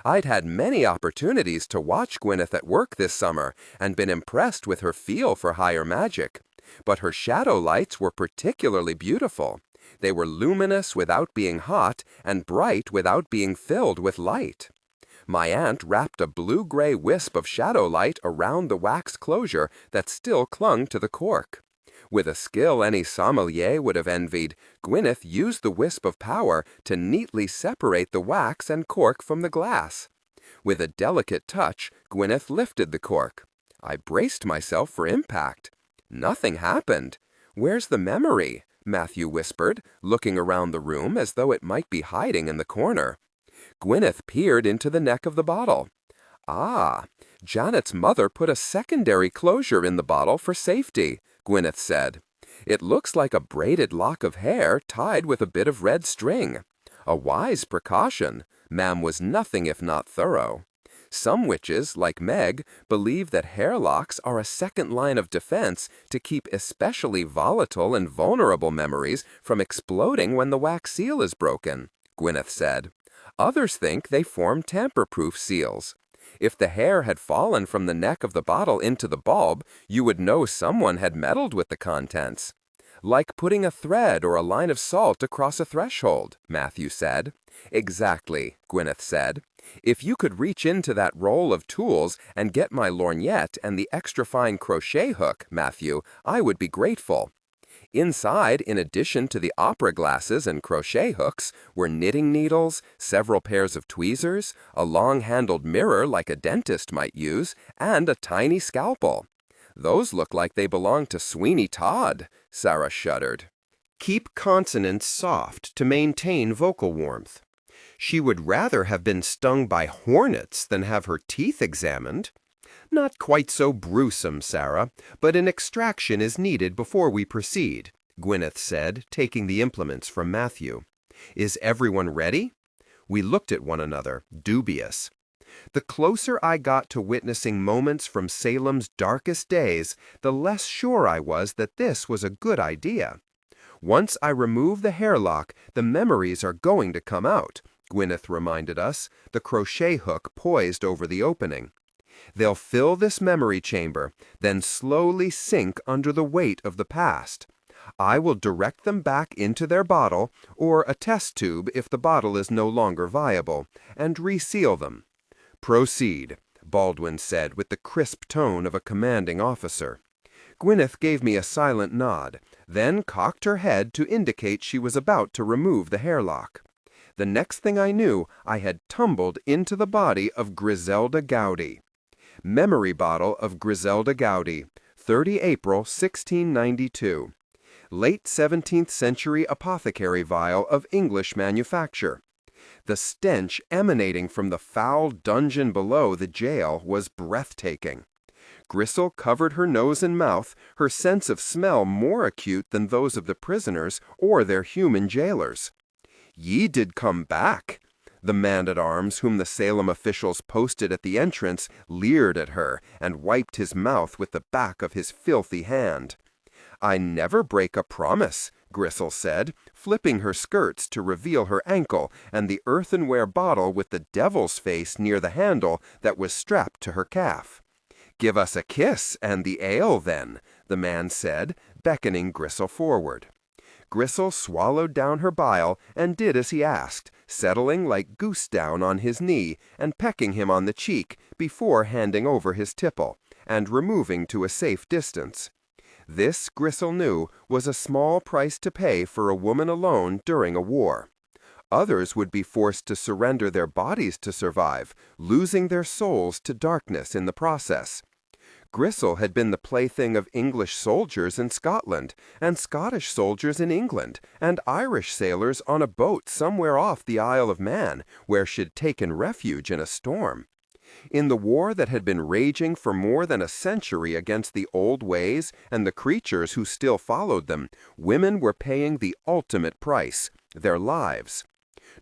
I'd had many opportunities to watch Gwyneth at work this summer and been impressed with her feel for higher magic. But her shadow lights were particularly beautiful. They were luminous without being hot and bright without being filled with light. My aunt wrapped a blue-gray wisp of shadow light around the wax closure that still clung to the cork. With a skill any sommelier would have envied, Gwyneth used the wisp of power to neatly separate the wax and cork from the glass. With a delicate touch, Gwyneth lifted the cork. I braced myself for impact. Nothing happened. Where's the memory? Matthew whispered, looking around the room as though it might be hiding in the corner. Gwyneth peered into the neck of the bottle. Ah, Janet's mother put a secondary closure in the bottle for safety, Gwyneth said. It looks like a braided lock of hair tied with a bit of red string. A wise precaution. Ma'am was nothing if not thorough. Some witches, like Meg, believe that hair locks are a second line of defense to keep especially volatile and vulnerable memories from exploding when the wax seal is broken, Gwyneth said. Others think they form tamper-proof seals. If the hair had fallen from the neck of the bottle into the bulb, you would know someone had meddled with the contents. Like putting a thread or a line of salt across a threshold, Matthew said. Exactly, Gwyneth said. If you could reach into that roll of tools and get my lorgnette and the extra fine crochet hook, Matthew, I would be grateful. Inside, in addition to the opera glasses and crochet hooks, were knitting needles, several pairs of tweezers, a long-handled mirror like a dentist might use, and a tiny scalpel. Those look like they belong to Sweeney Todd, Sarah shuddered. Keep consonants soft to maintain vocal warmth. She would rather have been stung by hornets than have her teeth examined. Not quite so gruesome, Sarah, but an extraction is needed before we proceed, Gwyneth said, taking the implements from Matthew. Is everyone ready? We looked at one another, dubious. The closer I got to witnessing moments from Salem's darkest days, the less sure I was that this was a good idea. Once I remove the hairlock, the memories are going to come out, Gwyneth reminded us, the crochet hook poised over the opening. They'll fill this memory chamber, then slowly sink under the weight of the past. I will direct them back into their bottle, or a test tube if the bottle is no longer viable, and reseal them. Proceed, Baldwin said with the crisp tone of a commanding officer. Gwyneth gave me a silent nod, then cocked her head to indicate she was about to remove the hairlock. The next thing I knew, I had tumbled into the body of Griselda Gowdy. Memory bottle of Griselda Gowdy, 30 April 1692. Late 17th century apothecary vial of English manufacture. The stench emanating from the foul dungeon below the jail was breathtaking. Gristle covered her nose and mouth, her sense of smell more acute than those of the prisoners or their human jailers. Ye did come back. The man-at-arms whom the Salem officials posted at the entrance leered at her and wiped his mouth with the back of his filthy hand. I never break a promise, Gristle said, flipping her skirts to reveal her ankle and the earthenware bottle with the devil's face near the handle that was strapped to her calf. Give us a kiss and the ale, then, the man said, beckoning Gristle forward. Gristle swallowed down her bile and did as he asked, settling like goose down on his knee and pecking him on the cheek before handing over his tipple and removing to a safe distance. This, Gristle knew, was a small price to pay for a woman alone during a war. Others would be forced to surrender their bodies to survive, losing their souls to darkness in the process. Gristle had been the plaything of English soldiers in Scotland, and Scottish soldiers in England, and Irish sailors on a boat somewhere off the Isle of Man, where she'd taken refuge in a storm. In the war that had been raging for more than a century against the old ways and the creatures who still followed them, women were paying the ultimate price, their lives.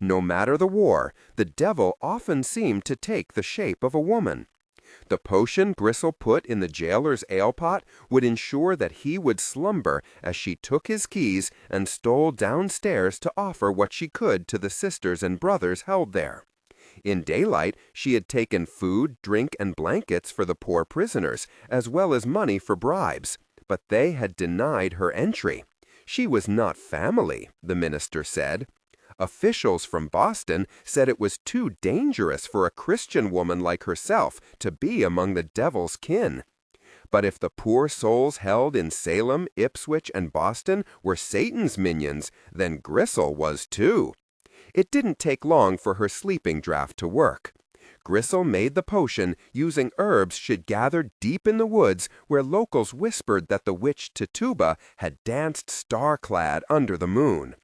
No matter the war, the devil often seemed to take the shape of a woman. The potion Gristle put in the jailer's ale-pot would ensure that he would slumber as she took his keys and stole downstairs to offer what she could to the sisters and brothers held there. In daylight, she had taken food, drink, and blankets for the poor prisoners, as well as money for bribes, but they had denied her entry. She was not family, the minister said. Officials from Boston said it was too dangerous for a Christian woman like herself to be among the devil's kin. But if the poor souls held in Salem, Ipswich, and Boston were Satan's minions, then Gristle was too. It didn't take long for her sleeping draught to work. Gristle made the potion using herbs she'd gathered deep in the woods where locals whispered that the witch Tituba had danced star-clad under the moon.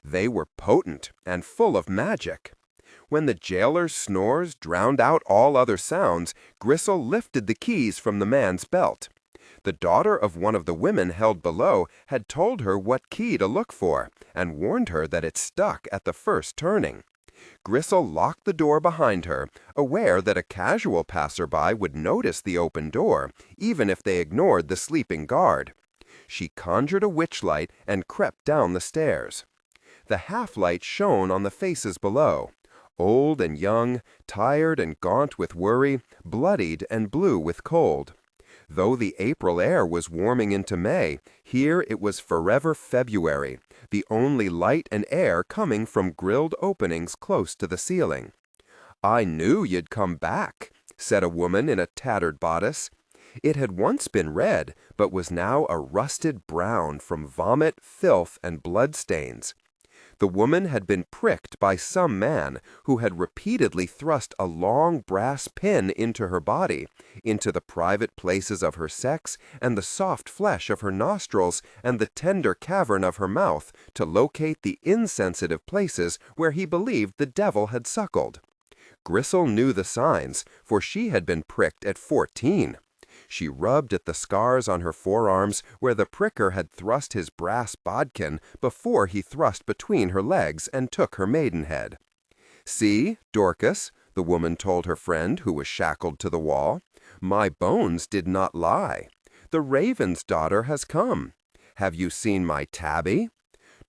They were potent and full of magic. When the jailer's snores drowned out all other sounds, Gristle lifted the keys from the man's belt. The daughter of one of the women held below had told her what key to look for, and warned her that it stuck at the first turning. Grisel locked the door behind her, aware that a casual passerby would notice the open door, even if they ignored the sleeping guard. She conjured a witchlight and crept down the stairs. The half-light shone on the faces below, old and young, tired and gaunt with worry, bloodied and blue with cold. Though the April air was warming into May, here it was forever February, the only light and air coming from grilled openings close to the ceiling. "I knew you'd come back," said a woman in a tattered bodice. It had once been red, but was now a rusted brown from vomit, filth, and blood-stains. The woman had been pricked by some man who had repeatedly thrust a long brass pin into her body, into the private places of her sex, and the soft flesh of her nostrils, and the tender cavern of her mouth, to locate the insensitive places where he believed the devil had suckled. Grisel knew the signs, for she had been pricked at 14. She rubbed at the scars on her forearms where the pricker had thrust his brass bodkin before he thrust between her legs and took her maidenhead. "See, Dorcas," the woman told her friend who was shackled to the wall, "my bones did not lie. The raven's daughter has come. Have you seen my tabby?"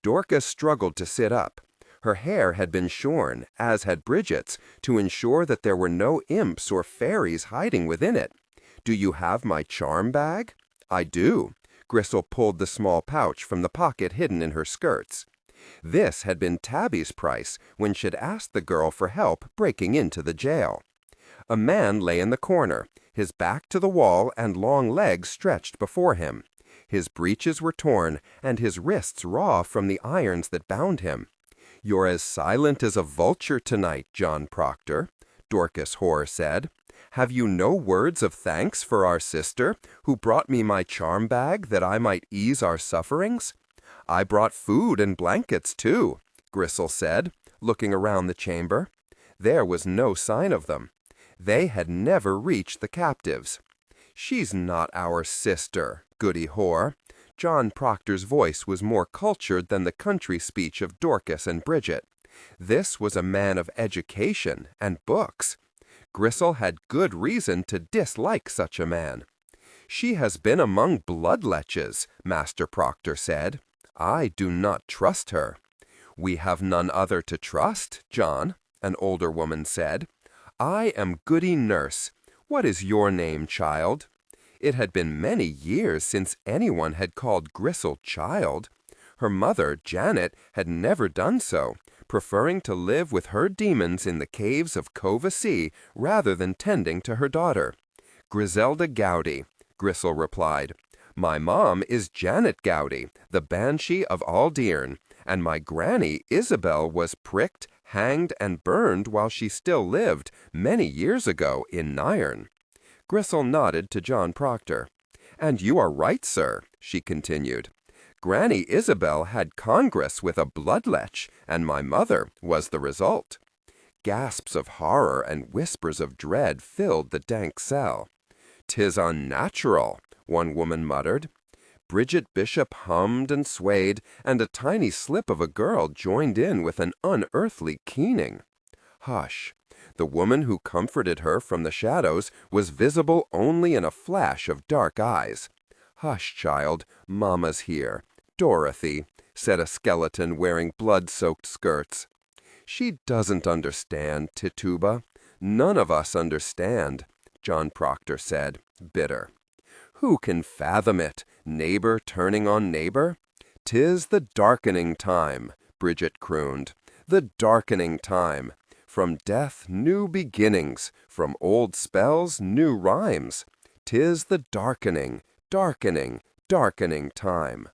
Dorcas struggled to sit up. Her hair had been shorn, as had Bridget's, to ensure that there were no imps or fairies hiding within it. "Do you have my charm bag?" "I do." Grisel pulled the small pouch from the pocket hidden in her skirts. This had been Tabby's price when she'd asked the girl for help breaking into the jail. A man lay in the corner, his back to the wall and long legs stretched before him. His breeches were torn and his wrists raw from the irons that bound him. "You're as silent as a vulture tonight, John Proctor," Dorcas Hoare said. "Have you no words of thanks for our sister, who brought me my charm bag that I might ease our sufferings?" "I brought food and blankets, too," Grisel said, looking around the chamber. There was no sign of them. They had never reached the captives. "She's not our sister, Goody Hoare." John Proctor's voice was more cultured than the country speech of Dorcas and Bridget. This was a man of education and books. Grisel had good reason to dislike such a man. "She has been among bloodletches," Master Proctor said. "I do not trust her." "We have none other to trust, John," an older woman said. "I am Goody Nurse. What is your name, child?" It had been many years since anyone had called Grisel child. Her mother, Janet, had never done so, preferring to live with her demons in the caves of Covesea rather than tending to her daughter. "Griselda Gowdy," Grisel replied. "My mom is Janet Gowdy, the banshee of Aldearn, and my granny Isabel was pricked, hanged, and burned while she still lived many years ago in Nairn." Grisel nodded to John Proctor. "And you are right, sir," she continued. "Granny Isabel had congress with a bloodlech, and my mother was the result." Gasps of horror and whispers of dread filled the dank cell. "'Tis unnatural," one woman muttered. Bridget Bishop hummed and swayed, and a tiny slip of a girl joined in with an unearthly keening. "Hush." The woman who comforted her from the shadows was visible only in a flash of dark eyes. "Hush, child, Mamma's here. Dorothy," said a skeleton wearing blood-soaked skirts. "She doesn't understand, Tituba. None of us understand," John Proctor said, bitter. "Who can fathom it, neighbor turning on neighbor?" "'Tis the darkening time," Bridget crooned. "The darkening time. From death, new beginnings. From old spells, new rhymes. 'Tis the darkening, darkening, darkening time."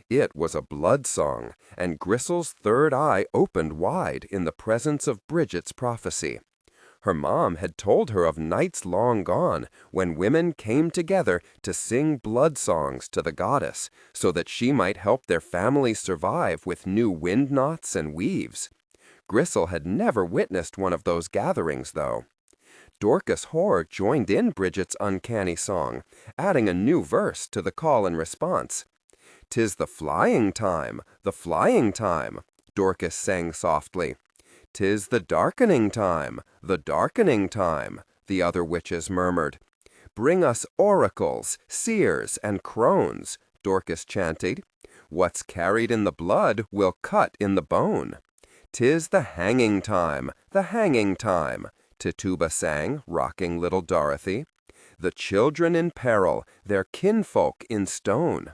It was a blood song, and Grisel's third eye opened wide in the presence of Bridget's prophecy. Her mom had told her of nights long gone when women came together to sing blood songs to the goddess so that she might help their families survive with new wind knots and weaves. Grisel had never witnessed one of those gatherings, though. Dorcas Hoare joined in Bridget's uncanny song, adding a new verse to the call and response. "'Tis the flying time, Dorcas sang softly. 'Tis the darkening time, the darkening time, the other witches murmured. Bring us oracles, seers, and crones, Dorcas chanted. What's carried in the blood will cut in the bone. 'Tis the hanging time, Tituba sang, rocking little Dorothy. The children in peril, their kinfolk in stone.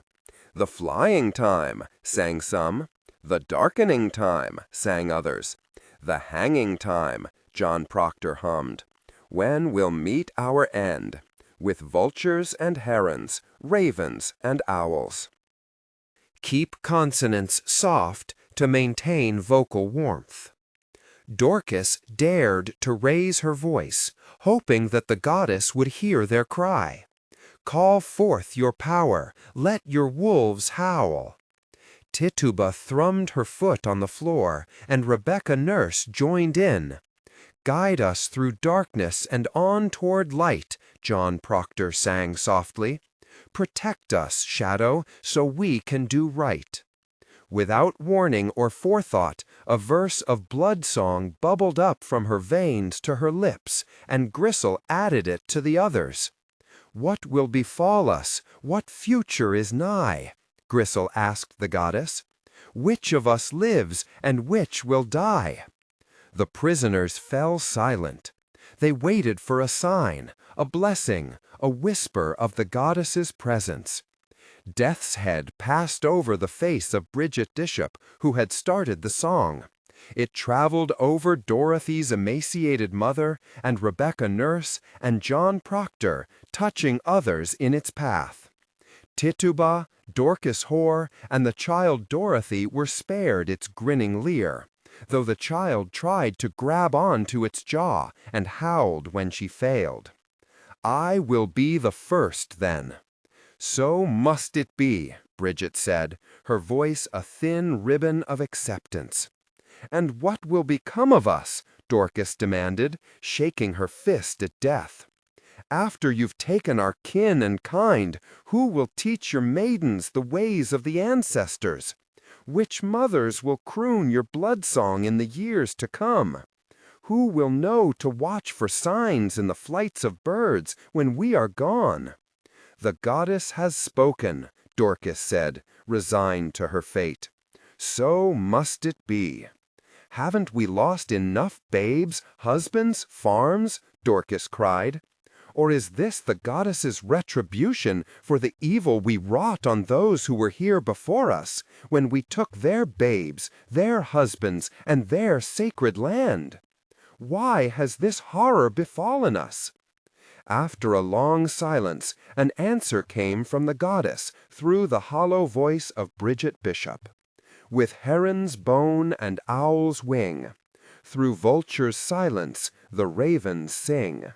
The flying time, sang some. The darkening time, sang others. The hanging time, John Proctor hummed. When we'll meet our end, with vultures and herons, ravens and owls. Keep consonants soft to maintain vocal warmth. Dorcas dared to raise her voice, hoping that the goddess would hear their cry. Call forth your power, let your wolves howl. Tituba thrummed her foot on the floor, and Rebecca Nurse joined in. Guide us through darkness and on toward light, John Proctor sang softly. Protect us, Shadow, so we can do right. Without warning or forethought, a verse of blood song bubbled up from her veins to her lips, and Gristle added it to the others. What will befall us? What future is nigh? Gristle asked the goddess. Which of us lives, and which will die? The prisoners fell silent. They waited for a sign, a blessing, a whisper of the goddess's presence. Death's head passed over the face of Bridget Bishop, who had started the song. It traveled over Dorothy's emaciated mother and Rebecca Nurse and John Proctor, touching others in its path. Tituba, Dorcas Hoare, and the child Dorothy were spared its grinning leer, though the child tried to grab on to its jaw and howled when she failed. I will be the first, then. So must it be, Bridget said, her voice a thin ribbon of acceptance. And what will become of us? Dorcas demanded, shaking her fist at death. After you've taken our kin and kind, who will teach your maidens the ways of the ancestors? Which mothers will croon your blood song in the years to come? Who will know to watch for signs in the flights of birds when we are gone? The goddess has spoken, Dorcas said, resigned to her fate. So must it be. Haven't we lost enough babes, husbands, farms? Dorcas cried. Or is this the goddess's retribution for the evil we wrought on those who were here before us, when we took their babes, their husbands, and their sacred land? Why has this horror befallen us? After a long silence, an answer came from the goddess through the hollow voice of Bridget Bishop. With heron's bone and owl's wing, through vulture's silence, the ravens sing.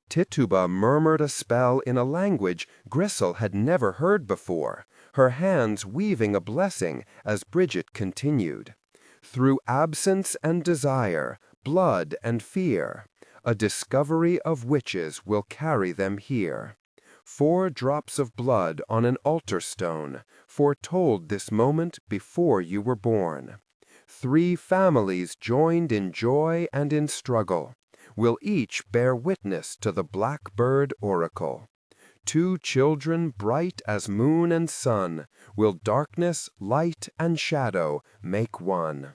Tituba murmured a spell in a language Gristle had never heard before, her hands weaving a blessing as Bridget continued. Through absence and desire, blood and fear, a discovery of witches will carry them here. 4 drops of blood on an altar stone foretold this moment before you were born. 3 families joined in joy and in struggle will each bear witness to the blackbird oracle. 2 children bright as moon and sun will darkness, light, and shadow make one.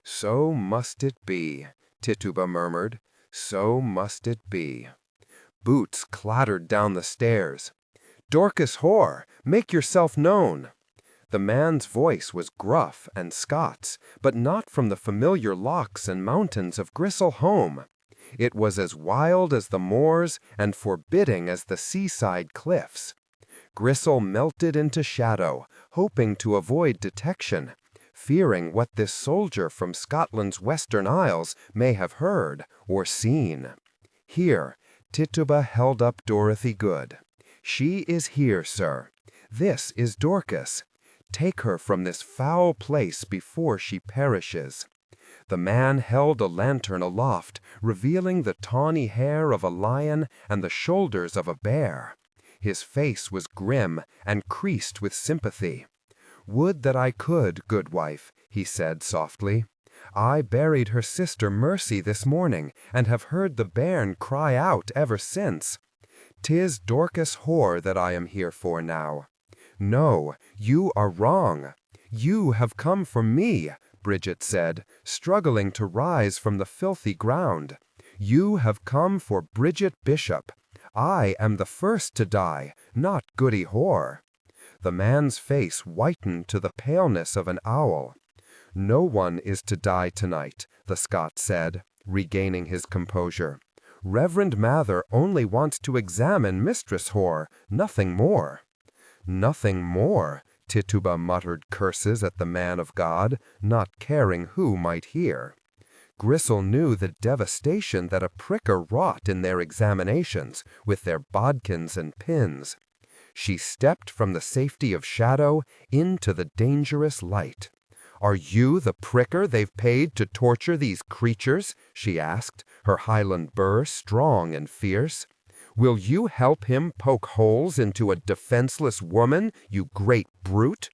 So must it be, Tituba murmured. So must it be. Boots clattered down the stairs. Dorcas Hoare, make yourself known. The man's voice was gruff and Scots, but not from the familiar lochs and mountains of Gristle home. It was as wild as the moors and forbidding as the seaside cliffs. Gristle melted into shadow, hoping to avoid detection, fearing what this soldier from Scotland's Western Isles may have heard or seen. Here, Tituba held up Dorothy Good. She is here, sir. This is Dorcas. Take her from this foul place before she perishes. The man held a lantern aloft, revealing the tawny hair of a lion and the shoulders of a bear. His face was grim and creased with sympathy. Would that I could, good wife, he said softly. I buried her sister Mercy this morning, and have heard the bairn cry out ever since. 'Tis Dorcas whore that I am here for now. No, you are wrong. You have come for me, Bridget said, struggling to rise from the filthy ground. You have come for Bridget Bishop. I am the first to die, not Goody whore. The man's face whitened to the paleness of an owl. No one is to die tonight, the Scot said, regaining his composure. Reverend Mather only wants to examine Mistress Whore, nothing more. Nothing more, Tituba muttered curses at the man of God, not caring who might hear. Gristle knew the devastation that a pricker wrought in their examinations, with their bodkins and pins. She stepped from the safety of shadow into the dangerous light. "Are you the pricker they've paid to torture these creatures?" she asked, her Highland burr strong and fierce. "Will you help him poke holes into a defenseless woman, you great brute?"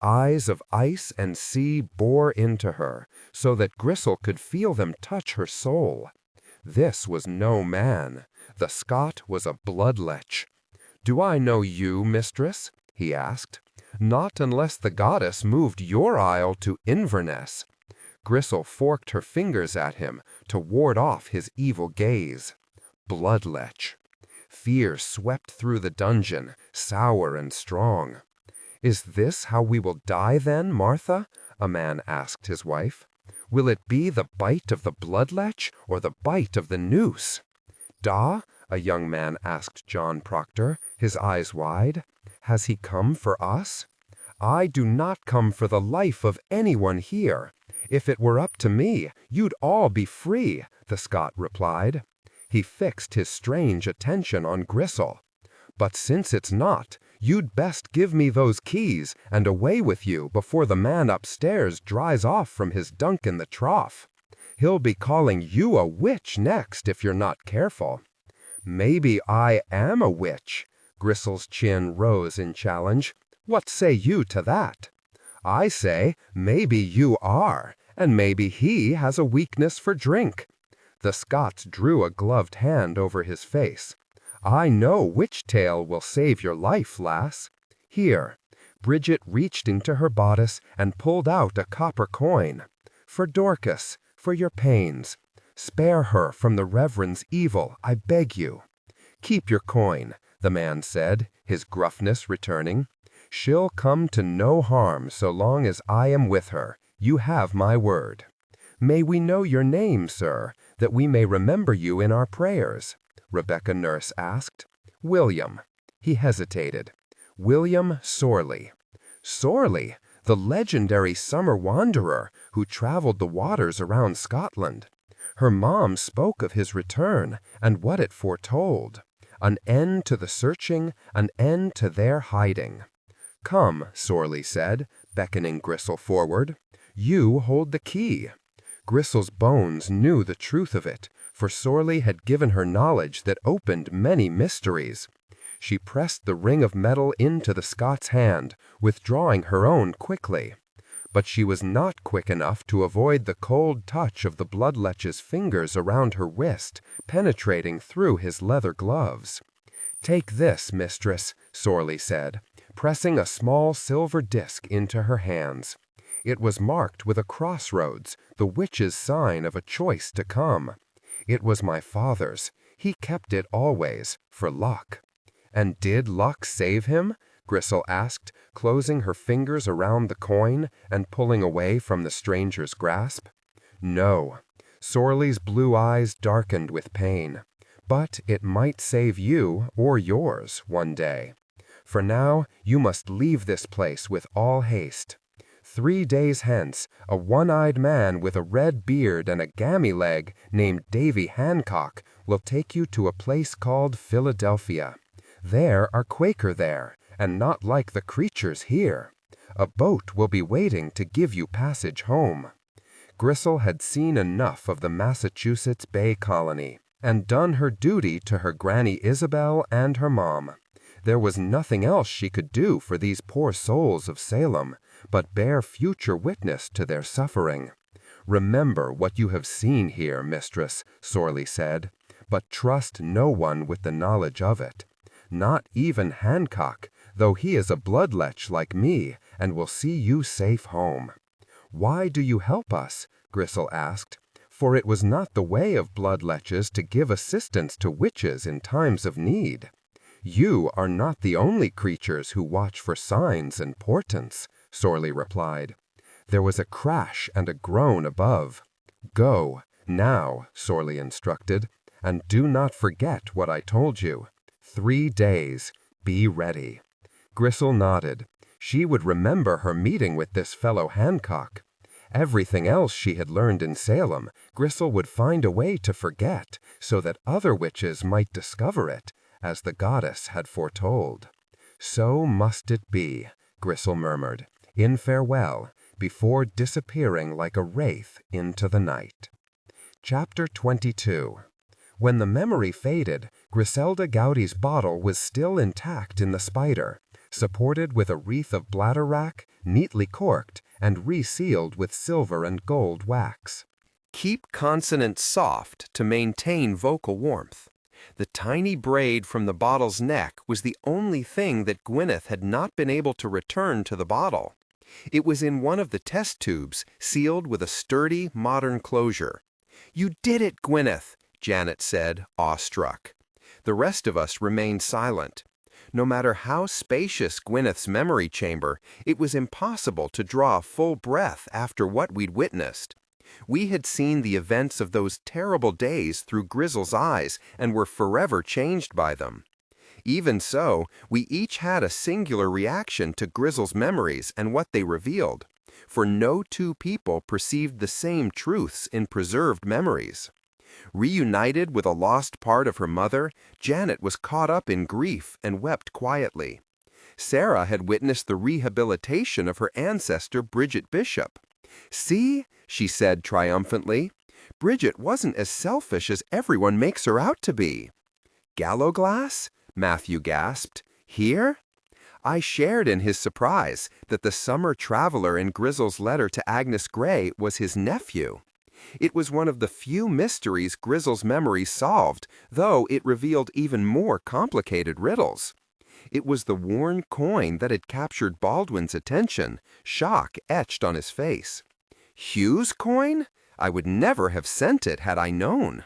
Eyes of ice and sea bore into her, so that Gristle could feel them touch her soul. This was no man. The Scot was a bloodlech. "Do I know you, mistress?" he asked. "Not unless the goddess moved your isle to Inverness." Gristle forked her fingers at him to ward off his evil gaze. Bloodlech. Fear swept through the dungeon, sour and strong. "Is this how we will die then, Martha?" a man asked his wife. "Will it be the bite of the bloodlech or the bite of the noose?" "Da?" a young man asked John Proctor, his eyes wide. "Has he come for us?" "I do not come for the life of anyone here. If it were up to me, you'd all be free," the Scot replied. He fixed his strange attention on Gristle. "But since it's not, you'd best give me those keys and away with you before the man upstairs dries off from his dunk in the trough. He'll be calling you a witch next if you're not careful." "Maybe I am a witch." Gristle's chin rose in challenge. "What say you to that?" "I say, maybe you are, and maybe he has a weakness for drink." The Scot drew a gloved hand over his face. "I know which tale will save your life, lass. Here." Bridget reached into her bodice and pulled out a copper coin. "For Dorcas, for your pains. Spare her from the Reverend's evil, I beg you." "Keep your coin," the man said, his gruffness returning. "She'll come to no harm so long as I am with her. You have my word." "May we know your name, sir, that we may remember you in our prayers?" Rebecca Nurse asked. "William." He hesitated. "William Sorley." Sorley, the legendary summer wanderer who traveled the waters around Scotland. Her mom spoke of his return and what it foretold. An end to the searching, an end to their hiding. "Come," Sorley said, beckoning Gristle forward. "You hold the key." Gristle's bones knew the truth of it, for Sorley had given her knowledge that opened many mysteries. She pressed the ring of metal into the Scot's hand, withdrawing her own quickly. But she was not quick enough to avoid the cold touch of the bloodlech's fingers around her wrist, penetrating through his leather gloves. "Take this, mistress," Sorley said, pressing a small silver disc into her hands. It was marked with a crossroads, the witch's sign of a choice to come. "It was my father's. He kept it always, for luck." "And did luck save him?" Gristle asked, closing her fingers around the coin and pulling away from the stranger's grasp. "No." Sorley's blue eyes darkened with pain. "But it might save you or yours one day. For now you must leave this place with all haste. 3 days hence, a one-eyed man with a red beard and a gammy leg named Davy Hancock will take you to a place called Philadelphia. There are Quaker there, and not like the creatures here. A boat will be waiting to give you passage home." Gristle had seen enough of the Massachusetts Bay Colony, and done her duty to her Granny Isabel and her mom. There was nothing else she could do for these poor souls of Salem, but bear future witness to their suffering. "Remember what you have seen here, mistress," Sorley said, "but trust no one with the knowledge of it. Not even Hancock, though he is a bloodlech like me, and will see you safe home." "Why do you help us?" Grisel asked, "for it was not the way of bloodleches to give assistance to witches in times of need." "You are not the only creatures who watch for signs and portents," Sorley replied. There was a crash and a groan above. "Go, now," Sorley instructed, "and do not forget what I told you. 3 days. Be ready." Grisel nodded. She would remember her meeting with this fellow Hancock. Everything else she had learned in Salem, Grisel would find a way to forget, so that other witches might discover it, as the goddess had foretold. "So must it be," Grisel murmured, in farewell, before disappearing like a wraith into the night. Chapter 22. When the memory faded, Griselda Gowdy's bottle was still intact in the spider, supported with a wreath of bladderwrack, neatly corked, and resealed with silver and gold wax. Keep consonants soft to maintain vocal warmth. The tiny braid from the bottle's neck was the only thing that Gwyneth had not been able to return to the bottle. It was in one of the test tubes, sealed with a sturdy, modern closure. "You did it, Gwyneth," Janet said, awestruck. The rest of us remained silent. No matter how spacious Gwyneth's memory chamber, it was impossible to draw a full breath after what we'd witnessed. We had seen the events of those terrible days through Grisel's eyes and were forever changed by them. Even so, we each had a singular reaction to Grisel's memories and what they revealed, for no two people perceived the same truths in preserved memories. Reunited with a lost part of her mother, Janet was caught up in grief and wept quietly. Sarah had witnessed the rehabilitation of her ancestor Bridget Bishop. "See," she said triumphantly, "Bridget wasn't as selfish as everyone makes her out to be." "Gallowglass?" Matthew gasped. "Here?" I shared in his surprise that the summer traveler in Grisel's letter to Agnes Grey was his nephew. It was one of the few mysteries Grisel's memory solved, though it revealed even more complicated riddles. It was the worn coin that had captured Baldwin's attention, shock etched on his face. Hugh's coin? I would never have sent it had I known.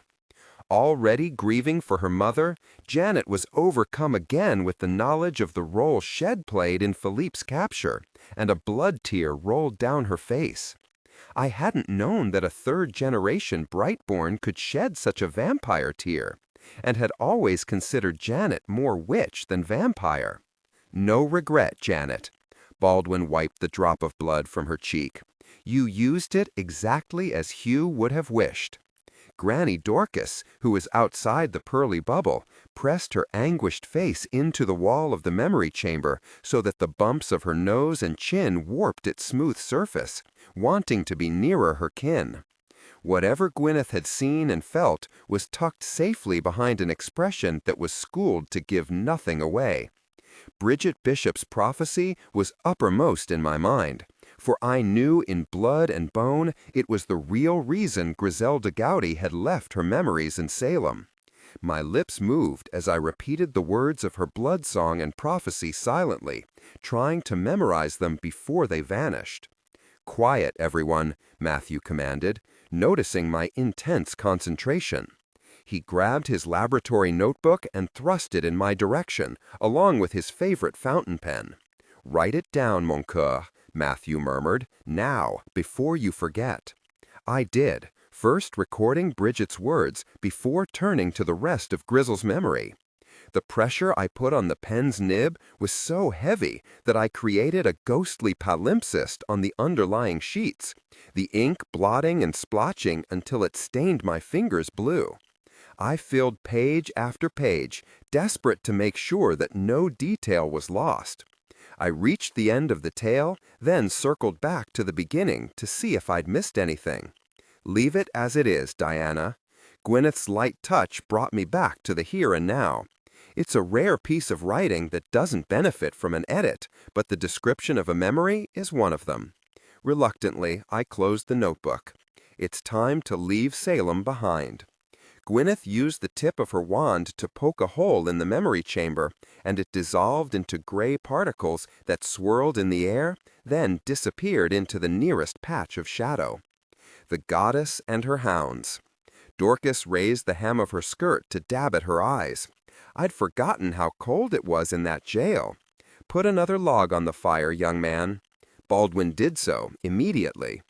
Already grieving for her mother, Janet was overcome again with the knowledge of the role Shed played in Philippe's capture, and a blood tear rolled down her face. I hadn't known that a third-generation Brightborn could shed such a vampire tear, and had always considered Janet more witch than vampire. "No regret, Janet." Baldwin wiped the drop of blood from her cheek. "You used it exactly as Hugh would have wished." Granny Dorcas, who was outside the pearly bubble, pressed her anguished face into the wall of the memory chamber so that the bumps of her nose and chin warped its smooth surface, wanting to be nearer her kin. Whatever Gwyneth had seen and felt was tucked safely behind an expression that was schooled to give nothing away. Bridget Bishop's prophecy was uppermost in my mind, for I knew in blood and bone it was the real reason Griselda Gowdy had left her memories in Salem. My lips moved as I repeated the words of her blood song and prophecy silently, trying to memorize them before they vanished. "Quiet, everyone," Matthew commanded, noticing my intense concentration. He grabbed his laboratory notebook and thrust it in my direction, along with his favorite fountain pen. "Write it down, mon coeur," Matthew murmured, "now, before you forget." I did, first recording Bridget's words before turning to the rest of Grisel's memory. The pressure I put on the pen's nib was so heavy that I created a ghostly palimpsest on the underlying sheets, the ink blotting and splotching until it stained my fingers blue. I filled page after page, desperate to make sure that no detail was lost. I reached the end of the tale, then circled back to the beginning to see if I'd missed anything. "Leave it as it is, Diana." Gwyneth's light touch brought me back to the here and now. It's a rare piece of writing that doesn't benefit from an edit, but the description of a memory is one of them. Reluctantly, I closed the notebook. It's time to leave Salem behind. Gwyneth used the tip of her wand to poke a hole in the memory chamber, and it dissolved into gray particles that swirled in the air, then disappeared into the nearest patch of shadow. The goddess and her hounds. Dorcas raised the hem of her skirt to dab at her eyes. I'd forgotten how cold it was in that jail. Put another log on the fire, young man. Baldwin did so, immediately.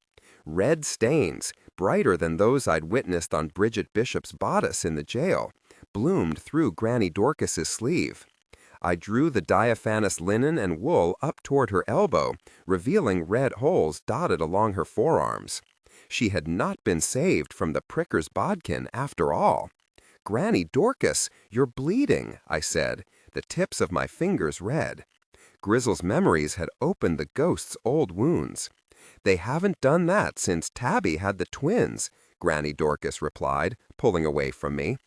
Red stains, brighter than those I'd witnessed on Bridget Bishop's bodice in the jail, bloomed through Granny Dorcas's sleeve. I drew the diaphanous linen and wool up toward her elbow, revealing red holes dotted along her forearms. She had not been saved from the pricker's bodkin after all. "Granny Dorcas, you're bleeding," I said, the tips of my fingers red. Grizzle's memories had opened the ghost's old wounds. "They haven't done that since Tabby had the twins," Granny Dorcas replied, pulling away from me.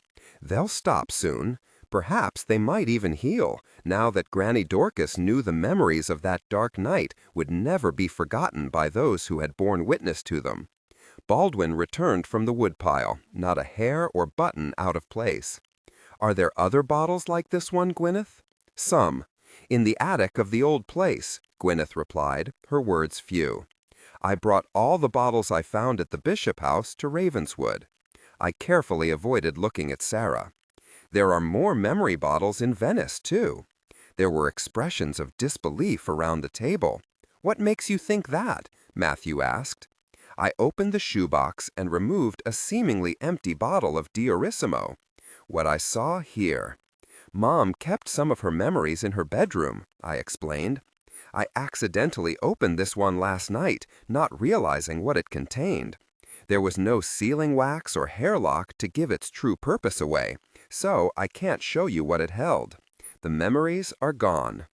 "They'll stop soon. Perhaps they might even heal, now that Granny Dorcas knew the memories of that dark night would never be forgotten by those who had borne witness to them." Baldwin returned from the woodpile, not a hair or button out of place. "Are there other bottles like this one, Gwyneth?" "Some. In the attic of the old place," Gwyneth replied, her words few. "I brought all the bottles I found at the Bishop house to Ravenswood." I carefully avoided looking at Sarah. "There are more memory bottles in Venice, too." There were expressions of disbelief around the table. "What makes you think that?" Matthew asked. I opened the shoebox and removed a seemingly empty bottle of Diorissimo. What I saw here. "Mom kept some of her memories in her bedroom," I explained. "I accidentally opened this one last night, not realizing what it contained. There was no sealing wax or hairlock to give its true purpose away, so I can't show you what it held. The memories are gone."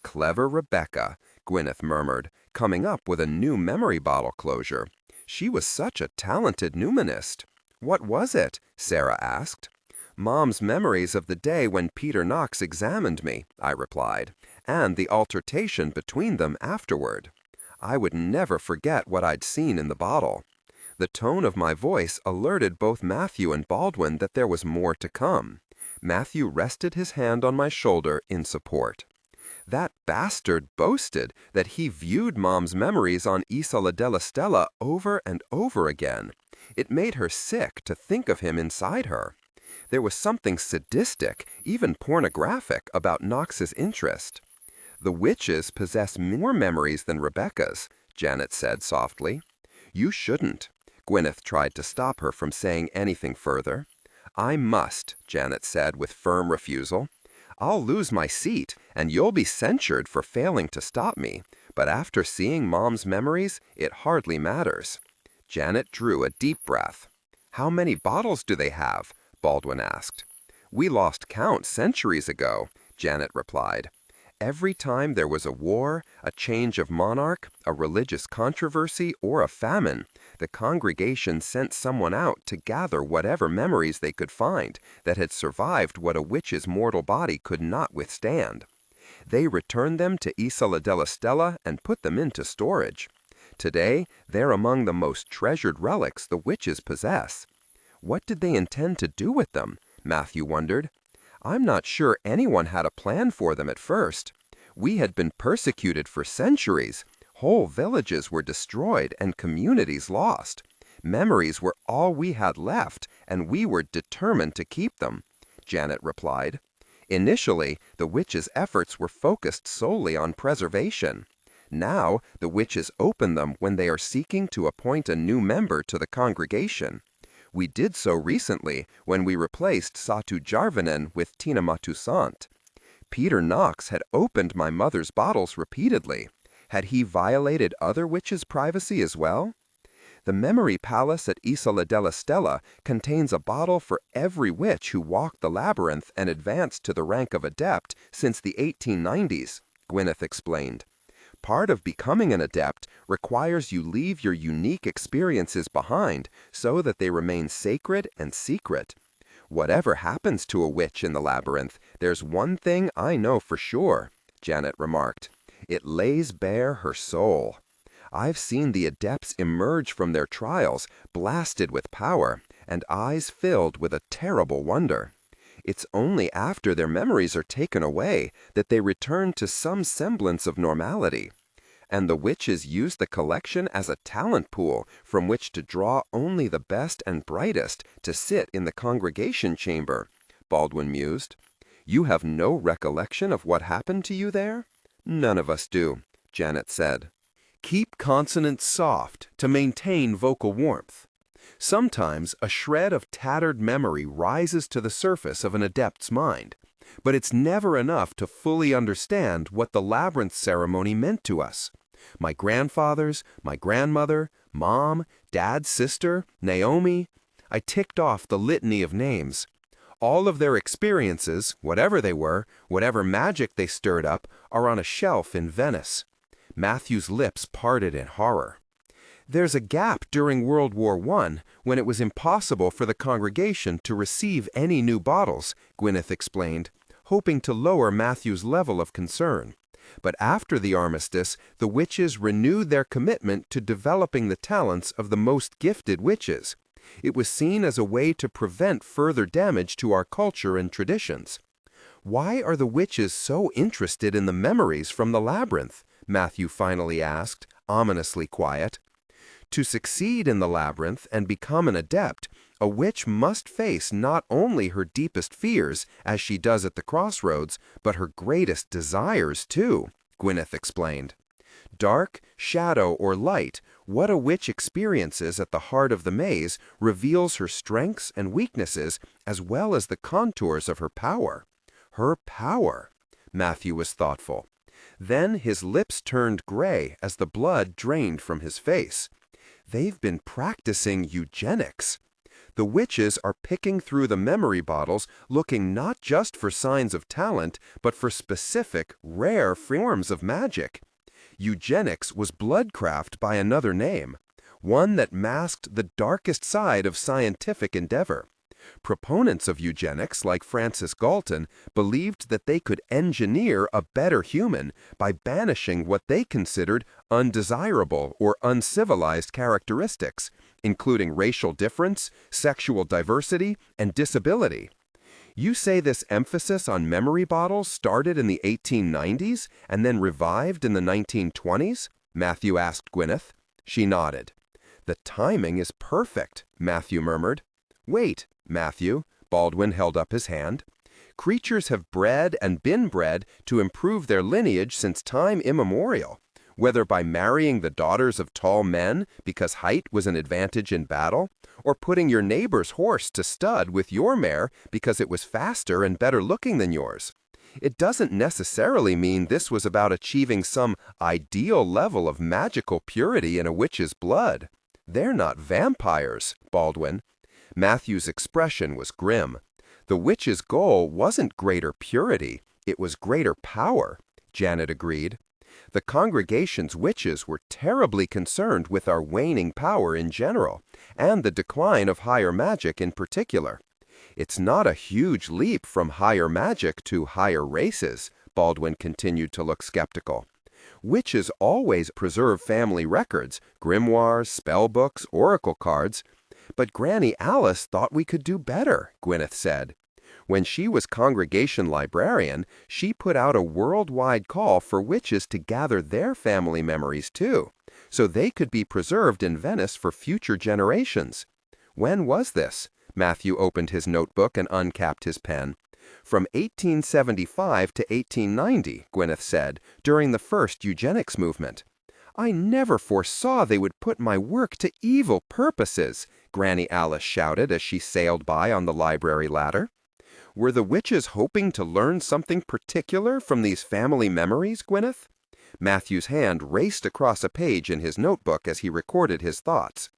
"Clever Rebecca," Gwyneth murmured, coming up with a new memory bottle closure. She was such a talented mnemonist. "What was it?" Sarah asked. "Mom's memories of the day when Peter Knox examined me," I replied, "and the altercation between them afterward." I would never forget what I'd seen in the bottle. The tone of my voice alerted both Matthew and Baldwin that there was more to come. Matthew rested his hand on my shoulder in support. "That bastard boasted that he viewed Mom's memories on Isola della Stella over and over again. It made her sick to think of him inside her. There was something sadistic, even pornographic, about Knox's interest." "The witches possess more memories than Rebecca's," Janet said softly. "You shouldn't." Gwyneth tried to stop her from saying anything further. "I must," Janet said with firm refusal. "I'll lose my seat, and you'll be censured for failing to stop me, but after seeing Mom's memories, it hardly matters." Janet drew a deep breath. "How many bottles do they have?" Baldwin asked. "We lost count centuries ago," Janet replied. "Every time there was a war, a change of monarch, a religious controversy, or a famine, the congregation sent someone out to gather whatever memories they could find that had survived what a witch's mortal body could not withstand. They returned them to Isola della Stella and put them into storage. Today, they're among the most treasured relics the witches possess." "What did they intend to do with them?" Matthew wondered. "I'm not sure anyone had a plan for them at first. We had been persecuted for centuries. Whole villages were destroyed and communities lost. Memories were all we had left, and we were determined to keep them," Janet replied. "Initially, the witches' efforts were focused solely on preservation. Now, the witches open them when they are seeking to appoint a new member to the congregation. We did so recently when we replaced Satu Jarvinen with Tina Matusant. Peter Knox had opened my mother's bottles repeatedly. Had he violated other witches' privacy as well? The memory palace at Isola della Stella contains a bottle for every witch who walked the labyrinth and advanced to the rank of adept since the 1890s, Gwyneth explained. Part of becoming an adept requires you leave your unique experiences behind so that they remain sacred and secret. Whatever happens to a witch in the labyrinth, there's one thing I know for sure," Janet remarked. "It lays bare her soul." I've seen the adepts emerge from their trials, blasted with power, and eyes filled with a terrible wonder. It's only after their memories are taken away that they return to some semblance of normality. And the witches use the collection as a talent pool from which to draw only the best and brightest to sit in the congregation chamber, Baldwin mused. You have no recollection of what happened to you there? None of us do, Janet said. Keep consonants soft to maintain vocal warmth. Sometimes a shred of tattered memory rises to the surface of an adept's mind, but it's never enough to fully understand what the labyrinth ceremony meant to us. My grandfathers, my grandmother, Mom, Dad's sister, Naomi. I ticked off the litany of names. All of their experiences, whatever they were, whatever magic they stirred up, are on a shelf in Venice. Matthew's lips parted in horror. There's a gap during World War I when it was impossible for the congregation to receive any new bottles, Gwyneth explained, hoping to lower Matthew's level of concern. But after the armistice, the witches renewed their commitment to developing the talents of the most gifted witches. It was seen as a way to prevent further damage to our culture and traditions. Why are the witches so interested in the memories from the labyrinth? Matthew finally asked, ominously quiet. To succeed in the labyrinth and become an adept, a witch must face not only her deepest fears, as she does at the crossroads, but her greatest desires, too, Gwyneth explained. Dark, shadow, or light, what a witch experiences at the heart of the maze reveals her strengths and weaknesses as well as the contours of her power. Her power. Matthew was thoughtful. Then his lips turned gray as the blood drained from his face. They've been practicing eugenics. The witches are picking through the memory bottles looking not just for signs of talent, but for specific, rare forms of magic. Eugenics was bloodcraft by another name, one that masked the darkest side of scientific endeavor. Proponents of eugenics, like Francis Galton, believed that they could engineer a better human by banishing what they considered undesirable or uncivilized characteristics, including racial difference, sexual diversity, and disability. You say this emphasis on memory bottles started in the 1890s and then revived in the 1920s? Matthew asked Gwyneth. She nodded. The timing is perfect, Matthew murmured. Wait, Matthew, Baldwin held up his hand. Creatures have bred and been bred to improve their lineage since time immemorial, whether by marrying the daughters of tall men because height was an advantage in battle, or putting your neighbor's horse to stud with your mare because it was faster and better looking than yours. It doesn't necessarily mean this was about achieving some ideal level of magical purity in a witch's blood. They're not vampires, Baldwin. Matthew's expression was grim. The witch's goal wasn't greater purity, it was greater power, Janet agreed. The congregation's witches were terribly concerned with our waning power in general, and the decline of higher magic in particular. It's not a huge leap from higher magic to higher races, Baldwin continued to look skeptical. Witches always preserve family records, grimoires, spellbooks, oracle cards. But Granny Alice thought we could do better, Gwyneth said. When she was congregation librarian, she put out a worldwide call for witches to gather their family memories too, so they could be preserved in Venice for future generations. When was this? Matthew opened his notebook and uncapped his pen. From 1875 to 1890, Gwyneth said, during the first eugenics movement. I never foresaw they would put my work to evil purposes, Granny Alice shouted as she sailed by on the library ladder. Were the witches hoping to learn something particular from these family memories, Gwyneth? Matthew's hand raced across a page in his notebook as he recorded his thoughts.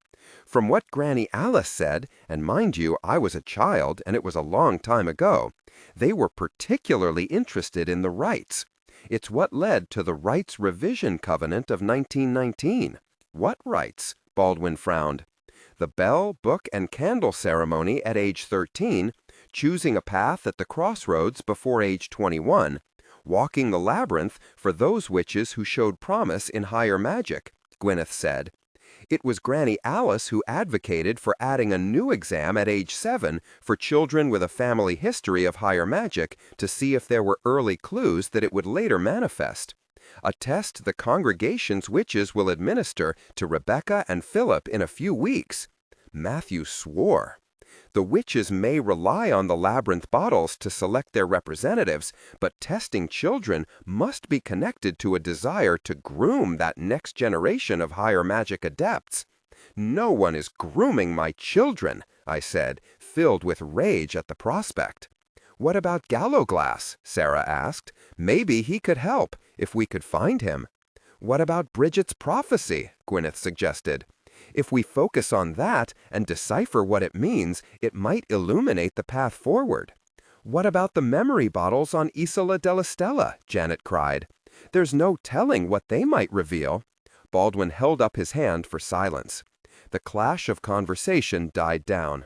From what Granny Alice said, and mind you, I was a child and it was a long time ago, they were particularly interested in the rites. It's what led to the Rites Revision Covenant of 1919. What rites? Baldwin frowned. The bell, book, and candle ceremony at age 13, choosing a path at the crossroads before age 21, walking the labyrinth for those witches who showed promise in higher magic, Gwyneth said. It was Granny Alice who advocated for adding a new exam at age 7 for children with a family history of higher magic to see if there were early clues that it would later manifest. A test the congregation's witches will administer to Rebecca and Philip in a few weeks. Matthew swore. The witches may rely on the labyrinth bottles to select their representatives, but testing children must be connected to a desire to groom that next generation of higher magic adepts. No one is grooming my children, I said, filled with rage at the prospect. What about Gallowglass? Sarah asked. Maybe he could help, if we could find him. What about Bridget's prophecy? Gwyneth suggested. If we focus on that and decipher what it means, it might illuminate the path forward. What about the memory bottles on Isola della Stella? Janet cried. There's no telling what they might reveal. Baldwin held up his hand for silence. The clash of conversation died down.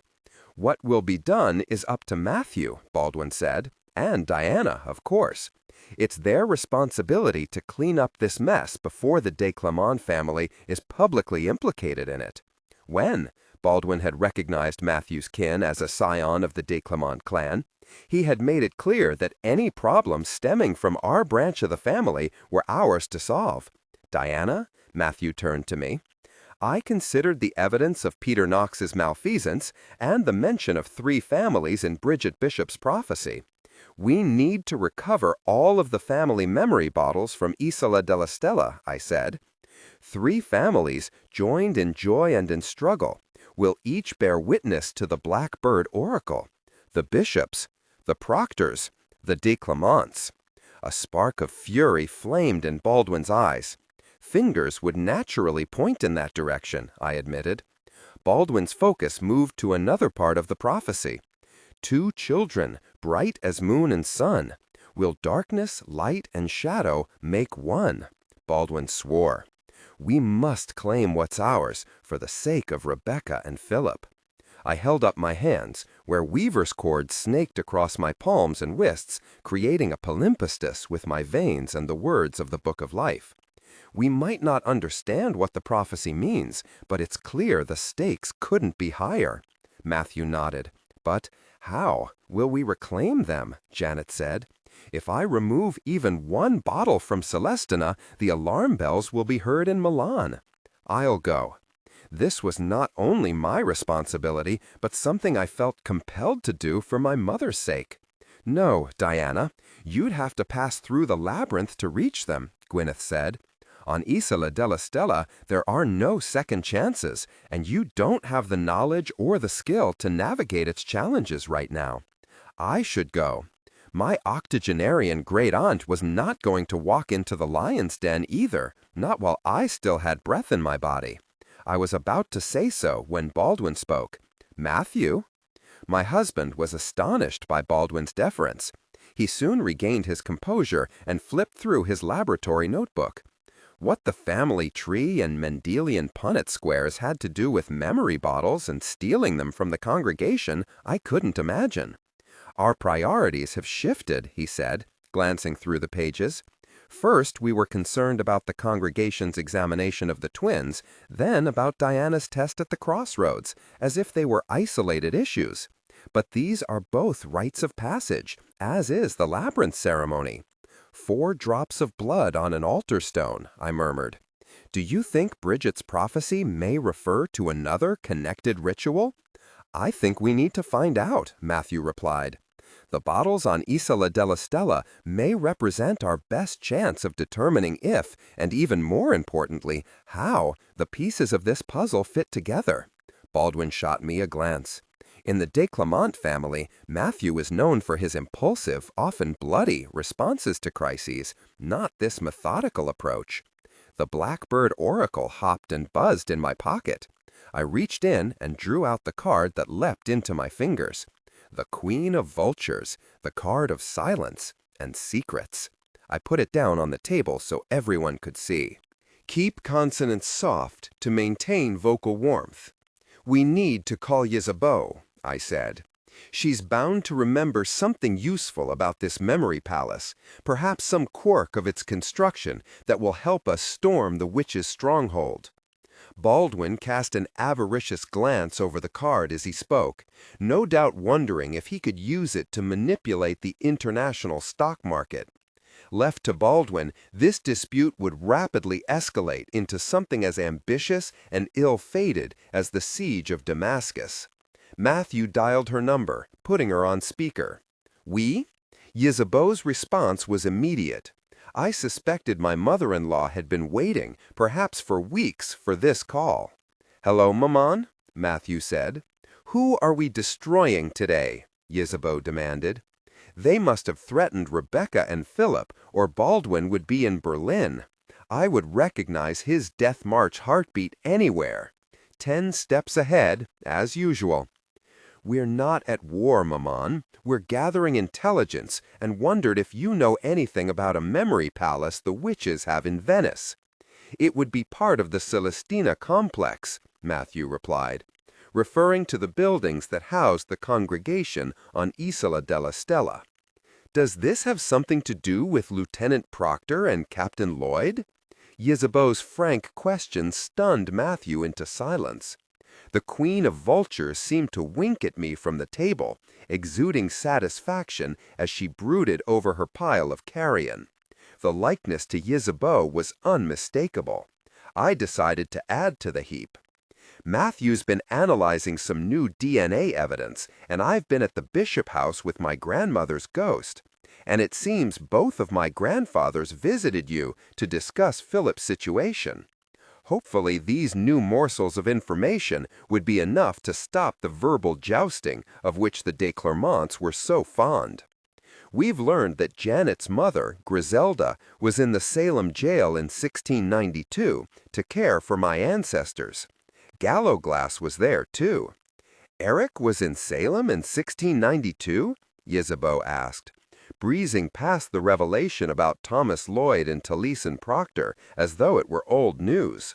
What will be done is up to Matthew, Baldwin said, and Diana, of course. It's their responsibility to clean up this mess before the de Clermont family is publicly implicated in it. When Baldwin had recognized Matthew's kin as a scion of the de Clermont clan, he had made it clear that any problems stemming from our branch of the family were ours to solve. Diana, Matthew turned to me. I considered the evidence of Peter Knox's malfeasance and the mention of 3 families in Bridget Bishop's prophecy. We need to recover all of the family memory bottles from Isola della Stella, I said. 3 families, joined in joy and in struggle, will each bear witness to the Blackbird Oracle. The Bishops, the Proctors, the de Clermonts. A spark of fury flamed in Baldwin's eyes. Fingers would naturally point in that direction, I admitted. Baldwin's focus moved to another part of the prophecy. 2 children, bright as moon and sun. Will darkness, light, and shadow make one? Baldwin swore. We must claim what's ours for the sake of Rebecca and Philip. I held up my hands, where weaver's cord snaked across my palms and wrists, creating a palimpsestus with my veins and the words of the Book of Life. We might not understand what the prophecy means, but it's clear the stakes couldn't be higher. Matthew nodded. But how will we reclaim them? Janet said. If I remove even 1 bottle from Celestina, the alarm bells will be heard in Milan. I'll go. This was not only my responsibility, but something I felt compelled to do for my mother's sake. No, Diana, you'd have to pass through the labyrinth to reach them, Gwyneth said. On Isola della Stella, there are no second chances, and you don't have the knowledge or the skill to navigate its challenges right now. I should go. My octogenarian great-aunt was not going to walk into the lion's den either, not while I still had breath in my body. I was about to say so when Baldwin spoke. Matthew? My husband was astonished by Baldwin's deference. He soon regained his composure and flipped through his laboratory notebook. What the family tree and Mendelian Punnett squares had to do with memory bottles and stealing them from the congregation, I couldn't imagine. Our priorities have shifted, he said, glancing through the pages. First, we were concerned about the congregation's examination of the twins, then about Diana's test at the crossroads, as if they were isolated issues. But these are both rites of passage, as is the labyrinth ceremony. 4 drops of blood on an altar stone, I murmured. Do you think Bridget's prophecy may refer to another connected ritual? I think we need to find out, Matthew replied. The bottles on Isola della Stella may represent our best chance of determining if, and even more importantly, how, the pieces of this puzzle fit together. Baldwin shot me a glance. In the de Clermont family, Matthew is known for his impulsive, often bloody, responses to crises, not this methodical approach. The Blackbird Oracle hopped and buzzed in my pocket. I reached in and drew out the card that leapt into my fingers. The Queen of Vultures, the card of silence and secrets. I put it down on the table so everyone could see. Keep consonants soft to maintain vocal warmth. We need to call Ysabeau, I said. She's bound to remember something useful about this memory palace, perhaps some quirk of its construction that will help us storm the witch's stronghold. Baldwin cast an avaricious glance over the card as he spoke, no doubt wondering if he could use it to manipulate the international stock market. Left to Baldwin, this dispute would rapidly escalate into something as ambitious and ill-fated as the siege of Damascus. Matthew dialed her number, putting her on speaker. "Oui?" Ysabeau's response was immediate. I suspected my mother-in-law had been waiting, perhaps for weeks, for this call. "Hello, Maman," Matthew said. "Who are we destroying today?" Ysabeau demanded. They must have threatened Rebecca and Philip, or Baldwin would be in Berlin. I would recognize his death march heartbeat anywhere. 10 steps ahead, as usual. "We're not at war, Maman. We're gathering intelligence and wondered if you know anything about a memory palace the witches have in Venice." "It would be part of the Celestina complex," Matthew replied, referring to the buildings that housed the congregation on Isola della Stella. "Does this have something to do with Lieutenant Proctor and Captain Lloyd?" Ysabeau's frank question stunned Matthew into silence. The Queen of Vultures seemed to wink at me from the table, exuding satisfaction as she brooded over her pile of carrion. The likeness to Ysabeau was unmistakable. I decided to add to the heap. "Matthew's been analyzing some new DNA evidence, and I've been at the Bishop House with my grandmother's ghost. And it seems both of my grandfathers visited you to discuss Philip's situation. Hopefully these new morsels of information would be enough to stop the verbal jousting of which the de Clermonts were so fond. We've learned that Janet's mother, Griselda, was in the Salem jail in 1692 to care for my ancestors. Gallowglass was there, too." "Eric was in Salem in 1692? Ysabeau asked, breezing past the revelation about Thomas Lloyd and Taliesin Proctor as though it were old news.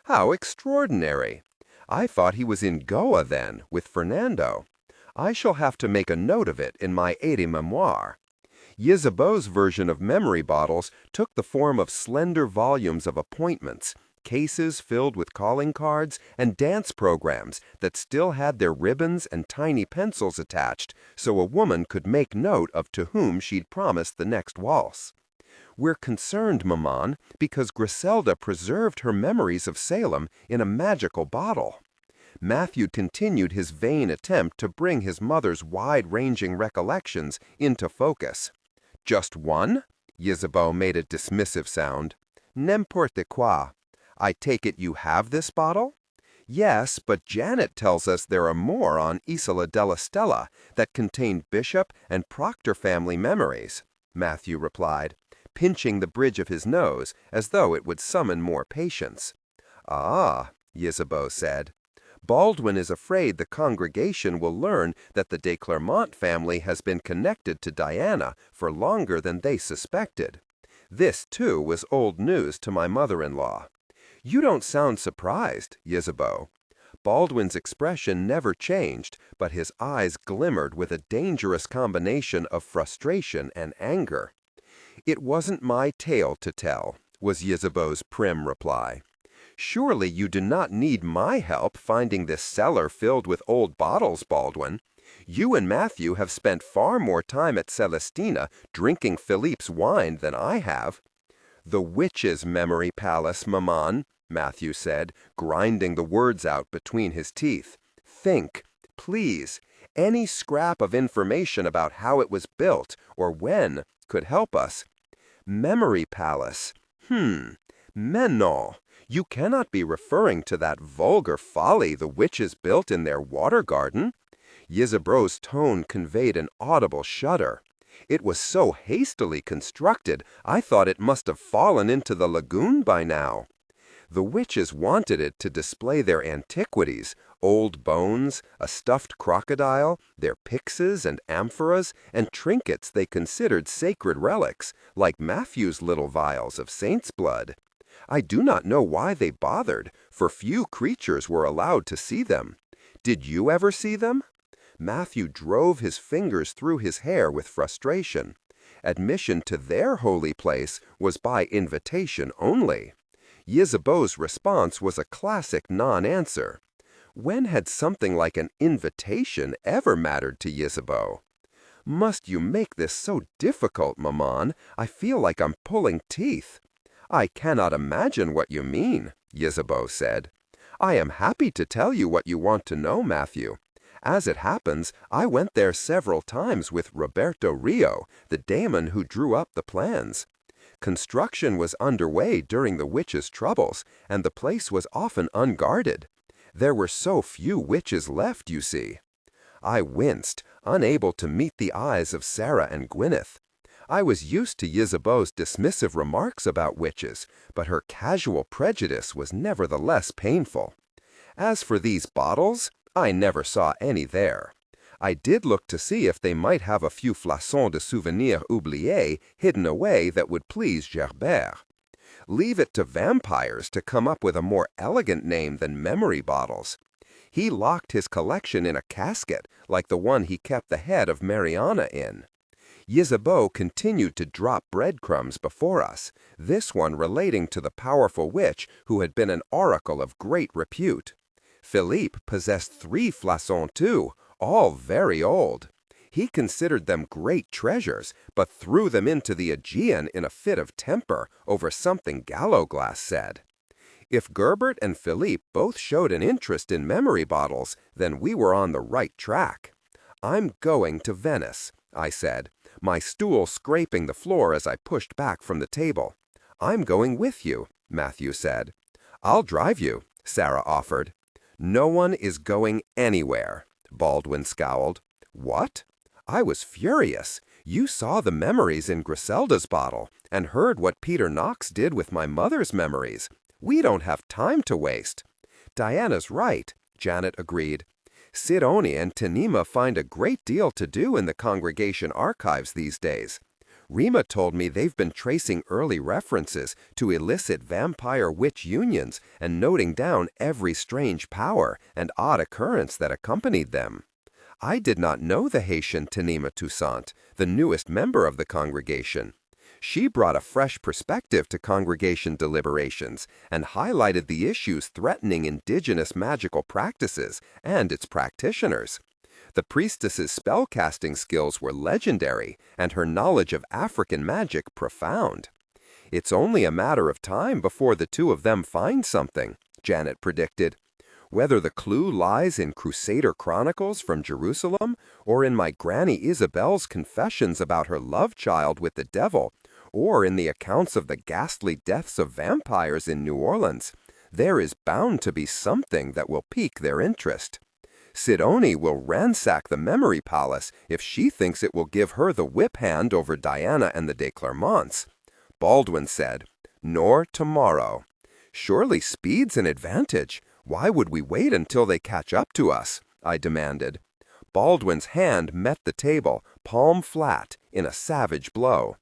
"How extraordinary! I thought he was in Goa then, with Fernando. I shall have to make a note of it in my aide-memoire." Ysabeau's version of memory bottles took the form of slender volumes of appointments, cases filled with calling cards, and dance programs that still had their ribbons and tiny pencils attached so a woman could make note of to whom she'd promised the next waltz. "We're concerned, Maman, because Griselda preserved her memories of Salem in a magical bottle." Matthew continued his vain attempt to bring his mother's wide-ranging recollections into focus. "Just one?" Ysabeau made a dismissive sound. "N'importe quoi. I take it you have this bottle?" "Yes, but Janet tells us there are more on Isola della Stella that contain Bishop and Proctor family memories," Matthew replied, pinching the bridge of his nose as though it would summon more patience. "Ah," Ysabeau said. "Baldwin is afraid the congregation will learn that the de Clermont family has been connected to Diana for longer than they suspected. This, too, was old news to my mother-in-law." "You don't sound surprised, Ysabeau." Baldwin's expression never changed, but his eyes glimmered with a dangerous combination of frustration and anger. "It wasn't my tale to tell," was Ysabeau's prim reply. "Surely you do not need my help finding this cellar filled with old bottles, Baldwin. You and Matthew have spent far more time at Celestina drinking Philippe's wine than I have." "The witch's memory palace, Maman," Matthew said, grinding the words out between his teeth. "Think, please. Any scrap of information about how it was built or when could help us." "Memory palace. Mais non. You cannot be referring to that vulgar folly the witches built in their water garden." Ysabeau's tone conveyed an audible shudder. "It was so hastily constructed, I thought it must have fallen into the lagoon by now. The witches wanted it to display their antiquities, old bones, a stuffed crocodile, their pyxes and amphoras, and trinkets they considered sacred relics, like Matthew's little vials of saint's blood. I do not know why they bothered, for few creatures were allowed to see them. Did you ever see them?" Matthew drove his fingers through his hair with frustration. Admission to their holy place was by invitation only. Ysabeau's response was a classic non-answer. When had something like an invitation ever mattered to Ysabeau? "Must you make this so difficult, maman? I feel like I'm pulling teeth." "I cannot imagine what you mean," Ysabeau said. "I am happy to tell you what you want to know, Matthew. As it happens, I went there several times with Roberto Rio, the daemon who drew up the plans. Construction was underway during the witches' troubles, and the place was often unguarded. There were so few witches left, you see." I winced, unable to meet the eyes of Sarah and Gwyneth. I was used to Ysabeau's dismissive remarks about witches, but her casual prejudice was nevertheless painful. As for these bottles, I never saw any there. I did look to see if they might have a few flacons de souvenirs oubliés hidden away that would please Gerbert. Leave it to vampires to come up with a more elegant name than memory bottles. He locked his collection in a casket, like the one he kept the head of Mariana in. Ysabeau continued to drop breadcrumbs before us, this one relating to the powerful witch who had been an oracle of great repute. Philippe possessed 3 flacons too, all very old. He considered them great treasures, but threw them into the Aegean in a fit of temper over something Gallowglass said. If Gerbert and Philippe both showed an interest in memory bottles, then we were on the right track. "I'm going to Venice," I said, my stool scraping the floor as I pushed back from the table. "I'm going with you," Matthew said. "I'll drive you," Sarah offered. "No one is going anywhere," Baldwin scowled. "What?" I was furious. "You saw the memories in Griselda's bottle and heard what Peter Knox did with my mother's memories. We don't have time to waste." "Diana's right," Janet agreed. "Sidoni and Tanima find a great deal to do in the congregation archives these days. Rima told me they've been tracing early references to illicit vampire-witch unions and noting down every strange power and odd occurrence that accompanied them. I did not know the Haitian Tanima Toussaint, the newest member of the congregation. She brought a fresh perspective to congregation deliberations and highlighted the issues threatening indigenous magical practices and its practitioners. The priestess's spellcasting skills were legendary, and her knowledge of African magic profound. It's only a matter of time before the two of them find something," Janet predicted. "Whether the clue lies in Crusader chronicles from Jerusalem or in my Granny Isabel's confessions about her love child with the devil, or in the accounts of the ghastly deaths of vampires in New Orleans, there is bound to be something that will pique their interest. Sidoni will ransack the memory palace if she thinks it will give her the whip hand over Diana and the de Clermonts." Baldwin said, "Nor tomorrow." "Surely speed's an advantage. Why would we wait until they catch up to us?" I demanded. Baldwin's hand met the table, palm flat, in a savage blow.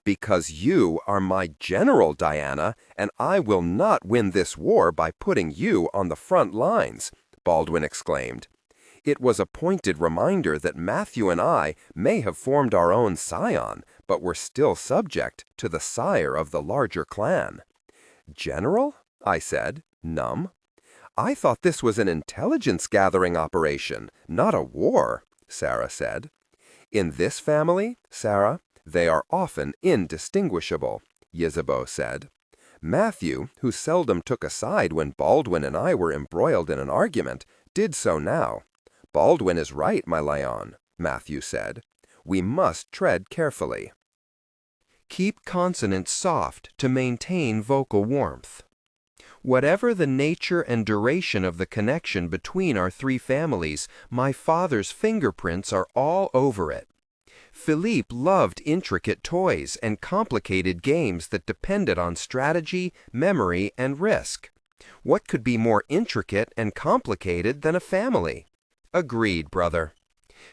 "Because you are my general, Diana, and I will not win this war by putting you on the front lines," Baldwin exclaimed. It was a pointed reminder that Matthew and I may have formed our own scion, but were still subject to the sire of the larger clan. "General?" I said, numb. "I thought this was an intelligence-gathering operation, not a war," Sarah said. "In this family, Sarah, they are often indistinguishable," Ysabeau said. Matthew, who seldom took a side when Baldwin and I were embroiled in an argument, did so now. "Baldwin is right, my Lyon," Matthew said. "We must tread carefully. Keep consonants soft to maintain vocal warmth." Whatever the nature and duration of the connection between our 3 families, my father's fingerprints are all over it. Philippe loved intricate toys and complicated games that depended on strategy, memory, and risk. What could be more intricate and complicated than a family? Agreed, brother.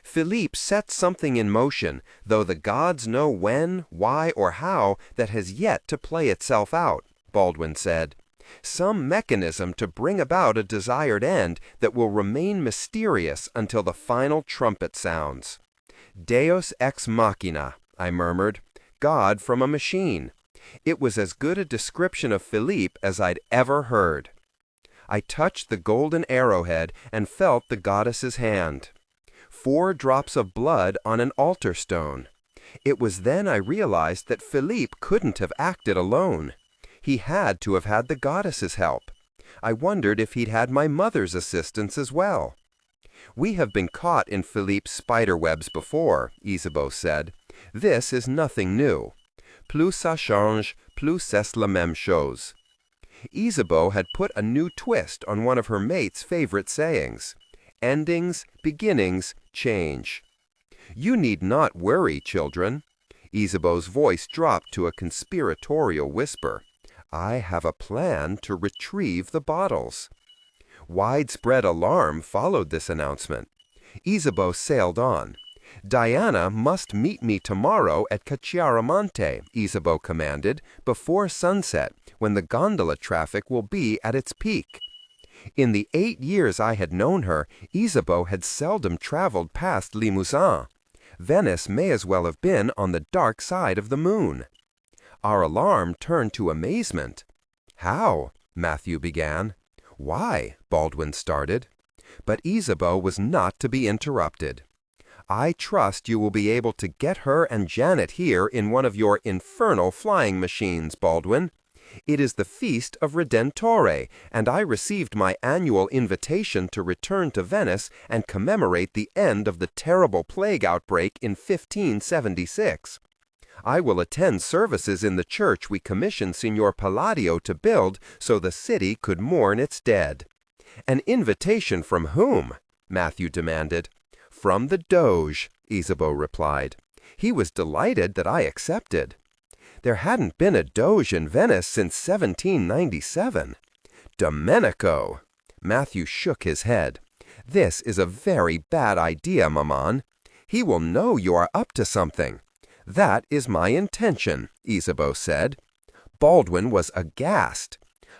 Philippe set something in motion, though the gods know when, why, or how, that has yet to play itself out, Baldwin said. Some mechanism to bring about a desired end that will remain mysterious until the final trumpet sounds. Deus ex machina, I murmured. God from a machine. It was as good a description of Philippe as I'd ever heard. I touched the golden arrowhead and felt the goddess's hand. 4 drops of blood on an altar stone. It was then I realized that Philippe couldn't have acted alone. He had to have had the goddess's help. I wondered if he'd had my mother's assistance as well. We have been caught in Philippe's spider webs before, Isabeau said. This is nothing new. Plus ça change, plus c'est la même chose. Isabeau had put a new twist on one of her mate's favorite sayings. Endings, beginnings, change. You need not worry, children. Isabeau's voice dropped to a conspiratorial whisper. I have a plan to retrieve the bottles. Widespread alarm followed this announcement. Isabeau sailed on. Diana must meet me tomorrow at Cacciaramonte, Isabeau commanded, before sunset, when the gondola traffic will be at its peak. In the 8 years I had known her, Isabeau had seldom traveled past Limousin. Venice may as well have been on the dark side of the moon. Our alarm turned to amazement. How? Matthew began. Why? Baldwin started. But Isabeau was not to be interrupted. I trust you will be able to get her and Janet here in one of your infernal flying machines, Baldwin. It is the Feast of Redentore, and I received my annual invitation to return to Venice and commemorate the end of the terrible plague outbreak in 1576. I will attend services in the church we commissioned Signor Palladio to build so the city could mourn its dead. An invitation from whom? Matthew demanded. From the Doge, Isabeau replied. He was delighted that I accepted. There hadn't been a Doge in Venice since 1797. Domenico! Matthew shook his head. This is a very bad idea, Maman. He will know you are up to something. That is my intention, Isabeau said. Baldwin was aghast.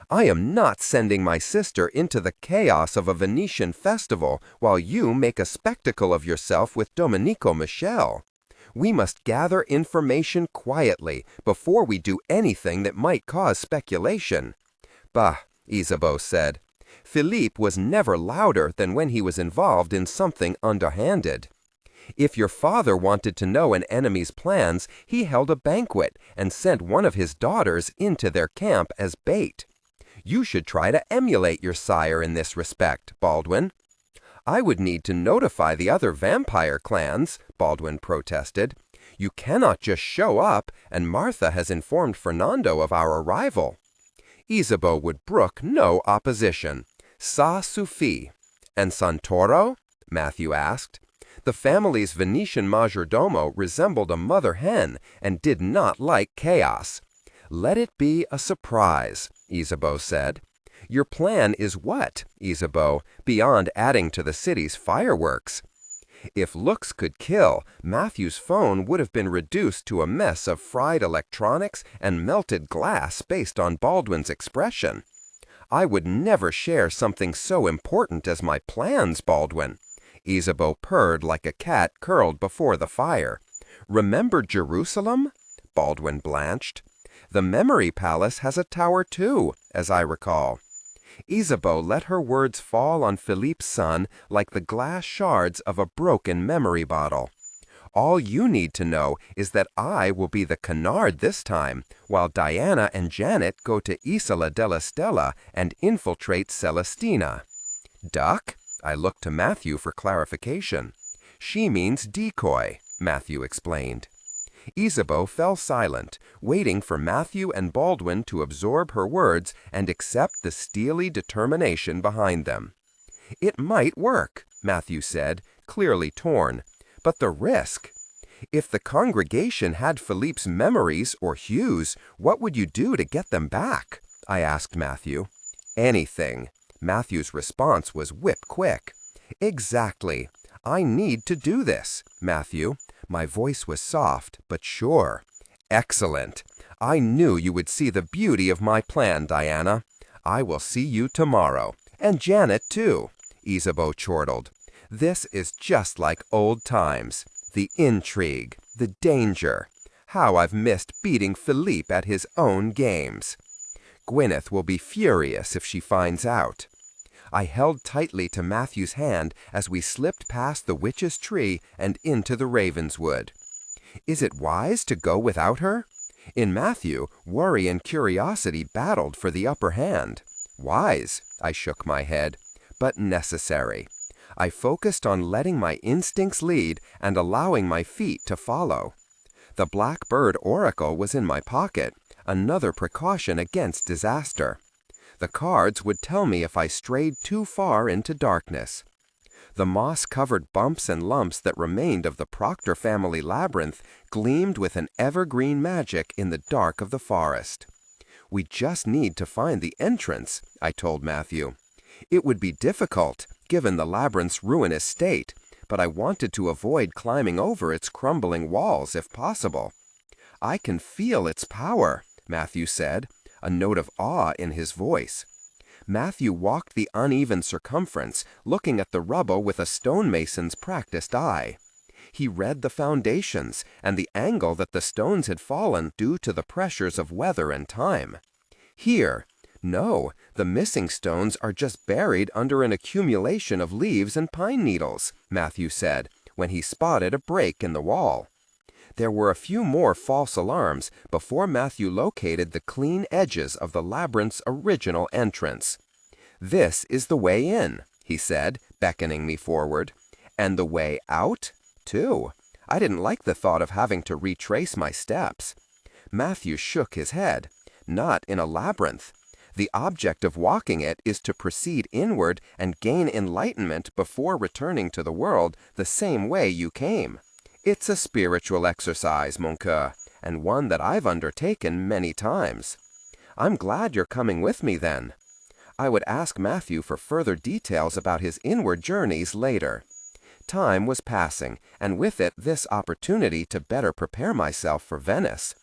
I am not sending my sister into the chaos of a Venetian festival while you make a spectacle of yourself with Domenico Michel. We must gather information quietly before we do anything that might cause speculation. Bah, Isabeau said. Philippe was never louder than when he was involved in something underhanded. If your father wanted to know an enemy's plans, he held a banquet and sent one of his daughters into their camp as bait. You should try to emulate your sire in this respect, Baldwin. I would need to notify the other vampire clans, Baldwin protested. You cannot just show up, and Martha has informed Fernando of our arrival. Isabeau would brook no opposition. Ça suffit. And Santoro? Matthew asked. The family's Venetian majordomo resembled a mother hen and did not like chaos. Let it be a surprise, Isabeau said. Your plan is what, Isabeau, beyond adding to the city's fireworks? If looks could kill, Matthew's phone would have been reduced to a mess of fried electronics and melted glass based on Baldwin's expression. I would never share something so important as my plans, Baldwin. Isabeau purred like a cat curled before the fire. Remember Jerusalem? Baldwin blanched. The Memory Palace has a tower too, as I recall. Isabeau let her words fall on Philippe's son like the glass shards of a broken memory bottle. All you need to know is that I will be the canard this time, while Diana and Janet go to Isola della Stella and infiltrate Celestina. Duck? I looked to Matthew for clarification. She means decoy, Matthew explained. Isabeau fell silent, waiting for Matthew and Baldwin to absorb her words and accept the steely determination behind them. It might work, Matthew said, clearly torn, but the risk. If the congregation had Philippe's memories or Hugh's, what would you do to get them back? I asked Matthew. Anything. Matthew's response was whip-quick. Exactly. I need to do this, Matthew. My voice was soft, but sure. Excellent. I knew you would see the beauty of my plan, Diana. I will see you tomorrow. And Janet, too, Isabeau chortled. This is just like old times. The intrigue, the danger. How I've missed beating Philippe at his own games. Gwyneth will be furious if she finds out. I held tightly to Matthew's hand as we slipped past the witch's tree and into the Ravenswood. Is it wise to go without her? In Matthew, worry and curiosity battled for the upper hand. Wise, I shook my head, but necessary. I focused on letting my instincts lead and allowing my feet to follow. The Black Bird Oracle was in my pocket, another precaution against disaster. The cards would tell me if I strayed too far into darkness. The moss-covered bumps and lumps that remained of the Proctor family labyrinth gleamed with an evergreen magic in the dark of the forest. We just need to find the entrance, I told Matthew. It would be difficult, given the labyrinth's ruinous state, but I wanted to avoid climbing over its crumbling walls if possible. I can feel its power, Matthew said, a note of awe in his voice. Matthew walked the uneven circumference, looking at the rubble with a stonemason's practiced eye. He read the foundations and the angle that the stones had fallen due to the pressures of weather and time. Here, no, the missing stones are just buried under an accumulation of leaves and pine needles, Matthew said, when he spotted a break in the wall. There were a few more false alarms before Matthew located the clean edges of the labyrinth's original entrance. This is the way in, he said, beckoning me forward. And the way out, too. I didn't like the thought of having to retrace my steps. Matthew shook his head. Not in a labyrinth. The object of walking it is to proceed inward and gain enlightenment before returning to the world the same way you came. It's a spiritual exercise, mon coeur, and one that I've undertaken many times. I'm glad you're coming with me, then. I would ask Matthew for further details about his inward journeys later. Time was passing, and with it this opportunity to better prepare myself for Venice.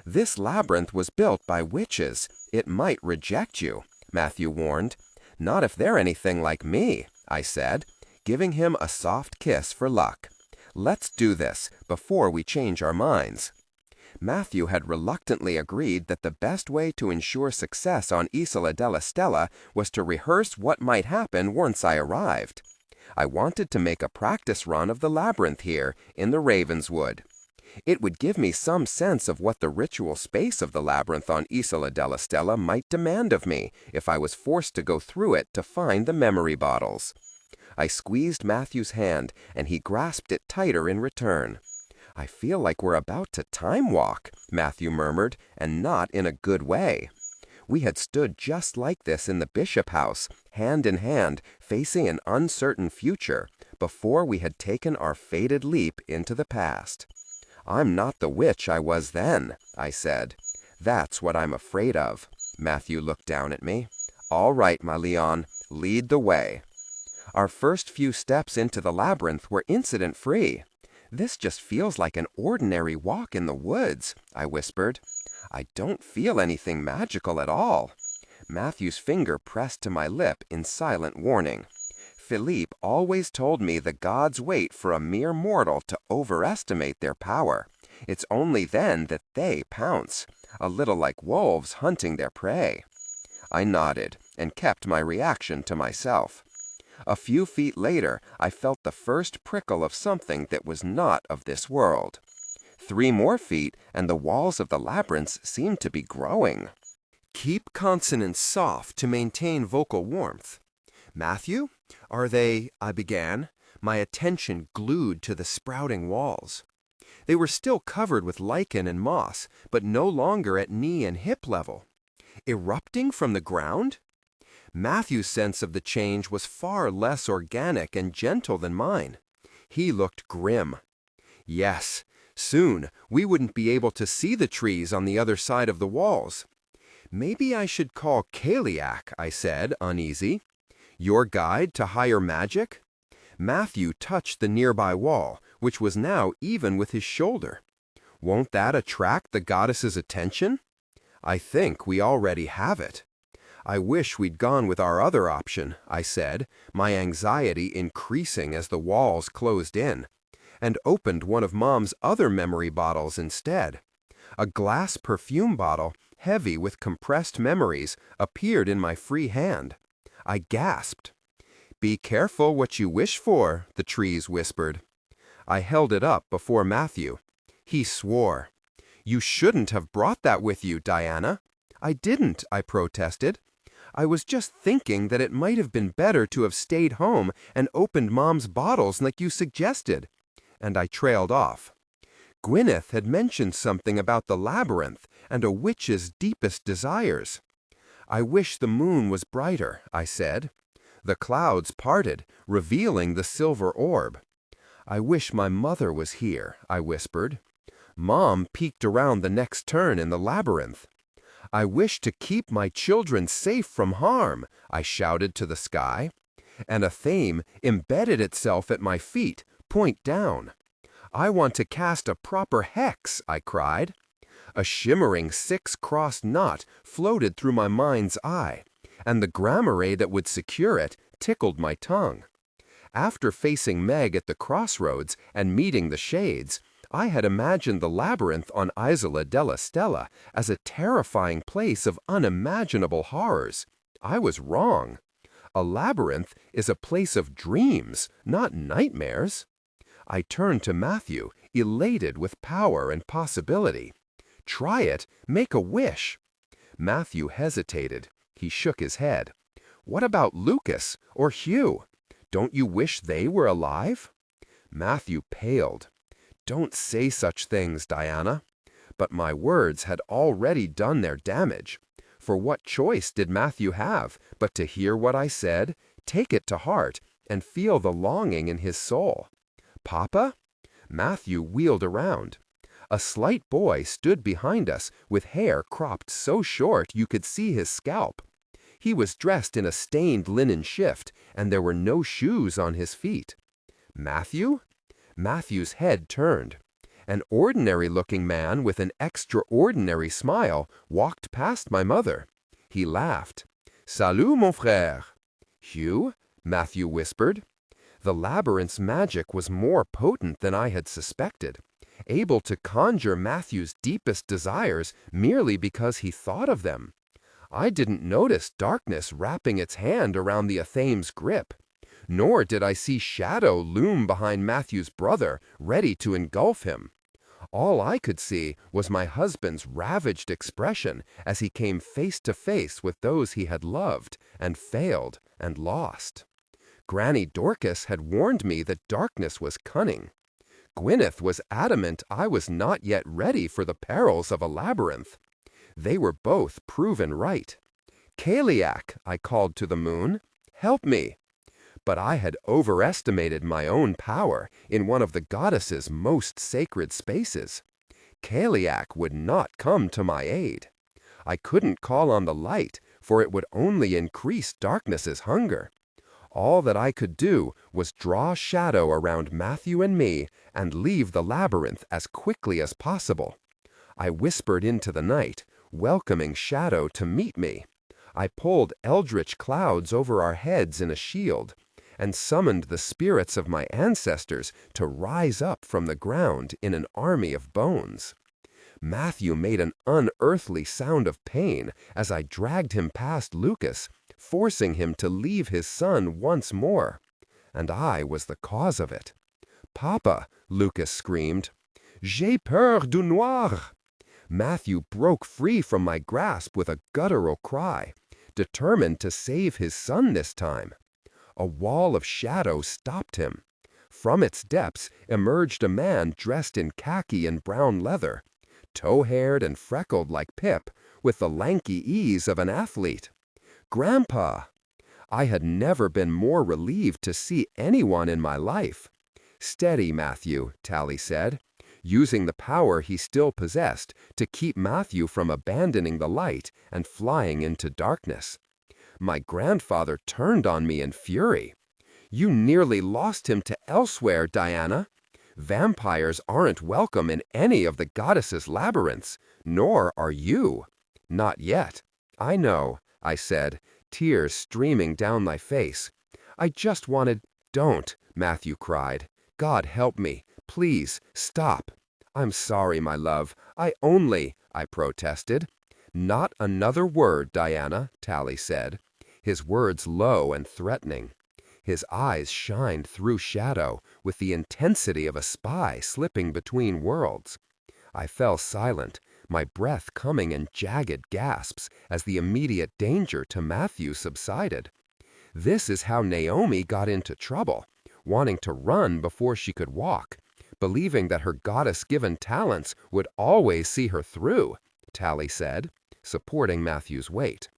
This labyrinth was built by witches. It might reject you, Matthew warned. Not if they're anything like me, I said, giving him a soft kiss for luck. Let's do this before we change our minds. Matthew had reluctantly agreed that the best way to ensure success on Isola della Stella was to rehearse what might happen once I arrived. I wanted to make a practice run of the labyrinth here in the Ravenswood. It would give me some sense of what the ritual space of the labyrinth on Isola della Stella might demand of me if I was forced to go through it to find the memory bottles. I squeezed Matthew's hand, and he grasped it tighter in return. I feel like we're about to time walk, Matthew murmured, and not in a good way. We had stood just like this in the Bishop House, hand in hand, facing an uncertain future, before we had taken our fated leap into the past. I'm not the witch I was then, I said. That's what I'm afraid of. Matthew looked down at me. All right, my Leon, lead the way. Our first few steps into the labyrinth were incident-free. This just feels like an ordinary walk in the woods, I whispered. I don't feel anything magical at all. Matthew's finger pressed to my lip in silent warning. Philippe always told me the gods wait for a mere mortal to overestimate their power. It's only then that they pounce, a little like wolves hunting their prey. I nodded and kept my reaction to myself. A few feet later, I felt the first prickle of something that was not of this world. 3 more feet, and the walls of the labyrinth seemed to be growing. Keep consonants soft to maintain vocal warmth. Matthew, are they, I began, my attention glued to the sprouting walls. They were still covered with lichen and moss, but no longer at knee and hip level. Erupting from the ground? Matthew's sense of the change was far less organic and gentle than mine. He looked grim. Yes, soon we wouldn't be able to see the trees on the other side of the walls. Maybe I should call Kaliak, I said, uneasy. Your guide to higher magic? Matthew touched the nearby wall, which was now even with his shoulder. Won't that attract the goddess's attention? I think we already have it. I wish we'd gone with our other option, I said, my anxiety increasing as the walls closed in, and opened one of Mom's other memory bottles instead. A glass perfume bottle, heavy with compressed memories, appeared in my free hand. I gasped. "Be careful what you wish for," the trees whispered. I held it up before Matthew. He swore. "You shouldn't have brought that with you, Diana." "I didn't," I protested. "I was just thinking that it might have been better to have stayed home and opened Mom's bottles like you suggested." And I trailed off. Gwyneth had mentioned something about the labyrinth and a witch's deepest desires. "I wish the moon was brighter," I said. The clouds parted, revealing the silver orb. "I wish my mother was here," I whispered. Mom peeked around the next turn in the labyrinth. "I wish to keep my children safe from harm," I shouted to the sky. And a theme embedded itself at my feet, point down. "I want to cast a proper hex," I cried. A shimmering 6-crossed knot floated through my mind's eye, and the gramarye that would secure it tickled my tongue. After facing Meg at the crossroads and meeting the shades, I had imagined the labyrinth on Isola della Stella as a terrifying place of unimaginable horrors. I was wrong. A labyrinth is a place of dreams, not nightmares. I turned to Matthew, elated with power and possibility. "Try it. Make a wish." Matthew hesitated. He shook his head. "What about Lucas or Hugh? Don't you wish they were alive?" Matthew paled. "Don't say such things, Diana." But my words had already done their damage. For what choice did Matthew have but to hear what I said, take it to heart, and feel the longing in his soul? "Papa?" Matthew wheeled around. A slight boy stood behind us with hair cropped so short you could see his scalp. He was dressed in a stained linen shift, and there were no shoes on his feet. "Matthew?" Matthew's head turned. An ordinary-looking man with an extraordinary smile walked past my mother. He laughed. "Salut, mon frère." "Hugh?" Matthew whispered. The labyrinth's magic was more potent than I had suspected, able to conjure Matthew's deepest desires merely because he thought of them. I didn't notice darkness wrapping its hand around the Athame's grip, nor did I see shadow loom behind Matthew's brother, ready to engulf him. All I could see was my husband's ravaged expression as he came face to face with those he had loved and failed and lost. Granny Dorcas had warned me that darkness was cunning. Gwyneth was adamant I was not yet ready for the perils of a labyrinth. They were both proven right. "Cailleach," I called to the moon, "help me." But I had overestimated my own power in one of the goddess's most sacred spaces. Cailleach would not come to my aid. I couldn't call on the light, for it would only increase darkness's hunger. All that I could do was draw shadow around Matthew and me and leave the labyrinth as quickly as possible. I whispered into the night, welcoming shadow to meet me. I pulled eldritch clouds over our heads in a shield, and summoned the spirits of my ancestors to rise up from the ground in an army of bones. Matthew made an unearthly sound of pain as I dragged him past Lucas, forcing him to leave his son once more. And I was the cause of it. "Papa," Lucas screamed, "j'ai peur du noir." Matthew broke free from my grasp with a guttural cry, determined to save his son this time. A wall of shadow stopped him. From its depths emerged a man dressed in khaki and brown leather, tow-haired and freckled like Pip, with the lanky ease of an athlete. "Grandpa!" I had never been more relieved to see anyone in my life. "Steady, Matthew," Tally said, using the power he still possessed to keep Matthew from abandoning the light and flying into darkness. My grandfather turned on me in fury. "You nearly lost him to elsewhere, Diana. Vampires aren't welcome in any of the goddess's labyrinths, nor are you. Not yet. I know. I said, tears streaming down my face. I just wanted— Don't, Matthew cried. God help me. Please, stop. I'm sorry, my love. I protested. Not another word, Diana, Tally said, his words low and threatening. His eyes shined through shadow with the intensity of a spy slipping between worlds. I fell silent, my breath coming in jagged gasps as the immediate danger to Matthew subsided. This is how Naomi got into trouble, wanting to run before she could walk, believing that her goddess-given talents would always see her through, Tally said, supporting Matthew's weight.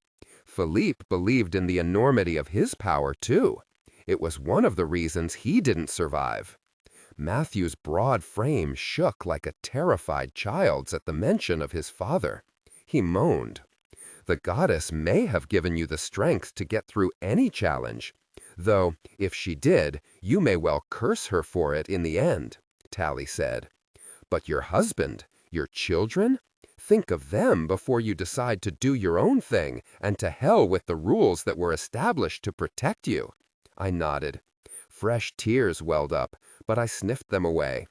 Philippe believed in the enormity of his power, too. It was one of the reasons he didn't survive. Matthew's broad frame shook like a terrified child's at the mention of his father. He moaned. The goddess may have given you the strength to get through any challenge, though, if she did, you may well curse her for it in the end, Tally said. But your husband, your children? Think of them before you decide to do your own thing, and to hell with the rules that were established to protect you. I nodded. Fresh tears welled up, but I sniffed them away.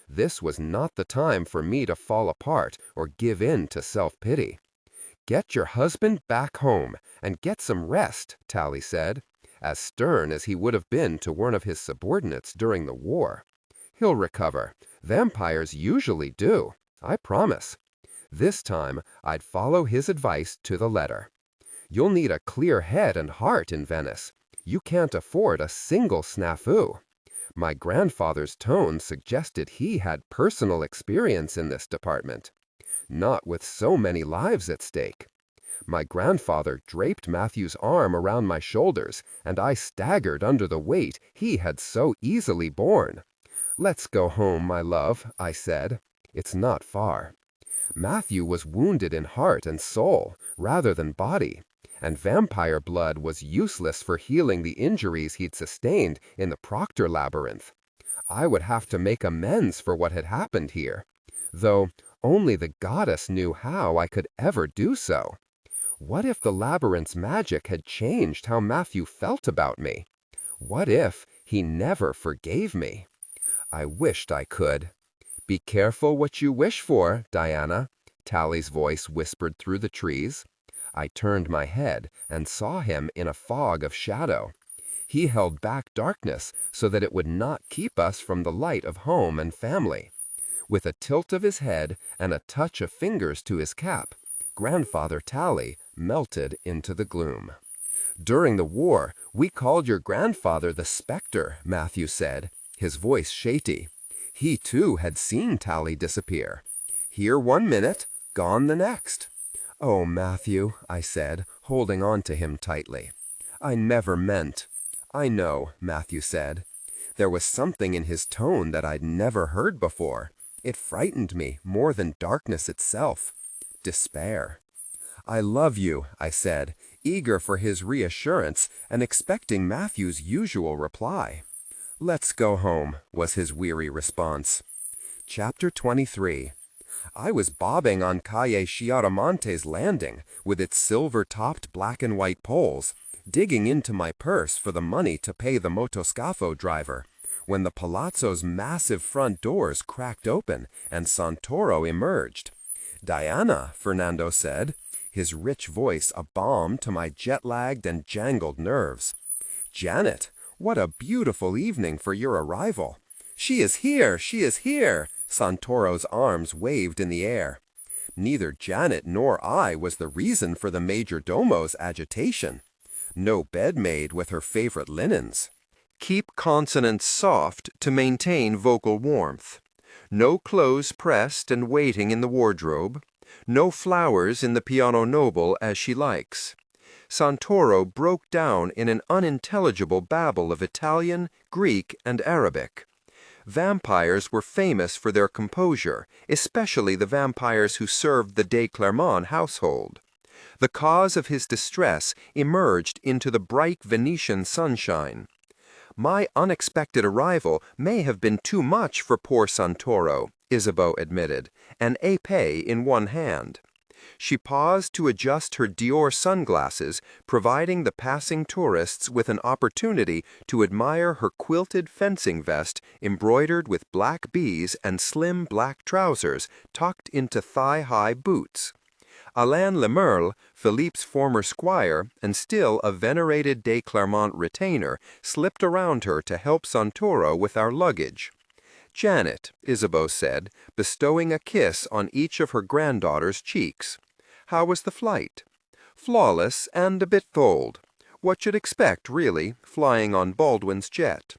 This was not the time for me to fall apart or give in to self-pity. Get your husband back home and get some rest, Tally said, as stern as he would have been to one of his subordinates during the war. He'll recover. Vampires usually do, I promise. This time, I'd follow his advice to the letter. You'll need a clear head and heart in Venice. You can't afford a single snafu. My grandfather's tone suggested he had personal experience in this department. Not with so many lives at stake. My grandfather draped Matthew's arm around my shoulders, and I staggered under the weight he had so easily borne. Let's go home, my love, I said. It's not far. Matthew was wounded in heart and soul, rather than body, and vampire blood was useless for healing the injuries he'd sustained in the Proctor labyrinth. I would have to make amends for what had happened here, though only the goddess knew how I could ever do so. What if the labyrinth's magic had changed how Matthew felt about me? What if he never forgave me? I wished I could. Be careful what you wish for, Diana, Tally's voice whispered through the trees. I turned my head and saw him in a fog of shadow. He held back darkness so that it would not keep us from the light of home and family. With a tilt of his head and a touch of fingers to his cap, Grandfather Tally melted into the gloom. During the war, we called your grandfather the Spectre, Matthew said, his voice shaky. He, too, had seen Tally disappear. Here 1 minute, gone the next. Oh, Matthew, I said, holding on to him tightly. I never meant. I know, Matthew said. There was something in his tone that I'd never heard before. It frightened me more than darkness itself. Despair. I love you, I said, eager for his reassurance and expecting Matthew's usual reply. Let's go home, was his weary response. Chapter 23. I was bobbing on Calle Chiaramonte's landing with its silver-topped black and white poles, digging into my purse for the money to pay the motoscafo driver, when the palazzo's massive front doors cracked open and Santoro emerged. Diana, Fernando said, his rich voice a balm to my jet-lagged and jangled nerves. Janet, what a beautiful evening for your arrival. She is here, she is here, Santoro's arms waved in the air. Neither Janet nor I was the reason for the major domo's agitation. No bedmaid with her favorite linens. Keep consonants soft to maintain vocal warmth. No clothes pressed and waiting in the wardrobe. No flowers in the piano nobile as she likes. Santoro broke down in an unintelligible babble of Italian, Greek, and Arabic. Vampires were famous for their composure, especially the vampires who served the de Clermont household. The cause of his distress emerged into the bright Venetian sunshine. My unexpected arrival may have been too much for poor Santoro, Isabeau admitted, an épée in one hand. She paused to adjust her Dior sunglasses, providing the passing tourists with an opportunity to admire her quilted fencing vest embroidered with black bees and slim black trousers tucked into thigh-high boots. Alain Lemerle, Philippe's former squire and still a venerated de Clermont retainer, slipped around her to help Santoro with our luggage. "Janet," Isabeau said, bestowing a kiss on each of her granddaughters' cheeks. "How was the flight?" "Flawless and a bit cold. What you'd expect, really, flying on Baldwin's jet."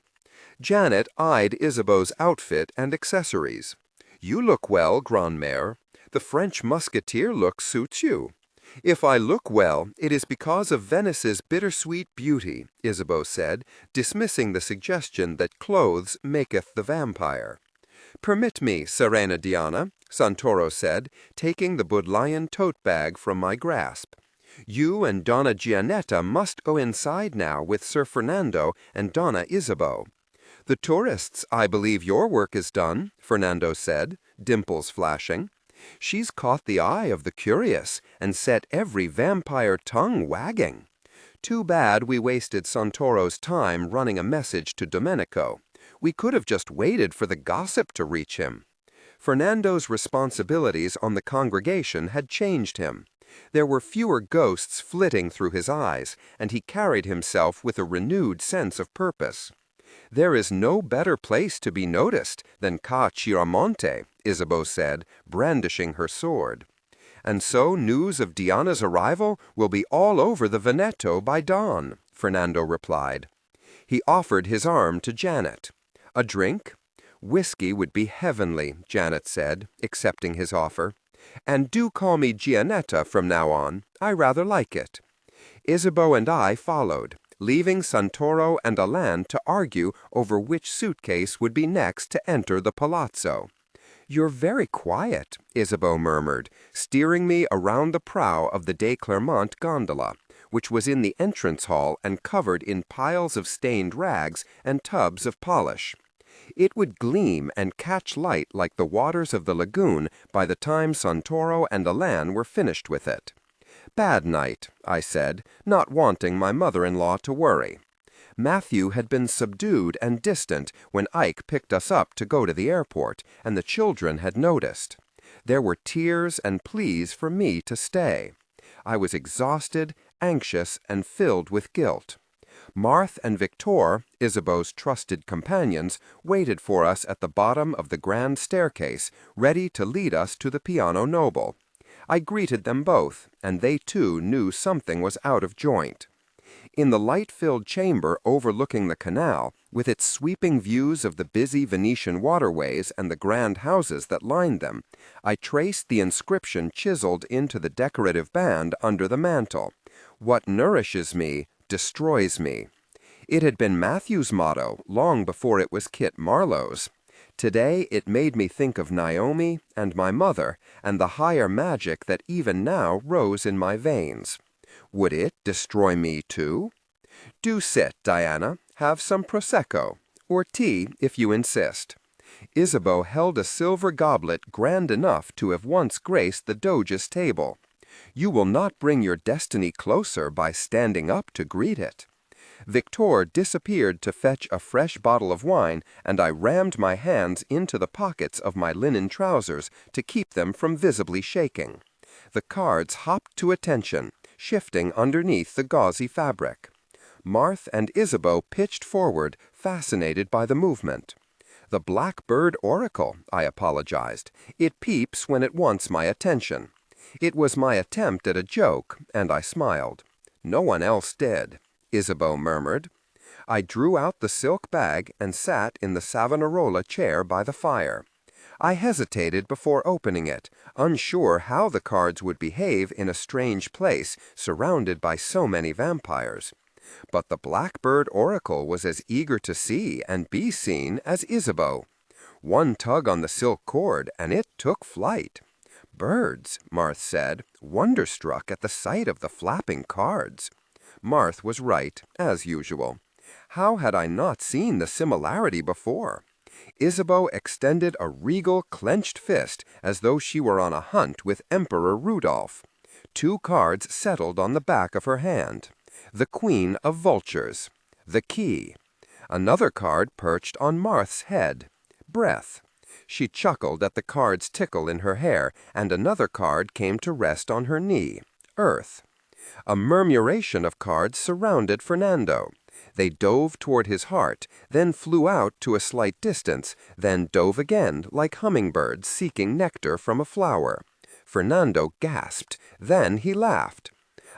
Janet eyed Isabeau's outfit and accessories. "You look well, Grandmère. The French musketeer look suits you." "If I look well, it is because of Venice's bittersweet beauty," Isabeau said, dismissing the suggestion that clothes maketh the vampire. "Permit me, Serena Diana," Santoro said, taking the Bodleian tote bag from my grasp. "You and Donna Gianetta must go inside now with Sir Fernando and Donna Isabeau." "The tourists, I believe your work is done," Fernando said, dimples flashing. "She's caught the eye of the curious and set every vampire tongue wagging." Too bad we wasted Santoro's time running a message to Domenico. We could have just waited for the gossip to reach him. Fernando's responsibilities on the congregation had changed him. There were fewer ghosts flitting through his eyes, and he carried himself with a renewed sense of purpose. "There is no better place to be noticed than Ca Chiaramonte," Isabeau said, brandishing her sword. "And so news of Diana's arrival will be all over the Veneto by dawn," Fernando replied. He offered his arm to Janet. "A drink?" "Whiskey would be heavenly," Janet said, accepting his offer. "And do call me Gianetta from now on. I rather like it." Isabeau and I followed, leaving Santoro and Alain to argue over which suitcase would be next to enter the palazzo. "You're very quiet," Isabeau murmured, steering me around the prow of the de Clermont gondola, which was in the entrance hall and covered in piles of stained rags and tubs of polish. It would gleam and catch light like the waters of the lagoon by the time Santoro and Alain were finished with it. "Bad night," I said, not wanting my mother-in-law to worry. Matthew had been subdued and distant when Ike picked us up to go to the airport, and the children had noticed. There were tears and pleas for me to stay. I was exhausted, anxious, and filled with guilt. Marthe and Victor, Isabeau's trusted companions, waited for us at the bottom of the grand staircase, ready to lead us to the piano noble. I greeted them both, and they too knew something was out of joint. In the light-filled chamber overlooking the canal, with its sweeping views of the busy Venetian waterways and the grand houses that lined them, I traced the inscription chiseled into the decorative band under the mantel: "What nourishes me, destroys me." It had been Matthew's motto long before it was Kit Marlowe's. Today it made me think of Naomi and my mother and the higher magic that even now rose in my veins. Would it destroy me too? "Do sit, Diana. Have some Prosecco. Or tea, if you insist." Isabeau held a silver goblet grand enough to have once graced the Doge's table. "You will not bring your destiny closer by standing up to greet it." Victor disappeared to fetch a fresh bottle of wine, and I rammed my hands into the pockets of my linen trousers to keep them from visibly shaking. The cards hopped to attention, shifting underneath the gauzy fabric. Marthe and Isabeau pitched forward, fascinated by the movement. "The Blackbird Oracle," I apologized. "It peeps when it wants my attention." It was my attempt at a joke, and I smiled. "No one else did," Isabeau murmured. I drew out the silk bag and sat in the Savonarola chair by the fire. I hesitated before opening it, unsure how the cards would behave in a strange place surrounded by so many vampires. But the Blackbird Oracle was as eager to see and be seen as Isabeau. One tug on the silk cord, and it took flight. "Birds," Marthe said, wonderstruck at the sight of the flapping cards. Marthe was right, as usual. How had I not seen the similarity before? Isabeau extended a regal, clenched fist as though she were on a hunt with Emperor Rudolph. 2 cards settled on the back of her hand. The Queen of Vultures. The Key. Another card perched on Marth's head. Breath. She chuckled at the card's tickle in her hair, and another card came to rest on her knee. Earth. A murmuration of cards surrounded Fernando. They dove toward his heart, then flew out to a slight distance, then dove again like hummingbirds seeking nectar from a flower. Fernando gasped. Then he laughed.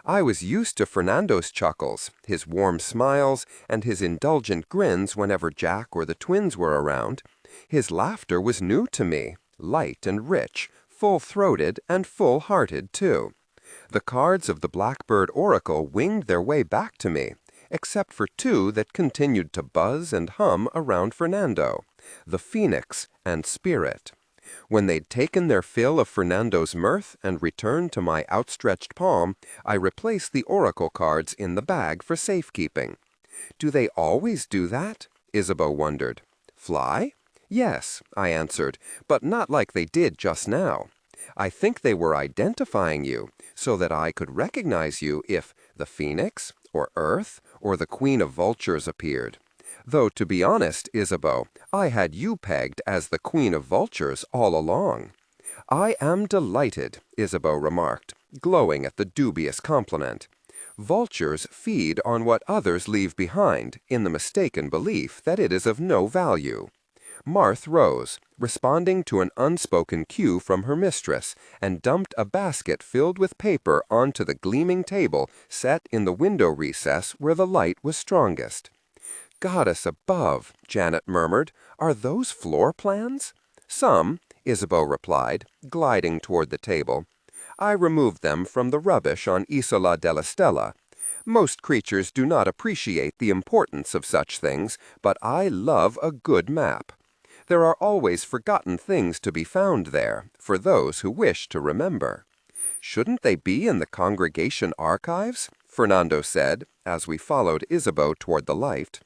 I was used to Fernando's chuckles, his warm smiles, and his indulgent grins whenever Jack or the twins were around. His laughter was new to me, light and rich, full-throated and full-hearted, too. The cards of the Blackbird Oracle winged their way back to me, except for 2 that continued to buzz and hum around Fernando, the Phoenix and Spirit. When they'd taken their fill of Fernando's mirth and returned to my outstretched palm, I replaced the oracle cards in the bag for safekeeping. Do they always do that? Isabeau wondered. Fly? Yes, I answered, but not like they did just now. I think they were identifying you, so that I could recognize you if the Phoenix, or Earth, or the Queen of Vultures appeared. Though, to be honest, Isabeau, I had you pegged as the Queen of Vultures all along. I am delighted, Isabeau remarked, glowing at the dubious compliment. Vultures feed on what others leave behind, in the mistaken belief that it is of no value. Marth rose, responding to an unspoken cue from her mistress, and dumped a basket filled with paper onto the gleaming table set in the window recess where the light was strongest. Goddess above, Janet murmured, are those floor plans? Some, Isabeau replied, gliding toward the table. I removed them from the rubbish on Isola della Stella. Most creatures do not appreciate the importance of such things, but I love a good map. There are always forgotten things to be found there, for those who wish to remember. Shouldn't they be in the congregation archives? Fernando said, as we followed Isabeau toward the light.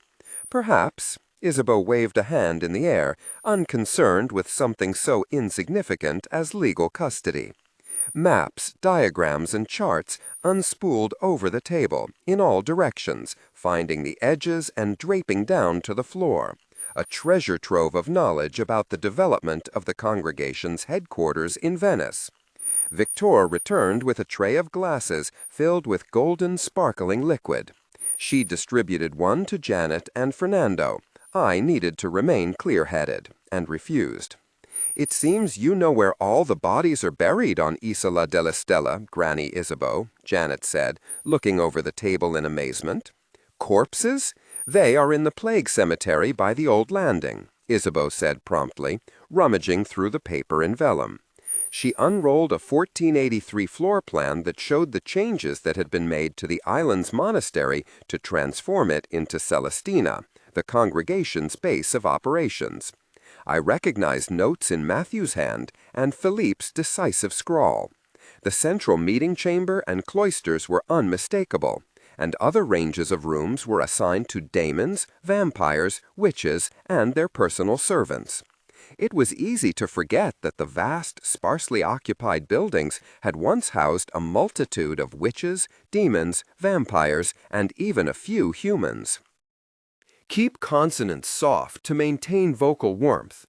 Perhaps. Isabeau waved a hand in the air, unconcerned with something so insignificant as legal custody. Maps, diagrams, and charts unspooled over the table, in all directions, finding the edges and draping down to the floor. A treasure trove of knowledge about the development of the congregation's headquarters in Venice. Victor returned with a tray of glasses filled with golden sparkling liquid. She distributed one to Janet and Fernando. I needed to remain clear-headed, and refused. It seems you know where all the bodies are buried on Isola della Stella, Granny Isabeau, Janet said, looking over the table in amazement. Corpses? They are in the plague cemetery by the old landing, Isabeau said promptly, rummaging through the paper and vellum. She unrolled a 1483 floor plan that showed the changes that had been made to the island's monastery to transform it into Celestina, the congregation's base of operations. I recognized notes in Matthew's hand and Philippe's decisive scrawl. The central meeting chamber and cloisters were unmistakable, and other ranges of rooms were assigned to daemons, vampires, witches, and their personal servants. It was easy to forget that the vast, sparsely occupied buildings had once housed a multitude of witches, demons, vampires, and even a few humans. Keep consonants soft to maintain vocal warmth.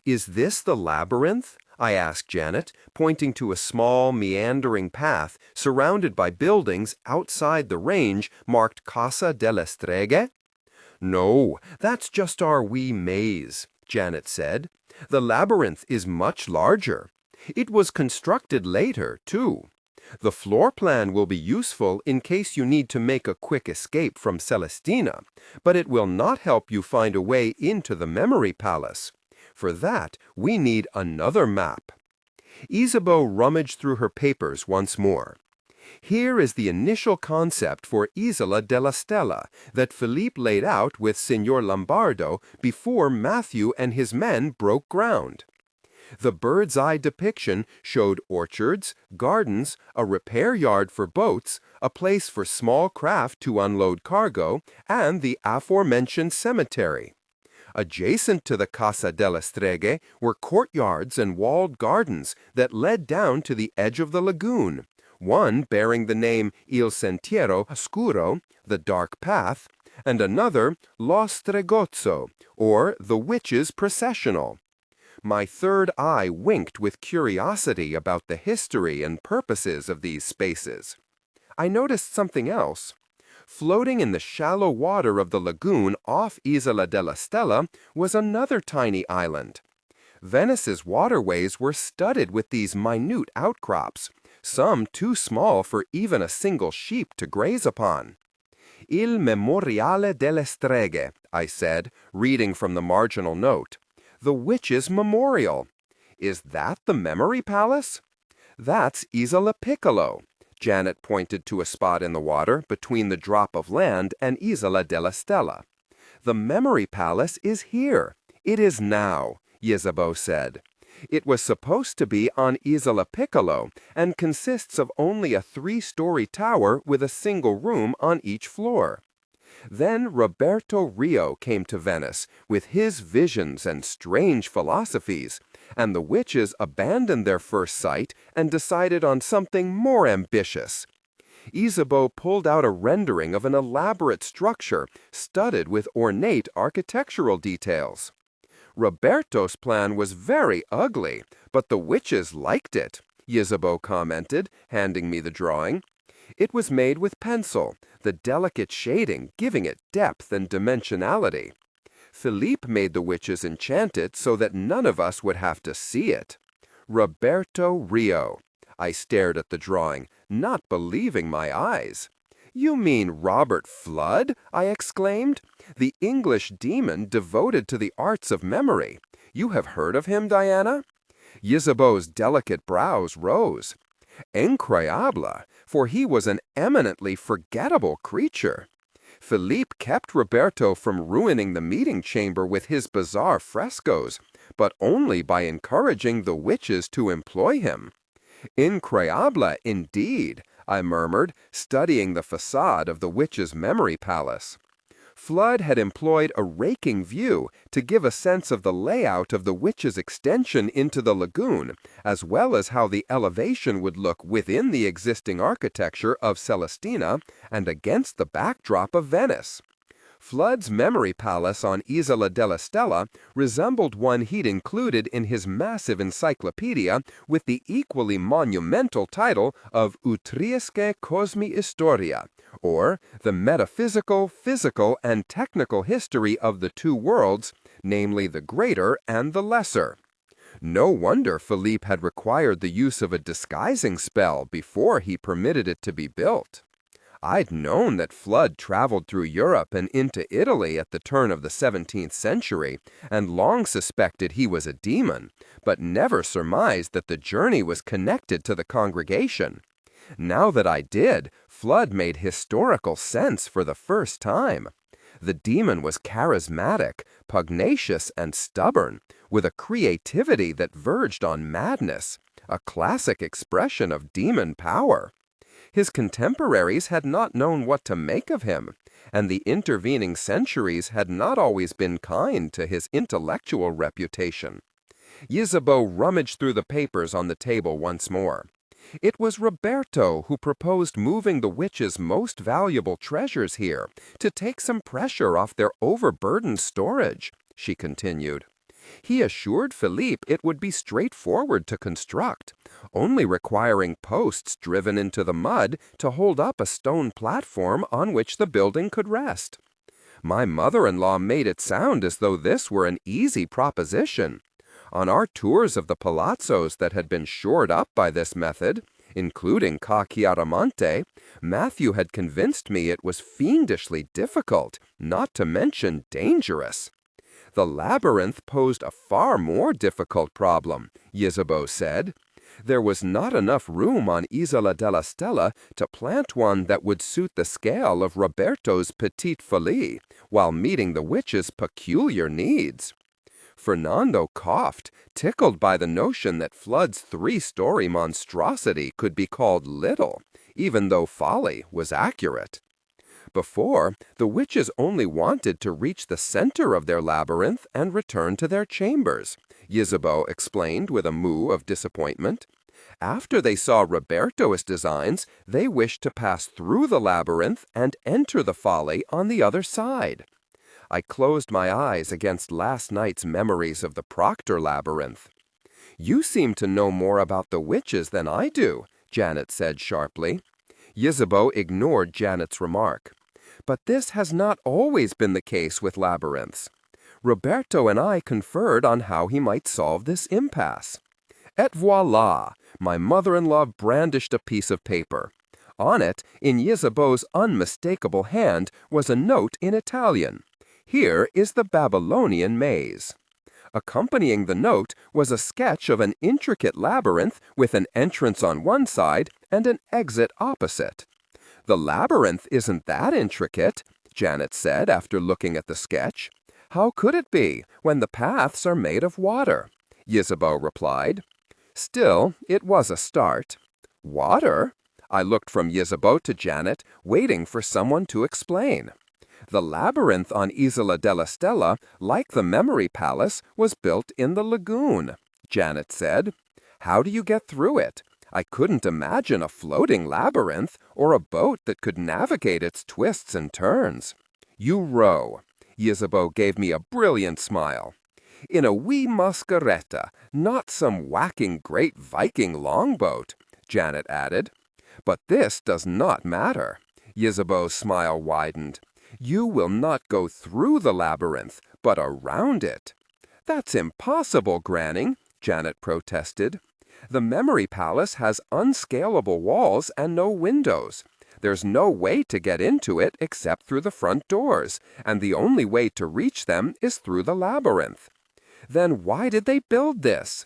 Is this the labyrinth? I asked Janet, pointing to a small, meandering path surrounded by buildings outside the range marked Casa delle Streghe. No, that's just our wee maze, Janet said. The labyrinth is much larger. It was constructed later, too. The floor plan will be useful in case you need to make a quick escape from Celestina, but it will not help you find a way into the memory palace. For that, we need another map. Isabeau rummaged through her papers once more. Here is the initial concept for Isola della Stella that Philippe laid out with Signor Lombardo before Matthew and his men broke ground. The bird's-eye depiction showed orchards, gardens, a repair yard for boats, a place for small craft to unload cargo, and the aforementioned cemetery. Adjacent to the Casa delle Streghe were courtyards and walled gardens that led down to the edge of the lagoon, one bearing the name Il Sentiero Oscuro, the dark path, and another Lo Stregozzo, or the Witches' Processional. My third eye winked with curiosity about the history and purposes of these spaces. I noticed something else. Floating in the shallow water of the lagoon off Isola della Stella was another tiny island. Venice's waterways were studded with these minute outcrops, some too small for even a single sheep to graze upon. Il Memoriale delle Streghe, I said, reading from the marginal note. The Witches' Memorial. Is that the Memory Palace? That's Isola Piccolo. Janet pointed to a spot in the water between the drop of land and Isola della Stella. The Memory Palace is here. It is now, Isabeau said. It was supposed to be on Isola Piccolo and consists of only a 3-story tower with a single room on each floor. Then Roberto Rio came to Venice with his visions and strange philosophies, and the witches abandoned their first site and decided on something more ambitious. Isabeau pulled out a rendering of an elaborate structure studded with ornate architectural details. Roberto's plan was very ugly, but the witches liked it, Isabeau commented, handing me the drawing. It was made with pencil, the delicate shading giving it depth and dimensionality. Philippe made the witches enchant it so that none of us would have to see it. Roberto Rio. I stared at the drawing, not believing my eyes. You mean Robert Flood? I exclaimed. The English demon devoted to the arts of memory. You have heard of him, Diana? Isabeau's delicate brows rose. Incroyable, for he was an eminently forgettable creature. Philippe kept Roberto from ruining the meeting chamber with his bizarre frescoes, but only by encouraging the witches to employ him. Incroyable indeed, I murmured, studying the facade of the witches' memory palace. Flood had employed a raking view to give a sense of the layout of the witches' extension into the lagoon, as well as how the elevation would look within the existing architecture of Celestina and against the backdrop of Venice. Flood's memory palace on Isola della Stella resembled one he'd included in his massive encyclopedia with the equally monumental title of Utriusque Cosmi Historia, or the metaphysical, physical, and technical history of the two worlds, namely the greater and the lesser. No wonder Philippe had required the use of a disguising spell before he permitted it to be built. I'd known that Flood traveled through Europe and into Italy at the turn of the 17th century, and long suspected he was a demon, but never surmised that the journey was connected to the congregation. Now that I did, Flood made historical sense for the first time. The demon was charismatic, pugnacious, and stubborn, with a creativity that verged on madness, a classic expression of demon power. His contemporaries had not known what to make of him, and the intervening centuries had not always been kind to his intellectual reputation. Isabeau rummaged through the papers on the table once more. It was Roberto who proposed moving the witches' most valuable treasures here to take some pressure off their overburdened storage, she continued. He assured Philippe it would be straightforward to construct, only requiring posts driven into the mud to hold up a stone platform on which the building could rest. My mother-in-law made it sound as though this were an easy proposition. On our tours of the palazzos that had been shored up by this method, including Ca Chiaramonte, Matthew had convinced me it was fiendishly difficult, not to mention dangerous. The labyrinth posed a far more difficult problem, Isabeau said. There was not enough room on Isola della Stella to plant one that would suit the scale of Roberto's petite folie, while meeting the witches' peculiar needs. Fernando coughed, tickled by the notion that Flood's 3-story monstrosity could be called little, even though folly was accurate. Before, the witches only wanted to reach the center of their labyrinth and return to their chambers, Ysabeau explained with a moue of disappointment. After they saw Roberto's designs, they wished to pass through the labyrinth and enter the folly on the other side. I closed my eyes against last night's memories of the Proctor labyrinth. You seem to know more about the witches than I do, Janet said sharply. Ysabeau ignored Janet's remark. But this has not always been the case with labyrinths. Roberto and I conferred on how he might solve this impasse. Et voila! My mother-in-law brandished a piece of paper. On it, in Ysabeau's unmistakable hand, was a note in Italian. Here is the Babylonian maze. Accompanying the note was a sketch of an intricate labyrinth with an entrance on one side and an exit opposite. The labyrinth isn't that intricate, Janet said after looking at the sketch. How could it be, when the paths are made of water? Ysabeau replied. Still, it was a start. Water? I looked from Ysabeau to Janet, waiting for someone to explain. The labyrinth on Isola della Stella, like the Memory Palace, was built in the lagoon, Janet said. How do you get through it? I couldn't imagine a floating labyrinth or a boat that could navigate its twists and turns. You row. Ysabeau gave me a brilliant smile. In a wee mascheretta, not some whacking great Viking longboat, Janet added. But this does not matter. Ysabeau's smile widened. You will not go through the labyrinth, but around it. That's impossible, Granny, Janet protested. The Memory Palace has unscalable walls and no windows. There's no way to get into it except through the front doors, and the only way to reach them is through the labyrinth. Then why did they build this?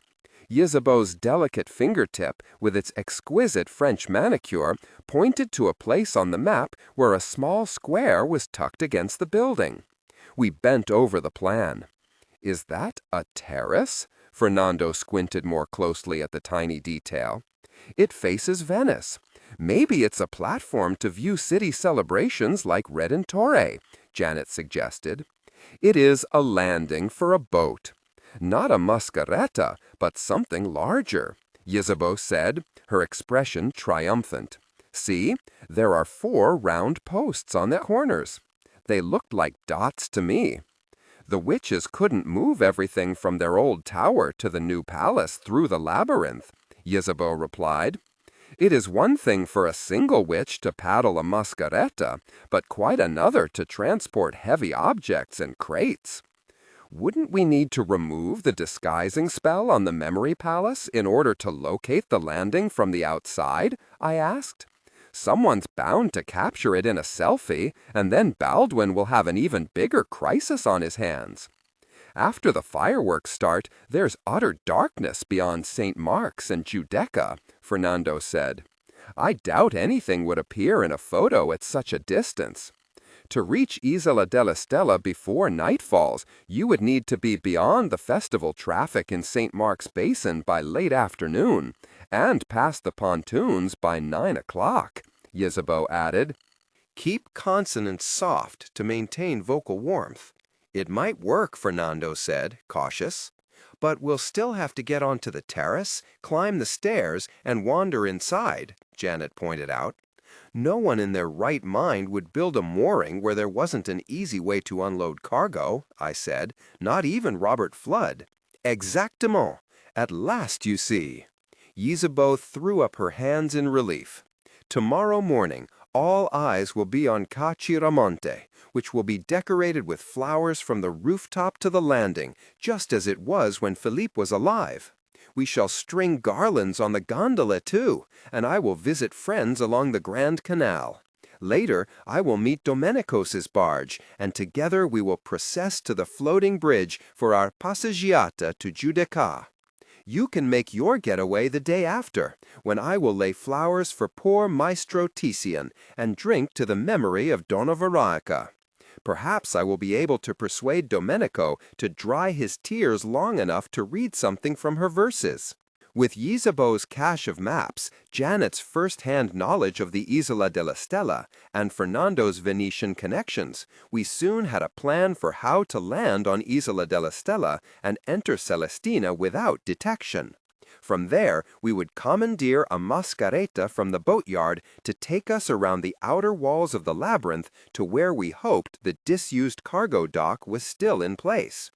Ysabeau's delicate fingertip, with its exquisite French manicure, pointed to a place on the map where a small square was tucked against the building. We bent over the plan. Is that a terrace? Fernando squinted more closely at the tiny detail. It faces Venice. Maybe it's a platform to view city celebrations like Redentore, Janet suggested. It is a landing for a boat. Not a mascheretta, but something larger, Ysabeau said, her expression triumphant. See, there are 4 round posts on the corners. They looked like dots to me. The witches couldn't move everything from their old tower to the new palace through the labyrinth, Ysabeau replied. It is one thing for a single witch to paddle a mascheretta, but quite another to transport heavy objects and crates. Wouldn't we need to remove the disguising spell on the Memory Palace in order to locate the landing from the outside? I asked. Someone's bound to capture it in a selfie, and then Baldwin will have an even bigger crisis on his hands. After the fireworks start, there's utter darkness beyond St. Mark's and Giudecca, Fernando said. I doubt anything would appear in a photo at such a distance. To reach Isola della Stella before night falls, you would need to be beyond the festival traffic in St. Mark's Basin by late afternoon, and past the pontoons by 9 o'clock, Ysabeau added. Keep consonants soft to maintain vocal warmth. It might work, Fernando said, cautious. But we'll still have to get onto the terrace, climb the stairs, and wander inside, Janet pointed out. No one in their right mind would build a mooring where there wasn't an easy way to unload cargo, I said, not even Robert Flood. Exactement. At last, you see. Ysabeau threw up her hands in relief. Tomorrow morning, all eyes will be on Ca Chiaramonte, which will be decorated with flowers from the rooftop to the landing, just as it was when Philippe was alive. We shall string garlands on the gondola, too, and I will visit friends along the Grand Canal. Later, I will meet Domenicos's barge, and together we will process to the floating bridge for our passeggiata to Giudecca. You can make your getaway the day after, when I will lay flowers for poor Maestro Titian and drink to the memory of Donna Veronica. Perhaps I will be able to persuade Domenico to dry his tears long enough to read something from her verses. With Ysabeau's cache of maps, Janet's first-hand knowledge of the Isola della Stella, and Fernando's Venetian connections, we soon had a plan for how to land on Isola della Stella and enter Celestina without detection. From there, we would commandeer a mascareta from the boatyard to take us around the outer walls of the labyrinth to where we hoped the disused cargo dock was still in place.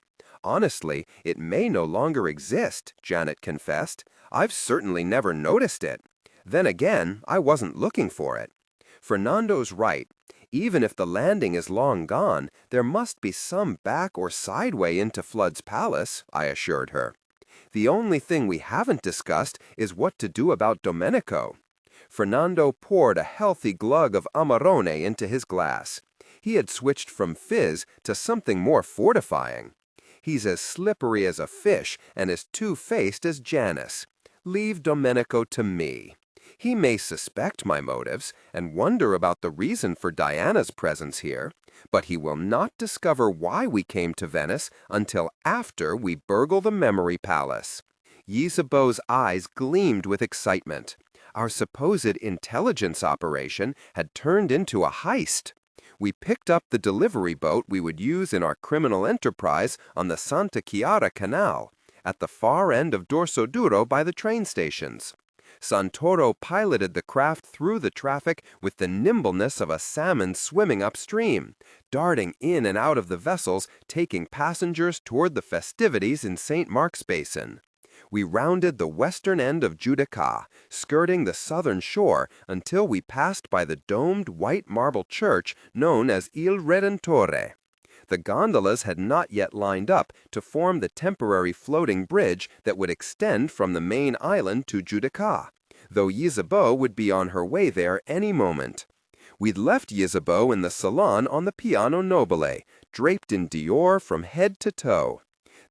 Honestly, it may no longer exist, Janet confessed. I've certainly never noticed it. Then again, I wasn't looking for it. Fernando's right. Even if the landing is long gone, there must be some back or side way into Flood's palace, I assured her. The only thing we haven't discussed is what to do about Domenico. Fernando poured a healthy glug of Amarone into his glass. He had switched from fizz to something more fortifying. He's as slippery as a fish and as two-faced as Janus. Leave Domenico to me. He may suspect my motives and wonder about the reason for Diana's presence here, but he will not discover why we came to Venice until after we burgle the Memory Palace. Ysabeau's eyes gleamed with excitement. Our supposed intelligence operation had turned into a heist. We picked up the delivery boat we would use in our criminal enterprise on the Santa Chiara Canal, at the far end of Dorsoduro by the train stations. Santoro piloted the craft through the traffic with the nimbleness of a salmon swimming upstream, darting in and out of the vessels, taking passengers toward the festivities in St. Mark's Basin. We rounded the western end of Giudecca, skirting the southern shore until we passed by the domed white marble church known as Il Redentore. The gondolas had not yet lined up to form the temporary floating bridge that would extend from the main island to Giudecca, though Ysabeau would be on her way there any moment. We'd left Ysabeau in the salon on the Piano Nobile, draped in Dior from head to toe.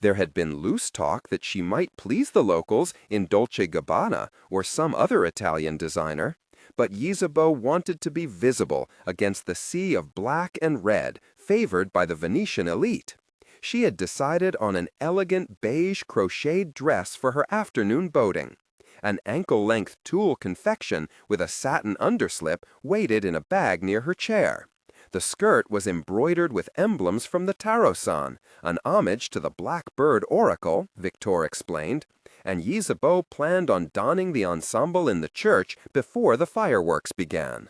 There had been loose talk that she might please the locals in Dolce & Gabbana or some other Italian designer, but Ysabeau wanted to be visible against the sea of black and red favored by the Venetian elite. She had decided on an elegant beige crocheted dress for her afternoon boating. An ankle-length tulle confection with a satin underslip waited in a bag near her chair. The skirt was embroidered with emblems from the Tarot-san, an homage to the Black Bird Oracle, Victor explained, and Ysabeau planned on donning the ensemble in the church before the fireworks began.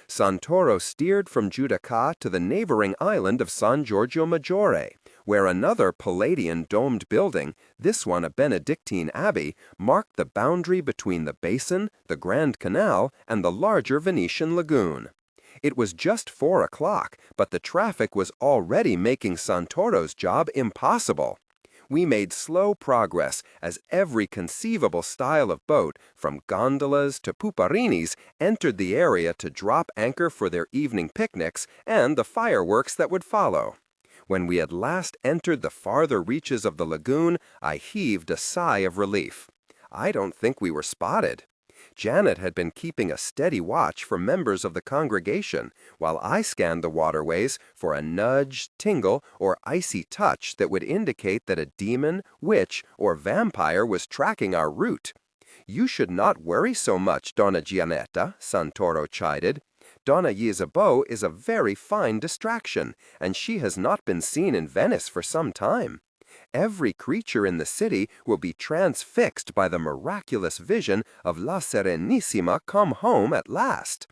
Santoro steered from Giudecca to the neighboring island of San Giorgio Maggiore, where another Palladian domed building, this one a Benedictine abbey, marked the boundary between the basin, the Grand Canal, and the larger Venetian lagoon. It was just 4 o'clock, but the traffic was already making Santoro's job impossible. We made slow progress as every conceivable style of boat, from gondolas to puparinis, entered the area to drop anchor for their evening picnics and the fireworks that would follow. When we had last entered the farther reaches of the lagoon, I heaved a sigh of relief. I don't think we were spotted. Janet had been keeping a steady watch for members of the congregation, while I scanned the waterways for a nudge, tingle, or icy touch that would indicate that a demon, witch, or vampire was tracking our route. You should not worry so much, Donna Gianetta, Santoro chided. Donna Ysabeau is a very fine distraction, and she has not been seen in Venice for some time. Every creature in the city will be transfixed by the miraculous vision of La Serenissima come home at last.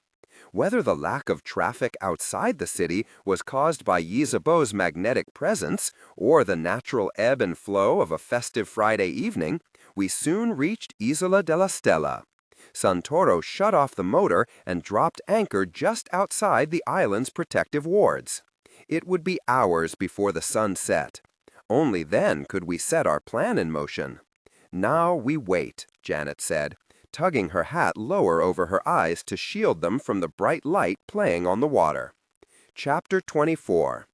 Whether the lack of traffic outside the city was caused by Ysabeau's magnetic presence or the natural ebb and flow of a festive Friday evening, we soon reached Isola della Stella. Santoro shut off the motor and dropped anchor just outside the island's protective wards. It would be hours before the sun set. Only then could we set our plan in motion. Now we wait, Janet said, tugging her hat lower over her eyes to shield them from the bright light playing on the water. Chapter 24.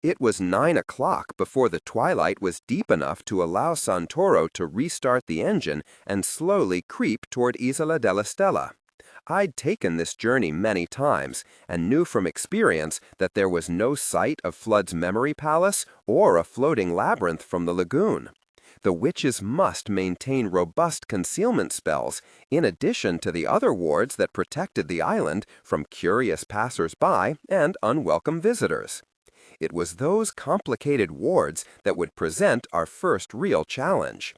It was 9 o'clock before the twilight was deep enough to allow Santoro to restart the engine and slowly creep toward Isola della Stella. I'd taken this journey many times and knew from experience that there was no sight of Flood's Memory Palace or a floating labyrinth from the lagoon. The witches must maintain robust concealment spells, in addition to the other wards that protected the island from curious passers-by and unwelcome visitors. It was those complicated wards that would present our first real challenge.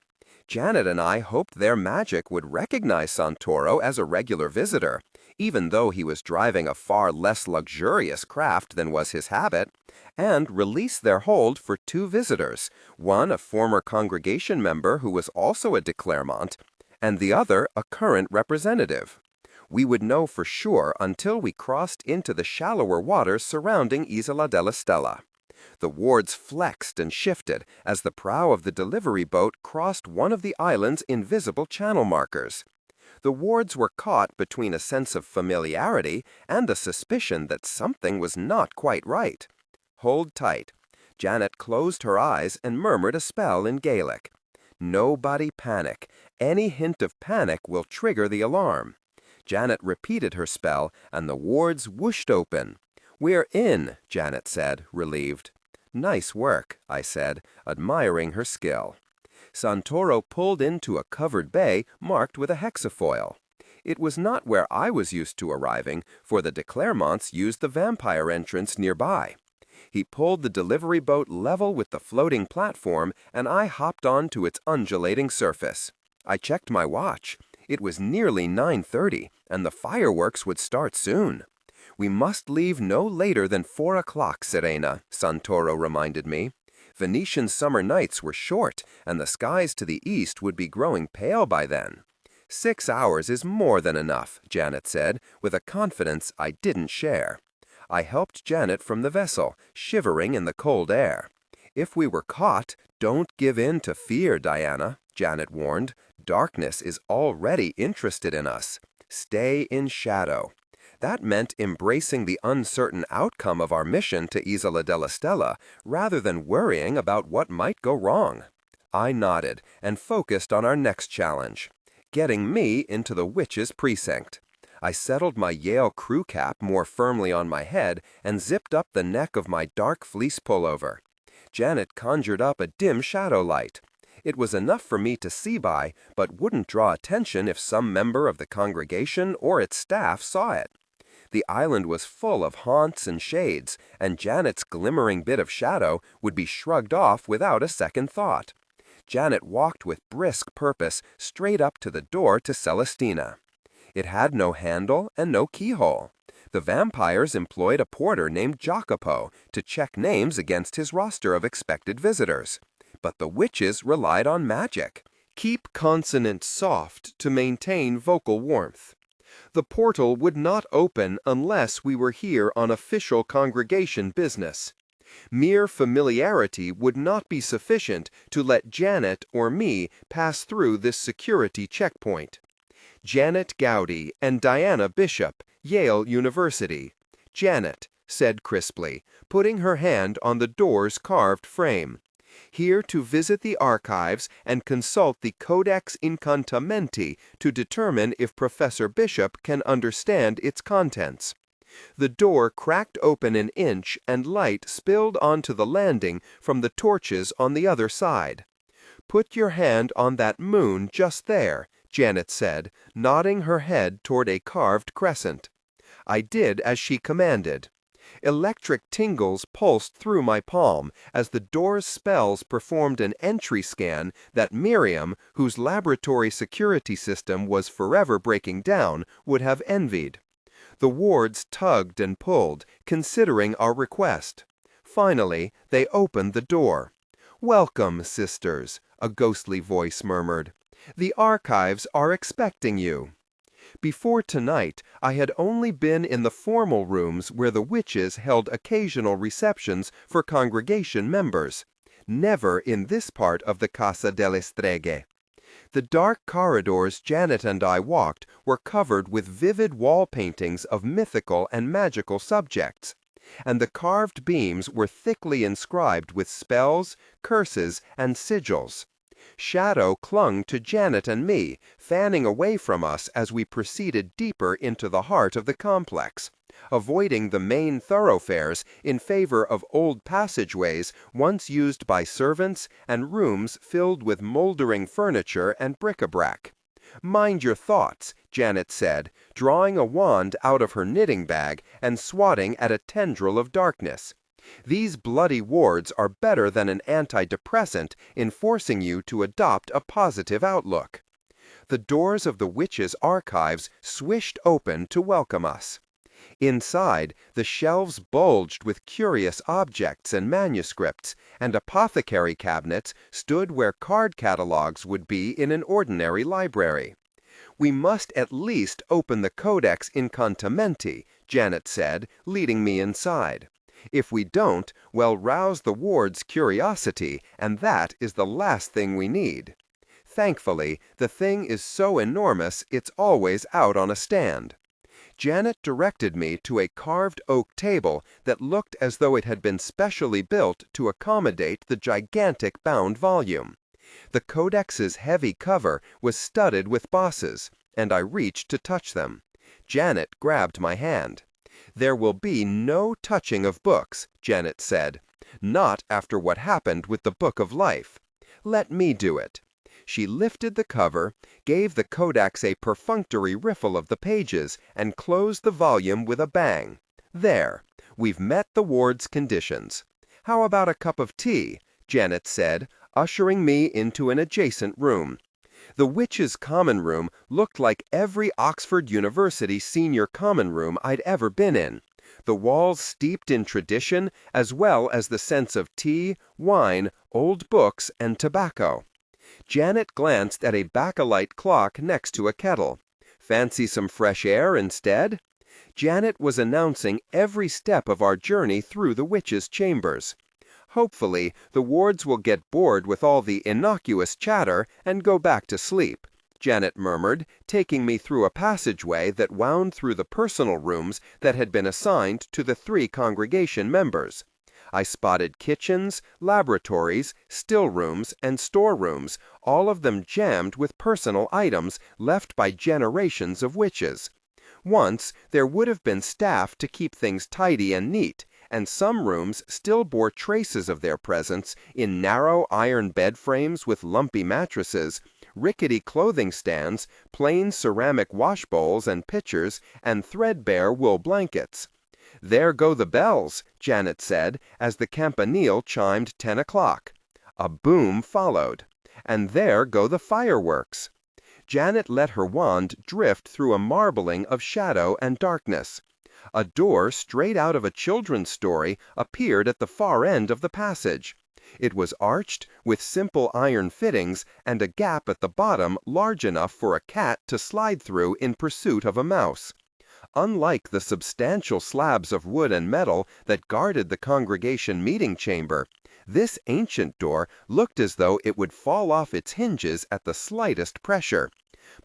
Janet and I hoped their magic would recognize Santoro as a regular visitor, even though he was driving a far less luxurious craft than was his habit, and release their hold for 2 visitors, one a former congregation member who was also a de Clermont, and the other a current representative. We would know for sure until we crossed into the shallower waters surrounding Isola della Stella. The wards flexed and shifted as the prow of the delivery boat crossed one of the island's invisible channel markers. The wards were caught between a sense of familiarity and a suspicion that something was not quite right. Hold tight. Janet closed her eyes and murmured a spell in Gaelic. Nobody panic. Any hint of panic will trigger the alarm. Janet repeated her spell, and the wards whooshed open. "We're in," Janet said, relieved. "Nice work," I said, admiring her skill. Santoro pulled into a covered bay marked with a hexafoil. It was not where I was used to arriving, for the de Clermonts used the vampire entrance nearby. He pulled the delivery boat level with the floating platform, and I hopped onto its undulating surface. I checked my watch. It was nearly 9:30, and the fireworks would start soon. "We must leave no later than 4 o'clock, Serena," Santoro reminded me. Venetian summer nights were short, and the skies to the east would be growing pale by then. 6 hours is more than enough, Janet said, with a confidence I didn't share. I helped Janet from the vessel, shivering in the cold air. "If we were caught, don't give in to fear, Diana," Janet warned. "Darkness is already interested in us. Stay in shadow." That meant embracing the uncertain outcome of our mission to Isola della Stella, rather than worrying about what might go wrong. I nodded and focused on our next challenge, getting me into the witch's precinct. I settled my Yale crew cap more firmly on my head and zipped up the neck of my dark fleece pullover. Janet conjured up a dim shadow light. It was enough for me to see by, but wouldn't draw attention if some member of the congregation or its staff saw it. The island was full of haunts and shades, and Janet's glimmering bit of shadow would be shrugged off without a second thought. Janet walked with brisk purpose straight up to the door to Celestina. It had no handle and no keyhole. The vampires employed a porter named Jacopo to check names against his roster of expected visitors. But the witches relied on magic. Keep consonants soft to maintain vocal warmth. The portal would not open unless we were here on official congregation business. Mere familiarity would not be sufficient to let Janet or me pass through this security checkpoint. Janet Gowdy and Diana Bishop, Yale University. Janet said crisply, putting her hand on the door's carved frame. Here to visit the archives and consult the Codex Incantamenti to determine if Professor Bishop can understand its contents. The door cracked open an inch and light spilled onto the landing from the torches on the other side. "Put your hand on that moon just there," Janet said, nodding her head toward a carved crescent. I did as she commanded. Electric tingles pulsed through my palm as the door's spells performed an entry scan that Miriam, whose laboratory security system was forever breaking down, would have envied. The wards tugged and pulled, considering our request. Finally, they opened the door. "Welcome, sisters," a ghostly voice murmured. "The archives are expecting you." Before tonight, I had only been in the formal rooms where the witches held occasional receptions for congregation members. Never in this part of the Casa delle Streghe. The dark corridors Janet and I walked were covered with vivid wall paintings of mythical and magical subjects, and the carved beams were thickly inscribed with spells, curses, and sigils. Shadow clung to Janet and me, fanning away from us as we proceeded deeper into the heart of the complex, avoiding the main thoroughfares in favor of old passageways once used by servants and rooms filled with moldering furniture and bric-a-brac. "Mind your thoughts," Janet said, drawing a wand out of her knitting bag and swatting at a tendril of darkness. "These bloody wards are better than an antidepressant in forcing you to adopt a positive outlook." The doors of the witches' archives swished open to welcome us. Inside, the shelves bulged with curious objects and manuscripts, and apothecary cabinets stood where card catalogues would be in an ordinary library. "We must at least open the Codex Incontinenti," Janet said, leading me inside. "If we don't, we'll rouse the ward's curiosity, and that is the last thing we need. Thankfully, the thing is so enormous it's always out on a stand." Janet directed me to a carved oak table that looked as though it had been specially built to accommodate the gigantic bound volume. The Codex's heavy cover was studded with bosses, and I reached to touch them. Janet grabbed my hand. "There will be no touching of books," Janet said. "Not after what happened with the Book of Life. Let me do it." She lifted the cover, gave the Codex a perfunctory riffle of the pages, and closed the volume with a bang. "There, we've met the ward's conditions. How about a cup of tea?" Janet said, ushering me into an adjacent room. The witches' common room looked like every Oxford University senior common room I'd ever been in. The walls steeped in tradition, as well as the sense of tea, wine, old books, and tobacco. Janet glanced at a bakelite clock next to a kettle. "Fancy some fresh air instead?" Janet was announcing every step of our journey through the witches' chambers. "Hopefully, the wards will get bored with all the innocuous chatter and go back to sleep," Janet murmured, taking me through a passageway that wound through the personal rooms that had been assigned to the 3 congregation members. I spotted kitchens, laboratories, still rooms, and storerooms, all of them jammed with personal items left by generations of witches. Once, there would have been staff to keep things tidy and neat, and some rooms still bore traces of their presence in narrow iron bed frames with lumpy mattresses, rickety clothing stands, plain ceramic wash bowls and pitchers, and threadbare wool blankets. "There go the bells," Janet said, as the campanile chimed 10 o'clock. A boom followed. "And there go the fireworks." Janet let her wand drift through a marbling of shadow and darkness. A door straight out of a children's story appeared at the far end of the passage. It was arched, with simple iron fittings, and a gap at the bottom large enough for a cat to slide through in pursuit of a mouse. Unlike the substantial slabs of wood and metal that guarded the congregation meeting chamber, this ancient door looked as though it would fall off its hinges at the slightest pressure.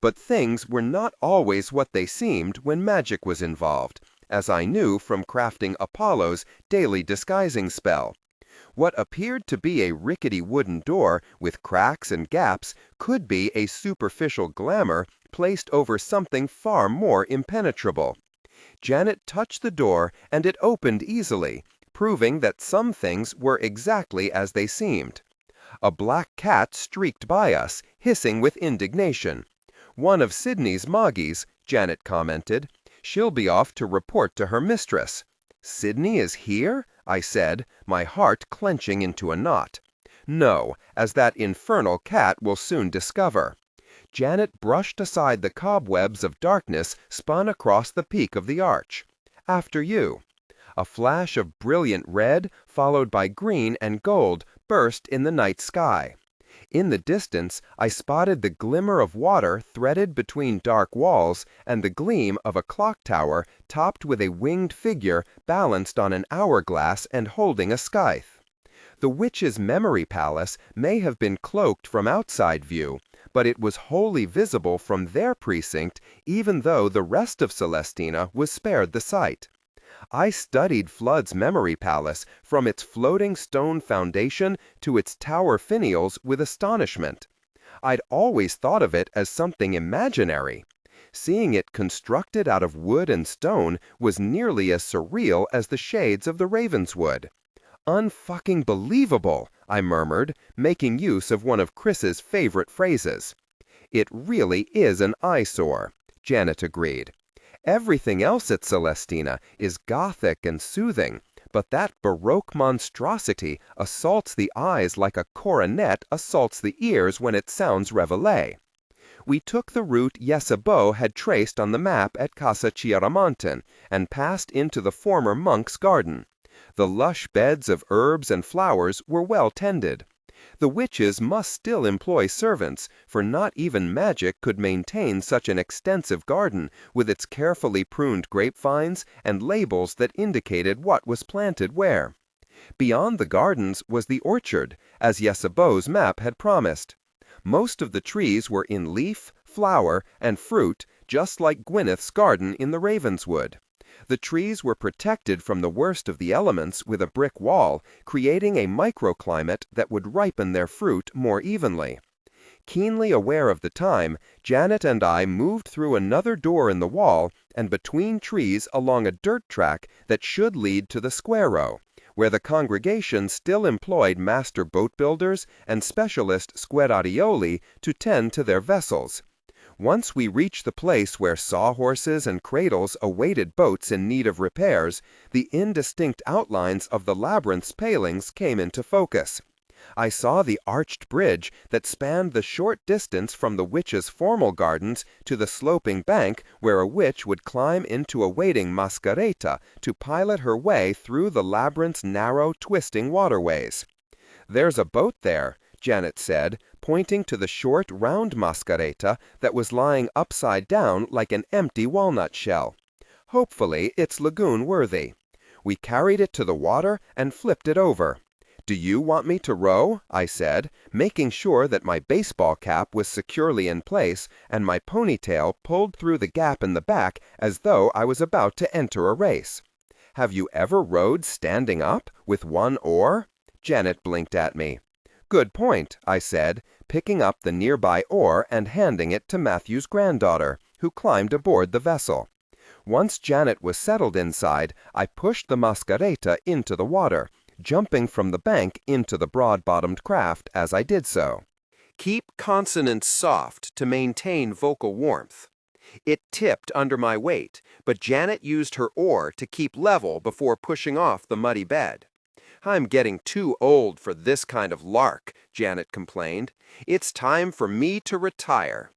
But things were not always what they seemed when magic was involved, as I knew from crafting Apollo's daily disguising spell. What appeared to be a rickety wooden door with cracks and gaps could be a superficial glamour placed over something far more impenetrable. Janet touched the door and it opened easily, proving that some things were exactly as they seemed. A black cat streaked by us, hissing with indignation. "One of Sydney's Moggies," Janet commented. "She'll be off to report to her mistress." "Sydney is here?" I said, my heart clenching into a knot. "No, as that infernal cat will soon discover." Janet brushed aside the cobwebs of darkness spun across the peak of the arch. "After you." A flash of brilliant red, followed by green and gold, burst in the night sky. In the distance, I spotted the glimmer of water threaded between dark walls and the gleam of a clock tower topped with a winged figure balanced on an hourglass and holding a scythe. The witch's memory palace may have been cloaked from outside view, but it was wholly visible from their precinct, even though the rest of Celestina was spared the sight. I studied Flood's memory palace from its floating stone foundation to its tower finials with astonishment. I'd always thought of it as something imaginary. Seeing it constructed out of wood and stone was nearly as surreal as the shades of the Ravenswood. "Unfucking believable," I murmured, making use of one of Chris's favorite phrases. "It really is an eyesore," Janet agreed. "Everything else at Celestina is gothic and soothing, but that Baroque monstrosity assaults the eyes like a coronet assaults the ears when it sounds reveille." We took the route Ysabeau had traced on the map at Casa Chiaramontan and passed into the former monk's garden. The lush beds of herbs and flowers were well tended. The witches must still employ servants, for not even magic could maintain such an extensive garden with its carefully pruned grapevines and labels that indicated what was planted where. Beyond the gardens was the orchard, as Ysabeau's map had promised. Most of the trees were in leaf, flower, and fruit, just like Gwyneth's garden in the Ravenswood. The trees were protected from the worst of the elements with a brick wall, creating a microclimate that would ripen their fruit more evenly. Keenly aware of the time, Janet and I moved through another door in the wall and between trees along a dirt track that should lead to the square, where the congregation still employed master boat builders and specialist squararioli to tend to their vessels. Once we reached the place where sawhorses and cradles awaited boats in need of repairs, the indistinct outlines of the labyrinth's palings came into focus. I saw the arched bridge that spanned the short distance from the witches' formal gardens to the sloping bank where a witch would climb into a waiting mascareta to pilot her way through the labyrinth's narrow, twisting waterways. "There's a boat there," Janet said, pointing to the short, round mascareta that was lying upside down like an empty walnut shell. "Hopefully it's lagoon-worthy." We carried it to the water and flipped it over. "Do you want me to row?" I said, making sure that my baseball cap was securely in place and my ponytail pulled through the gap in the back as though I was about to enter a race. "Have you ever rowed standing up, with one oar?" Janet blinked at me. "Good point," I said, picking up the nearby oar and handing it to Matthew's granddaughter, who climbed aboard the vessel. Once Janet was settled inside, I pushed the mascareta into the water, jumping from the bank into the broad-bottomed craft as I did so. Keep consonants soft to maintain vocal warmth. It tipped under my weight, but Janet used her oar to keep level before pushing off the muddy bed. "I'm getting too old for this kind of lark," Janet complained. "It's time for me to retire."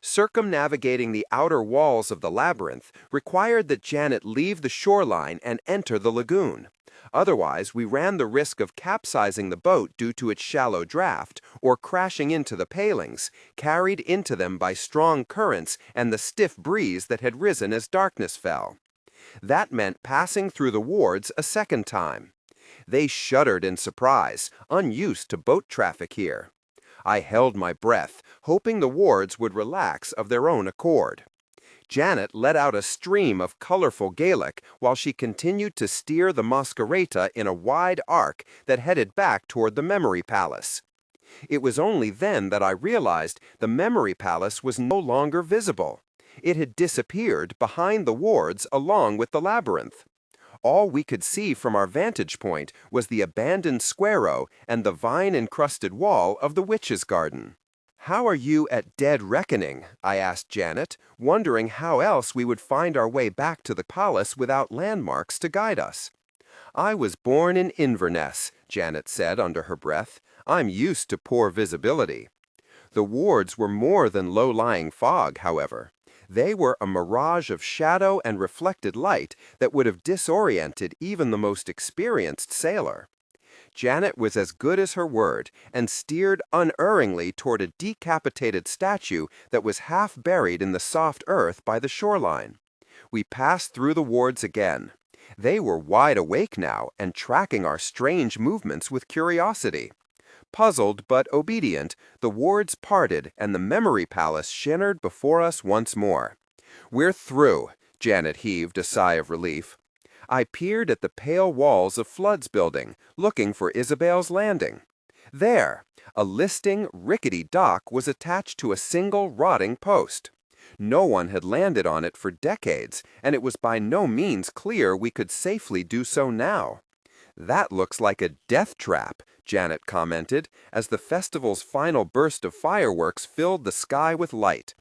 Circumnavigating the outer walls of the labyrinth required that Janet leave the shoreline and enter the lagoon. Otherwise, we ran the risk of capsizing the boat due to its shallow draft, or crashing into the palings, carried into them by strong currents and the stiff breeze that had risen as darkness fell. That meant passing through the wards a second time. They shuddered in surprise, unused to boat traffic here. I held my breath, hoping the wards would relax of their own accord. Janet let out a stream of colorful Gaelic while she continued to steer the mascareta in a wide arc that headed back toward the Memory Palace. It was only then that I realized the Memory Palace was no longer visible. It had disappeared behind the wards along with the labyrinth. All we could see from our vantage point was the abandoned square and the vine-encrusted wall of the witch's garden. "How are you at dead reckoning?" I asked Janet, wondering how else we would find our way back to the palace without landmarks to guide us. "I was born in Inverness," Janet said under her breath. "I'm used to poor visibility." The wards were more than low-lying fog, however. They were a mirage of shadow and reflected light that would have disoriented even the most experienced sailor. Janet was as good as her word and steered unerringly toward a decapitated statue that was half buried in the soft earth by the shoreline. We passed through the wards again. They were wide awake now and tracking our strange movements with curiosity. Puzzled but obedient, the wards parted and the Memory Palace shimmered before us once more. "We're through," Janet heaved a sigh of relief. I peered at the pale walls of Flood's building, looking for Isabel's landing. There, a listing, rickety dock was attached to a single rotting post. No one had landed on it for decades, and it was by no means clear we could safely do so now. "That looks like a death trap," Janet commented, as the festival's final burst of fireworks filled the sky with light.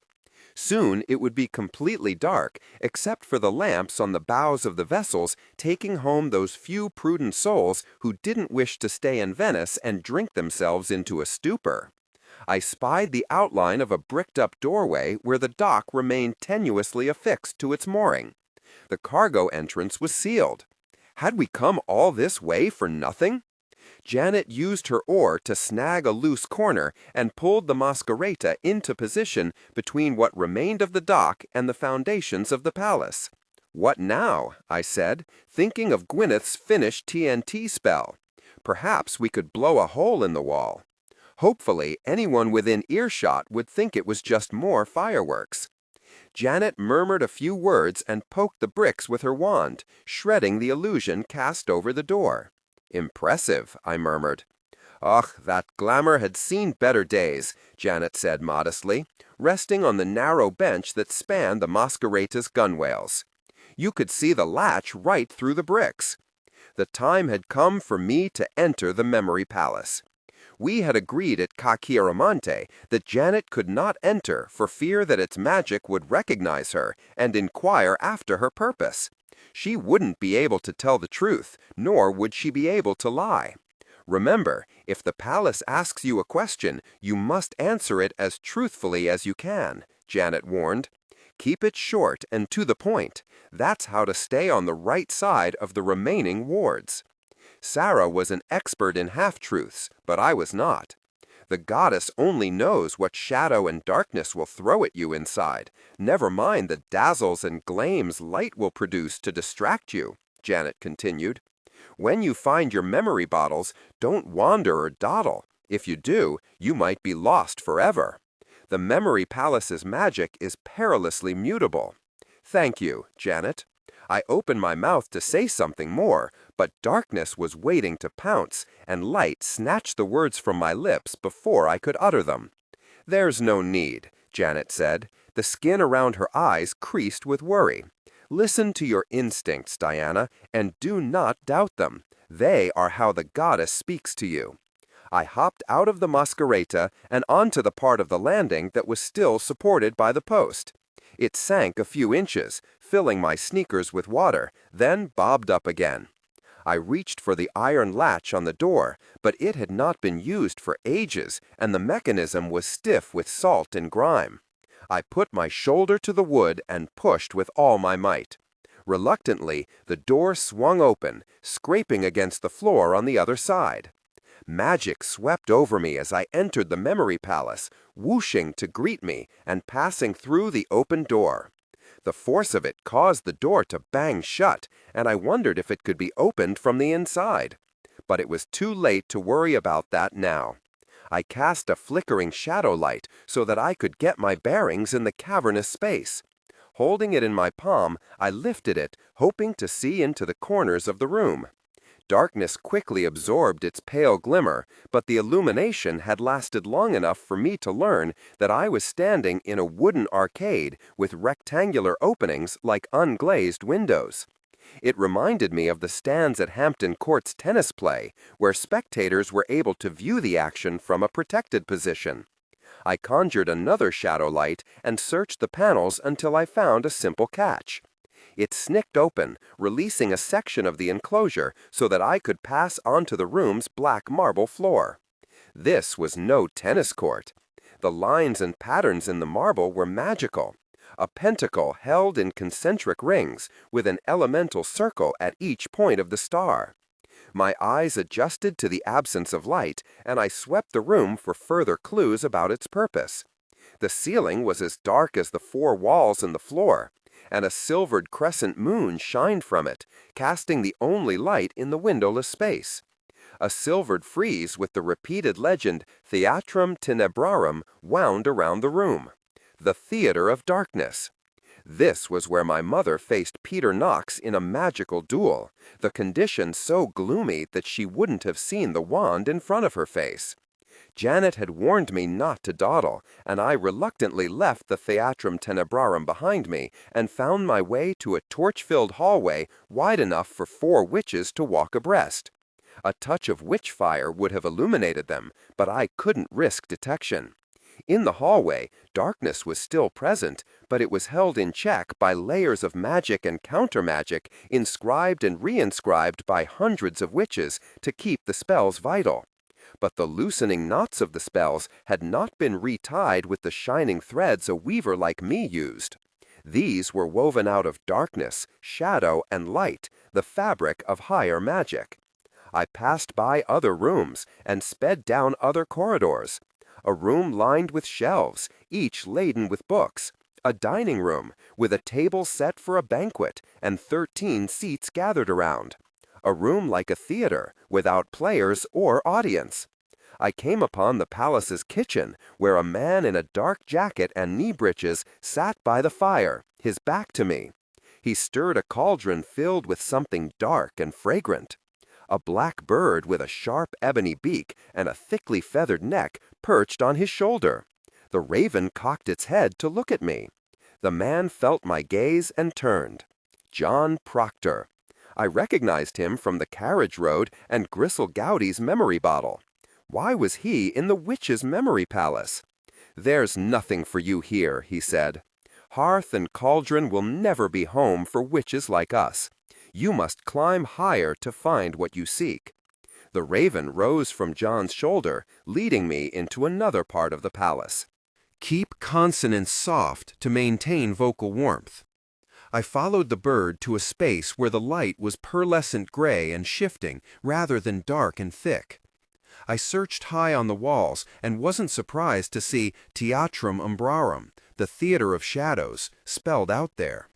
Soon it would be completely dark, except for the lamps on the bows of the vessels taking home those few prudent souls who didn't wish to stay in Venice and drink themselves into a stupor. I spied the outline of a bricked-up doorway where the dock remained tenuously affixed to its mooring. The cargo entrance was sealed. Had we come all this way for nothing? Janet used her oar to snag a loose corner and pulled the Masquerita into position between what remained of the dock and the foundations of the palace. "What now?" I said, thinking of Gwyneth's finished TNT spell. "Perhaps we could blow a hole in the wall." Hopefully, anyone within earshot would think it was just more fireworks. Janet murmured a few words and poked the bricks with her wand, shredding the illusion cast over the door. "Impressive," I murmured. "Ugh, that glamour had seen better days," Janet said modestly, resting on the narrow bench that spanned the Masquerita's gunwales. "You could see the latch right through the bricks." The time had come for me to enter the Memory Palace. We had agreed at Cachiaramante that Janet could not enter for fear that its magic would recognize her and inquire after her purpose. She wouldn't be able to tell the truth, nor would she be able to lie. Remember, if the palace asks you a question, you must answer it as truthfully as you can, Janet warned. Keep it short and to the point. That's how to stay on the right side of the remaining wards. Sarah was an expert in half-truths, but I was not. The goddess only knows what shadow and darkness will throw at you inside. Never mind the dazzles and gleams light will produce to distract you, Janet continued. When you find your memory bottles, don't wander or dawdle. If you do, you might be lost forever. The Memory Palace's magic is perilously mutable. Thank you, Janet. I opened my mouth to say something more, but darkness was waiting to pounce, and light snatched the words from my lips before I could utter them. "There's no need," Janet said. The skin around her eyes creased with worry. "Listen to your instincts, Diana, and do not doubt them. They are how the goddess speaks to you." I hopped out of the Masquerita and onto the part of the landing that was still supported by the post. It sank a few inches, filling my sneakers with water, then bobbed up again. I reached for the iron latch on the door, but it had not been used for ages, and the mechanism was stiff with salt and grime. I put my shoulder to the wood and pushed with all my might. Reluctantly, the door swung open, scraping against the floor on the other side. Magic swept over me as I entered the Memory Palace, whooshing to greet me and passing through the open door. The force of it caused the door to bang shut, and I wondered if it could be opened from the inside. But it was too late to worry about that now. I cast a flickering shadow light so that I could get my bearings in the cavernous space. Holding it in my palm, I lifted it, hoping to see into the corners of the room. Darkness quickly absorbed its pale glimmer, but the illumination had lasted long enough for me to learn that I was standing in a wooden arcade with rectangular openings like unglazed windows. It reminded me of the stands at Hampton Court's tennis play, where spectators were able to view the action from a protected position. I conjured another shadow light and searched the panels until I found a simple catch. It snicked open, releasing a section of the enclosure so that I could pass onto the room's black marble floor. This was no tennis court. The lines and patterns in the marble were magical. A pentacle held in concentric rings, with an elemental circle at each point of the star. My eyes adjusted to the absence of light, and I swept the room for further clues about its purpose. The ceiling was as dark as the four walls and the floor, and a silvered crescent moon shined from it, casting the only light in the windowless space. A silvered frieze with the repeated legend Theatrum Tenebrarum wound around the room. The Theater of Darkness. This was where my mother faced Peter Knox in a magical duel, the condition so gloomy that she wouldn't have seen the wand in front of her face. Janet had warned me not to dawdle, and I reluctantly left the Theatrum Tenebrarum behind me and found my way to a torch-filled hallway wide enough for 4 witches to walk abreast. A touch of witch fire would have illuminated them, but I couldn't risk detection. In the hallway, darkness was still present, but it was held in check by layers of magic and counter-magic inscribed and reinscribed by hundreds of witches to keep the spells vital. But the loosening knots of the spells had not been retied with the shining threads a weaver like me used. These were woven out of darkness, shadow, and light, the fabric of higher magic. I passed by other rooms and sped down other corridors. A room lined with shelves, each laden with books. A dining room, with a table set for a banquet and 13 seats gathered around. A room like a theater, without players or audience. I came upon the palace's kitchen, where a man in a dark jacket and knee breeches sat by the fire, his back to me. He stirred a cauldron filled with something dark and fragrant. A black bird with a sharp ebony beak and a thickly feathered neck perched on his shoulder. The raven cocked its head to look at me. The man felt my gaze and turned. John Proctor. I recognized him from the carriage road and Gristle Gowdy's memory bottle. Why was he in the witch's memory palace? "There's nothing for you here," he said. "Hearth and cauldron will never be home for witches like us. You must climb higher to find what you seek." The raven rose from John's shoulder, leading me into another part of the palace. Keep consonants soft to maintain vocal warmth. I followed the bird to a space where the light was pearlescent gray and shifting rather than dark and thick. I searched high on the walls and wasn't surprised to see Theatrum Umbrarum, the theater of shadows, spelled out there.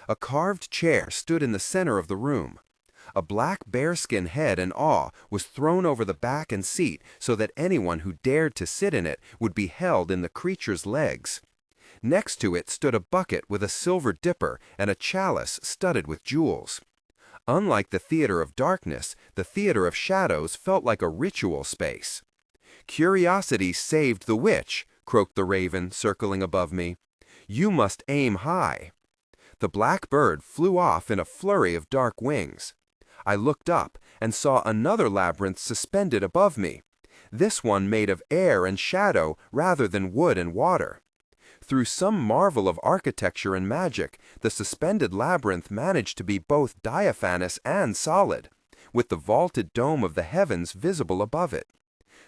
A carved chair stood in the center of the room. A black bearskin head and awe was thrown over the back and seat so that anyone who dared to sit in it would be held in the creature's legs. Next to it stood a bucket with a silver dipper and a chalice studded with jewels. Unlike the theater of darkness, the theater of shadows felt like a ritual space. "Curiosity saved the witch," croaked the raven, circling above me. "You must aim high." The black bird flew off in a flurry of dark wings. I looked up and saw another labyrinth suspended above me, this one made of air and shadow rather than wood and water. Through some marvel of architecture and magic, the suspended labyrinth managed to be both diaphanous and solid, with the vaulted dome of the heavens visible above it.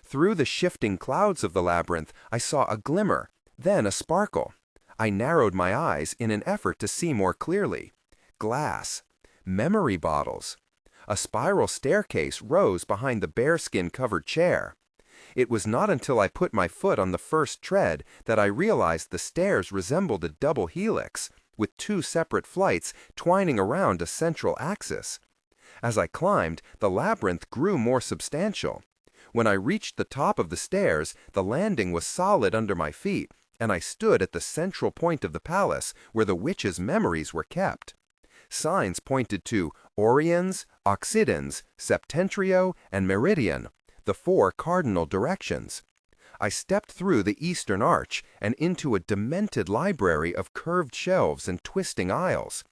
Through the shifting clouds of the labyrinth, I saw a glimmer, then a sparkle. I narrowed my eyes in an effort to see more clearly. Glass. Memory bottles. A spiral staircase rose behind the bearskin-covered chair. It was not until I put my foot on the first tread that I realized the stairs resembled a double helix, with 2 separate flights twining around a central axis. As I climbed, the labyrinth grew more substantial. When I reached the top of the stairs, the landing was solid under my feet, and I stood at the central point of the palace where the witch's memories were kept. Signs pointed to Oriens, Occidens, Septentrio, and Meridian, the 4 cardinal directions. I stepped through the eastern arch and into a demented library of curved shelves and twisting aisles.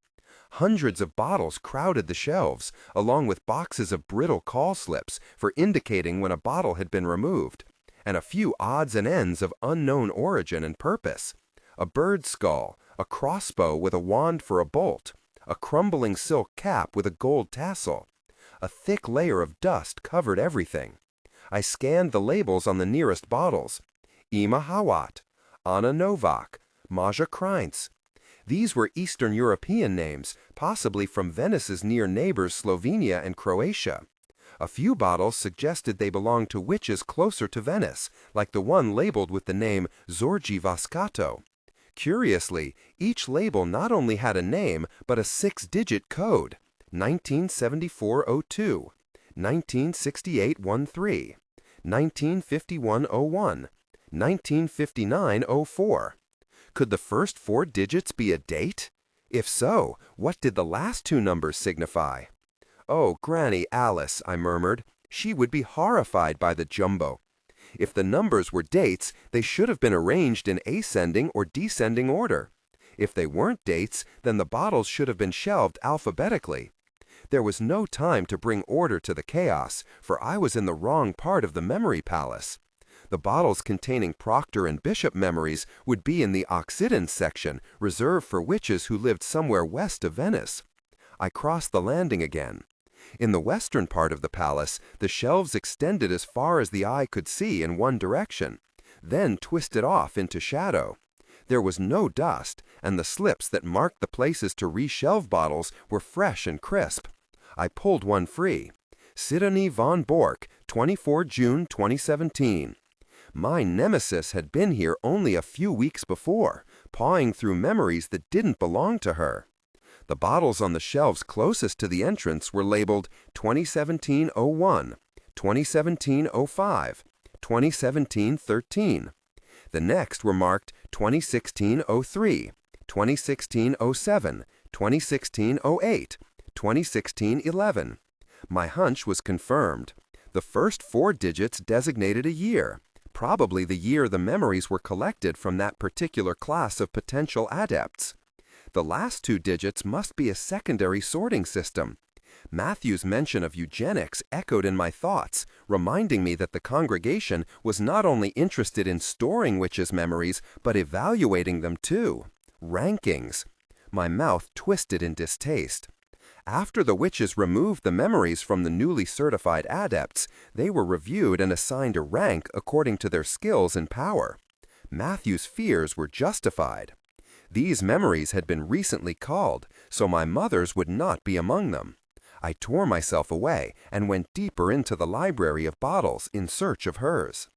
Hundreds of bottles crowded the shelves, along with boxes of brittle call slips for indicating when a bottle had been removed, and a few odds and ends of unknown origin and purpose. A bird's skull, a crossbow with a wand for a bolt, a crumbling silk cap with a gold tassel. A thick layer of dust covered everything. I scanned the labels on the nearest bottles. Ima Hawat, Anna Novak, Maja Kreinz. These were Eastern European names, possibly from Venice's near neighbors Slovenia and Croatia. A few bottles suggested they belonged to witches closer to Venice, like the one labeled with the name Zorgi Vascato. Curiously, each label not only had a name, but a 6-digit code: 197402, 196813, 195101, 195904. Could the first 4 digits be a date? If so, what did the last 2 numbers signify? "Oh, Granny Alice," I murmured. "She would be horrified by the jumbo." If the numbers were dates, they should have been arranged in ascending or descending order. If they weren't dates, then the bottles should have been shelved alphabetically. There was no time to bring order to the chaos, for I was in the wrong part of the memory palace. The bottles containing Proctor and Bishop memories would be in the Occident section, reserved for witches who lived somewhere west of Venice. I crossed the landing again. In the western part of the palace, the shelves extended as far as the eye could see in one direction, then twisted off into shadow. There was no dust, and the slips that marked the places to reshelve bottles were fresh and crisp. I pulled one free. Sidonie von Bork, 24 June 2017. My nemesis had been here only a few weeks before, pawing through memories that didn't belong to her. The bottles on the shelves closest to the entrance were labeled 2017-01, 2017-05, 2017-13. The next were marked 2016-03, 2016-07, 2016-08, 2016-11. My hunch was confirmed. The first 4 digits designated a year, probably the year the memories were collected from that particular class of potential adepts. The last 2 digits must be a secondary sorting system. Matthew's mention of eugenics echoed in my thoughts, reminding me that the congregation was not only interested in storing witches' memories, but evaluating them too. Rankings. My mouth twisted in distaste. After the witches removed the memories from the newly certified adepts, they were reviewed and assigned a rank according to their skills and power. Matthew's fears were justified. These memories had been recently called, so my mother's would not be among them. I tore myself away and went deeper into the library of bottles in search of hers.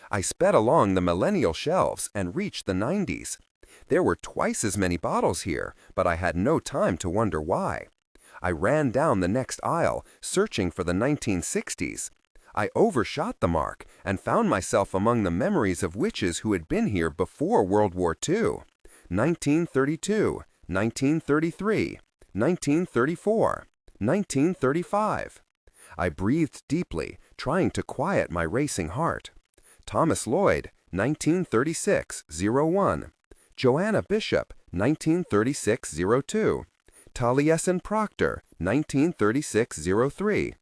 I sped along the millennial shelves and reached the 90s. There were twice as many bottles here, but I had no time to wonder why. I ran down the next aisle, searching for the 1960s. I overshot the mark and found myself among the memories of witches who had been here before World War II. 1932, 1933, 1934, 1935. I breathed deeply, trying to quiet my racing heart. Thomas Lloyd, 1936-01. Joanna Bishop, 1936-02. Taliesin Proctor, 1936-03.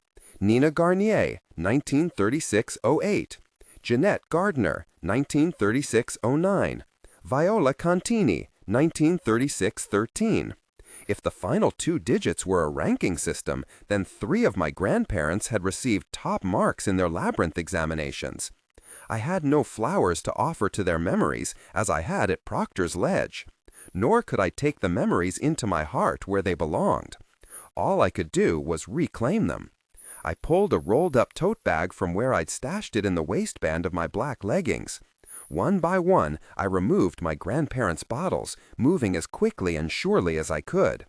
Nina Garnier, 1936-08. Jeanette Gardner, 1936-09. Viola Contini, 1936-13. If the final 2 digits were a ranking system, then 3 of my grandparents had received top marks in their labyrinth examinations. I had no flowers to offer to their memories, as I had at Proctor's Ledge. Nor could I take the memories into my heart where they belonged. All I could do was reclaim them. I pulled a rolled-up tote bag from where I'd stashed it in the waistband of my black leggings. One by one, I removed my grandparents' bottles, moving as quickly and surely as I could.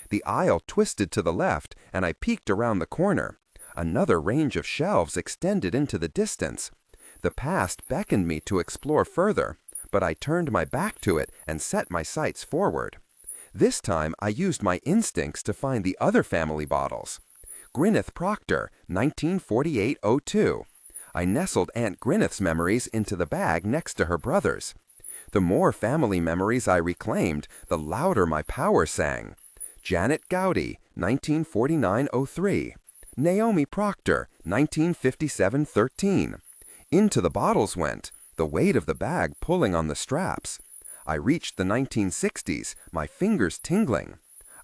The aisle twisted to the left, and I peeked around the corner. Another range of shelves extended into the distance. The past beckoned me to explore further, but I turned my back to it and set my sights forward. This time, I used my instincts to find the other family bottles. Gwyneth Proctor, 1948-02. I nestled Aunt Gwyneth's memories into the bag next to her brother's. The more family memories I reclaimed, the louder my power sang. Janet Gowdy, 1949-03. Naomi Proctor, 1957-13. Into the bottles went, the weight of the bag pulling on the straps. I reached the 1960s, my fingers tingling.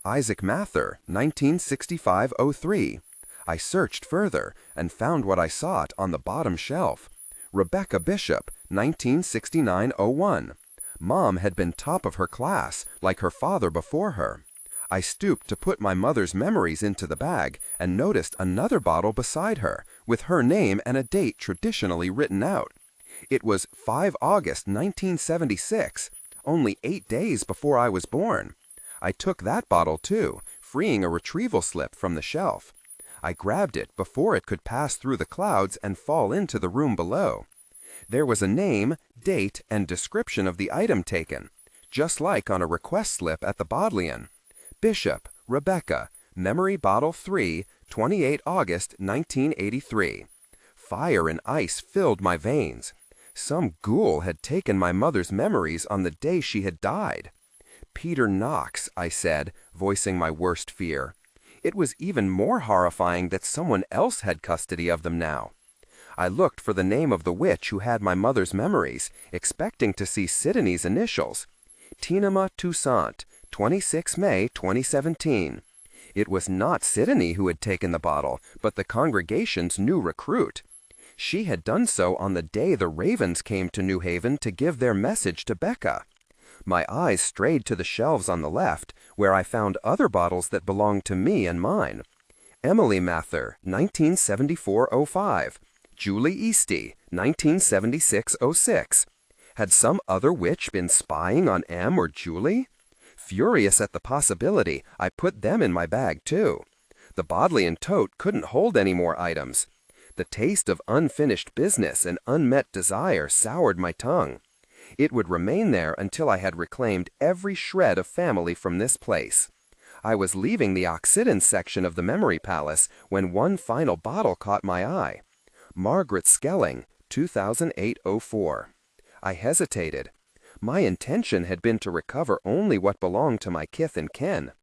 Isaac Mather, 1965-03. I searched further and found what I sought on the bottom shelf. Rebecca Bishop, 1969-01. Mom had been top of her class, like her father before her. I stooped to put my mother's memories into the bag and noticed another bottle beside her, with her name and a date traditionally written out. It was 5 August 1976, only 8 days before I was born. I took that bottle too, freeing a retrieval slip from the shelf. I grabbed it before it could pass through the clouds and fall into the room below. There was a name, date, and description of the item taken, just like on a request slip at the Bodleian. Bishop, Rebecca, Memory Bottle 3, 28 August 1983. Fire and ice filled my veins. Some ghoul had taken my mother's memories on the day she had died. Peter Knox, I said, voicing my worst fear. It was even more horrifying that someone else had custody of them now. I looked for the name of the witch who had my mother's memories, expecting to see Sidonie's initials. Tinema Toussaint, 26 May 2017. It was not Sidonie who had taken the bottle, but the congregation's new recruit. She had done so on the day the Ravens came to New Haven to give their message to Becca. My eyes strayed to the shelves on the left, where I found other bottles that belonged to me and mine. Emily Mather, 1974-05. Julie Easty, 1976-06. Had some other witch been spying on Em or Julie? Furious at the possibility, I put them in my bag too. The Bodleian tote couldn't hold any more items. The taste of unfinished business and unmet desire soured my tongue. It would remain there until I had reclaimed every shred of family from this place. I was leaving the Occident section of the Memory Palace when one final bottle caught my eye. Margaret Skelling, 2008-04. I hesitated. My intention had been to recover only what belonged to my kith and kin.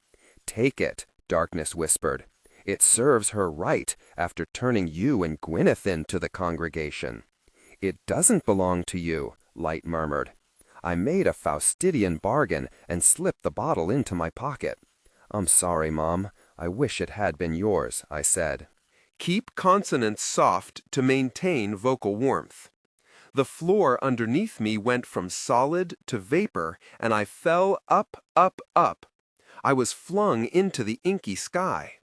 Take it, darkness whispered. It serves her right after turning you and Gwyneth into the congregation. It doesn't belong to you, light murmured. I made a Faustidian bargain and slipped the bottle into my pocket. I'm sorry, Mom. I wish it had been yours, I said. Keep consonants soft to maintain vocal warmth. The floor underneath me went from solid to vapor, and I fell up, up, up. I was flung into the inky sky.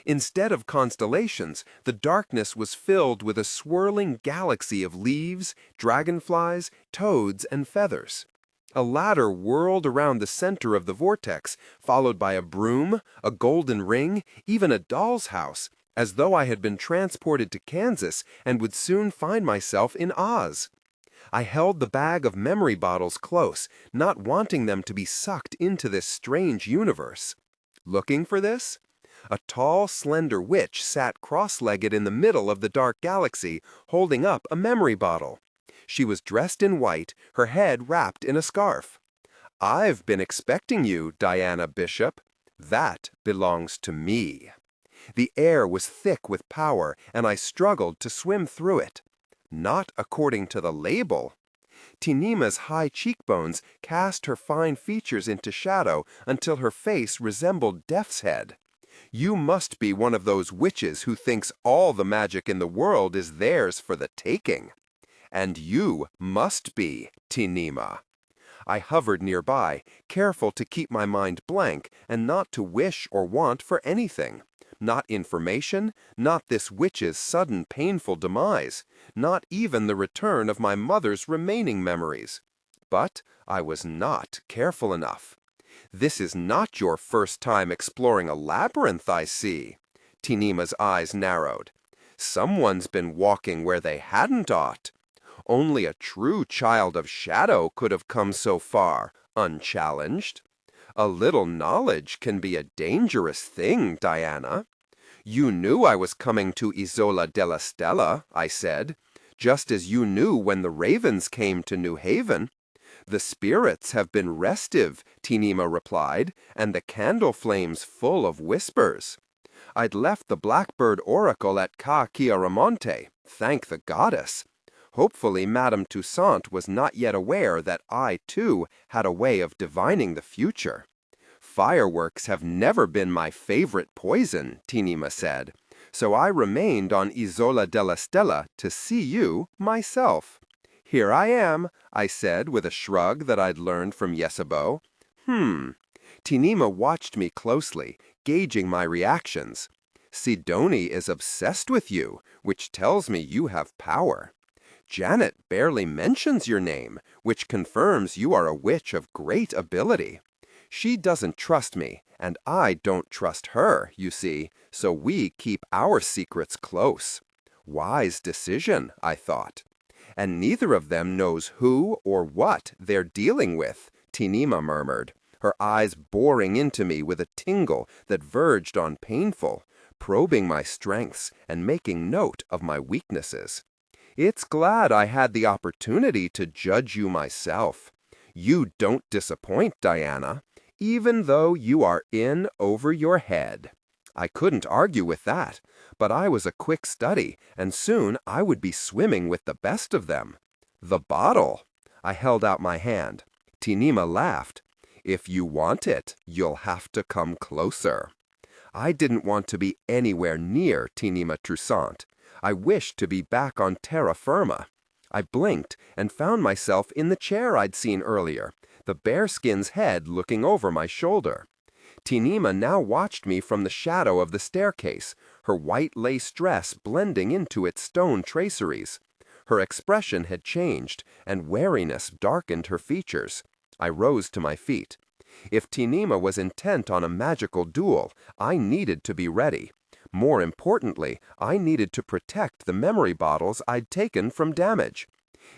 Instead of constellations, the darkness was filled with a swirling galaxy of leaves, dragonflies, toads, and feathers. A ladder whirled around the center of the vortex, followed by a broom, a golden ring, even a doll's house, as though I had been transported to Kansas and would soon find myself in Oz. I held the bag of memory bottles close, not wanting them to be sucked into this strange universe. Looking for this? A tall, slender witch sat cross-legged in the middle of the dark galaxy, holding up a memory bottle. She was dressed in white, her head wrapped in a scarf. "I've been expecting you, Diana Bishop. That belongs to me." The air was thick with power, and I struggled to swim through it. Not according to the label. Tinema's high cheekbones cast her fine features into shadow until her face resembled Death's head. You must be one of those witches who thinks all the magic in the world is theirs for the taking. And you must be, Tinema. I hovered nearby, careful to keep my mind blank and not to wish or want for anything. Not information, not this witch's sudden painful demise, not even the return of my mother's remaining memories. But I was not careful enough. This is not your first time exploring a labyrinth, I see. Tinema's eyes narrowed. Someone's been walking where they hadn't ought. Only a true child of shadow could have come so far, unchallenged. A little knowledge can be a dangerous thing, Diana. You knew I was coming to Isola della Stella, I said, just as you knew when the Ravens came to New Haven. The spirits have been restive, Tinema replied, and the candle flames full of whispers. I'd left the Blackbird Oracle at Ca Chiaramonte, thank the goddess. Hopefully Madame Toussaint was not yet aware that I, too, had a way of divining the future. Fireworks have never been my favorite poison, Tinema said, so I remained on Isola della Stella to see you myself. Here I am, I said with a shrug that I'd learned from Yesabo. Tinema watched me closely, gauging my reactions. Sidonie is obsessed with you, which tells me you have power. Janet barely mentions your name, which confirms you are a witch of great ability. She doesn't trust me, and I don't trust her, you see, so we keep our secrets close. Wise decision, I thought. And neither of them knows who or what they're dealing with, Tinema murmured, her eyes boring into me with a tingle that verged on painful. probing my strengths and making note of my weaknesses. It's glad I had the opportunity to judge you myself. You don't disappoint, Diana, even though you are in over your head. I couldn't argue with that, but I was a quick study, and soon I would be swimming with the best of them. The bottle. I held out my hand. Tinima laughed. If you want it, you'll have to come closer. I didn't want to be anywhere near Tinima Trussant. I wished to be back on terra firma. I blinked and found myself in the chair I'd seen earlier, the bearskin's head looking over my shoulder. Tinima now watched me from the shadow of the staircase, her white lace dress blending into its stone traceries. Her expression had changed, and wariness darkened her features. I rose to my feet. If Tinima was intent on a magical duel, I needed to be ready. More importantly, I needed to protect the memory bottles I'd taken from damage.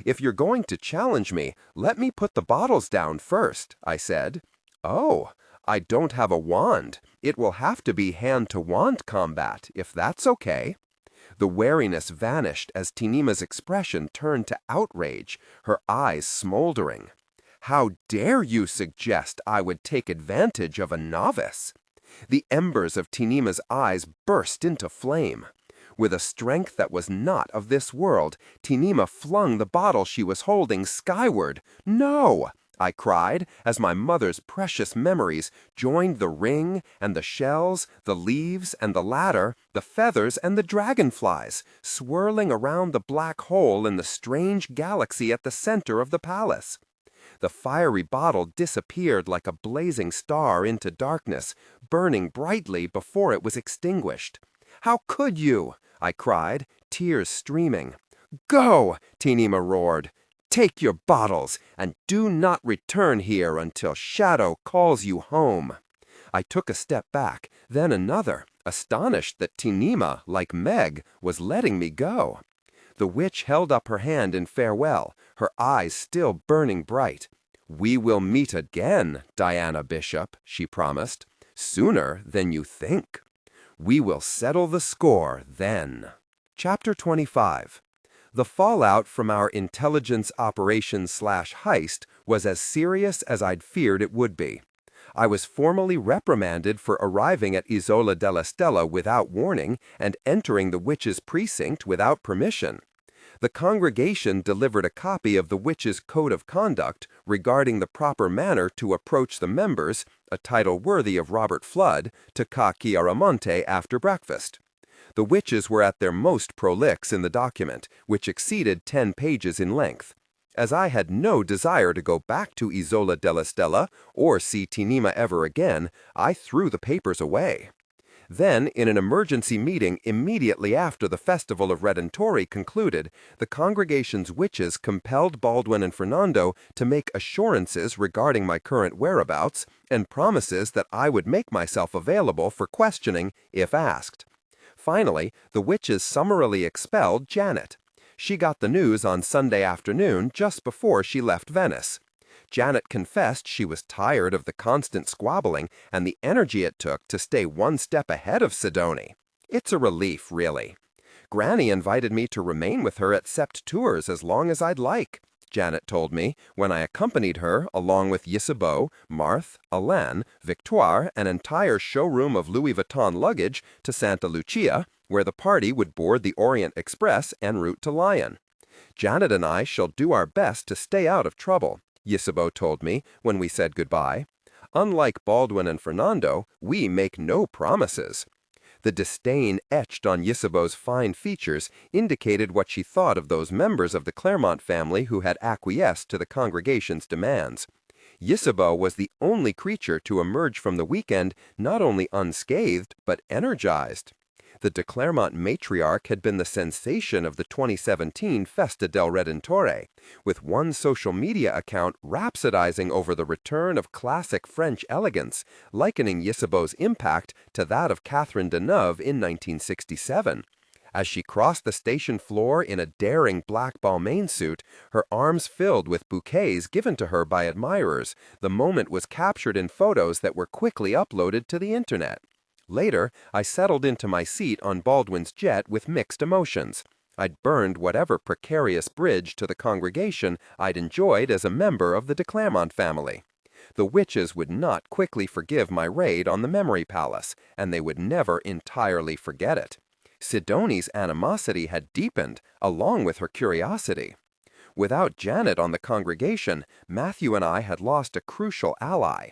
If you're going to challenge me, let me put the bottles down first, I said. Oh, I don't have a wand. It will have to be hand-to-wand combat, if that's okay. The wariness vanished as Tinima's expression turned to outrage, her eyes smoldering. How dare you suggest I would take advantage of a novice? The embers of Tinima's eyes burst into flame. With a strength that was not of this world, Tinima flung the bottle she was holding skyward. No! I cried, as my mother's precious memories joined the ring and the shells, the leaves and the ladder, the feathers and the dragonflies, swirling around the black hole in the strange galaxy at the center of the palace. The fiery bottle disappeared like a blazing star into darkness, burning brightly before it was extinguished. How could you? I cried, tears streaming. Go! Tinima roared. Take your bottles, and do not return here until Shadow calls you home. I took a step back, then another, astonished that Tinima, like Meg, was letting me go. The witch held up her hand in farewell, her eyes still burning bright. We will meet again, Diana Bishop, she promised, sooner than you think. We will settle the score then. Chapter 25. The fallout from our intelligence operation/heist was as serious as I'd feared it would be. I was formally reprimanded for arriving at Isola della Stella without warning and entering the witch's precinct without permission. The congregation delivered a copy of the witch's code of conduct regarding the proper manner to approach the members, a title worthy of Robert Flood, to Ca Chiaramonte after breakfast. The witches were at their most prolix in the document, which exceeded 10 pages in length. As I had no desire to go back to Isola della Stella or see Tinima ever again, I threw the papers away. Then, in an emergency meeting immediately after the Festival of Redentore concluded, the congregation's witches compelled Baldwin and Fernando to make assurances regarding my current whereabouts and promises that I would make myself available for questioning if asked. Finally, the witches summarily expelled Janet. She got the news on Sunday afternoon just before she left Venice. Janet confessed she was tired of the constant squabbling and the energy it took to stay one step ahead of Sidoni. It's a relief, really. Granny invited me to remain with her at Sept Tours as long as I'd like, Janet told me when I accompanied her along with Ysabeau, Marthe, Alain, Victoire, an entire showroom of Louis Vuitton luggage to Santa Lucia, where the party would board the Orient Express en route to Lyon. Janet and I shall do our best to stay out of trouble, Ysabeau told me when we said goodbye. Unlike Baldwin and Fernando, we make no promises. The disdain etched on Ysabeau's fine features indicated what she thought of those members of the Claremont family who had acquiesced to the congregation's demands. Ysabeau was the only creature to emerge from the weekend not only unscathed, but energized. The de Claremont matriarch had been the sensation of the 2017 Festa del Redentore, with one social media account rhapsodizing over the return of classic French elegance, likening Ysabeau's impact to that of Catherine Deneuve in 1967. As she crossed the station floor in a daring black Balmain suit, her arms filled with bouquets given to her by admirers, the moment was captured in photos that were quickly uploaded to the internet. Later, I settled into my seat on Baldwin's jet with mixed emotions. I'd burned whatever precarious bridge to the congregation I'd enjoyed as a member of the de Claremont family. The witches would not quickly forgive my raid on the Memory Palace, and they would never entirely forget it. Sidoni's animosity had deepened, along with her curiosity. Without Janet on the congregation, Matthew and I had lost a crucial ally.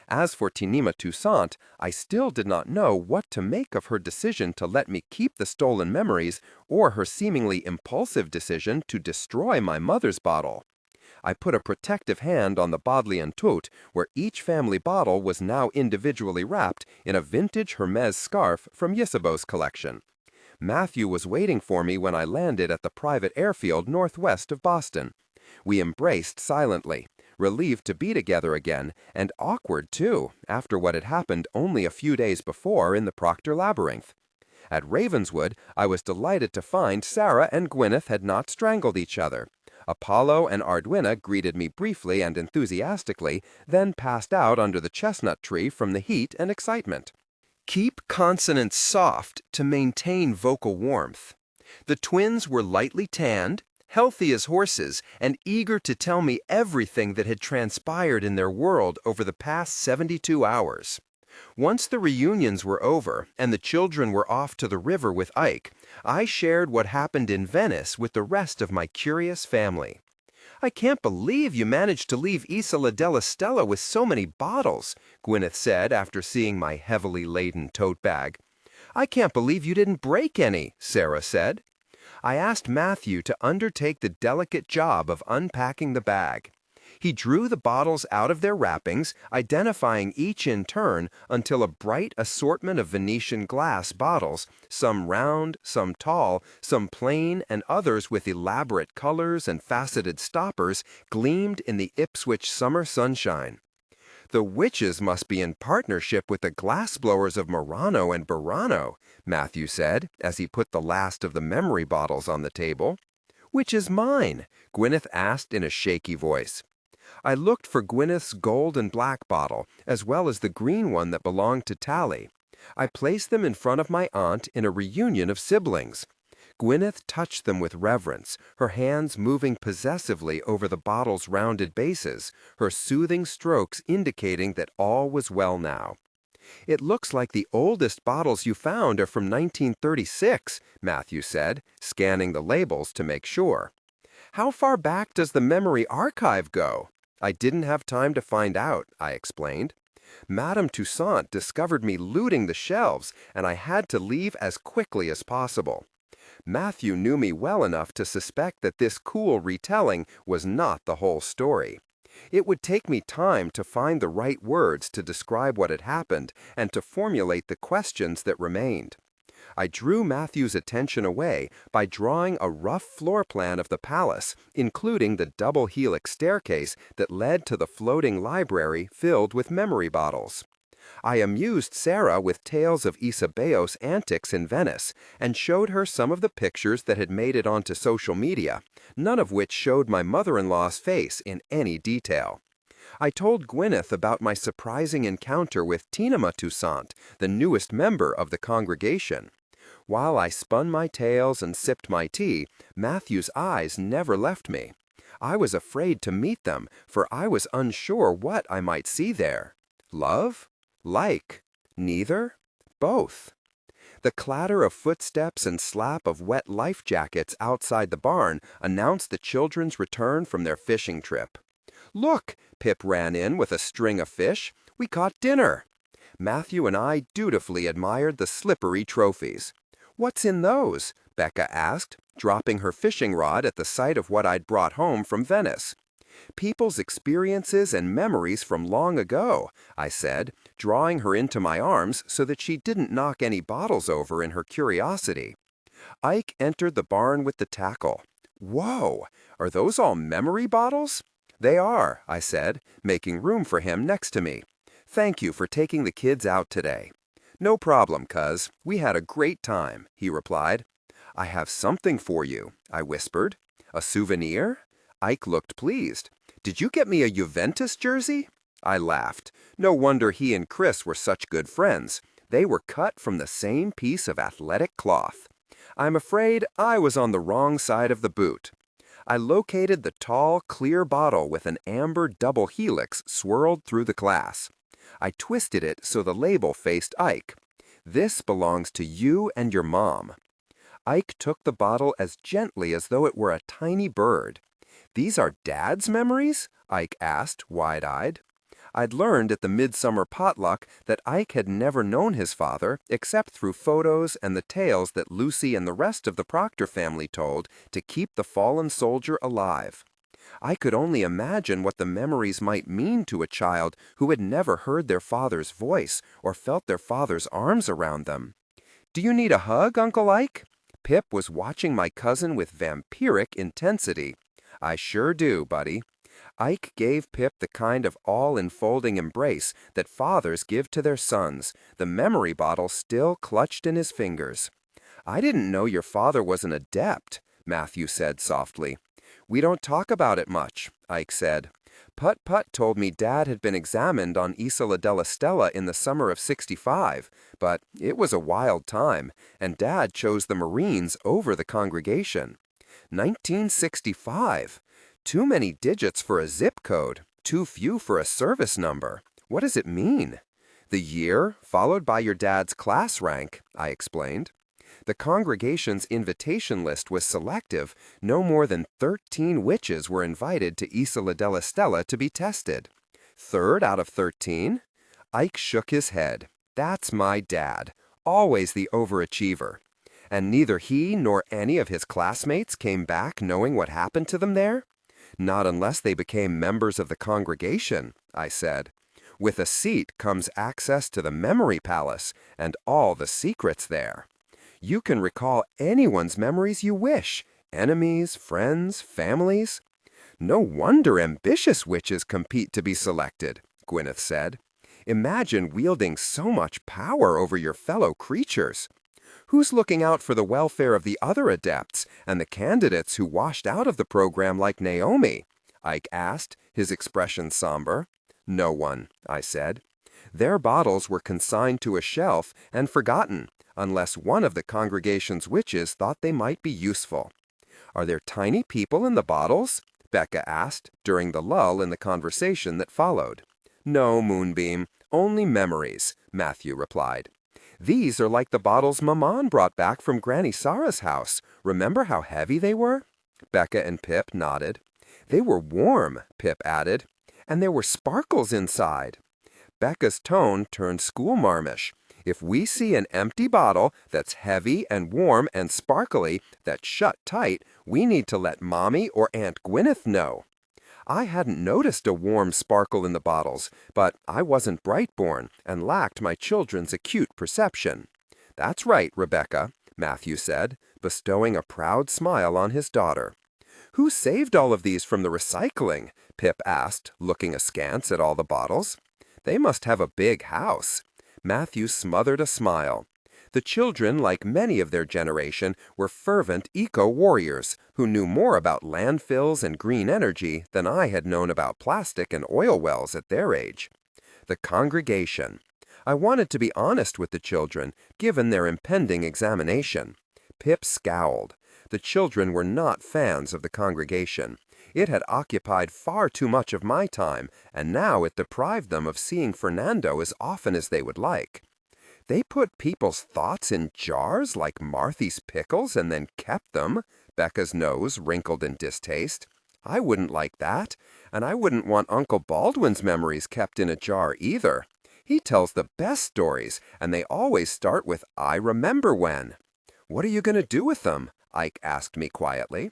As for Tinima Toussaint, I still did not know what to make of her decision to let me keep the stolen memories or her seemingly impulsive decision to destroy my mother's bottle. I put a protective hand on the Bodleian tote, where each family bottle was now individually wrapped in a vintage Hermes scarf from Ysabeau's collection. Matthew was waiting for me when I landed at the private airfield northwest of Boston. We embraced silently, relieved to be together again, and awkward too, after what had happened only a few days before in the Proctor labyrinth. At Ravenswood, I was delighted to find Sarah and Gwyneth had not strangled each other. Apollo and Ardwina greeted me briefly and enthusiastically, then passed out under the chestnut tree from the heat and excitement. Keep consonants soft to maintain vocal warmth. The twins were lightly tanned, healthy as horses, and eager to tell me everything that had transpired in their world over the past 72 hours. Once the reunions were over and the children were off to the river with Ike, I shared what happened in Venice with the rest of my curious family. "I can't believe you managed to leave Isola della Stella with so many bottles," Gwyneth said after seeing my heavily laden tote bag. "I can't believe you didn't break any," Sarah said. I asked Matthew to undertake the delicate job of unpacking the bag. He drew the bottles out of their wrappings, identifying each in turn until a bright assortment of Venetian glass bottles, some round, some tall, some plain, and others with elaborate colors and faceted stoppers, gleamed in the Ipswich summer sunshine. "The witches must be in partnership with the glassblowers of Murano and Burano," Matthew said, as he put the last of the memory bottles on the table. "Which is mine?" Gwyneth asked in a shaky voice. I looked for Gwyneth's gold and black bottle, as well as the green one that belonged to Tally. I placed them in front of my aunt in a reunion of siblings. Gwyneth touched them with reverence, her hands moving possessively over the bottle's rounded bases, her soothing strokes indicating that all was well now. "It looks like the oldest bottles you found are from 1936, Matthew said, scanning the labels to make sure. "How far back does the memory archive go?" "I didn't have time to find out," I explained. "Madame Toussaint discovered me looting the shelves, and I had to leave as quickly as possible." Matthew knew me well enough to suspect that this cool retelling was not the whole story. It would take me time to find the right words to describe what had happened and to formulate the questions that remained. I drew Matthew's attention away by drawing a rough floor plan of the palace, including the double helix staircase that led to the floating library filled with memory bottles. I amused Sarah with tales of Ysabeau's antics in Venice and showed her some of the pictures that had made it onto social media, none of which showed my mother-in-law's face in any detail. I told Gwyneth about my surprising encounter with Tinima Toussaint, the newest member of the congregation. While I spun my tales and sipped my tea, Matthew's eyes never left me. I was afraid to meet them, for I was unsure what I might see there. Love? Like? Neither? Both? The clatter of footsteps and slap of wet life jackets outside the barn announced the children's return from their fishing trip. "Look!" Pip ran in with a string of fish. "We caught dinner." Matthew and I dutifully admired the slippery trophies. "What's in those?" Becca asked, dropping her fishing rod at the sight of what I'd brought home from Venice. "People's experiences and memories from long ago," I said, drawing her into my arms so that she didn't knock any bottles over in her curiosity. Ike entered the barn with the tackle. "Whoa! Are those all memory bottles?" "They are," I said, making room for him next to me. "Thank you for taking the kids out today." "No problem, cuz. We had a great time," he replied. "I have something for you," I whispered. "A souvenir?" Ike looked pleased. "Did you get me a Juventus jersey?" I laughed. No wonder he and Chris were such good friends. They were cut from the same piece of athletic cloth. I'm afraid I was on the wrong side of the boot. I located the tall, clear bottle with an amber double helix swirled through the glass. I twisted it so the label faced Ike. This belongs to you and your mom. Ike took the bottle as gently as though it were a tiny bird. These are Dad's memories? Ike asked, wide-eyed. I'd learned at the midsummer potluck that Ike had never known his father except through photos and the tales that Lucy and the rest of the Proctor family told to keep the fallen soldier alive. I could only imagine what the memories might mean to a child who had never heard their father's voice or felt their father's arms around them. "Do you need a hug, Uncle Ike?" Pip was watching my cousin with vampiric intensity. "I sure do, buddy." Ike gave Pip the kind of all-enfolding embrace that fathers give to their sons, the memory bottle still clutched in his fingers. "I didn't know your father was an adept," Matthew said softly. "We don't talk about it much," Ike said. "Putt-Putt told me Dad had been examined on Isola della Stella in the summer of '65, but it was a wild time, and Dad chose the Marines over the congregation." 1965! Too many digits for a zip code, too few for a service number. What does it mean? "The year, followed by your dad's class rank," I explained. The congregation's invitation list was selective. No more than 13 witches were invited to Isola della Stella to be tested. 3rd out of 13? Ike shook his head. "That's my dad, always the overachiever." "And neither he nor any of his classmates came back knowing what happened to them there?" "Not unless they became members of the congregation," I said. "With a seat comes access to the memory palace and all the secrets there. You can recall anyone's memories you wish, enemies, friends, families." "No wonder ambitious witches compete to be selected," Gwyneth said. "Imagine wielding so much power over your fellow creatures. Who's looking out for the welfare of the other adepts and the candidates who washed out of the program like Naomi?" Ike asked, his expression somber. "No one," I said. "Their bottles were consigned to a shelf and forgotten, unless one of the congregation's witches thought they might be useful." "Are there tiny people in the bottles?" Becca asked during the lull in the conversation that followed. "No, Moonbeam, only memories," Matthew replied. "These are like the bottles Maman brought back from Granny Sarah's house. Remember how heavy they were?" Becca and Pip nodded. "They were warm," Pip added, "and there were sparkles inside." Becca's tone turned schoolmarmish. "If we see an empty bottle that's heavy and warm and sparkly, that's shut tight, we need to let Mommy or Aunt Gwyneth know." I hadn't noticed a warm sparkle in the bottles, but I wasn't Brightborn and lacked my children's acute perception. "That's right, Rebecca," Matthew said, bestowing a proud smile on his daughter. "Who saved all of these from the recycling?" Pip asked, looking askance at all the bottles. "They must have a big house." Matthew smothered a smile. The children, like many of their generation, were fervent eco-warriors who knew more about landfills and green energy than I had known about plastic and oil wells at their age. The congregation. I wanted to be honest with the children, given their impending examination. Pip scowled. The children were not fans of the congregation. It had occupied far too much of my time, and now it deprived them of seeing Fernando as often as they would like. "They put people's thoughts in jars like Marthy's pickles and then kept them." Becca's nose wrinkled in distaste. "I wouldn't like that, and I wouldn't want Uncle Baldwin's memories kept in a jar either. He tells the best stories, and they always start with 'I remember when.'" "What are you going to do with them?" Ike asked me quietly.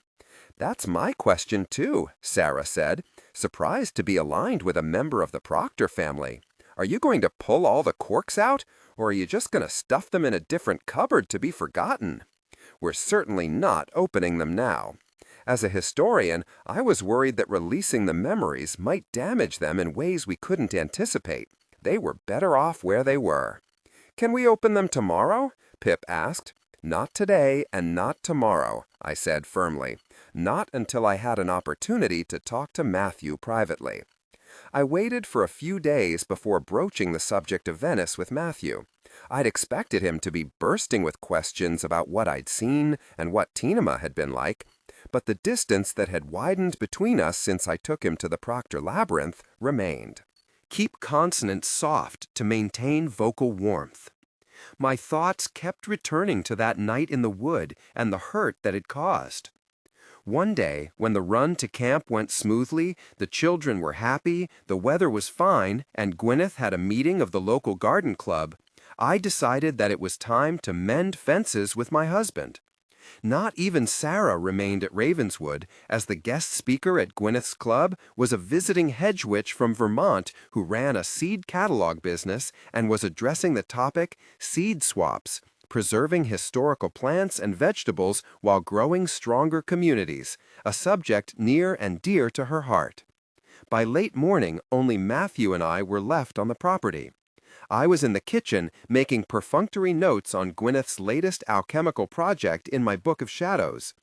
"That's my question too," Sarah said, surprised to be aligned with a member of the Proctor family. "Are you going to pull all the corks out? Or are you just going to stuff them in a different cupboard to be forgotten?" "We're certainly not opening them now. As a historian, I was worried that releasing the memories might damage them in ways we couldn't anticipate. They were better off where they were." "Can we open them tomorrow?" Pip asked. "Not today and not tomorrow," I said firmly. "Not until I had an opportunity to talk to Matthew privately." I waited for a few days before broaching the subject of Venice with Matthew. I'd expected him to be bursting with questions about what I'd seen and what Tinema had been like, but the distance that had widened between us since I took him to the Proctor labyrinth remained. Keep consonants soft to maintain vocal warmth. My thoughts kept returning to that night in the wood and the hurt that it caused. One day, when the run to camp went smoothly, the children were happy, the weather was fine, and Gwyneth had a meeting of the local garden club, I decided that it was time to mend fences with my husband. Not even Sarah remained at Ravenswood, as the guest speaker at Gwyneth's club was a visiting hedge witch from Vermont who ran a seed catalog business and was addressing the topic seed swaps, preserving historical plants and vegetables while growing stronger communities, a subject near and dear to her heart. By late morning, only Matthew and I were left on the property. I was in the kitchen making perfunctory notes on Gwyneth's latest alchemical project in my Book of Shadows.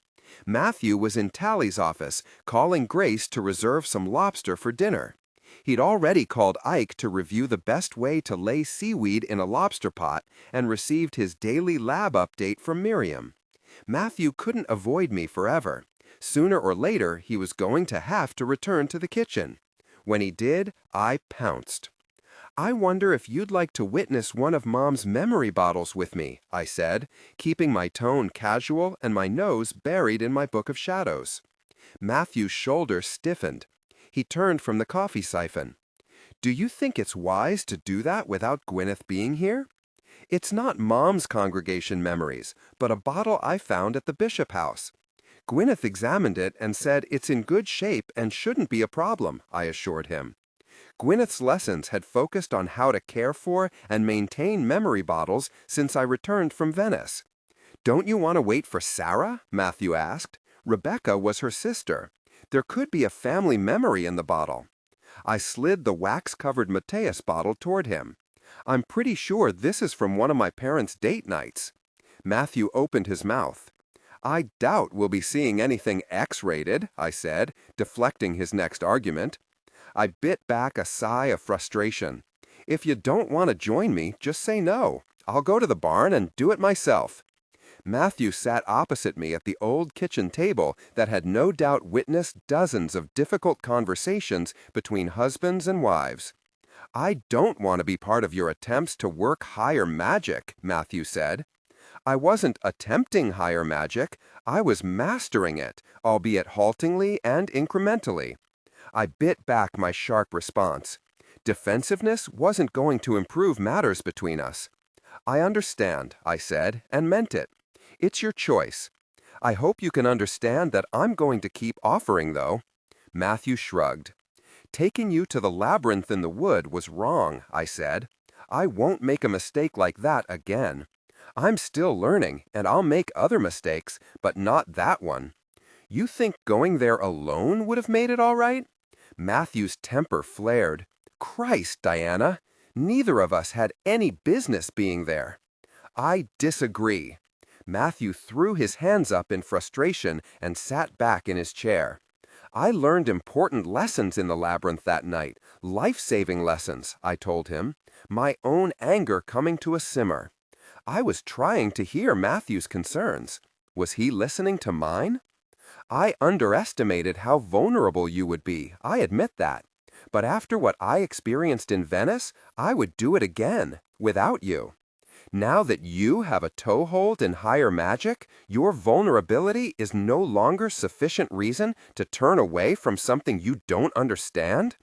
Matthew was in Tally's office, calling Grace to reserve some lobster for dinner. He'd already called Ike to review the best way to lay seaweed in a lobster pot and received his daily lab update from Miriam. Matthew couldn't avoid me forever. Sooner or later, he was going to have to return to the kitchen. When he did, I pounced. "I wonder if you'd like to witness one of Mom's memory bottles with me," I said, keeping my tone casual and my nose buried in my Book of Shadows. Matthew's shoulders stiffened. He turned from the coffee siphon. "Do you think it's wise to do that without Gwyneth being here? It's not Mom's congregation memories, but a bottle I found at the Bishop House. Gwyneth examined it and said it's in good shape and shouldn't be a problem," I assured him. Gwyneth's lessons had focused on how to care for and maintain memory bottles since I returned from Venice. "Don't you want to wait for Sarah?" Matthew asked. "Rebecca was her sister. There could be a family memory in the bottle." I slid the wax-covered Mateus bottle toward him. "I'm pretty sure this is from one of my parents' date nights." Matthew opened his mouth. "I doubt we'll be seeing anything X-rated," I said, deflecting his next argument. I bit back a sigh of frustration. "If you don't want to join me, just say no. I'll go to the barn and do it myself." Matthew sat opposite me at the old kitchen table that had no doubt witnessed dozens of difficult conversations between husbands and wives. "I don't want to be part of your attempts to work higher magic," Matthew said. "I wasn't attempting higher magic. I was mastering it, albeit haltingly and incrementally." I bit back my sharp response. Defensiveness wasn't going to improve matters between us. "I understand," I said, and meant it. "It's your choice. I hope you can understand that I'm going to keep offering, though." Matthew shrugged. "Taking you to the labyrinth in the wood was wrong," I said. "I won't make a mistake like that again. I'm still learning, and I'll make other mistakes, but not that one." "You think going there alone would have made it all right?" Matthew's temper flared. "Christ, Diana! Neither of us had any business being there." "I disagree." Matthew threw his hands up in frustration and sat back in his chair. "I learned important lessons in the labyrinth that night, life-saving lessons," I told him, my own anger coming to a simmer. I was trying to hear Matthew's concerns. Was he listening to mine? "I underestimated how vulnerable you would be, I admit that. But after what I experienced in Venice, I would do it again, without you. Now that you have a toehold in higher magic, your vulnerability is no longer sufficient reason to turn away from something you don't understand?"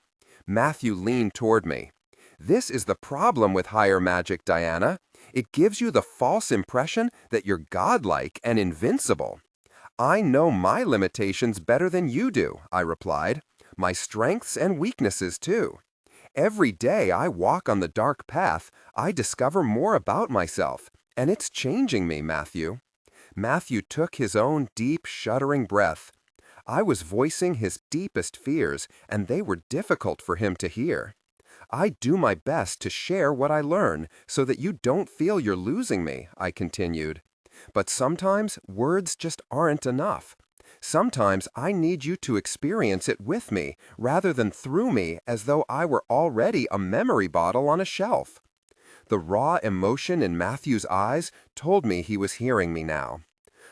Matthew leaned toward me. "This is the problem with higher magic, Diana. It gives you the false impression that you're godlike and invincible." "I know my limitations better than you do," I replied. "My strengths and weaknesses, too. Every day I walk on the dark path, I discover more about myself, and it's changing me, Matthew." Matthew took his own deep, shuddering breath. I was voicing his deepest fears, and they were difficult for him to hear. "I do my best to share what I learn so that you don't feel you're losing me," I continued. "But sometimes words just aren't enough. Sometimes I need you to experience it with me rather than through me as though I were already a memory bottle on a shelf." The raw emotion in Matthew's eyes told me he was hearing me now.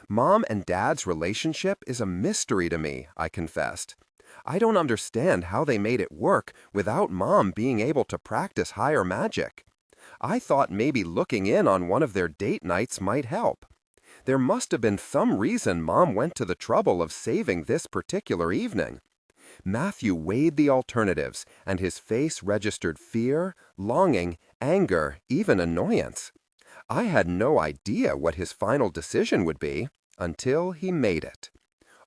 Mom and Dad's relationship is a mystery to me, I confessed. I don't understand how they made it work without Mom being able to practice higher magic. I thought maybe looking in on one of their date nights might help. There must have been some reason Mom went to the trouble of saving this particular evening. Matthew weighed the alternatives, and his face registered fear, longing, anger, even annoyance. I had no idea what his final decision would be until he made it.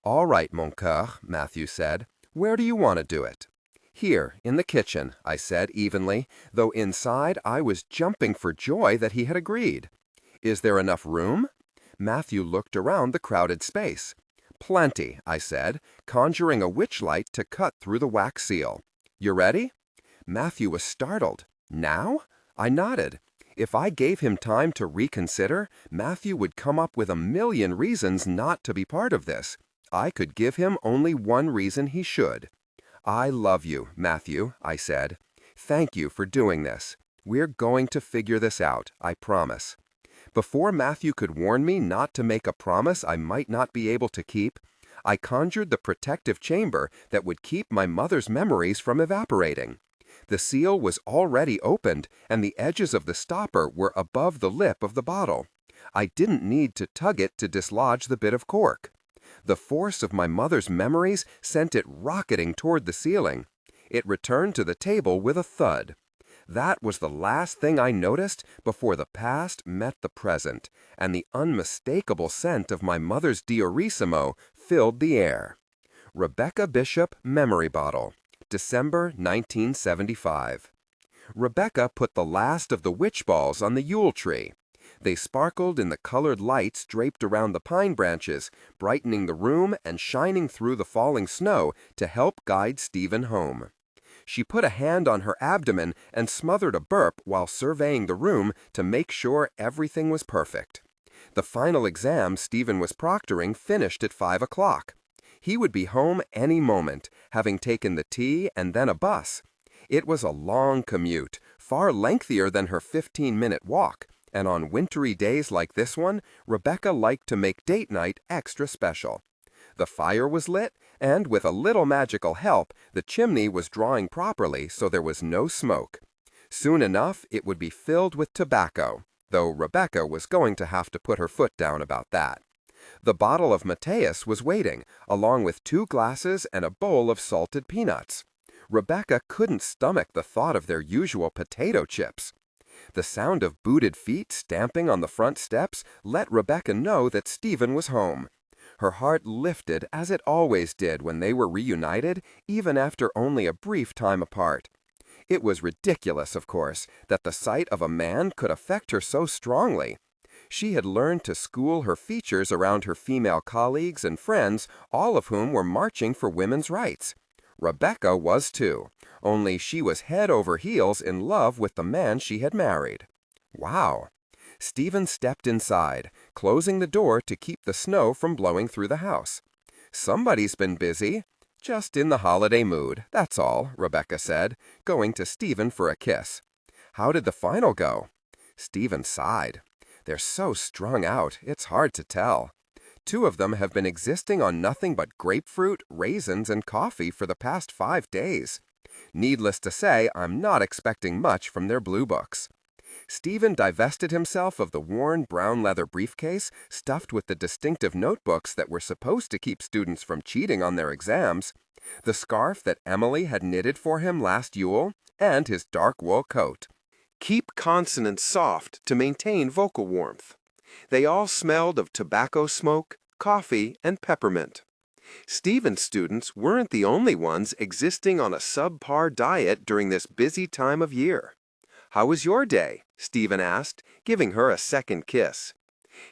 "All right, mon cœur," Matthew said. "Where do you want to do it?" "Here, in the kitchen," I said evenly, though inside I was jumping for joy that he had agreed. "Is there enough room?" Matthew looked around the crowded space. "Plenty," I said, conjuring a witch light to cut through the wax seal. "You ready?" Matthew was startled. "Now?" I nodded. If I gave him time to reconsider, Matthew would come up with a million reasons not to be part of this. I could give him only one reason he should. "I love you, Matthew," I said. "Thank you for doing this. We're going to figure this out, I promise." Before Matthew could warn me not to make a promise I might not be able to keep, I conjured the protective chamber that would keep my mother's memories from evaporating. The seal was already opened, and the edges of the stopper were above the lip of the bottle. I didn't need to tug it to dislodge the bit of cork. The force of my mother's memories sent it rocketing toward the ceiling. It returned to the table with a thud. That was the last thing I noticed before the past met the present, and the unmistakable scent of my mother's Diorissimo filled the air. Rebecca Bishop Memory Bottle, December 1975. Rebecca put the last of the witch balls on the Yule tree. They sparkled in the colored lights draped around the pine branches, brightening the room and shining through the falling snow to help guide Stephen home. She put a hand on her abdomen and smothered a burp while surveying the room to make sure everything was perfect. The final exam Stephen was proctoring finished at 5 o'clock. He would be home any moment, having taken the T and then a bus. It was a long commute, far lengthier than her 15-minute walk, and on wintry days like this one, Rebecca liked to make date night extra special. The fire was lit, and with a little magical help, the chimney was drawing properly so there was no smoke. Soon enough, it would be filled with tobacco, though Rebecca was going to have to put her foot down about that. The bottle of Mateus was waiting, along with 2 glasses and a bowl of salted peanuts. Rebecca couldn't stomach the thought of their usual potato chips. The sound of booted feet stamping on the front steps let Rebecca know that Stephen was home. Her heart lifted as it always did when they were reunited, even after only a brief time apart. It was ridiculous, of course, that the sight of a man could affect her so strongly. She had learned to school her features around her female colleagues and friends, all of whom were marching for women's rights. Rebecca was too, only she was head over heels in love with the man she had married. Wow! Stephen stepped inside, closing the door to keep the snow from blowing through the house. "Somebody's been busy. Just in the holiday mood, that's all," Rebecca said, going to Stephen for a kiss. "How did the final go?" Stephen sighed. "They're so strung out, it's hard to tell. 2 of them have been existing on nothing but grapefruit, raisins, and coffee for the past 5 days. Needless to say, I'm not expecting much from their blue books." Stephen divested himself of the worn brown leather briefcase stuffed with the distinctive notebooks that were supposed to keep students from cheating on their exams, the scarf that Emily had knitted for him last Yule, and his dark wool coat. Keep consonants soft to maintain vocal warmth. They all smelled of tobacco smoke, coffee, and peppermint. Stephen's students weren't the only ones existing on a subpar diet during this busy time of year. "How was your day?" Stephen asked, giving her a second kiss.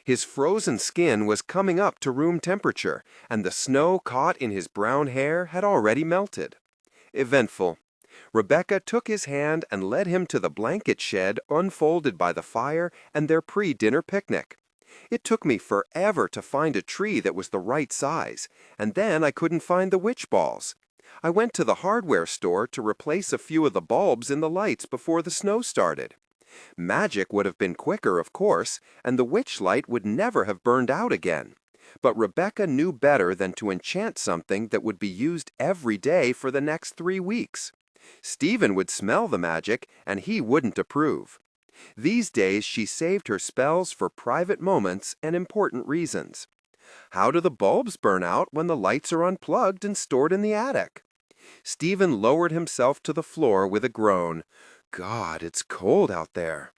His frozen skin was coming up to room temperature, and the snow caught in his brown hair had already melted. "Eventful." Rebecca took his hand and led him to the blanket shed unfolded by the fire and their pre-dinner picnic. "It took me forever to find a tree that was the right size, and then I couldn't find the witch balls. I went to the hardware store to replace a few of the bulbs in the lights before the snow started. Magic would have been quicker, of course, and the witch light would never have burned out again. But Rebecca knew better than to enchant something that would be used every day for the next 3 weeks. Stephen would smell the magic, and he wouldn't approve. These days she saved her spells for private moments and important reasons. How do the bulbs burn out when the lights are unplugged and stored in the attic? Stephen lowered himself to the floor with a groan. God, it's cold out there.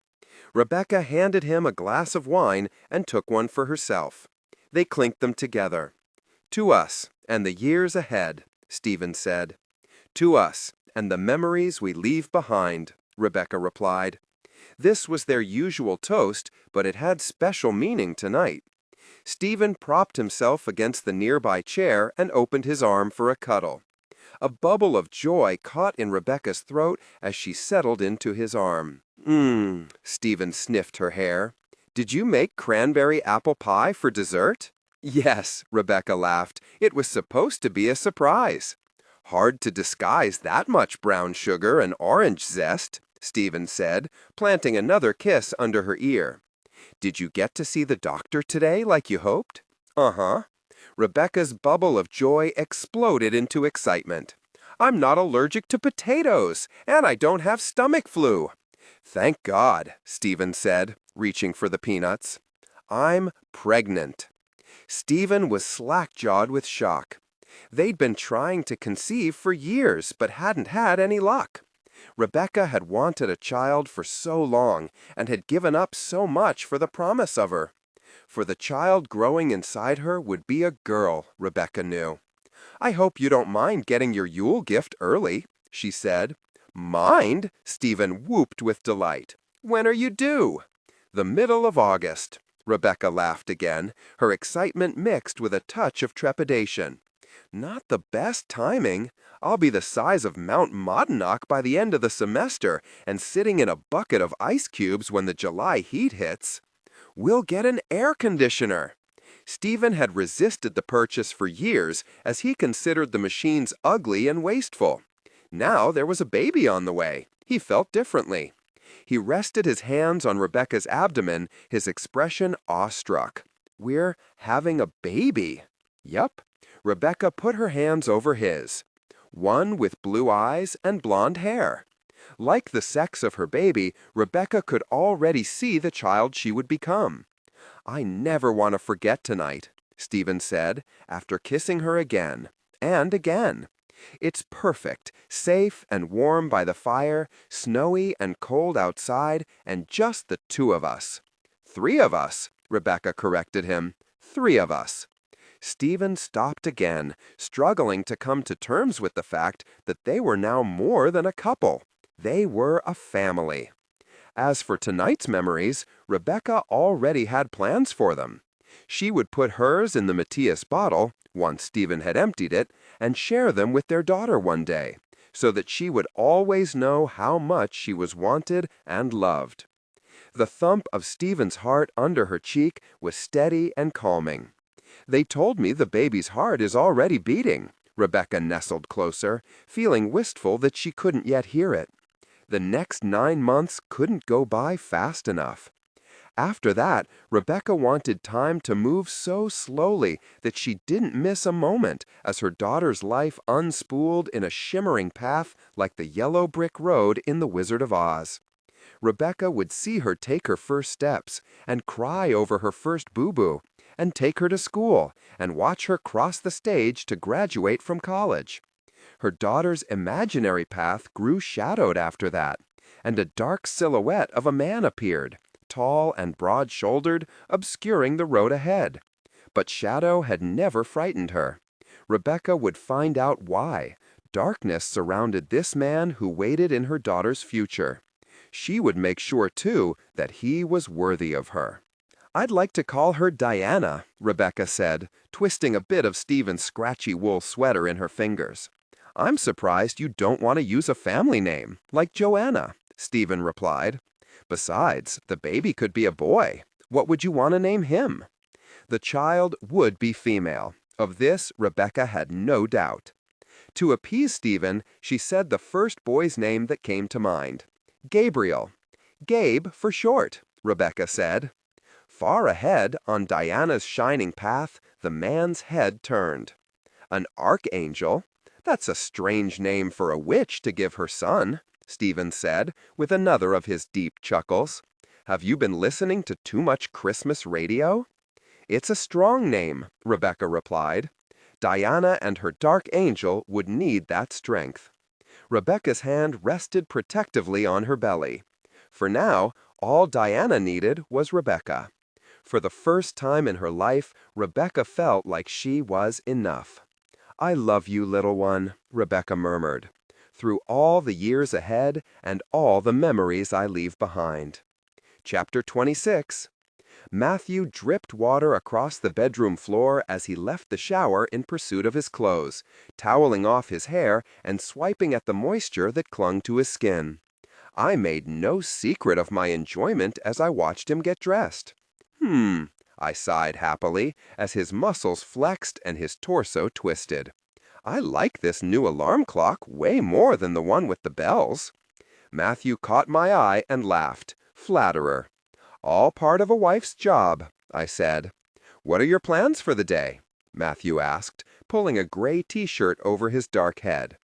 Rebecca handed him a glass of wine and took one for herself. They clinked them together. To us and the years ahead, Stephen said. To us and the memories we leave behind, Rebecca replied. This was their usual toast, but it had special meaning tonight. Stephen propped himself against the nearby chair and opened his arm for a cuddle. A bubble of joy caught in Rebecca's throat as she settled into his arm. Stephen sniffed her hair. Did you make cranberry apple pie for dessert? Yes, Rebecca laughed. It was supposed to be a surprise. Hard to disguise that much brown sugar and orange zest, Stephen said, planting another kiss under her ear. Did you get to see the doctor today like you hoped? Uh-huh. Rebecca's bubble of joy exploded into excitement. I'm not allergic to potatoes, and I don't have stomach flu. Thank God, Stephen said, reaching for the peanuts. I'm pregnant. Stephen was slack-jawed with shock. They'd been trying to conceive for years, but hadn't had any luck. Rebecca had wanted a child for so long and had given up so much for the promise of her. For the child growing inside her would be a girl, Rebecca knew. I hope you don't mind getting your Yule gift early, she said. Mind? Stephen whooped with delight. When are you due? The middle of August. Rebecca laughed again, her excitement mixed with a touch of trepidation. Not the best timing. I'll be the size of Mount Monadnock by the end of the semester and sitting in a bucket of ice cubes when the July heat hits. We'll get an air conditioner. Stephen had resisted the purchase for years as he considered the machines ugly and wasteful. Now there was a baby on the way. He felt differently. He rested his hands on Rebecca's abdomen, his expression awestruck. We're having a baby. Yup. Rebecca put her hands over his. One with blue eyes and blonde hair. Like the sex of her baby, Rebecca could already see the child she would become. I never want to forget tonight, Stephen said, after kissing her again and again. It's perfect, safe and warm by the fire, snowy and cold outside, and just the 2 of us. 3 of us, Rebecca corrected him. 3 of us. Stephen stopped again, struggling to come to terms with the fact that they were now more than a couple. They were a family. As for tonight's memories, Rebecca already had plans for them. She would put hers in the Matthias bottle, once Stephen had emptied it, and share them with their daughter one day, so that she would always know how much she was wanted and loved. The thump of Stephen's heart under her cheek was steady and calming. They told me the baby's heart is already beating. Rebecca nestled closer, feeling wistful that she couldn't yet hear it. The next 9 months couldn't go by fast enough. After that, Rebecca wanted time to move so slowly that she didn't miss a moment as her daughter's life unspooled in a shimmering path like the yellow brick road in The Wizard of Oz. Rebecca would see her take her first steps and cry over her first boo-boo, and take her to school and watch her cross the stage to graduate from college. Her daughter's imaginary path grew shadowed after that, and a dark silhouette of a man appeared, tall and broad-shouldered, obscuring the road ahead. But shadow had never frightened her. Rebecca would find out why. Darkness surrounded this man who waited in her daughter's future. She would make sure, too, that he was worthy of her. I'd like to call her Diana, Rebecca said, twisting a bit of Stephen's scratchy wool sweater in her fingers. I'm surprised you don't want to use a family name, like Joanna, Stephen replied. Besides, the baby could be a boy. What would you want to name him? The child would be female. Of this, Rebecca had no doubt. To appease Stephen, she said the first boy's name that came to mind. Gabriel. Gabe for short, Rebecca said. Far ahead, on Diana's shining path, the man's head turned. An archangel? That's a strange name for a witch to give her son, Stephen said, with another of his deep chuckles. Have you been listening to too much Christmas radio? It's a strong name, Rebecca replied. Diana and her dark angel would need that strength. Rebecca's hand rested protectively on her belly. For now, all Diana needed was Rebecca. For the first time in her life, Rebecca felt like she was enough. I love you, little one, Rebecca murmured, through all the years ahead and all the memories I leave behind. Chapter 26. Matthew dripped water across the bedroom floor as he left the shower in pursuit of his clothes, toweling off his hair and swiping at the moisture that clung to his skin. I made no secret of my enjoyment as I watched him get dressed. I sighed happily as his muscles flexed and his torso twisted. I like this new alarm clock way more than the one with the bells. Matthew caught my eye and laughed. Flatterer. All part of a wife's job, I said. What are your plans for the day? Matthew asked, pulling a gray t-shirt over his dark head.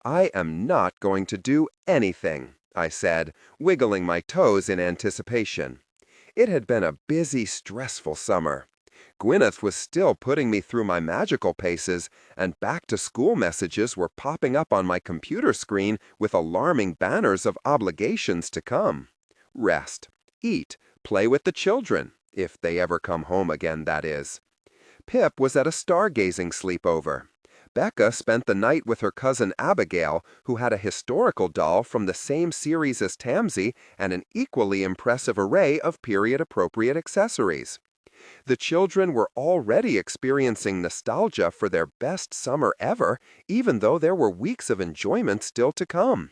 I am not going to do anything, I said, wiggling my toes in anticipation. It had been a busy, stressful summer. Gwyneth was still putting me through my magical paces, and back-to-school messages were popping up on my computer screen with alarming banners of obligations to come. Rest, eat, play with the children, if they ever come home again, that is. Pip was at a stargazing sleepover. Becca spent the night with her cousin Abigail, who had a historical doll from the same series as Tamsy and an equally impressive array of period-appropriate accessories. The children were already experiencing nostalgia for their best summer ever, even though there were weeks of enjoyment still to come.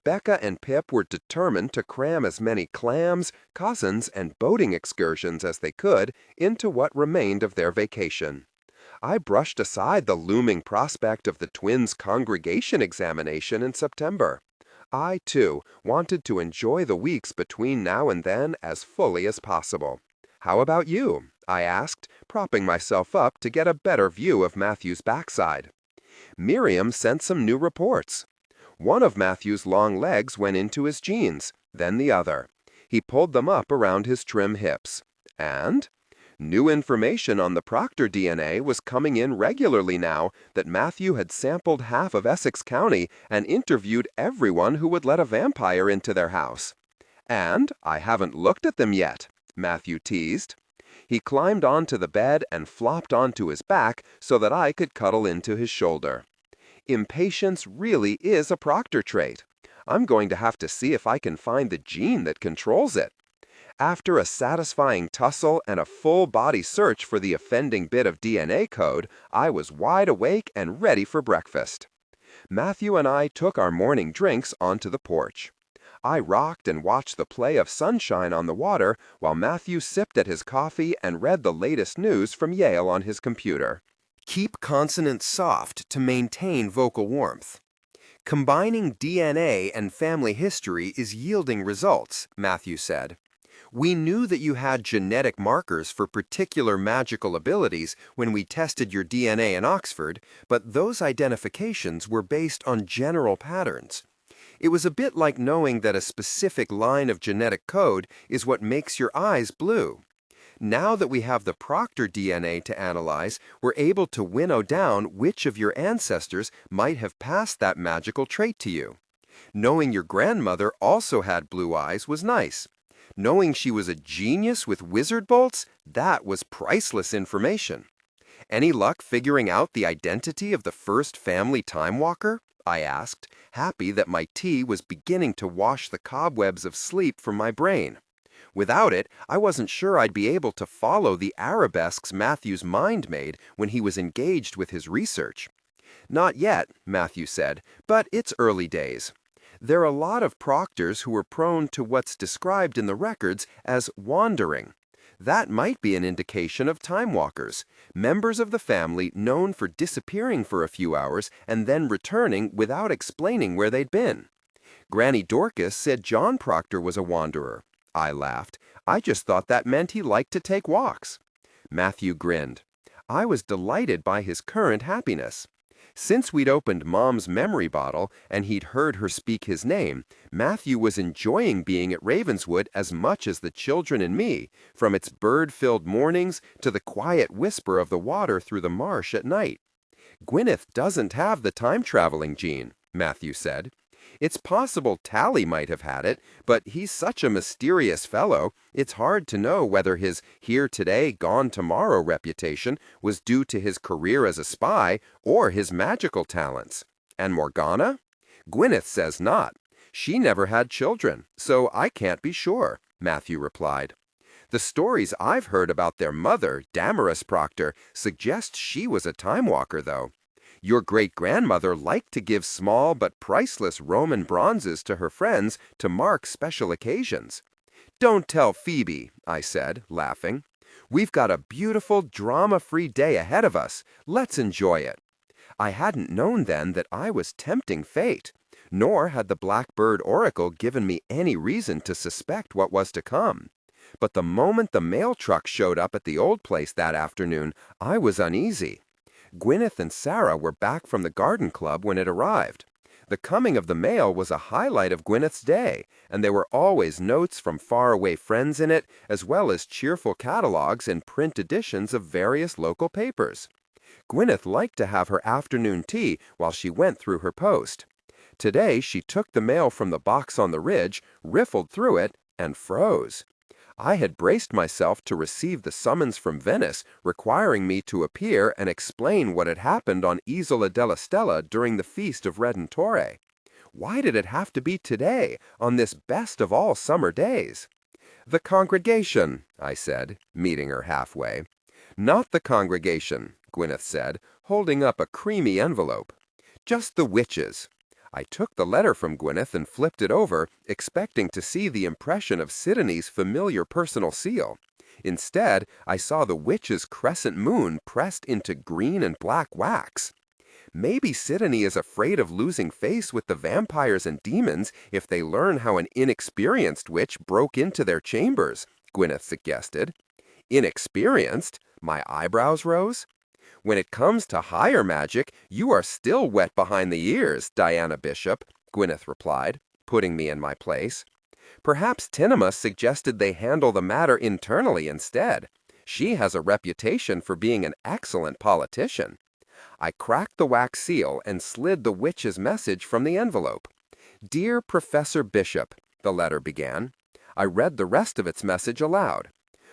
Becca and Pip were determined to cram as many clams, cousins, and boating excursions as they could into what remained of their vacation. I brushed aside the looming prospect of the twins' congregation examination in September. I, too, wanted to enjoy the weeks between now and then as fully as possible. How about you? I asked, propping myself up to get a better view of Matthew's backside. Miriam sent some new reports. One of Matthew's long legs went into his jeans, then the other. He pulled them up around his trim hips. And new information on the Proctor DNA was coming in regularly now that Matthew had sampled half of Essex County and interviewed everyone who would let a vampire into their house. And I haven't looked at them yet, Matthew teased. He climbed onto the bed and flopped onto his back so that I could cuddle into his shoulder. Impatience really is a Proctor trait. I'm going to have to see if I can find the gene that controls it. After a satisfying tussle and a full-body search for the offending bit of DNA code, I was wide awake and ready for breakfast. Matthew and I took our morning drinks onto the porch. I rocked and watched the play of sunshine on the water while Matthew sipped at his coffee and read the latest news from Yale on his computer. Keep consonants soft to maintain vocal warmth. Combining DNA and family history is yielding results, Matthew said. We knew that you had genetic markers for particular magical abilities when we tested your DNA in Oxford, but those identifications were based on general patterns. It was a bit like knowing that a specific line of genetic code is what makes your eyes blue. Now that we have the Proctor DNA to analyze, we're able to winnow down which of your ancestors might have passed that magical trait to you. Knowing your grandmother also had blue eyes was nice. Knowing she was a genius with wizard bolts, that was priceless information. Any luck figuring out the identity of the first family time walker? I asked, happy that my tea was beginning to wash the cobwebs of sleep from my brain. Without it, I wasn't sure I'd be able to follow the arabesques Matthew's mind made when he was engaged with his research. Not yet, Matthew said, but it's early days. There are a lot of proctors who are prone to what's described in the records as wandering. That might be an indication of time walkers, members of the family known for disappearing for a few hours and then returning without explaining where they'd been. Granny Dorcas said John Proctor was a wanderer. I laughed. I just thought that meant he liked to take walks. Matthew grinned. I was delighted by his current happiness. Since we'd opened Mom's memory bottle and he'd heard her speak his name, Matthew was enjoying being at Ravenswood as much as the children and me, from its bird-filled mornings to the quiet whisper of the water through the marsh at night. Gwyneth doesn't have the time-traveling gene, Matthew said. It's possible Tally might have had it, but he's such a mysterious fellow, it's hard to know whether his here today, gone tomorrow reputation was due to his career as a spy or his magical talents. And Morgana? Gwyneth says not. She never had children, so I can't be sure, Matthew replied. The stories I've heard about their mother, Damaris Proctor, suggest she was a time walker, though. Your great-grandmother liked to give small but priceless Roman bronzes to her friends to mark special occasions. Don't tell Phoebe, I said, laughing. We've got a beautiful, drama-free day ahead of us. Let's enjoy it. I hadn't known then that I was tempting fate, nor had the Blackbird Oracle given me any reason to suspect what was to come. But the moment the mail truck showed up at the old place that afternoon, I was uneasy. Gwyneth and Sarah were back from the garden club when it arrived. The coming of the mail was a highlight of Gwyneth's day, and there were always notes from faraway friends in it, as well as cheerful catalogs and print editions of various local papers. Gwyneth liked to have her afternoon tea while she went through her post. Today she took the mail from the box on the ridge, riffled through it, and froze. I had braced myself to receive the summons from Venice requiring me to appear and explain what had happened on Isola della Stella during the Feast of Redentore. Why did it have to be today, on this best of all summer days? The congregation, I said, meeting her halfway. Not the congregation, Gwyneth said, holding up a creamy envelope. Just the witches. I took the letter from Gwyneth and flipped it over, expecting to see the impression of Sidonie's familiar personal seal. Instead, I saw the witch's crescent moon pressed into green and black wax. Maybe Sidonie is afraid of losing face with the vampires and demons if they learn how an inexperienced witch broke into their chambers, Gwyneth suggested. Inexperienced? My eyebrows rose. When it comes to higher magic, you are still wet behind the ears, Diana Bishop, Gwyneth replied, putting me in my place. Perhaps Tinema suggested they handle the matter internally instead. She has a reputation for being an excellent politician. I cracked the wax seal and slid the witch's message from the envelope. Dear Professor Bishop, the letter began. I read the rest of its message aloud.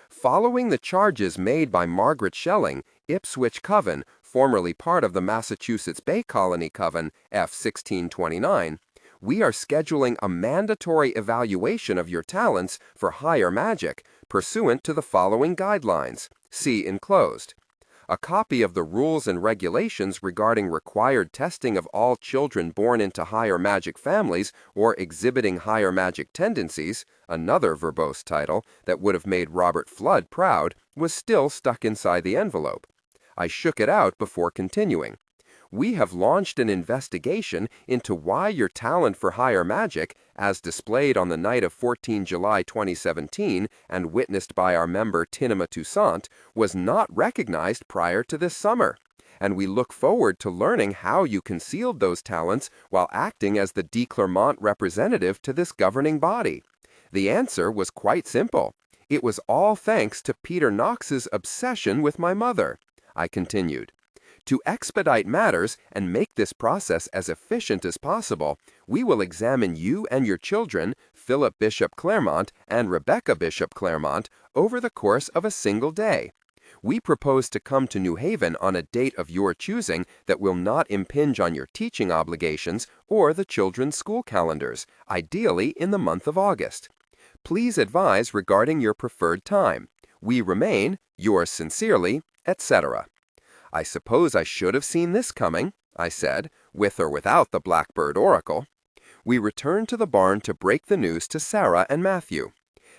Following the charges made by Margaret Schelling, Ipswich Coven, formerly part of the Massachusetts Bay Colony Coven, F. 1629, we are scheduling a mandatory evaluation of your talents for higher magic, pursuant to the following guidelines. See enclosed. A copy of the rules and regulations regarding required testing of all children born into higher magic families or exhibiting higher magic tendencies, another verbose title that would have made Robert Flood proud, was still stuck inside the envelope. I shook it out before continuing. We have launched an investigation into why your talent for higher magic, as displayed on the night of 14 July 2017 and witnessed by our member Tinema Toussaint, was not recognized prior to this summer, and we look forward to learning how you concealed those talents while acting as the de Clermont representative to this governing body. The answer was quite simple. It was all thanks to Peter Knox's obsession with my mother. I continued. To expedite matters and make this process as efficient as possible, we will examine you and your children, Philip Bishop Claremont and Rebecca Bishop Claremont, over the course of a single day. We propose to come to New Haven on a date of your choosing that will not impinge on your teaching obligations or the children's school calendars, ideally in the month of August. Please advise regarding your preferred time. We remain, yours sincerely, etc. I suppose I should have seen this coming, I said, with or without the Blackbird Oracle. We returned to the barn to break the news to Sarah and Matthew.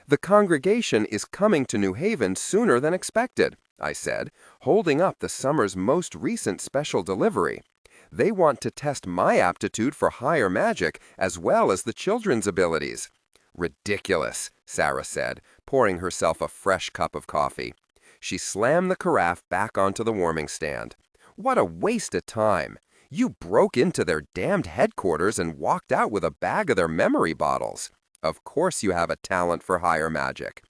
The congregation is coming to New Haven sooner than expected, I said, holding up the summer's most recent special delivery. They want to test my aptitude for higher magic as well as the children's abilities." "Ridiculous," Sarah said, pouring herself a fresh cup of coffee. She slammed the carafe back onto the warming stand. "What a waste of time! You broke into their damned headquarters and walked out with a bag of their memory bottles. Of course you have a talent for higher magic."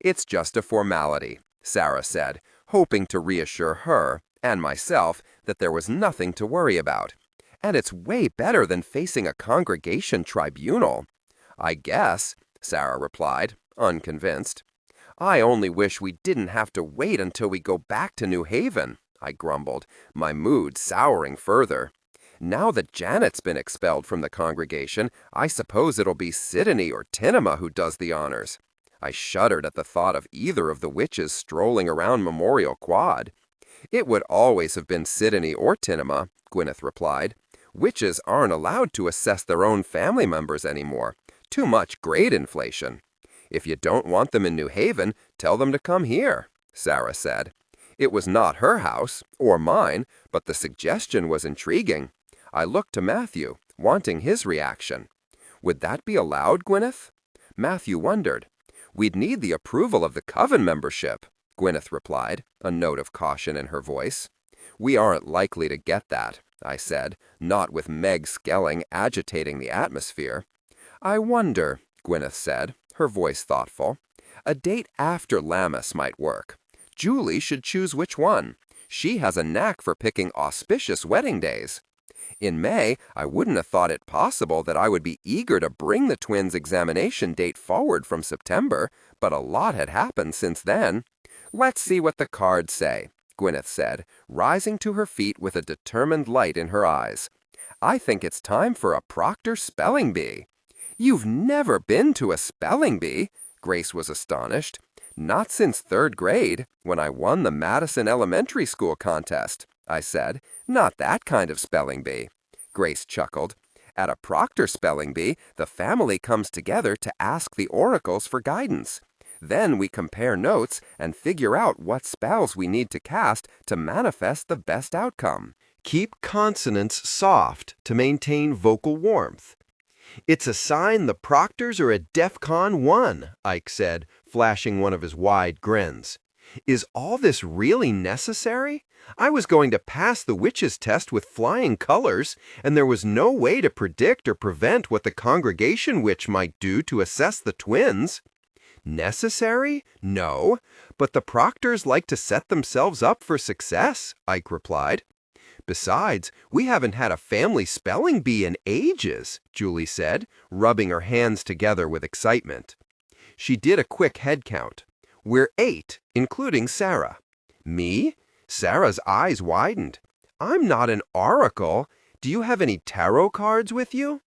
"It's just a formality," Sarah said, hoping to reassure her and myself that there was nothing to worry about. "And it's way better than facing a congregation tribunal." "I guess," Sarah replied, unconvinced. "I only wish we didn't have to wait until we go back to New Haven," I grumbled, my mood souring further. "Now that Janet's been expelled from the congregation, I suppose it'll be Sidonie or Tinema who does the honors." I shuddered at the thought of either of the witches strolling around Memorial Quad. "It would always have been Sidonie or Tinema," Gwyneth replied. "Witches aren't allowed to assess their own family members anymore. Too much grade inflation." "If you don't want them in New Haven, tell them to come here," Sarah said. It was not her house, or mine, but the suggestion was intriguing. I looked to Matthew, wanting his reaction. "Would that be allowed, Gwyneth?" Matthew wondered. "We'd need the approval of the coven membership," Gwyneth replied, a note of caution in her voice. "We aren't likely to get that," I said, not with Meg Skelling agitating the atmosphere. "I wonder," Gwyneth said, her voice thoughtful. "A date after Lammas might work. Julie should choose which one. She has a knack for picking auspicious wedding days. In May, I wouldn't have thought it possible that I would be eager to bring the twins' examination date forward from September, but a lot had happened since then." "Let's see what the cards say," Gwyneth said, rising to her feet with a determined light in her eyes. "I think it's time for a Proctor spelling bee." "You've never been to a spelling bee?" Grace was astonished. "Not since 3rd grade, when I won the Madison Elementary School contest," I said. "Not that kind of spelling bee." Grace chuckled. "At a Proctor spelling bee, the family comes together to ask the oracles for guidance. Then we compare notes and figure out what spells we need to cast to manifest the best outcome." Keep consonants soft to maintain vocal warmth. "It's a sign the Proctors are at DEF CON 1, Ike said, flashing one of his wide grins. "Is all this really necessary? I was going to pass the witches' test with flying colors, and there was no way to predict or prevent what the congregation witch might do to assess the twins." "Necessary? No, but the Proctors like to set themselves up for success," Ike replied. "Besides, we haven't had a family spelling bee in ages," Julie said, rubbing her hands together with excitement. She did a quick head count. "We're 8, including Sarah." "Me?" Sarah's eyes widened. "I'm not an oracle. Do you have any tarot cards with you?"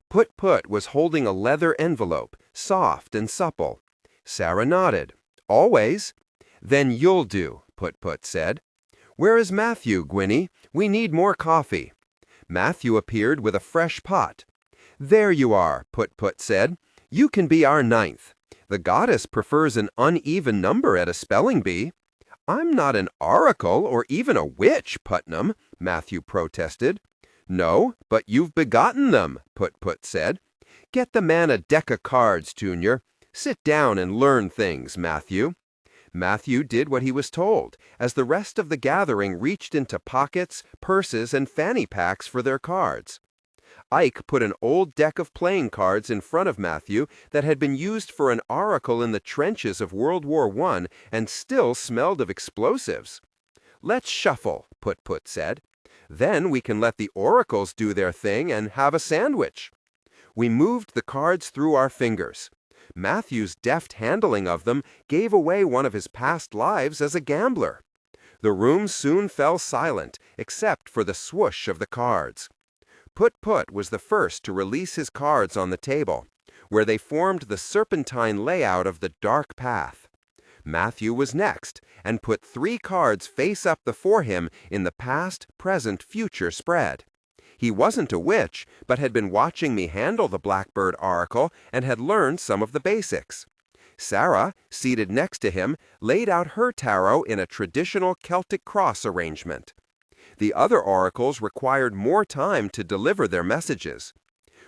Put was holding a leather envelope, soft and supple. Sarah nodded. "Always." "Then you'll do," Put said. "Where is Matthew, Gwynnie? We need more coffee." Matthew appeared with a fresh pot. "There you are," Put said. "You can be our 9th. The goddess prefers an uneven number at a spelling bee." "I'm not an oracle or even a witch, Putnam," Matthew protested. "No, but you've begotten them," Put said. "Get the man a deck of cards, Junior. Sit down and learn things, Matthew." Matthew did what he was told, as the rest of the gathering reached into pockets, purses, and fanny packs for their cards. Ike put an old deck of playing cards in front of Matthew that had been used for an oracle in the trenches of World War I and still smelled of explosives. "Let's shuffle," Put said. "Then we can let the oracles do their thing and have a sandwich." We moved the cards through our fingers. Matthew's deft handling of them gave away one of his past lives as a gambler. The room soon fell silent, except for the swoosh of the cards. Put was the first to release his cards on the table, where they formed the serpentine layout of the dark path. Matthew was next, and put 3 cards face up before him in the past, present, future spread. He wasn't a witch, but had been watching me handle the Blackbird Oracle and had learned some of the basics. Sarah, seated next to him, laid out her tarot in a traditional Celtic cross arrangement. The other oracles required more time to deliver their messages.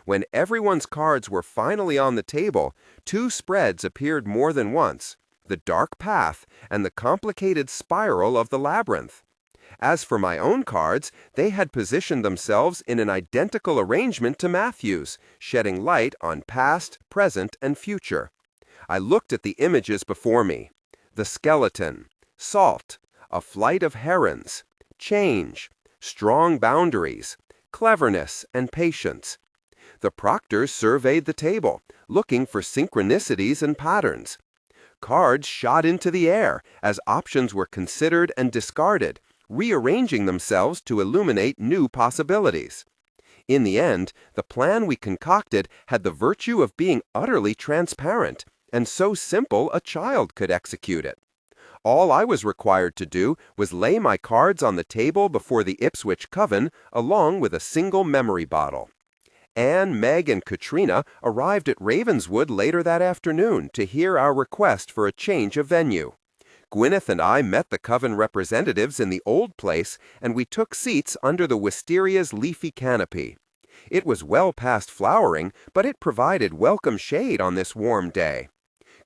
When everyone's cards were finally on the table, two spreads appeared more than once: the dark path and the complicated spiral of the labyrinth. As for my own cards, they had positioned themselves in an identical arrangement to Matthew's, shedding light on past, present, and future. I looked at the images before me: the skeleton, salt, a flight of herons, change, strong boundaries, cleverness, and patience. The proctors surveyed the table, looking for synchronicities and patterns. Cards shot into the air as options were considered and discarded, rearranging themselves to illuminate new possibilities. In the end, the plan we concocted had the virtue of being utterly transparent, and so simple a child could execute it. All I was required to do was lay my cards on the table before the Ipswich coven, along with a single memory bottle. Anne, Meg, and Katrina arrived at Ravenswood later that afternoon to hear our request for a change of venue. Gwyneth and I met the coven representatives in the old place, and we took seats under the wistaria's leafy canopy. It was well past flowering, but it provided welcome shade on this warm day.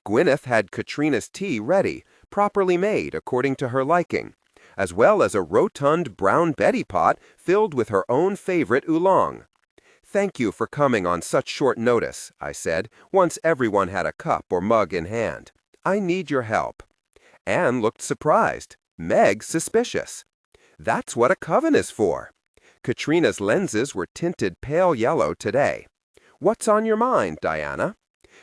Gwyneth had Katrina's tea ready, properly made according to her liking, as well as a rotund brown Betty pot filled with her own favorite oolong. "Thank you for coming on such short notice," I said, once everyone had a cup or mug in hand. "I need your help." Anne looked surprised, Meg suspicious. That's what a coven is for. Katrina's lenses were tinted pale yellow today. "What's on your mind, Diana?"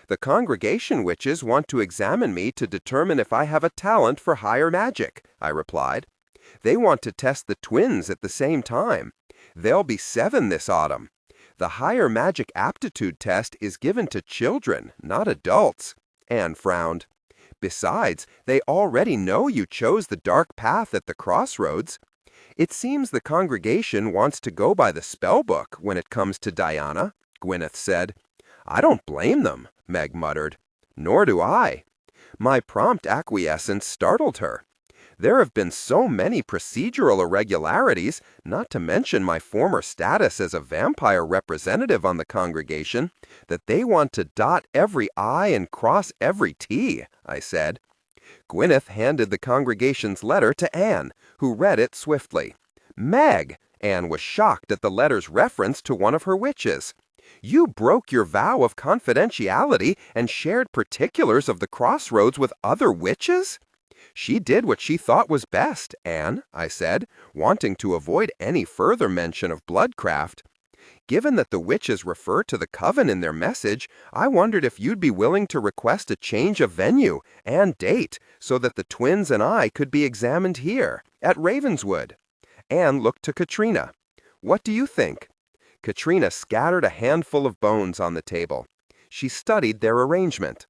"The congregation witches want to examine me to determine if I have a talent for higher magic," I replied. "They want to test the twins at the same time. There'll be 7 this autumn. The higher magic aptitude test is given to children, not adults." Anne frowned. "Besides, they already know you chose the dark path at the crossroads. It seems the congregation wants to go by the spell book when it comes to Diana," Gwyneth said. "I don't blame them," Meg muttered. "Nor do I." My prompt acquiescence startled her. "There have been so many procedural irregularities, not to mention my former status as a vampire representative on the congregation, that they want to dot every I and cross every T," I said. Gwyneth handed the congregation's letter to Anne, who read it swiftly. "Meg!" Anne was shocked at the letter's reference to one of her witches. "You broke your vow of confidentiality and shared particulars of the crossroads with other witches?" "She did what she thought was best, Anne," I said, wanting to avoid any further mention of bloodcraft. "Given that the witches refer to the coven in their message, I wondered if you'd be willing to request a change of venue and date so that the twins and I could be examined here, at Ravenswood." Anne looked to Katrina. "What do you think?" Katrina scattered a handful of bones on the table. She studied their arrangement.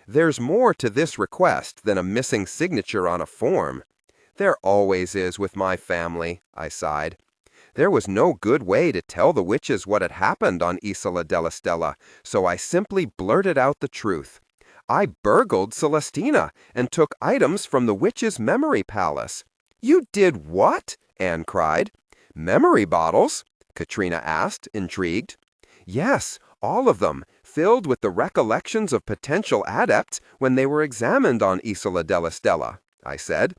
"There's more to this request than a missing signature on a form." "There always is with my family," I sighed. There was no good way to tell the witches what had happened on Isola della Stella, so I simply blurted out the truth. "I burgled Celestina and took items from the witch's memory palace." "You did what?" Anne cried. "Memory bottles?" Katrina asked, intrigued. "Yes, all of them, filled with the recollections of potential adepts when they were examined on Isola della Stella," I said.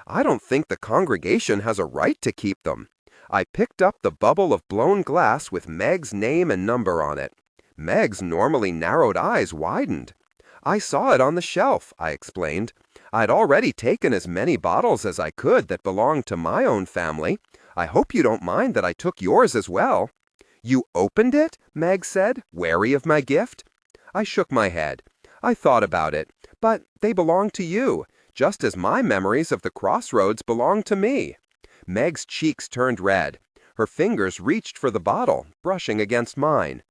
"I don't think the congregation has a right to keep them." I picked up the bubble of blown glass with Meg's name and number on it. Meg's normally narrowed eyes widened. "I saw it on the shelf," I explained. "I'd already taken as many bottles as I could that belonged to my own family. I hope you don't mind that I took yours as well." "You opened it?" Meg said, wary of my gift. I shook my head. "I thought about it, but they belong to you, just as my memories of the crossroads belong to me." Meg's cheeks turned red. Her fingers reached for the bottle, brushing against mine.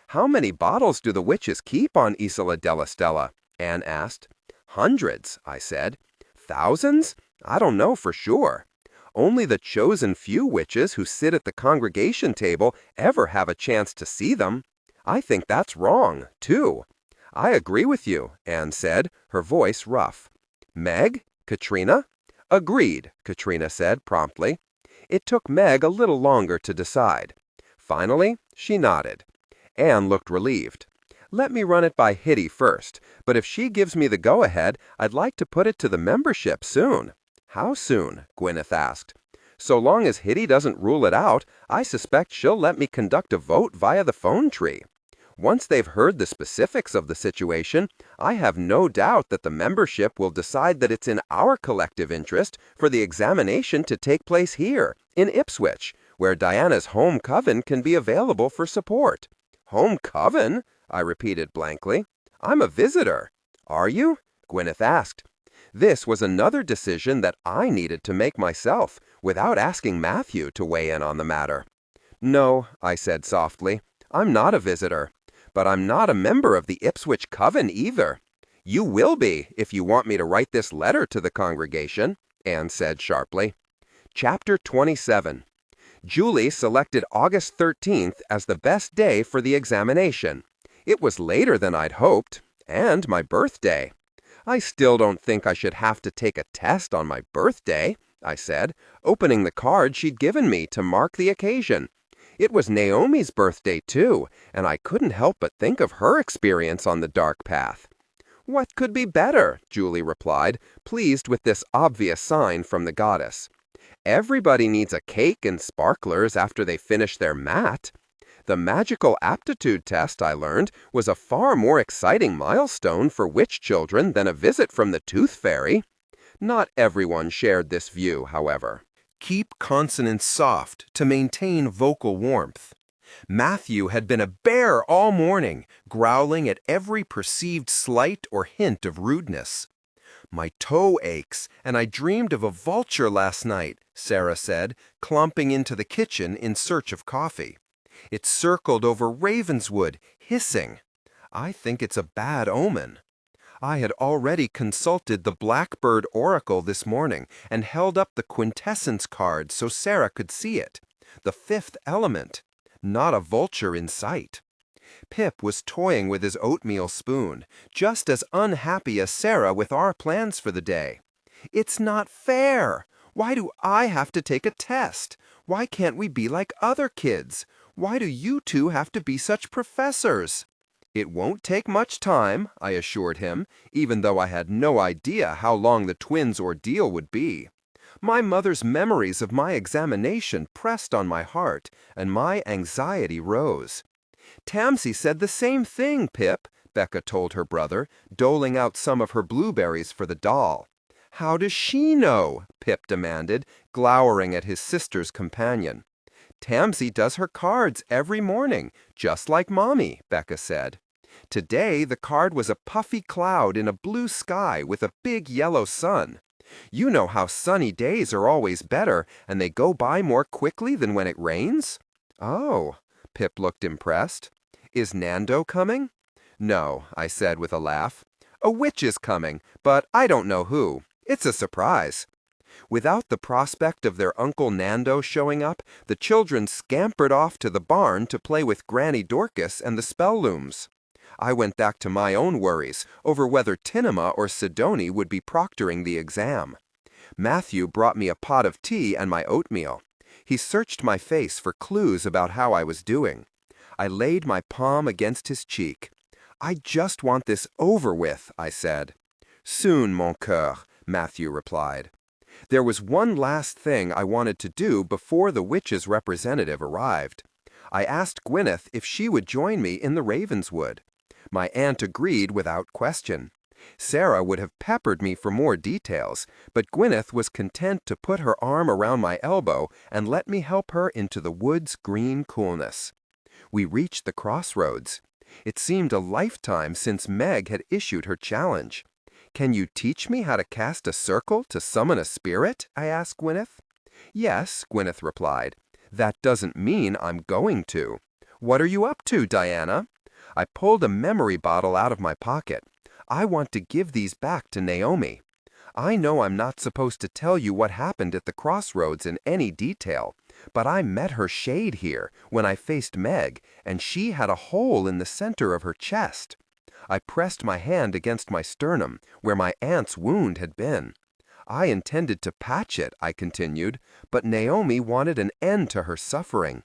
"How many bottles do the witches keep on Isola della Stella?" Anne asked. "Hundreds," I said. "Thousands? I don't know for sure. Only the chosen few witches who sit at the congregation table ever have a chance to see them. I think that's wrong, too." "I agree with you," Anne said, her voice rough. "Meg? Katrina?" "Agreed," Katrina said promptly. It took Meg a little longer to decide. Finally, she nodded. Anne looked relieved. Let me run it by Hitty first, but if she gives me the go-ahead, I'd like to put it to the membership soon. How soon? Gwyneth asked. So long as Hitty doesn't rule it out, I suspect she'll let me conduct a vote via the phone tree. Once they've heard the specifics of the situation, I have no doubt that the membership will decide that it's in our collective interest for the examination to take place here, in Ipswich, where Diana's home coven can be available for support. Home coven? I repeated blankly. I'm a visitor. Are you? Gwyneth asked. This was another decision that I needed to make myself, without asking Matthew to weigh in on the matter. No, I said softly, I'm not a visitor. But I'm not a member of the Ipswich coven either. You will be if you want me to write this letter to the congregation, Anne said sharply. Chapter 27. Julie selected August 13th as the best day for the examination. It was later than I'd hoped, and my birthday. I still don't think I should have to take a test on my birthday, I said, opening the card she'd given me to mark the occasion. It was Naomi's birthday, too, and I couldn't help but think of her experience on the dark path. What could be better? Julie replied, pleased with this obvious sign from the goddess. Everybody needs a cake and sparklers after they finish their mat. The magical aptitude test, I learned, was a far more exciting milestone for witch children than a visit from the tooth fairy. Not everyone shared this view, however. Keep consonants soft to maintain vocal warmth. Matthew had been a bear all morning, growling at every perceived slight or hint of rudeness. My toe aches, and I dreamed of a vulture last night, Sarah said, clumping into the kitchen in search of coffee. It circled over Ravenswood, hissing. I think it's a bad omen. I had already consulted the Blackbird Oracle this morning and held up the quintessence card so Sarah could see it. The fifth element. Not a vulture in sight. Pip was toying with his oatmeal spoon, just as unhappy as Sarah with our plans for the day. It's not fair. Why do I have to take a test? Why can't we be like other kids? Why do you two have to be such professors? It won't take much time, I assured him, even though I had no idea how long the twins' ordeal would be. My mother's memories of my examination pressed on my heart, and my anxiety rose. Tamsy said the same thing, Pip, Becca told her brother, doling out some of her blueberries for the doll. How does she know? Pip demanded, glowering at his sister's companion. Tamsy does her cards every morning, just like Mommy, Becca said. Today, the card was a puffy cloud in a blue sky with a big yellow sun. You know how sunny days are always better, and they go by more quickly than when it rains? Oh, Pip looked impressed. Is Nando coming? No, I said with a laugh. A witch is coming, but I don't know who. It's a surprise. Without the prospect of their Uncle Nando showing up, the children scampered off to the barn to play with Granny Dorcas and the spell looms. I went back to my own worries over whether Tinema or Sidoni would be proctoring the exam. Matthew brought me a pot of tea and my oatmeal. He searched my face for clues about how I was doing. I laid my palm against his cheek. I just want this over with, I said. Soon, mon cœur, Matthew replied. There was one last thing I wanted to do before the witch's representative arrived. I asked Gwyneth if she would join me in the Ravenswood. My aunt agreed without question. Sarah would have peppered me for more details, but Gwyneth was content to put her arm around my elbow and let me help her into the wood's green coolness. We reached the crossroads. It seemed a lifetime since Meg had issued her challenge. Can you teach me how to cast a circle to summon a spirit? I asked Gwyneth. Yes, Gwyneth replied. That doesn't mean I'm going to. What are you up to, Diana? I pulled a memory bottle out of my pocket. I want to give these back to Naomi. I know I'm not supposed to tell you what happened at the crossroads in any detail, but I met her shade here when I faced Meg, and she had a hole in the center of her chest. I pressed my hand against my sternum, where my aunt's wound had been. I intended to patch it, I continued, but Naomi wanted an end to her suffering.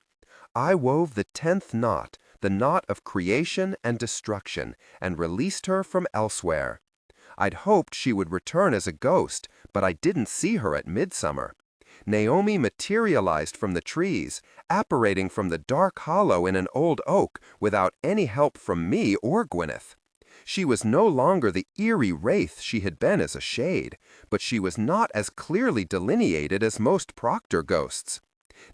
I wove the 10th knot, the knot of creation and destruction, and released her from elsewhere. I'd hoped she would return as a ghost, but I didn't see her at midsummer. Naomi materialized from the trees, apparating from the dark hollow in an old oak without any help from me or Gwyneth. She was no longer the eerie wraith she had been as a shade, but she was not as clearly delineated as most Proctor ghosts.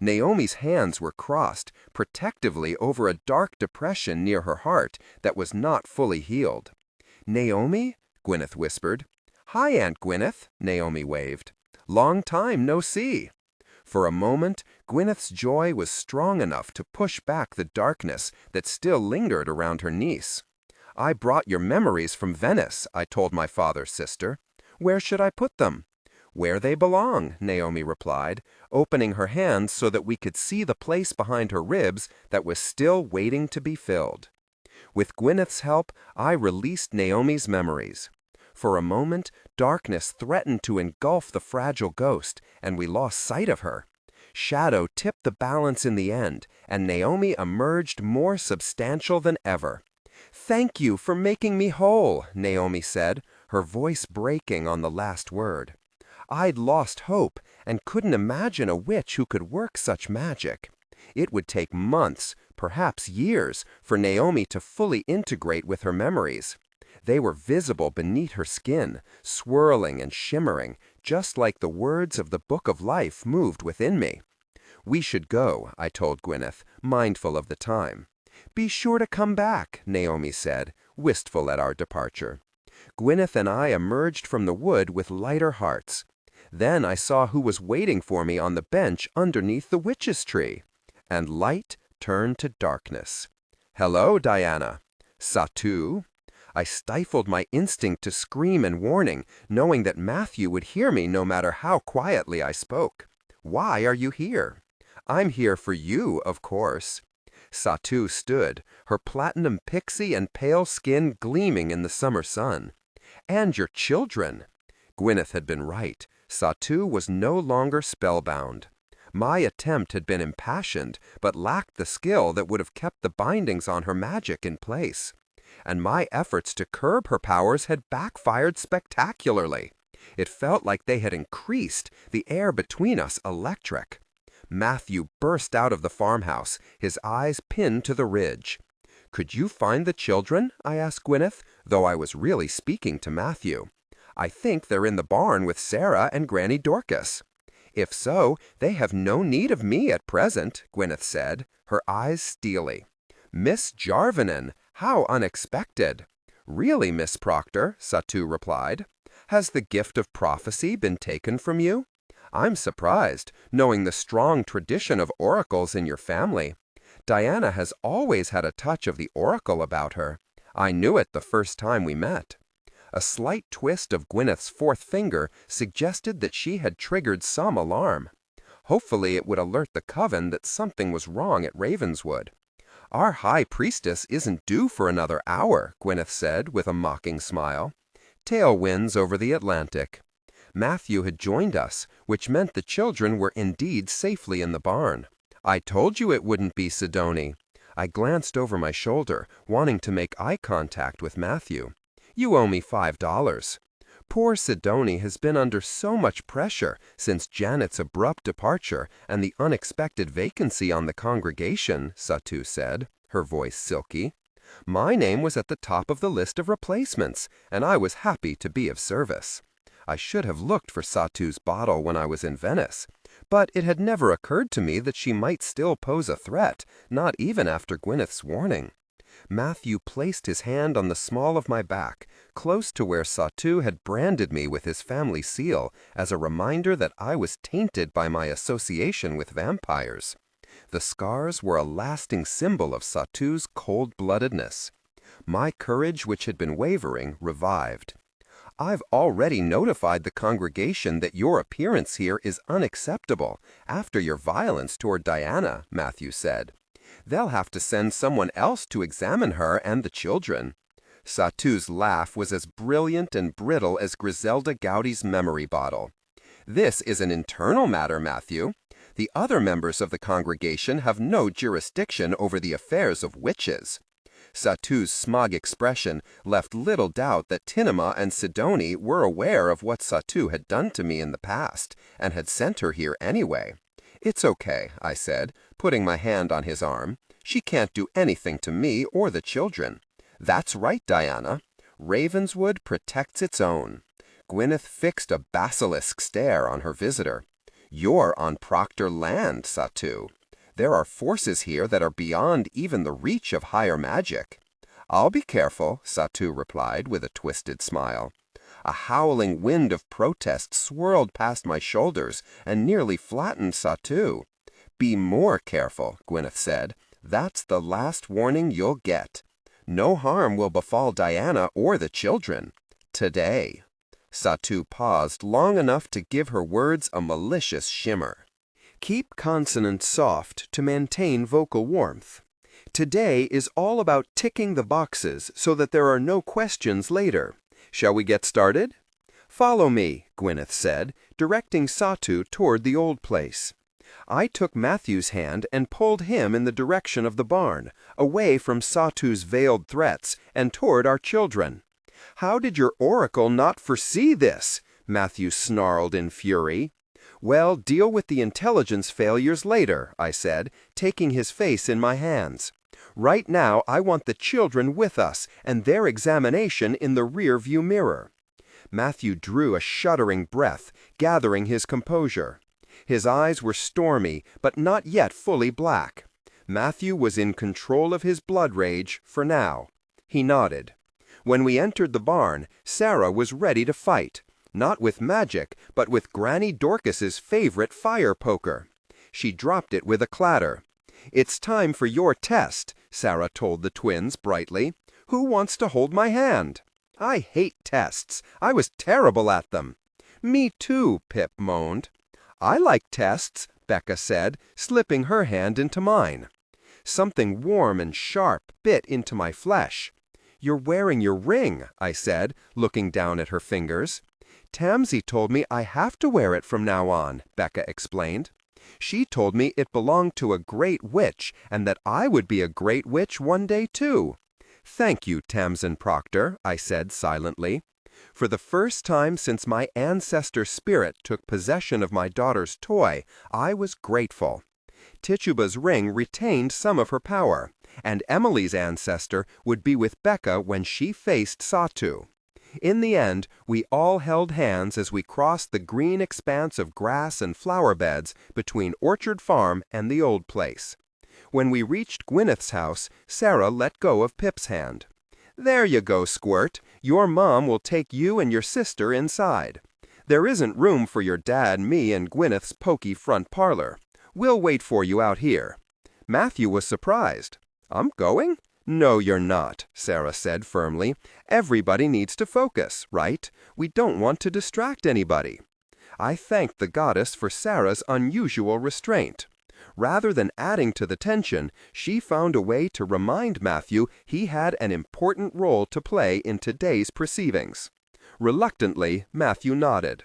Naomi's hands were crossed, protectively over a dark depression near her heart that was not fully healed. "Naomi?" Gwyneth whispered. "Hi, Aunt Gwyneth," Naomi waved. "Long time no see." For a moment, Gwyneth's joy was strong enough to push back the darkness that still lingered around her niece. "I brought your memories from Venice," I told my father's sister. "Where should I put them?" "Where they belong," Naomi replied, opening her hands so that we could see the place behind her ribs that was still waiting to be filled. With Gwyneth's help, I released Naomi's memories. For a moment, darkness threatened to engulf the fragile ghost, and we lost sight of her. Shadow tipped the balance in the end, and Naomi emerged more substantial than ever. "Thank you for making me whole," Naomi said, her voice breaking on the last word. "I'd lost hope and couldn't imagine a witch who could work such magic. It would take months, perhaps years, for Naomi to fully integrate with her memories. They were visible beneath her skin, swirling and shimmering, just like the words of the Book of Life moved within me. "We should go," I told Gwyneth, mindful of the time. "Be sure to come back," Naomi said, wistful at our departure. Gwyneth and I emerged from the wood with lighter hearts. Then I saw who was waiting for me on the bench underneath the witch's tree. And light turned to darkness. "Hello, Diana." "Satu?" I stifled my instinct to scream in warning, knowing that Matthew would hear me no matter how quietly I spoke. "Why are you here?" "I'm here for you, of course." Satu stood, her platinum pixie and pale skin gleaming in the summer sun. "And your children." Gwyneth had been right. Satu was no longer spellbound. My attempt had been impassioned, but lacked the skill that would have kept the bindings on her magic in place. And my efforts to curb her powers had backfired spectacularly. It felt like they had increased, the air between us electric. Matthew burst out of the farmhouse, his eyes pinned to the ridge. "Could you find the children?" I asked Gwyneth, though I was really speaking to Matthew. "I think they're in the barn with Sarah and Granny Dorcas." "If so, they have no need of me at present," Gwyneth said, her eyes steely. "Miss Jarvinen, how unexpected." "Really, Miss Proctor," Satu replied. "Has the gift of prophecy been taken from you? I'm surprised, knowing the strong tradition of oracles in your family. Diana has always had a touch of the oracle about her. I knew it the first time we met." A slight twist of Gwyneth's fourth finger suggested that she had triggered some alarm. Hopefully it would alert the coven that something was wrong at Ravenswood. "Our high priestess isn't due for another hour," Gwyneth said with a mocking smile. Tailwinds over the Atlantic. Matthew had joined us, which meant the children were indeed safely in the barn. "I told you it wouldn't be Sidoni." I glanced over my shoulder, wanting to make eye contact with Matthew. "You owe me $5. Poor Sidoni has been under so much pressure since Janet's abrupt departure and the unexpected vacancy on the congregation," Satu said, her voice silky. "My name was at the top of the list of replacements, and I was happy to be of service." I should have looked for Satu's bottle when I was in Venice, but it had never occurred to me that she might still pose a threat, not even after Gwyneth's warning. Matthew placed his hand on the small of my back, close to where Satu had branded me with his family seal, as a reminder that I was tainted by my association with vampires. The scars were a lasting symbol of Satu's cold-bloodedness. My courage, which had been wavering, revived. "I've already notified the congregation that your appearance here is unacceptable after your violence toward Diana," Matthew said. "They'll have to send someone else to examine her and the children." Satu's laugh was as brilliant and brittle as Griselda Gowdy's memory bottle. This is an internal matter, Matthew. The other members of the congregation have no jurisdiction over the affairs of witches. Satu's smug expression left little doubt that Tinema and Sidoni were aware of what Satu had done to me in the past, and had sent her here anyway. "It's okay," I said, putting my hand on his arm. "She can't do anything to me or the children." "That's right, Diana. Ravenswood protects its own." Gwyneth fixed a basilisk stare on her visitor. "You're on Proctor land, Satu. There are forces here that are beyond even the reach of higher magic." "I'll be careful," Satu replied with a twisted smile. A howling wind of protest swirled past my shoulders and nearly flattened Satu. "Be more careful," Gwyneth said. "That's the last warning you'll get. No harm will befall Diana or the children. Today." Satu paused long enough to give her words a malicious shimmer. Keep consonants soft to maintain vocal warmth. Today is all about ticking the boxes so that there are no questions later. Shall we get started? "Follow me," Gwyneth said, directing Satu toward the old place. I took Matthew's hand and pulled him in the direction of the barn, away from Satu's veiled threats and toward our children. "How did your oracle not foresee this?" Matthew snarled in fury. "Well, deal with the intelligence failures later," I said, taking his face in my hands. "Right now, I want the children with us and their examination in the rear-view mirror." Matthew drew a shuddering breath, gathering his composure. His eyes were stormy, but not yet fully black. Matthew was in control of his blood rage for now. He nodded. When we entered the barn, Sarah was ready to fight. Not with magic, but with Granny Dorcas's favorite fire poker. She dropped it with a clatter. "It's time for your test," Sarah told the twins brightly. "Who wants to hold my hand?" "I hate tests. I was terrible at them." "Me too," Pip moaned. "I like tests," Becca said, slipping her hand into mine. Something warm and sharp bit into my flesh. "You're wearing your ring," I said, looking down at her fingers. "Tamsy told me I have to wear it from now on," Becca explained. "She told me it belonged to a great witch, and that I would be a great witch one day too." "Thank you, Tamsin Proctor," I said silently. For the first time since my ancestor spirit took possession of my daughter's toy, I was grateful. Tituba's ring retained some of her power, and Emily's ancestor would be with Becca when she faced Satu. In the end, we all held hands as we crossed the green expanse of grass and flower beds between Orchard Farm and the old place. When we reached Gwyneth's house, Sarah let go of Pip's hand. "There you go, Squirt. Your mom will take you and your sister inside. There isn't room for your dad, me, and Gwyneth's poky front parlor. We'll wait for you out here." Matthew was surprised. "I'm going?" "No, you're not," Sarah said firmly. "Everybody needs to focus, right? We don't want to distract anybody." I thanked the goddess for Sarah's unusual restraint. Rather than adding to the tension, she found a way to remind Matthew he had an important role to play in today's proceedings. Reluctantly, Matthew nodded.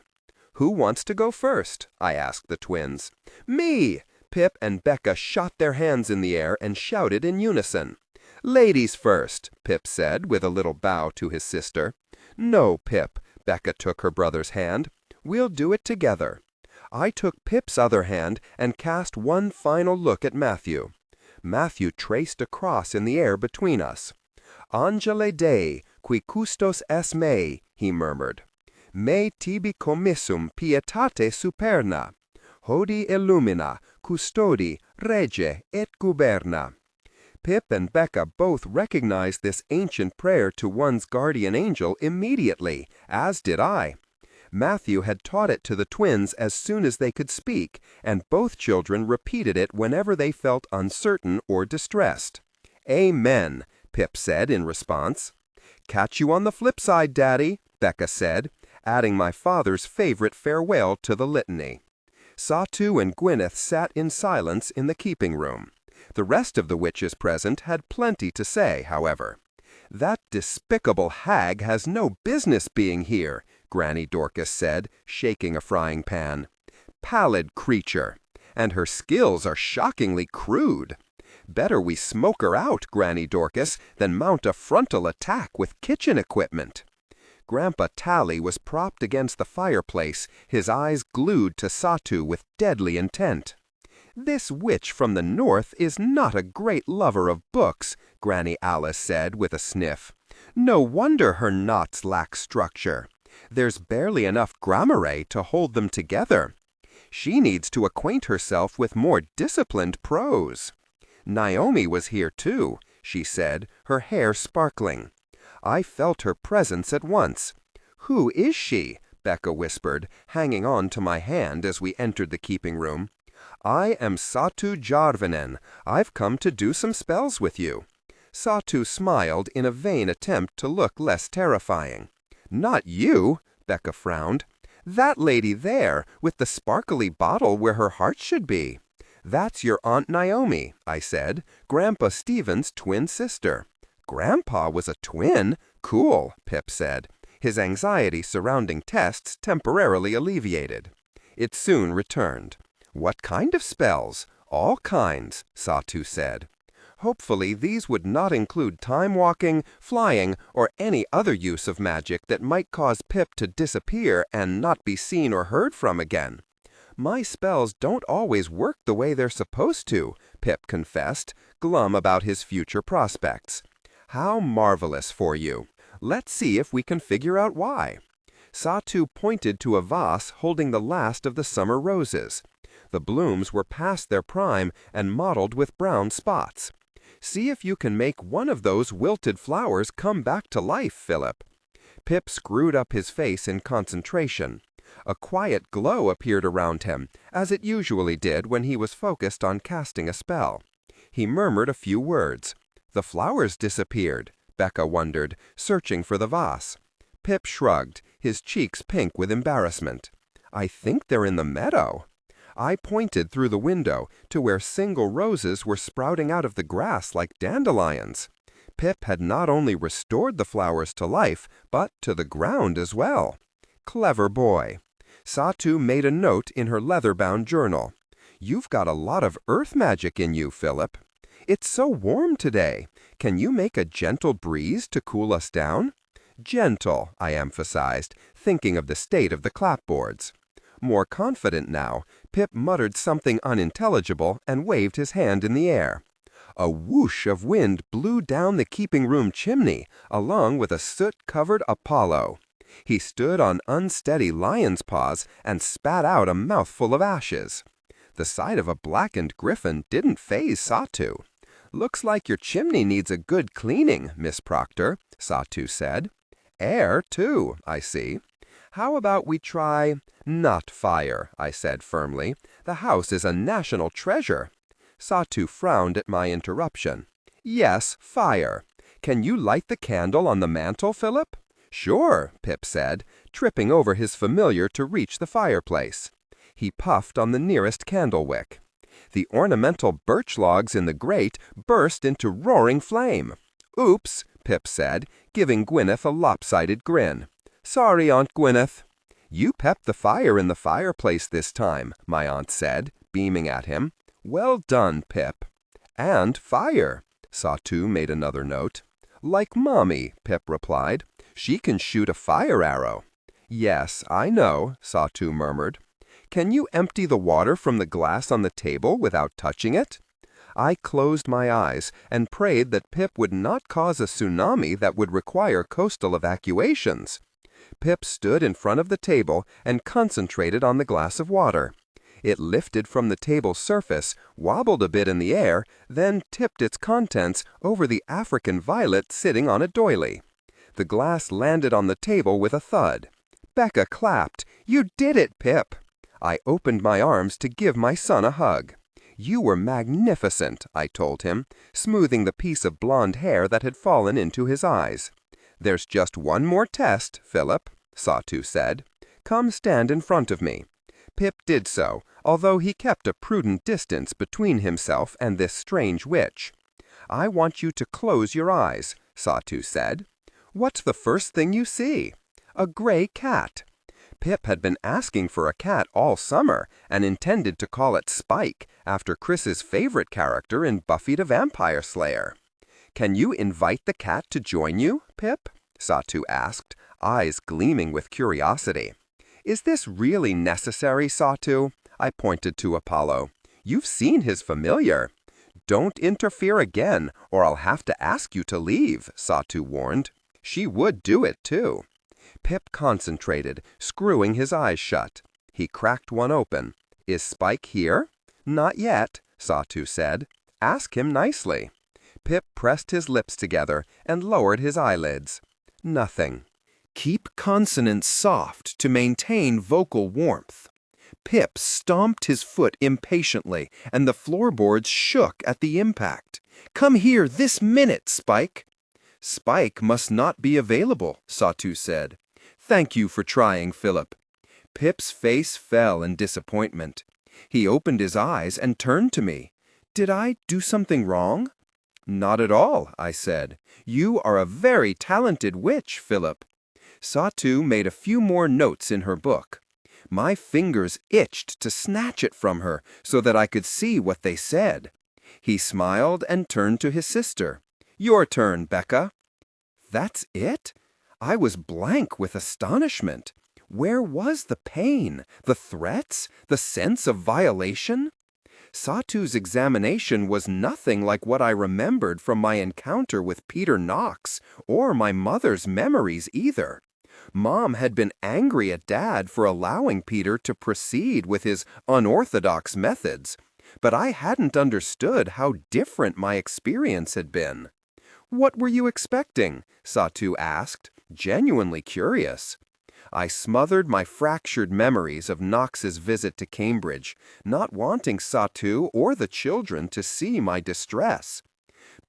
"Who wants to go first?" I asked the twins. "Me!" Pip and Becca shot their hands in the air and shouted in unison. "Ladies first," Pip said with a little bow to his sister. "No, Pip," Becca took her brother's hand. "We'll do it together." I took Pip's other hand and cast one final look at Matthew. Matthew traced a cross in the air between us. "Angele Dei, qui custos es mei," he murmured. "Me tibi commissum pietate superna. Hodi illumina, custodi, rege, et guberna." Pip and Becca both recognized this ancient prayer to one's guardian angel immediately, as did I. Matthew had taught it to the twins as soon as they could speak, and both children repeated it whenever they felt uncertain or distressed. "Amen," Pip said in response. "Catch you on the flip side, Daddy," Becca said, adding my father's favorite farewell to the litany. Satu and Gwyneth sat in silence in the keeping room. The rest of the witches present had plenty to say, however. "That despicable hag has no business being here," Granny Dorcas said, shaking a frying pan. "Pallid creature. And her skills are shockingly crude. Better we smoke her out, Granny Dorcas, than mount a frontal attack with kitchen equipment." Grandpa Tally was propped against the fireplace, his eyes glued to Satu with deadly intent. "This witch from the north is not a great lover of books," Granny Alice said with a sniff. "No wonder her knots lack structure. There's barely enough grammare to hold them together. She needs to acquaint herself with more disciplined prose." "Naomi was here too," she said, her hair sparkling. I felt her presence at once. "Who is she?" Becca whispered, hanging on to my hand as we entered the keeping room. "I am Satu Jarvinen. I've come to do some spells with you." Satu smiled in a vain attempt to look less terrifying. "Not you," Becca frowned. "That lady there, with the sparkly bottle where her heart should be. That's your Aunt Naomi," I said, "Grandpa Stephen's twin sister." "Grandpa was a twin? Cool," Pip said, his anxiety surrounding tests temporarily alleviated. It soon returned. "What kind of spells?" "All kinds," Satu said. Hopefully these would not include time-walking, flying, or any other use of magic that might cause Pip to disappear and not be seen or heard from again. "My spells don't always work the way they're supposed to," Pip confessed, glum about his future prospects. "How marvelous for you. Let's see if we can figure out why." Satu pointed to a vase holding the last of the summer roses. The blooms were past their prime and mottled with brown spots. "See if you can make one of those wilted flowers come back to life, Philip." Pip screwed up his face in concentration. A quiet glow appeared around him, as it usually did when he was focused on casting a spell. He murmured a few words. "The flowers disappeared," Becca wondered, searching for the vase. Pip shrugged, his cheeks pink with embarrassment. "I think they're in the meadow." I pointed through the window to where single roses were sprouting out of the grass like dandelions. Pip had not only restored the flowers to life, but to the ground as well. Clever boy. Satu made a note in her leather-bound journal. "You've got a lot of earth magic in you, Philip. It's so warm today. Can you make a gentle breeze to cool us down?" "Gentle," I emphasized, thinking of the state of the clapboards. More confident now, Pip muttered something unintelligible and waved his hand in the air. A whoosh of wind blew down the keeping room chimney, along with a soot-covered Apollo. He stood on unsteady lion's paws and spat out a mouthful of ashes. The sight of a blackened griffin didn't faze Satu. "Looks like your chimney needs a good cleaning, Miss Proctor," Satu said. "Air, too, I see. How about we try—" "Not fire," I said firmly. "The house is a national treasure." Satu frowned at my interruption. "Yes, fire. Can you light the candle on the mantel, Philip?" "Sure," Pip said, tripping over his familiar to reach the fireplace. He puffed on the nearest candle wick. The ornamental birch logs in the grate burst into roaring flame. "Oops," Pip said, giving Gwyneth a lopsided grin. "Sorry, Aunt Gwyneth." "You pepped the fire in the fireplace this time," my aunt said, beaming at him. "Well done, Pip." "And fire," Satu made another note. "Like Mommy," Pip replied. "She can shoot a fire arrow." "Yes, I know," Satu murmured. "Can you empty the water from the glass on the table without touching it?" I closed my eyes and prayed that Pip would not cause a tsunami that would require coastal evacuations. Pip stood in front of the table and concentrated on the glass of water. It lifted from the table's surface, wobbled a bit in the air, then tipped its contents over the African violet sitting on a doily. The glass landed on the table with a thud. Becca clapped. "You did it, Pip!" I opened my arms to give my son a hug. "You were magnificent," I told him, smoothing the piece of blonde hair that had fallen into his eyes. "There's just one more test, Philip," Satu said. "Come stand in front of me." Pip did so, although he kept a prudent distance between himself and this strange witch. "I want you to close your eyes," Satu said. "What's the first thing you see?" "A gray cat." Pip had been asking for a cat all summer and intended to call it Spike after Chris's favorite character in Buffy the Vampire Slayer. "Can you invite the cat to join you, Pip?" Satu asked, eyes gleaming with curiosity. "Is this really necessary, Satu?" I pointed to Apollo. "You've seen his familiar." "Don't interfere again, or I'll have to ask you to leave," Satu warned. She would do it, too. Pip concentrated, screwing his eyes shut. He cracked one open. "Is Spike here?" "Not yet," Satu said. "Ask him nicely." Pip pressed his lips together and lowered his eyelids. Nothing. Keep consonants soft to maintain vocal warmth. Pip stomped his foot impatiently, and the floorboards shook at the impact. "Come here this minute, Spike." "Spike must not be available," Satu said. "Thank you for trying, Philip." Pip's face fell in disappointment. He opened his eyes and turned to me. "Did I do something wrong?" "Not at all," I said. "You are a very talented witch, Philip." Satu made a few more notes in her book. My fingers itched to snatch it from her so that I could see what they said. He smiled and turned to his sister. "Your turn, Becca." That's it? I was blank with astonishment. Where was the pain, the threats, the sense of violation? Satu's examination was nothing like what I remembered from my encounter with Peter Knox, or my mother's memories either. Mom had been angry at Dad for allowing Peter to proceed with his unorthodox methods, but I hadn't understood how different my experience had been. "What were you expecting?" Satu asked, genuinely curious. I smothered my fractured memories of Knox's visit to Cambridge, not wanting Satu or the children to see my distress.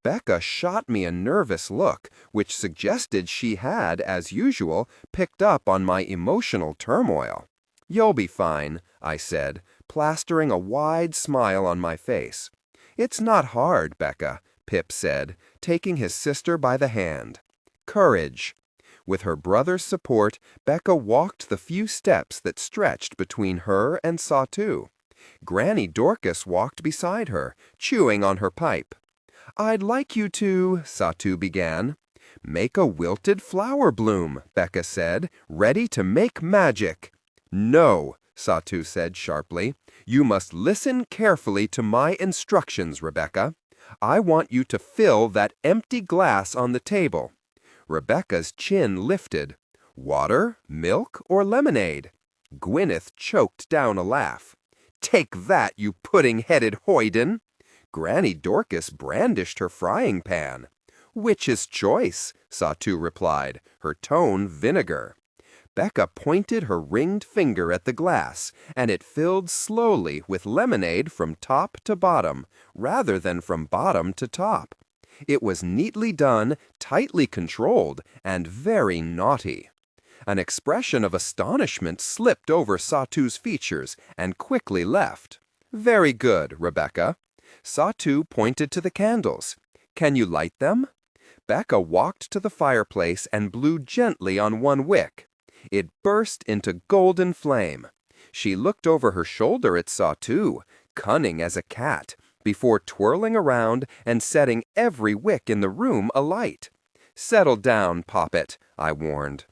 Becca shot me a nervous look, which suggested she had, as usual, picked up on my emotional turmoil. "You'll be fine," I said, plastering a wide smile on my face. "It's not hard, Becca," Pip said, taking his sister by the hand. "Courage." With her brother's support, Becca walked the few steps that stretched between her and Satu. Granny Dorcas walked beside her, chewing on her pipe. "I'd like you to," Satu began. "Make a wilted flower bloom," Becca said, "ready to make magic." "No," Satu said sharply. "You must listen carefully to my instructions, Rebecca. I want you to fill that empty glass on the table." Rebecca's chin lifted. "Water, milk, or lemonade?" Gwyneth choked down a laugh. "Take that, you pudding-headed hoyden!" Granny Dorcas brandished her frying pan. "Witch's choice," Satu replied, her tone vinegar. Becca pointed her ringed finger at the glass, and it filled slowly with lemonade from top to bottom, rather than from bottom to top. It was neatly done, tightly controlled, and very naughty. An expression of astonishment slipped over Satu's features and quickly left. "Very good, Rebecca." Satu pointed to the candles. "Can you light them?" Becca walked to the fireplace and blew gently on one wick. It burst into golden flame. She looked over her shoulder at Satu, cunning as a cat, before twirling around and setting every wick in the room alight. "Settle down, Poppet," I warned.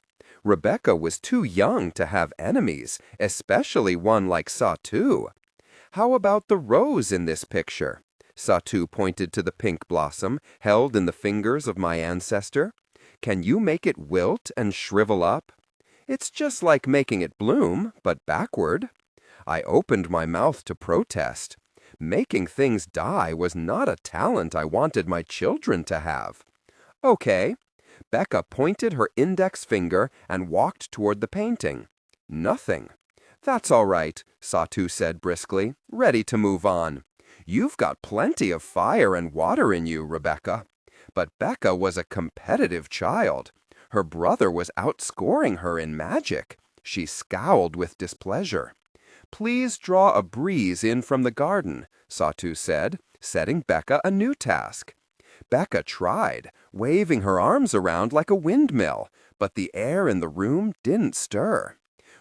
Rebecca was too young to have enemies, especially one like Satu. "How about the rose in this picture?" Satu pointed to the pink blossom held in the fingers of my ancestor. "Can you make it wilt and shrivel up?" "It's just like making it bloom, but backward." I opened my mouth to protest. Making things die was not a talent I wanted my children to have. "Okay." Becca pointed her index finger and walked toward the painting. Nothing. "That's all right," Satu said briskly, ready to move on. "You've got plenty of fire and water in you, Rebecca." But Becca was a competitive child. Her brother was outscoring her in magic. She scowled with displeasure. "Please draw a breeze in from the garden," Satu said, setting Becca a new task. Becca tried, waving her arms around like a windmill, but the air in the room didn't stir.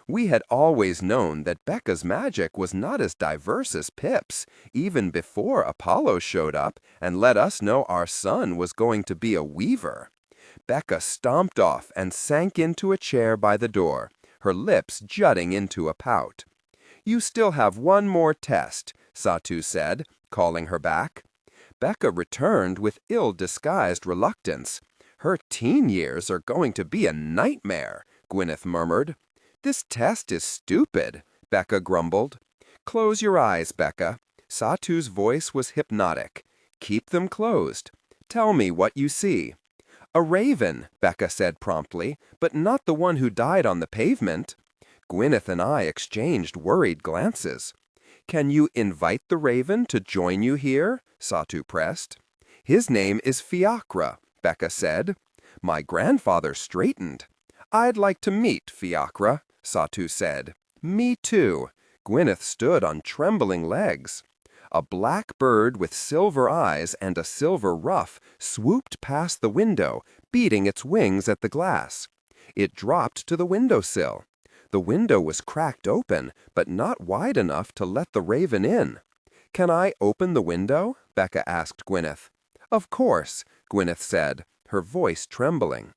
We had always known that Becca's magic was not as diverse as Pip's, even before Apollo showed up and let us know our son was going to be a weaver. Becca stomped off and sank into a chair by the door, her lips jutting into a pout. "You still have one more test," Satu said, calling her back. Becca returned with ill-disguised reluctance. "Her teen years are going to be a nightmare," Gwyneth murmured. "This test is stupid," Becca grumbled. "Close your eyes, Becca." Satu's voice was hypnotic. "Keep them closed. Tell me what you see." "A raven," Becca said promptly, "but not the one who died on the pavement." Gwyneth and I exchanged worried glances. "Can you invite the raven to join you here?" Satu pressed. "His name is Fiacra," Becca said. My grandfather straightened. "I'd like to meet Fiacra," Satu said. "Me too." Gwyneth stood on trembling legs. A black bird with silver eyes and a silver ruff swooped past the window, beating its wings at the glass. It dropped to the windowsill. The window was cracked open, but not wide enough to let the raven in. "Can I open the window?" Becca asked Gwyneth. "Of course," Gwyneth said, her voice trembling.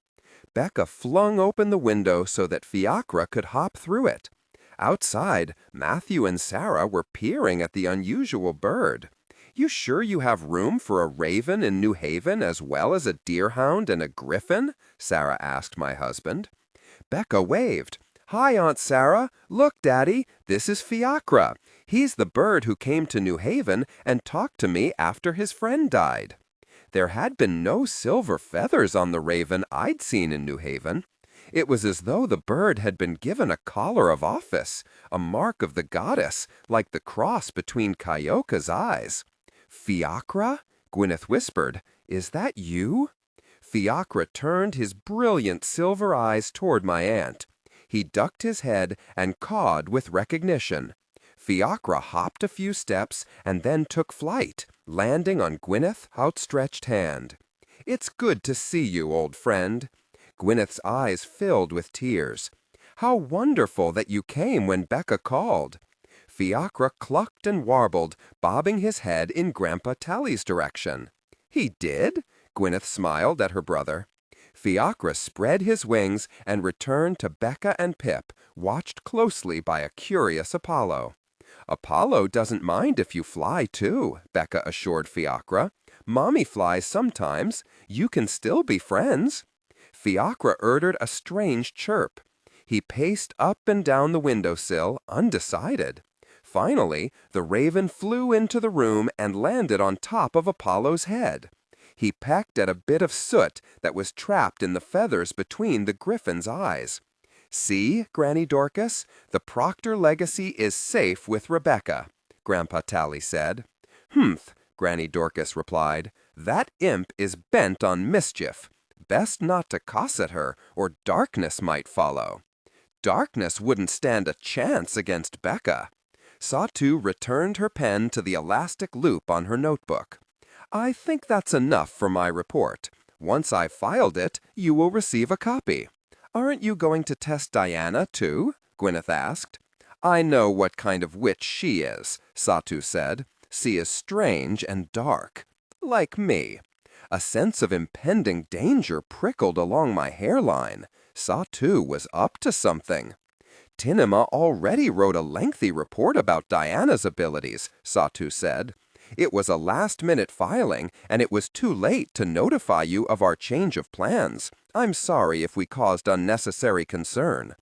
Becca flung open the window so that Fiacra could hop through it. Outside, Matthew and Sarah were peering at the unusual bird. "You sure you have room for a raven in New Haven as well as a deerhound and a griffin?" Sarah asked my husband. Becca waved. "Hi, Aunt Sarah. Look, Daddy, this is Fiacra. He's the bird who came to New Haven and talked to me after his friend died." There had been no silver feathers on the raven I'd seen in New Haven. It was as though the bird had been given a collar of office, a mark of the goddess, like the cross between Kaioka's eyes. "Fiacra?" Gwyneth whispered. "Is that you?" Fiacra turned his brilliant silver eyes toward my aunt. He ducked his head and cawed with recognition. Fiacra hopped a few steps and then took flight, landing on Gwyneth's outstretched hand. "It's good to see you, old friend." Gwyneth's eyes filled with tears. "How wonderful that you came when Becca called." Fiacra clucked and warbled, bobbing his head in Grandpa Tally's direction. "He did?" Gwyneth smiled at her brother. Fiacra spread his wings and returned to Becca and Pip, watched closely by a curious Apollo. "Apollo doesn't mind if you fly, too," Becca assured Fiacra. "Mommy flies sometimes. You can still be friends." Fiacra uttered a strange chirp. He paced up and down the windowsill, undecided. Finally, the raven flew into the room and landed on top of Apollo's head. He pecked at a bit of soot that was trapped in the feathers between the griffin's eyes. "See, Granny Dorcas, the Proctor legacy is safe with Rebecca," Grandpa Tally said. "Humph," Granny Dorcas replied. "That imp is bent on mischief. Best not to cosset her, or darkness might follow." "Darkness wouldn't stand a chance against Becca." Satu returned her pen to the elastic loop on her notebook. "I think that's enough for my report. Once I've filed it, you will receive a copy." "Aren't you going to test Diana, too?" Gwyneth asked. "I know what kind of witch she is," Satu said. "She is strange and dark. Like me." A sense of impending danger prickled along my hairline. Satu was up to something. "Tinema already wrote a lengthy report about Diana's abilities," Satu said. "It was a last-minute filing, and it was too late to notify you of our change of plans. I'm sorry if we caused unnecessary concern."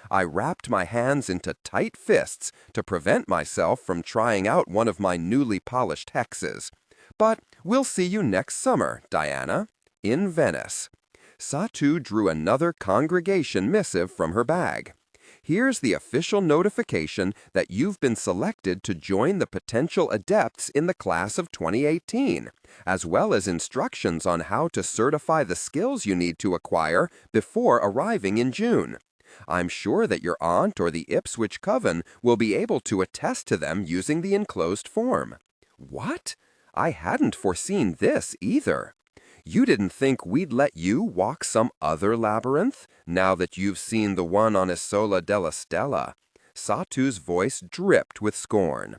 I wrapped my hands into tight fists to prevent myself from trying out one of my newly polished hexes. "But we'll see you next summer, Diana, in Venice." Satu drew another congregation missive from her bag. "Here's the official notification that you've been selected to join the potential adepts in the class of 2018, as well as instructions on how to certify the skills you need to acquire before arriving in June. I'm sure that your aunt or the Ipswich Coven will be able to attest to them using the enclosed form." What? I hadn't foreseen this either. You didn't think we'd let you walk some other labyrinth, now that you've seen the one on Isola della Stella? Satu's voice dripped with scorn.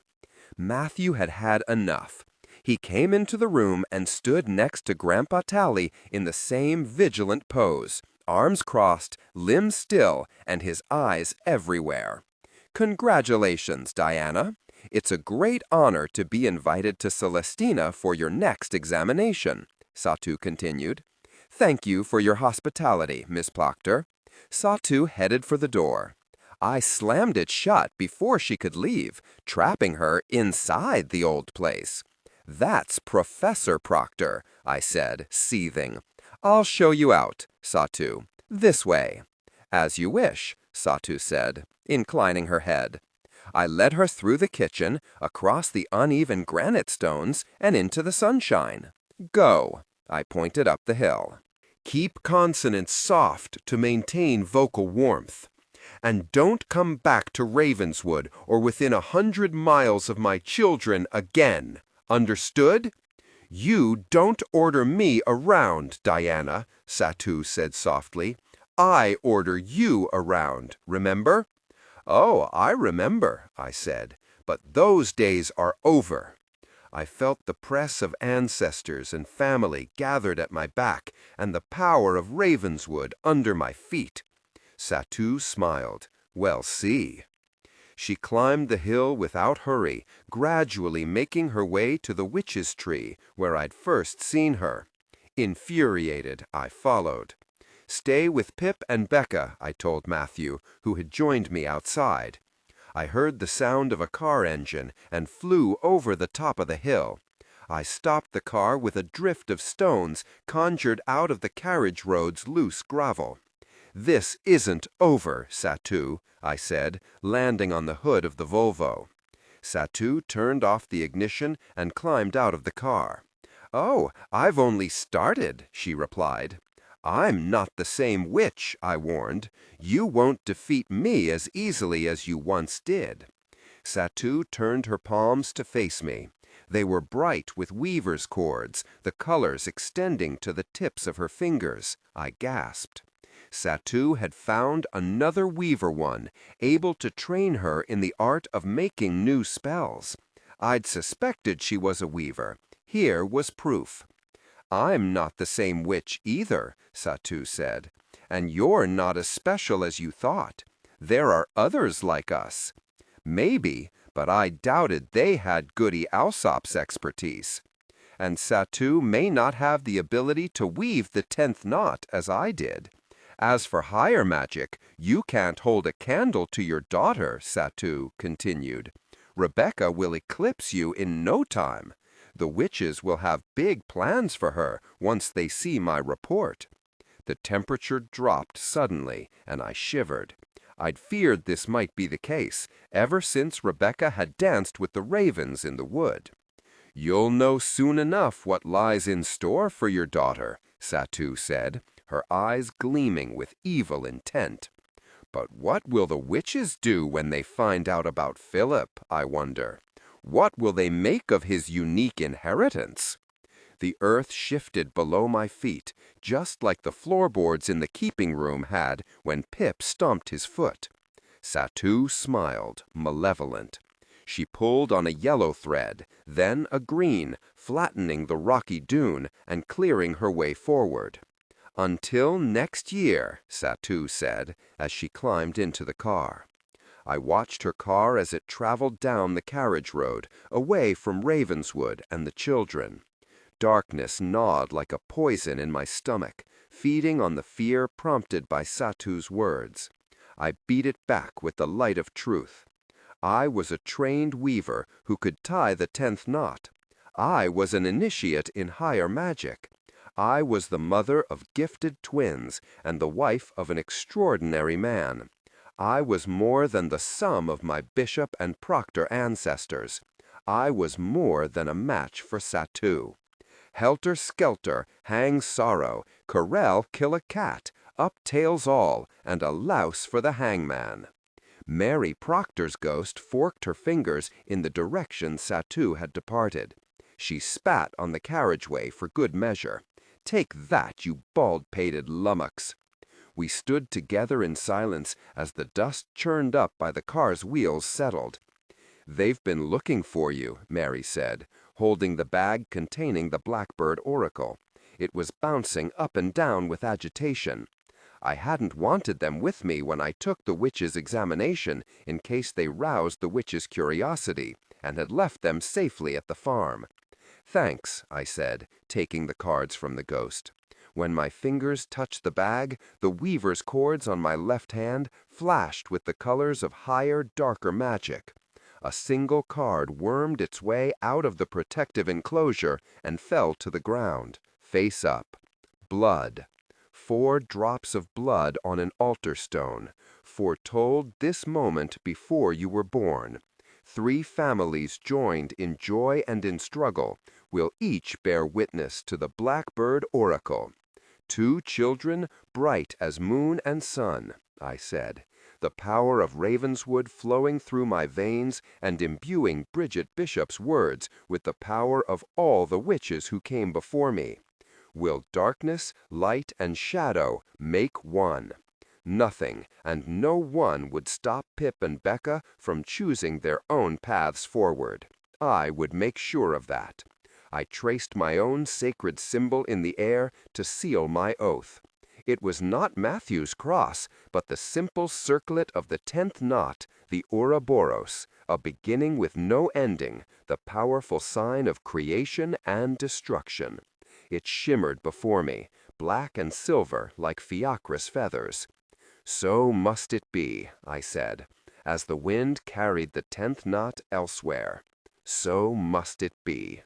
Matthew had had enough. He came into the room and stood next to Grandpa Tally in the same vigilant pose, arms crossed, limbs still, and his eyes everywhere. Congratulations, Diana. It's a great honor to be invited to Celestina for your next examination, Satu continued. Thank you for your hospitality, Miss Proctor. Satu headed for the door. I slammed it shut before she could leave, trapping her inside the old place. That's Professor Proctor, I said, seething. I'll show you out, Satu. This way. As you wish, Satu said, inclining her head. I led her through the kitchen, across the uneven granite stones, and into the sunshine. Go, I pointed up the hill. Keep consonants soft to maintain vocal warmth. And don't come back to Ravenswood or within 100 miles of my children again. Understood? You don't order me around, Diana, Satu said softly. I order you around, remember? Oh, I remember, I said, but those days are over. I felt the press of ancestors and family gathered at my back and the power of Ravenswood under my feet. Satu smiled. Well, see. She climbed the hill without hurry, gradually making her way to the witch's tree, where I'd first seen her. Infuriated, I followed. Stay with Pip and Becca, I told Matthew, who had joined me outside. I heard the sound of a car engine and flew over the top of the hill. I stopped the car with a drift of stones conjured out of the carriage road's loose gravel. This isn't over, Satu, I said, landing on the hood of the Volvo. Satu turned off the ignition and climbed out of the car. Oh, I've only started, she replied. I'm not the same witch, I warned. You won't defeat me as easily as you once did. Satu turned her palms to face me. They were bright with weaver's cords, the colors extending to the tips of her fingers. I gasped. Satu had found another weaver one, able to train her in the art of making new spells. I'd suspected she was a weaver. Here was proof. I'm not the same witch either, Satu said, and you're not as special as you thought. There are others like us. Maybe, but I doubted they had Goody Alsop's expertise. And Satu may not have the ability to weave the 10th knot as I did. As for higher magic, you can't hold a candle to your daughter, Satu continued. Rebecca will eclipse you in no time. The witches will have big plans for her once they see my report. The temperature dropped suddenly, and I shivered. I'd feared this might be the case, ever since Rebecca had danced with the ravens in the wood. You'll know soon enough what lies in store for your daughter, Satu said, her eyes gleaming with evil intent. But what will the witches do when they find out about Philip, I wonder? What will they make of his unique inheritance? The earth shifted below my feet, just like the floorboards in the keeping room had when Pip stomped his foot. Satu smiled, malevolent. She pulled on a yellow thread, then a green, flattening the rocky dune and clearing her way forward. Until next year, Satu said, as she climbed into the car. I watched her car as it traveled down the carriage road, away from Ravenswood and the children. Darkness gnawed like a poison in my stomach, feeding on the fear prompted by Satu's words. I beat it back with the light of truth. I was a trained weaver who could tie the 10th knot. I was an initiate in higher magic. I was the mother of gifted twins and the wife of an extraordinary man. I was more than the sum of my bishop and proctor ancestors. I was more than a match for Satu. Helter-skelter, hang sorrow, Corel kill a cat, up tails all, and a louse for the hangman. Mary Proctor's ghost forked her fingers in the direction Satu had departed. She spat on the carriageway for good measure. Take that, you bald-pated lummox. We stood together in silence as the dust churned up by the car's wheels settled. "They've been looking for you," Mary said, holding the bag containing the Blackbird Oracle. It was bouncing up and down with agitation. I hadn't wanted them with me when I took the witch's examination in case they roused the witch's curiosity, and had left them safely at the farm. "Thanks," I said, taking the cards from the ghost. When my fingers touched the bag, the weaver's cords on my left hand flashed with the colors of higher, darker magic. A single card wormed its way out of the protective enclosure and fell to the ground, face up. Blood. 4 drops of blood on an altar stone, foretold this moment before you were born. 3 families joined in joy and in struggle will each bear witness to the Blackbird Oracle. 2 children, bright as moon and sun," I said, the power of Ravenswood flowing through my veins and imbuing Bridget Bishop's words with the power of all the witches who came before me. "Will darkness, light, and shadow make one? Nothing and no one would stop Pip and Becca from choosing their own paths forward. I would make sure of that. I traced my own sacred symbol in the air to seal my oath. It was not Matthew's cross, but the simple circlet of the 10th knot, the Ouroboros, a beginning with no ending, the powerful sign of creation and destruction. It shimmered before me, black and silver like fiacris feathers. "So must it be," I said, as the wind carried the 10th knot elsewhere. "So must it be."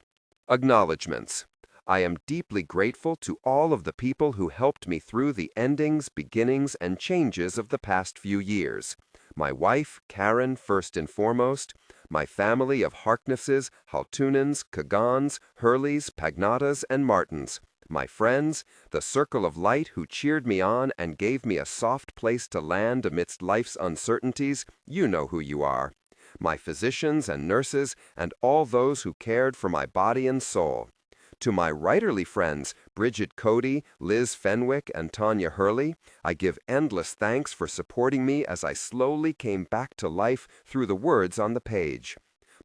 Acknowledgements. I am deeply grateful to all of the people who helped me through the endings, beginnings, and changes of the past few years. My wife, Karen, first and foremost, my family of Harknesses, Haltunans, Kagans, Hurleys, Pagnatas, and Martins, my friends, the circle of light who cheered me on and gave me a soft place to land amidst life's uncertainties, you know who you are, my physicians and nurses, and all those who cared for my body and soul. To my writerly friends, Bridget Cody, Liz Fenwick, and Tanya Hurley, I give endless thanks for supporting me as I slowly came back to life through the words on the page.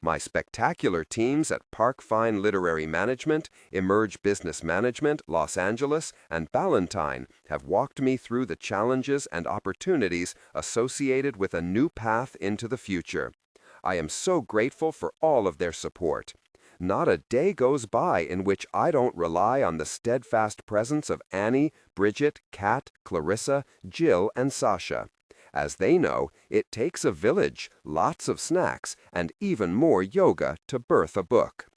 My spectacular teams at Park Fine Literary Management, Emerge Business Management, Los Angeles, and Ballantine have walked me through the challenges and opportunities associated with a new path into the future. I am so grateful for all of their support. Not a day goes by in which I don't rely on the steadfast presence of Annie, Bridget, Kat, Clarissa, Jill, and Sasha. As they know, it takes a village, lots of snacks, and even more yoga to birth a book.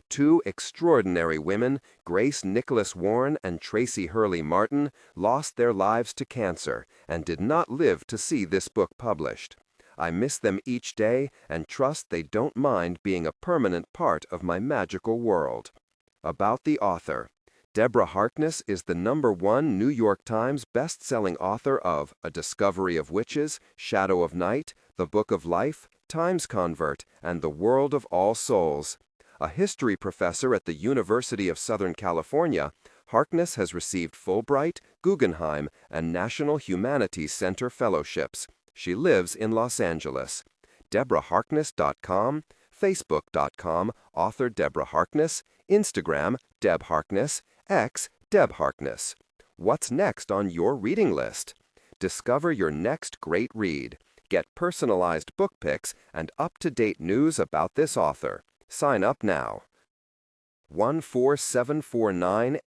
2 extraordinary women, Grace Nicholas Warren and Tracy Hurley Martin, lost their lives to cancer and did not live to see this book published. I miss them each day and trust they don't mind being a permanent part of my magical world. About the author. Deborah Harkness is the #1 New York Times best-selling author of A Discovery of Witches, Shadow of Night, The Book of Life, Times Convert, and The World of All Souls. A history professor at the University of Southern California, Harkness has received Fulbright, Guggenheim, and National Humanities Center fellowships. She lives in Los Angeles. DeborahHarkness.com, Facebook.com, author Deborah Harkness, Instagram, Deb Harkness, X, Deb Harkness. What's next on your reading list? Discover your next great read. Get personalized book picks and up-to-date news about this author. Sign up now. 1474986